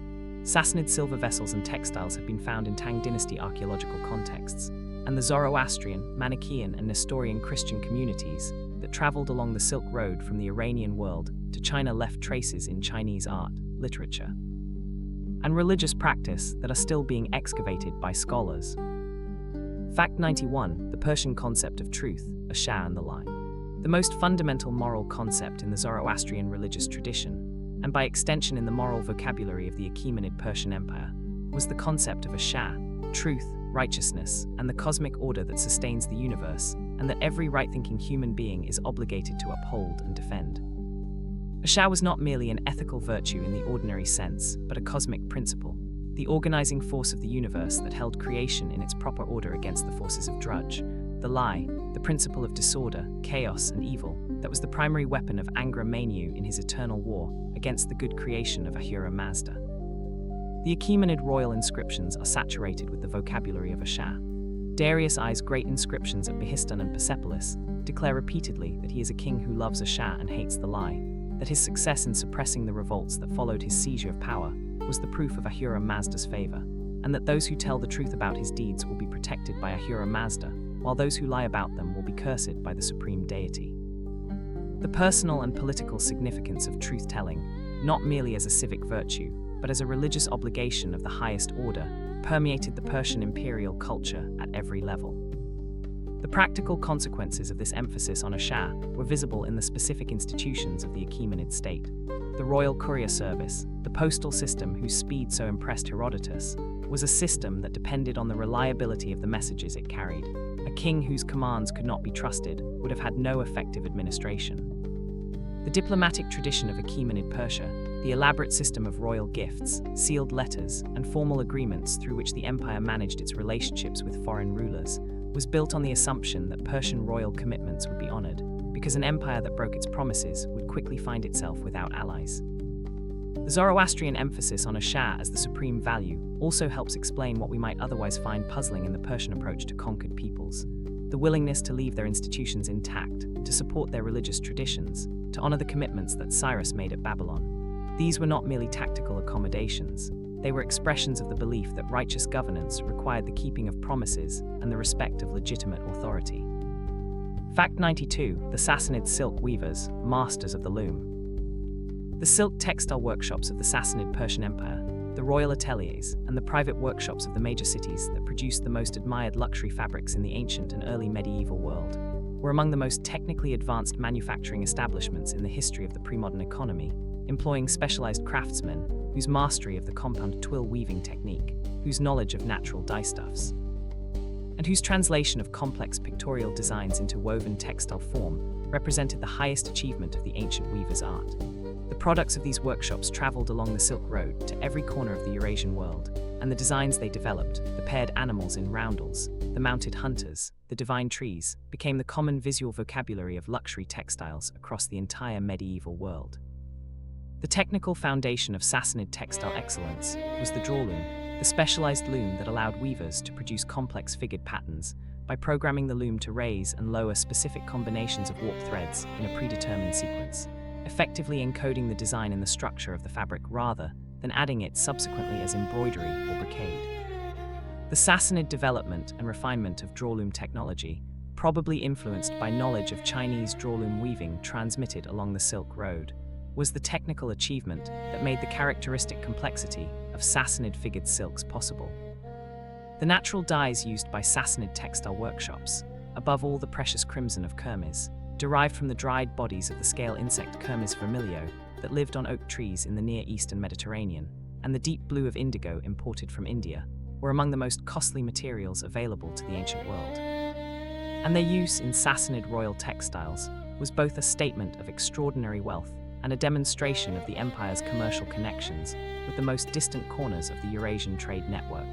S1: Sassanid silver vessels and textiles have been found in Tang dynasty archaeological contexts, and the Zoroastrian, Manichaean, and Nestorian Christian communities that traveled along the Silk Road from the Iranian world to China left traces in Chinese art, literature, and religious practice that are still being excavated by scholars. Fact 91. The Persian concept of truth, a Shah and the line. The most fundamental moral concept in the Zoroastrian religious tradition, and by extension in the moral vocabulary of the Achaemenid Persian Empire, was the concept of a Shah, truth, righteousness, and the cosmic order that sustains the universe, and that every right-thinking human being is obligated to uphold and defend. A Shah was not merely an ethical virtue in the ordinary sense, but a cosmic principle, the organizing force of the universe that held creation in its proper order against the forces of drudge, the lie, the principle of disorder, chaos, and evil, that was the primary weapon of Angra Mainyu in his eternal war against the good creation of Ahura Mazda. The Achaemenid royal inscriptions are saturated with the vocabulary of a Shah. Darius I's great inscriptions at Behistun and Persepolis declare repeatedly that he is a king who loves a Shah and hates the lie, that his success in suppressing the revolts that followed his seizure of power was the proof of Ahura Mazda's favor, and that those who tell the truth about his deeds will be protected by Ahura Mazda, while those who lie about them will be cursed by the supreme deity. The personal and political significance of truth-telling, not merely as a civic virtue, but as a religious obligation of the highest order, permeated the Persian imperial culture at every level. The practical consequences of this emphasis on a Shah were visible in the specific institutions of the Achaemenid state. The royal courier service, the postal system whose speed so impressed Herodotus, was a system that depended on the reliability of the messages it carried. A king whose commands could not be trusted would have had no effective administration. The diplomatic tradition of Achaemenid Persia, the elaborate system of royal gifts, sealed letters, and formal agreements through which the empire managed its relationships with foreign rulers, was built on the assumption that Persian royal commitments would be honored, because an empire that broke its promises would quickly find itself without allies. The Zoroastrian emphasis on a Shah as the supreme value also helps explain what we might otherwise find puzzling in the Persian approach to conquered peoples: the willingness to leave their institutions intact, to support their religious traditions, to honor the commitments that Cyrus made at Babylon. These were not merely tactical accommodations. They were expressions of the belief that righteous governance required the keeping of promises and the respect of legitimate authority. Fact 92. The Sassanid silk weavers, masters of the loom. The silk textile workshops of the Sassanid Persian Empire, the royal ateliers, and the private workshops of the major cities that produced the most admired luxury fabrics in the ancient and early medieval world, were among the most technically advanced manufacturing establishments in the history of the pre-modern economy, employing specialized craftsmen whose mastery of the compound twill weaving technique, whose knowledge of natural dyestuffs, and whose translation of complex pictorial designs into woven textile form represented the highest achievement of the ancient weaver's art. The products of these workshops traveled along the Silk Road to every corner of the Eurasian world, and the designs they developed, the paired animals in roundels, the mounted hunters, the divine trees, became the common visual vocabulary of luxury textiles across the entire medieval world. The technical foundation of Sassanid textile excellence was the drawloom, the specialized loom that allowed weavers to produce complex figured patterns by programming the loom to raise and lower specific combinations of warp threads in a predetermined sequence, effectively encoding the design in the structure of the fabric rather than adding it subsequently as embroidery or brocade. The Sassanid development and refinement of drawloom technology, probably influenced by knowledge of Chinese drawloom weaving transmitted along the Silk Road, was the technical achievement that made the characteristic complexity of Sassanid figured silks possible. The natural dyes used by Sassanid textile workshops, above all the precious crimson of kermes, derived from the dried bodies of the scale insect Kermes vermilio that lived on oak trees in the Near East and Mediterranean, and the deep blue of indigo imported from India, were among the most costly materials available to the ancient world. And their use in Sassanid royal textiles was both a statement of extraordinary wealth and a demonstration of the empire's commercial connections with the most distant corners of the Eurasian trade network.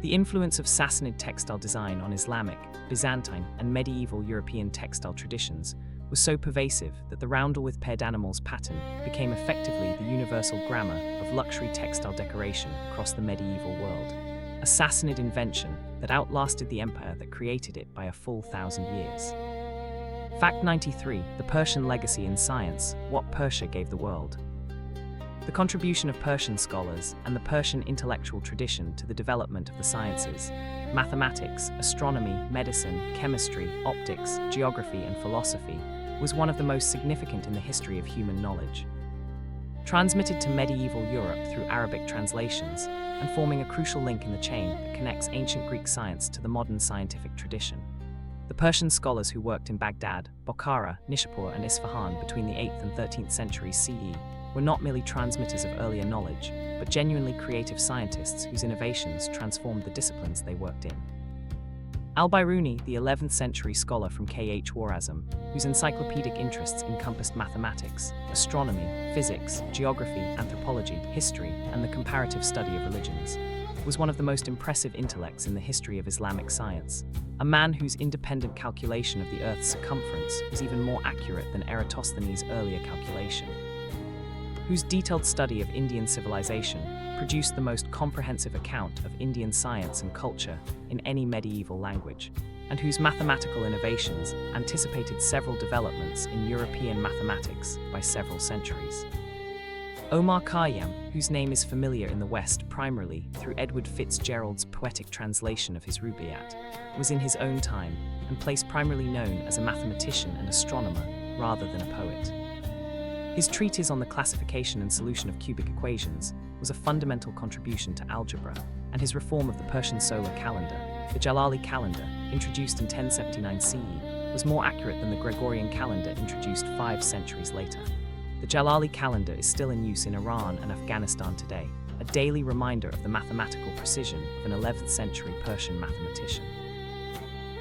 S1: The influence of Sassanid textile design on Islamic, Byzantine, and medieval European textile traditions was so pervasive that the roundel with paired animals pattern became effectively the universal grammar of luxury textile decoration across the medieval world, a Sassanid invention that outlasted the empire that created it by a full 1,000 years. Fact 93. The Persian legacy in science, what Persia gave the world. The contribution of Persian scholars and the Persian intellectual tradition to the development of the sciences, mathematics, astronomy, medicine, chemistry, optics, geography, and philosophy, was one of the most significant in the history of human knowledge. Transmitted to medieval Europe through Arabic translations, and forming a crucial link in the chain that connects ancient Greek science to the modern scientific tradition. The Persian scholars who worked in Baghdad, Bokhara, Nishapur, and Isfahan between the 8th and 13th centuries CE were not merely transmitters of earlier knowledge, but genuinely creative scientists whose innovations transformed the disciplines they worked in. Al-Biruni, the 11th century scholar from Khwarazm, whose encyclopedic interests encompassed mathematics, astronomy, physics, geography, anthropology, history, and the comparative study of religions, was one of the most impressive intellects in the history of Islamic science, a man whose independent calculation of the Earth's circumference was even more accurate than Eratosthenes' earlier calculation, whose detailed study of Indian civilization produced the most comprehensive account of Indian science and culture in any medieval language, and whose mathematical innovations anticipated several developments in European mathematics by several centuries. Omar Khayyam, whose name is familiar in the West primarily through Edward Fitzgerald's poetic translation of his Rubaiyat, was in his own time and place primarily known as a mathematician and astronomer rather than a poet. His treatise on the classification and solution of cubic equations was a fundamental contribution to algebra, and his reform of the Persian solar calendar, the Jalali calendar, introduced in 1079 CE, was more accurate than the Gregorian calendar introduced 5 centuries later. The Jalali calendar is still in use in Iran and Afghanistan today, a daily reminder of the mathematical precision of an 11th century Persian mathematician.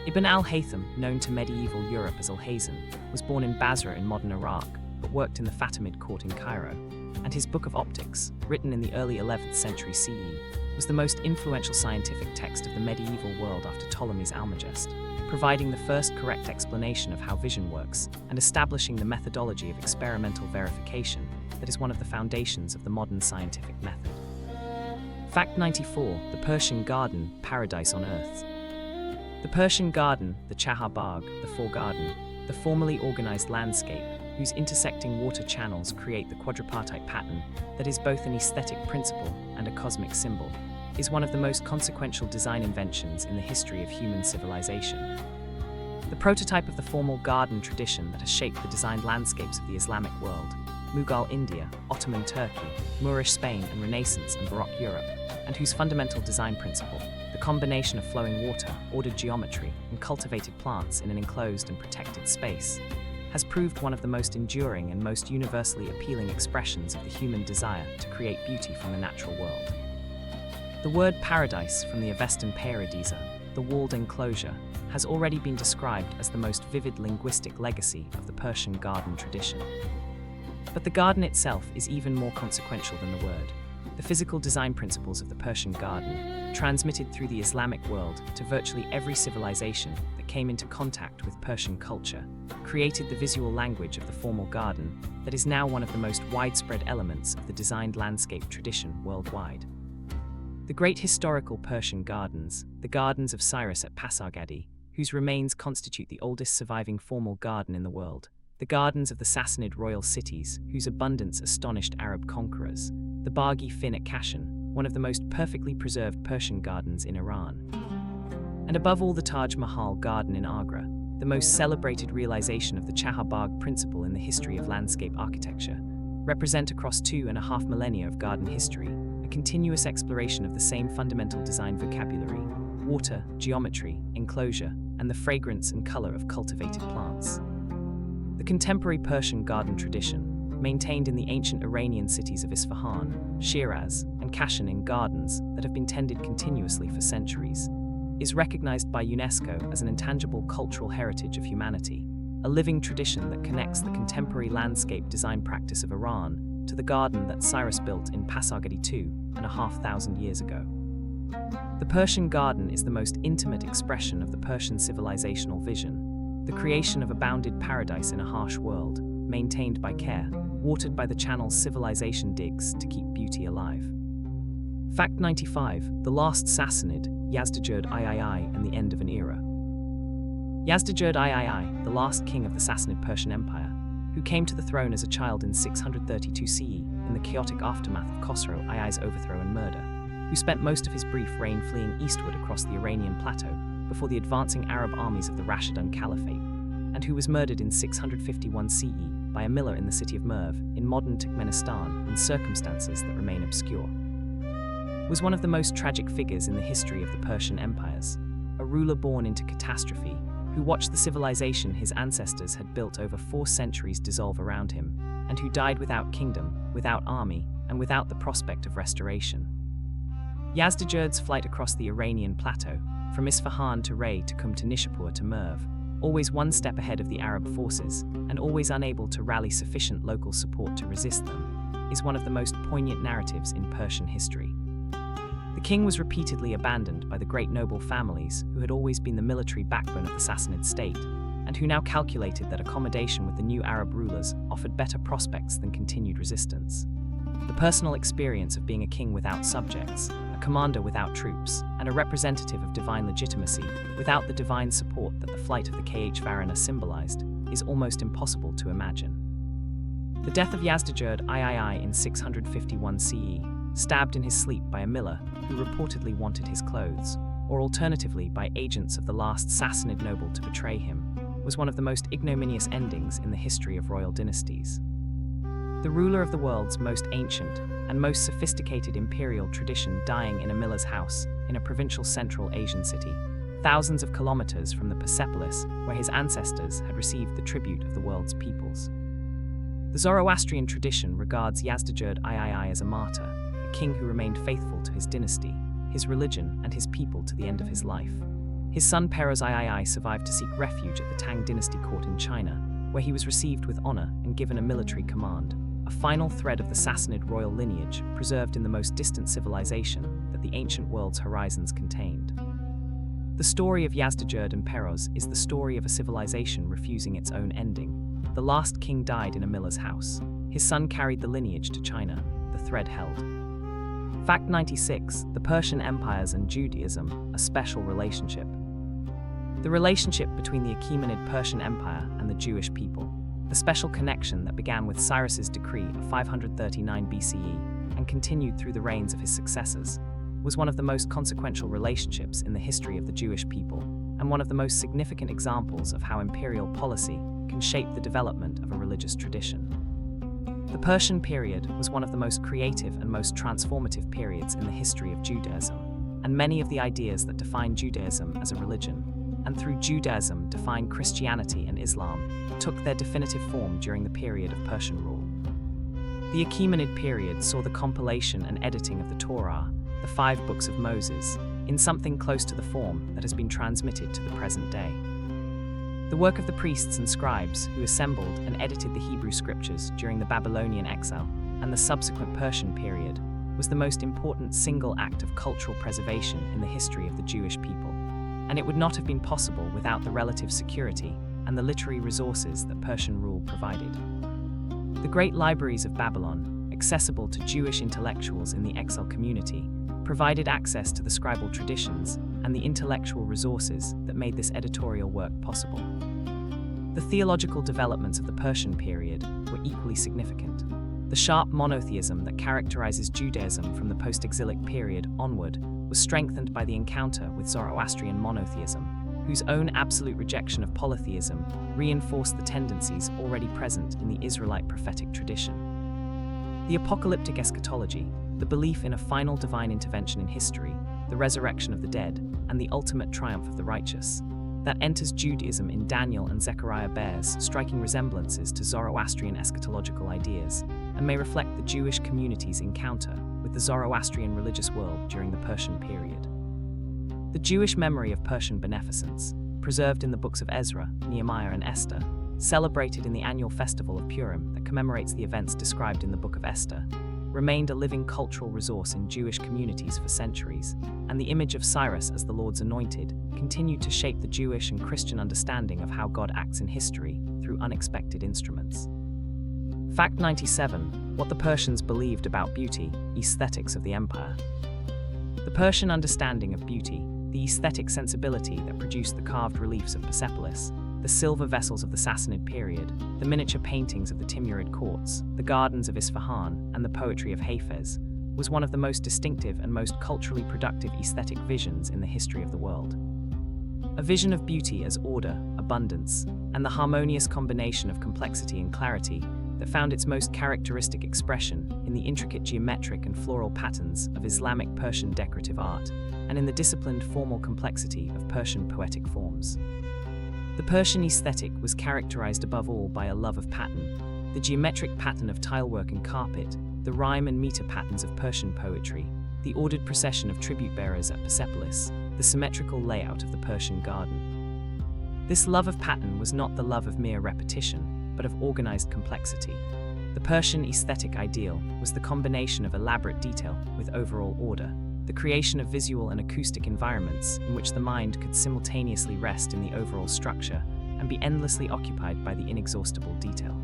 S1: Ibn al-Haytham, known to medieval Europe as Al-Hazan, was born in Basra in modern Iraq, but worked in the Fatimid court in Cairo, and his Book of Optics, written in the early 11th century CE, was the most influential scientific text of the medieval world after Ptolemy's Almagest, providing the first correct explanation of how vision works and establishing the methodology of experimental verification that is one of the foundations of the modern scientific method. Fact 94. The Persian Garden, Paradise on Earth. The Persian Garden, the Chahar Bagh, the Foregarden, the formally organized landscape, whose intersecting water channels create the quadripartite pattern that is both an aesthetic principle and a cosmic symbol, is one of the most consequential design inventions in the history of human civilization. The prototype of the formal garden tradition that has shaped the designed landscapes of the Islamic world, Mughal India, Ottoman Turkey, Moorish Spain, and Renaissance and Baroque Europe, and whose fundamental design principle, the combination of flowing water, ordered geometry, and cultivated plants in an enclosed and protected space, has proved one of the most enduring and most universally appealing expressions of the human desire to create beauty from the natural world. The word paradise, from the Avestan paradisa, the walled enclosure, has already been described as the most vivid linguistic legacy of the Persian garden tradition. But the garden itself is even more consequential than the word. The physical design principles of the Persian garden, transmitted through the Islamic world to virtually every civilization that came into contact with Persian culture, created the visual language of the formal garden that is now one of the most widespread elements of the designed landscape tradition worldwide. The great historical Persian gardens, the gardens of Cyrus at Pasargadae, whose remains constitute the oldest surviving formal garden in the world, the gardens of the Sassanid royal cities, whose abundance astonished Arab conquerors, the Baghi Fin at Kashan, one of the most perfectly preserved Persian gardens in Iran, and above all the Taj Mahal garden in Agra, the most celebrated realization of the Chahar Bagh principle in the history of landscape architecture, represent across 2.5 millennia of garden history a continuous exploration of the same fundamental design vocabulary, water, geometry, enclosure, and the fragrance and color of cultivated plants. The contemporary Persian garden tradition, maintained in the ancient Iranian cities of Isfahan, Shiraz, and Kashan in gardens that have been tended continuously for centuries, is recognized by UNESCO as an intangible cultural heritage of humanity, a living tradition that connects the contemporary landscape design practice of Iran to the garden that Cyrus built in Pasargadae 2,500 years ago. The Persian garden is the most intimate expression of the Persian civilizational vision, the creation of a bounded paradise in a harsh world, maintained by care, watered by the channels civilization digs to keep beauty alive. Fact 95. The last Sassanid, Yazdijerd III, and the end of an era. Yazdijerd III, the last king of the Sassanid Persian Empire, who came to the throne as a child in 632 CE in the chaotic aftermath of Khosrow II's overthrow and murder, who spent most of his brief reign fleeing eastward across the Iranian plateau before the advancing Arab armies of the Rashidun Caliphate, and who was murdered in 651 CE by a miller in the city of Merv in modern Turkmenistan in circumstances that remain obscure, was one of the most tragic figures in the history of the Persian empires, a ruler born into catastrophe who watched the civilization his ancestors had built over 4 centuries dissolve around him, and who died without kingdom, without army, and without the prospect of restoration. Yazdegerd's flight across the Iranian plateau, from Isfahan to Ray to Qum to Nishapur to Merv, always one step ahead of the Arab forces and always unable to rally sufficient local support to resist them, is one of the most poignant narratives in Persian history. The king was repeatedly abandoned by the great noble families who had always been the military backbone of the Sassanid state, and who now calculated that accommodation with the new Arab rulers offered better prospects than continued resistance. The personal experience of being a king without subjects, a commander without troops, and a representative of divine legitimacy without the divine support that the flight of the Carrhae symbolized, is almost impossible to imagine. The death of Yazdegerd III in 651 CE, stabbed in his sleep by a miller who reportedly wanted his clothes, or alternatively by agents of the last Sassanid noble to betray him, was one of the most ignominious endings in the history of royal dynasties. The ruler of the world's most ancient and most sophisticated imperial tradition dying in a miller's house in a provincial Central Asian city, thousands of kilometers from the Persepolis where his ancestors had received the tribute of the world's peoples. The Zoroastrian tradition regards Yazdegerd III as a martyr, a king who remained faithful to his dynasty, his religion, and his people to the end of his life. His son Peroz III survived to seek refuge at the Tang dynasty court in China, where he was received with honor and given a military command, a final thread of the Sassanid royal lineage preserved in the most distant civilization that the ancient world's horizons contained. The story of Yazdegerd and Peroz is the story of a civilization refusing its own ending. The last king died in a miller's house. His son carried the lineage to China. The thread held. Fact 96. The Persian empires and Judaism, a special relationship. The relationship between the Achaemenid Persian Empire and the Jewish people, the special connection that began with Cyrus's decree of 539 BCE and continued through the reigns of his successors, was one of the most consequential relationships in the history of the Jewish people, and one of the most significant examples of how imperial policy can shape the development of a religious tradition. The Persian period was one of the most creative and most transformative periods in the history of Judaism, and many of the ideas that define Judaism as a religion, and through Judaism define Christianity and Islam, took their definitive form during the period of Persian rule. The Achaemenid period saw the compilation and editing of the Torah, the 5 books of Moses, in something close to the form that has been transmitted to the present day. The work of the priests and scribes who assembled and edited the Hebrew scriptures during the Babylonian exile and the subsequent Persian period was the most important single act of cultural preservation in the history of the Jewish people, and it would not have been possible without the relative security and the literary resources that Persian rule provided. The great libraries of Babylon, accessible to Jewish intellectuals in the exile community, provided access to the scribal traditions and the intellectual resources that made this editorial work possible. The theological developments of the Persian period were equally significant. The sharp monotheism that characterizes Judaism from the post-exilic period onward was strengthened by the encounter with Zoroastrian monotheism, whose own absolute rejection of polytheism reinforced the tendencies already present in the Israelite prophetic tradition. The apocalyptic eschatology, the belief in a final divine intervention in history, the resurrection of the dead, and the ultimate triumph of the righteous, that enters Judaism in Daniel and Zechariah bears striking resemblances to Zoroastrian eschatological ideas, and may reflect the Jewish community's encounter with the Zoroastrian religious world during the Persian period. The Jewish memory of Persian beneficence, preserved in the books of Ezra, Nehemiah, and Esther, celebrated in the annual festival of Purim that commemorates the events described in the book of Esther, remained a living cultural resource in Jewish communities for centuries, and the image of Cyrus as the Lord's anointed continued to shape the Jewish and Christian understanding of how God acts in history through unexpected instruments. Fact 97. What the Persians believed about beauty, aesthetics of the empire. The Persian understanding of beauty, the aesthetic sensibility that produced the carved reliefs of Persepolis, the silver vessels of the Sassanid period, the miniature paintings of the Timurid courts, the gardens of Isfahan, and the poetry of Hafez, was one of the most distinctive and most culturally productive aesthetic visions in the history of the world. A vision of beauty as order, abundance, and the harmonious combination of complexity and clarity that found its most characteristic expression in the intricate geometric and floral patterns of Islamic Persian decorative art, and in the disciplined formal complexity of Persian poetic forms. The Persian aesthetic was characterized above all by a love of pattern, the geometric pattern of tilework and carpet, the rhyme and meter patterns of Persian poetry, the ordered procession of tribute bearers at Persepolis, the symmetrical layout of the Persian garden. This love of pattern was not the love of mere repetition, but of organized complexity. The Persian aesthetic ideal was the combination of elaborate detail with overall order, the creation of visual and acoustic environments in which the mind could simultaneously rest in the overall structure and be endlessly occupied by the inexhaustible detail.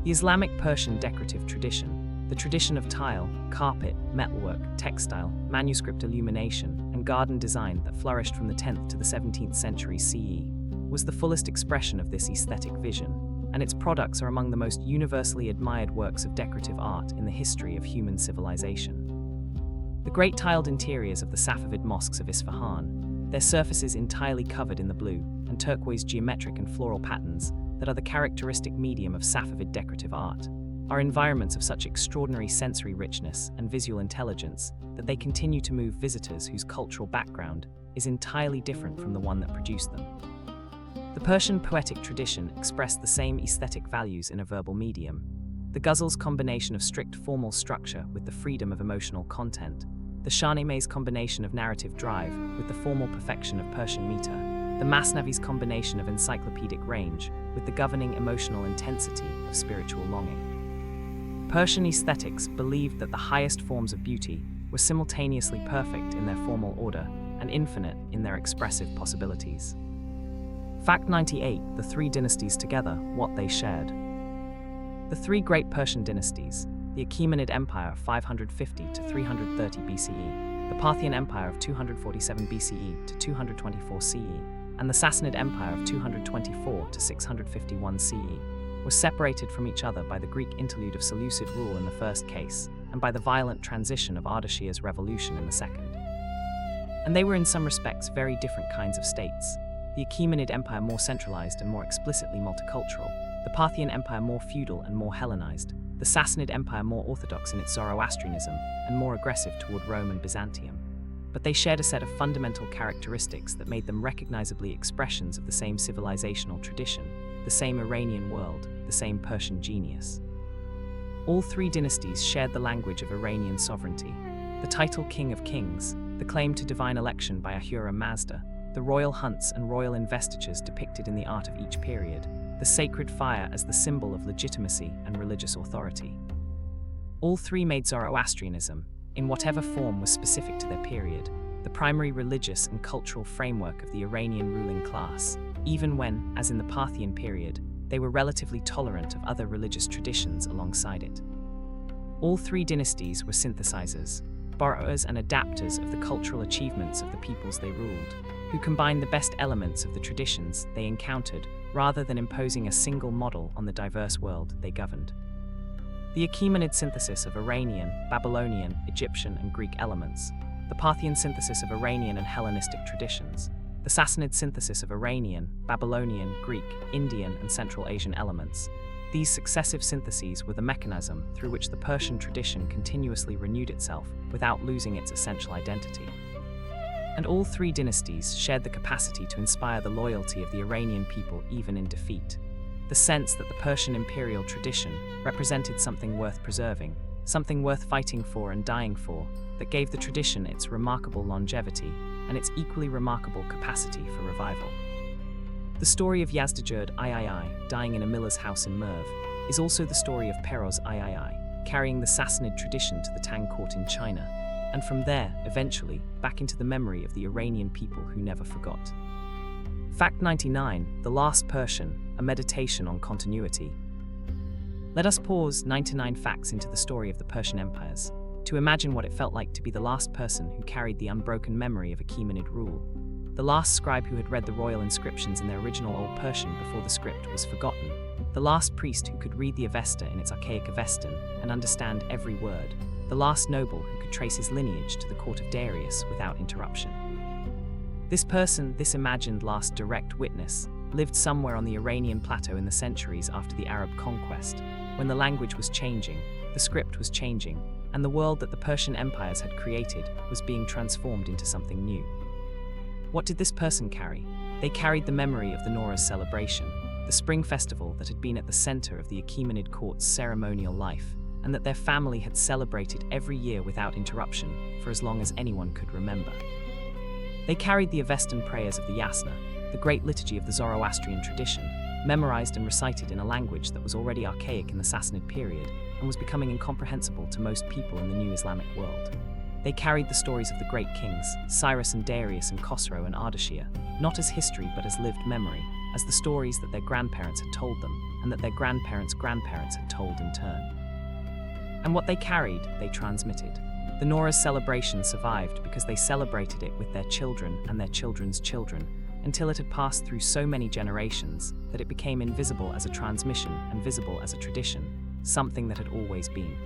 S1: The Islamic Persian decorative tradition, the tradition of tile, carpet, metalwork, textile, manuscript illumination, and garden design that flourished from the 10th to the 17th century CE, was the fullest expression of this aesthetic vision, and its products are among the most universally admired works of decorative art in the history of human civilization. The great tiled interiors of the Safavid mosques of Isfahan, their surfaces entirely covered in the blue and turquoise geometric and floral patterns that are the characteristic medium of Safavid decorative art, are environments of such extraordinary sensory richness and visual intelligence that they continue to move visitors whose cultural background is entirely different from the one that produced them. The Persian poetic tradition expressed the same aesthetic values in a verbal medium. The ghazal's combination of strict formal structure with the freedom of emotional content, the Shahnameh's combination of narrative drive with the formal perfection of Persian meter, the Masnavi's combination of encyclopedic range with the governing emotional intensity of spiritual longing. Persian aesthetics believed that the highest forms of beauty were simultaneously perfect in their formal order and infinite in their expressive possibilities. Fact 98. The three dynasties together, what they shared. The three great Persian dynasties, the Achaemenid Empire of 550 to 330 BCE, the Parthian Empire of 247 BCE to 224 CE, and the Sassanid Empire of 224 to 651 CE, were separated from each other by the Greek interlude of Seleucid rule in the first case, and by the violent transition of Ardashir's revolution in the second. And they were in some respects very different kinds of states. The Achaemenid Empire more centralized and more explicitly multicultural, the Parthian Empire more feudal and more Hellenized, the Sassanid Empire more orthodox in its Zoroastrianism and more aggressive toward Rome and Byzantium. But they shared a set of fundamental characteristics that made them recognizably expressions of the same civilizational tradition, the same Iranian world, the same Persian genius. All three dynasties shared the language of Iranian sovereignty, the title King of Kings, the claim to divine election by Ahura Mazda, the royal hunts and royal investitures depicted in the art of each period, the sacred fire as the symbol of legitimacy and religious authority. All three made Zoroastrianism, in whatever form was specific to their period, the primary religious and cultural framework of the Iranian ruling class, even when, as in the Parthian period, they were relatively tolerant of other religious traditions alongside it. All three dynasties were synthesizers, borrowers and adapters of the cultural achievements of the peoples they ruled, who combined the best elements of the traditions they encountered rather than imposing a single model on the diverse world they governed. The Achaemenid synthesis of Iranian, Babylonian, Egyptian, and Greek elements, the Parthian synthesis of Iranian and Hellenistic traditions, the Sassanid synthesis of Iranian, Babylonian, Greek, Indian, and Central Asian elements. These successive syntheses were the mechanism through which the Persian tradition continuously renewed itself without losing its essential identity. And all three dynasties shared the capacity to inspire the loyalty of the Iranian people even in defeat. The sense that the Persian imperial tradition represented something worth preserving, something worth fighting for and dying for, that gave the tradition its remarkable longevity and its equally remarkable capacity for revival. The story of Yazdijerd III, dying in a miller's house in Merv, is also the story of Peroz III, carrying the Sassanid tradition to the Tang court in China, and from there, eventually, back into the memory of the Iranian people who never forgot. Fact 99, The Last Persian, a meditation on continuity. Let us pause 99 facts into the story of the Persian empires, to imagine what it felt like to be the last person who carried the unbroken memory of Achaemenid rule, the last scribe who had read the royal inscriptions in their original Old Persian before the script was forgotten, the last priest who could read the Avesta in its archaic Avestan and understand every word, the last noble who could trace his lineage to the court of Darius without interruption. This person, this imagined last direct witness, lived somewhere on the Iranian plateau in the centuries after the Arab conquest, when the language was changing, the script was changing, and the world that the Persian empires had created was being transformed into something new. What did this person carry? They carried the memory of the Nowruz celebration, the spring festival that had been at the center of the Achaemenid court's ceremonial life, and that their family had celebrated every year without interruption for as long as anyone could remember. They carried the Avestan prayers of the Yasna, the great liturgy of the Zoroastrian tradition, memorized and recited in a language that was already archaic in the Sassanid period and was becoming incomprehensible to most people in the new Islamic world. They carried the stories of the great kings, Cyrus and Darius and Khosrow and Ardashir, not as history but as lived memory, as the stories that their grandparents had told them and that their grandparents' grandparents had told in turn. And what they carried, they transmitted. The Nora's celebration survived because they celebrated it with their children and their children's children, until it had passed through so many generations that it became invisible as a transmission and visible as a tradition, something that had always been.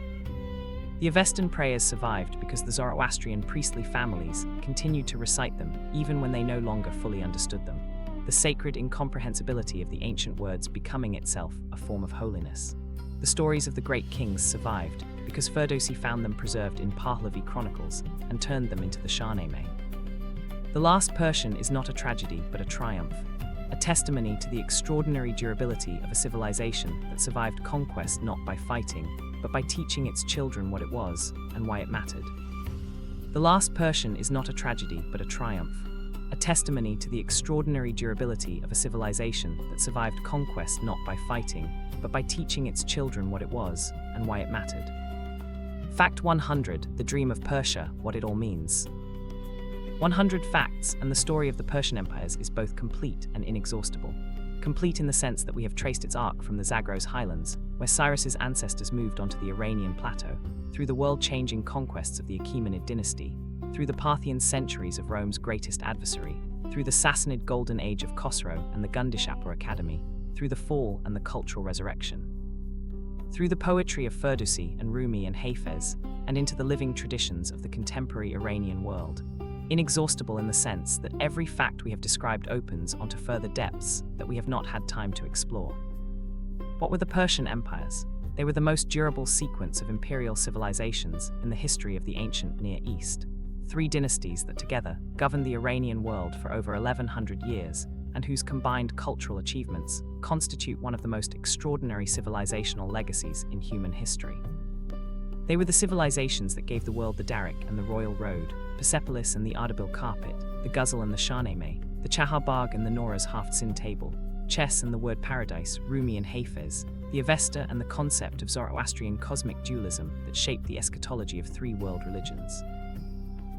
S1: The Avestan prayers survived because the Zoroastrian priestly families continued to recite them even when they no longer fully understood them, the sacred incomprehensibility of the ancient words becoming itself a form of holiness. The stories of the great kings survived because Ferdowsi found them preserved in Pahlavi chronicles and turned them into the Shahnameh. The Last Persian is not a tragedy but a triumph, a testimony to the extraordinary durability of a civilization that survived conquest not by fighting, but by teaching its children what it was and why it mattered. The Last Persian is not a tragedy but a triumph, a testimony to the extraordinary durability of a civilization that survived conquest not by fighting, but by teaching its children what it was and why it mattered. Fact 100, the dream of Persia, what it all means. 100 facts, and the story of the Persian empires is both complete and inexhaustible. Complete in the sense that we have traced its arc from the Zagros highlands, where Cyrus's ancestors moved onto the Iranian plateau, through the world-changing conquests of the Achaemenid dynasty, through the Parthian centuries of Rome's greatest adversary, through the Sassanid golden age of Khosrow and the Gundishapur Academy, through the fall and the cultural resurrection. Through the poetry of Ferdowsi and Rumi and Hafez, and into the living traditions of the contemporary Iranian world, inexhaustible in the sense that every fact we have described opens onto further depths that we have not had time to explore. What were the Persian empires? They were the most durable sequence of imperial civilizations in the history of the ancient Near East. 3 dynasties that together governed the Iranian world for over 1100 years, and whose combined cultural achievements constitute one of the most extraordinary civilizational legacies in human history. They were the civilizations that gave the world the Darik and the Royal Road, Persepolis and the Ardabil carpet, the Ghazal and the Shahnameh, the Chahar and the Nora's half-sin table, chess and the word paradise, Rumi and Hafez, the Avesta and the concept of Zoroastrian cosmic dualism that shaped the eschatology of 3 world religions.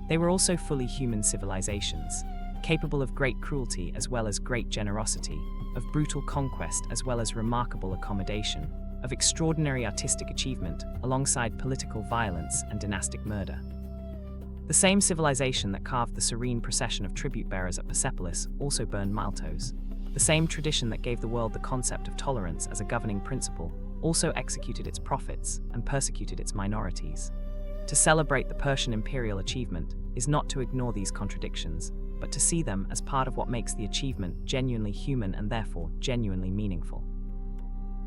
S1: They were also fully human civilizations, capable of great cruelty as well as great generosity, of brutal conquest as well as remarkable accommodation, of extraordinary artistic achievement alongside political violence and dynastic murder. The same civilization that carved the serene procession of tribute bearers at Persepolis also burned Maltos. The same tradition that gave the world the concept of tolerance as a governing principle also executed its prophets and persecuted its minorities. To celebrate the Persian imperial achievement is not to ignore these contradictions, but to see them as part of what makes the achievement genuinely human and therefore genuinely meaningful.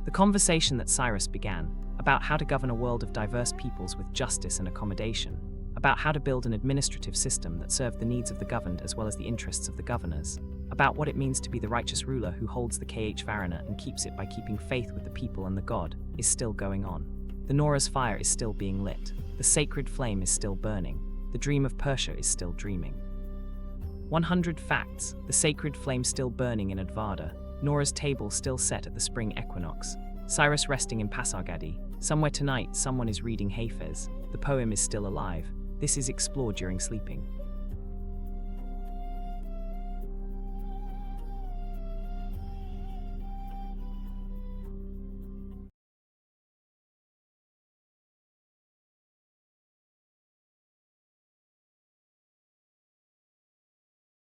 S1: The conversation that Cyrus began, about how to govern a world of diverse peoples with justice and accommodation, about how to build an administrative system that served the needs of the governed as well as the interests of the governors, about what it means to be the righteous ruler who holds the Varna and keeps it by keeping faith with the people and the god, is still going on. The Nora's fire is still being lit, the sacred flame is still burning, the dream of Persia is still dreaming. 100 facts, the sacred flame still burning in Advada, Nora's table still set at the spring equinox, Cyrus resting in Pasargadi, somewhere tonight someone is reading Hafez, the poem is still alive, this is explored during sleeping.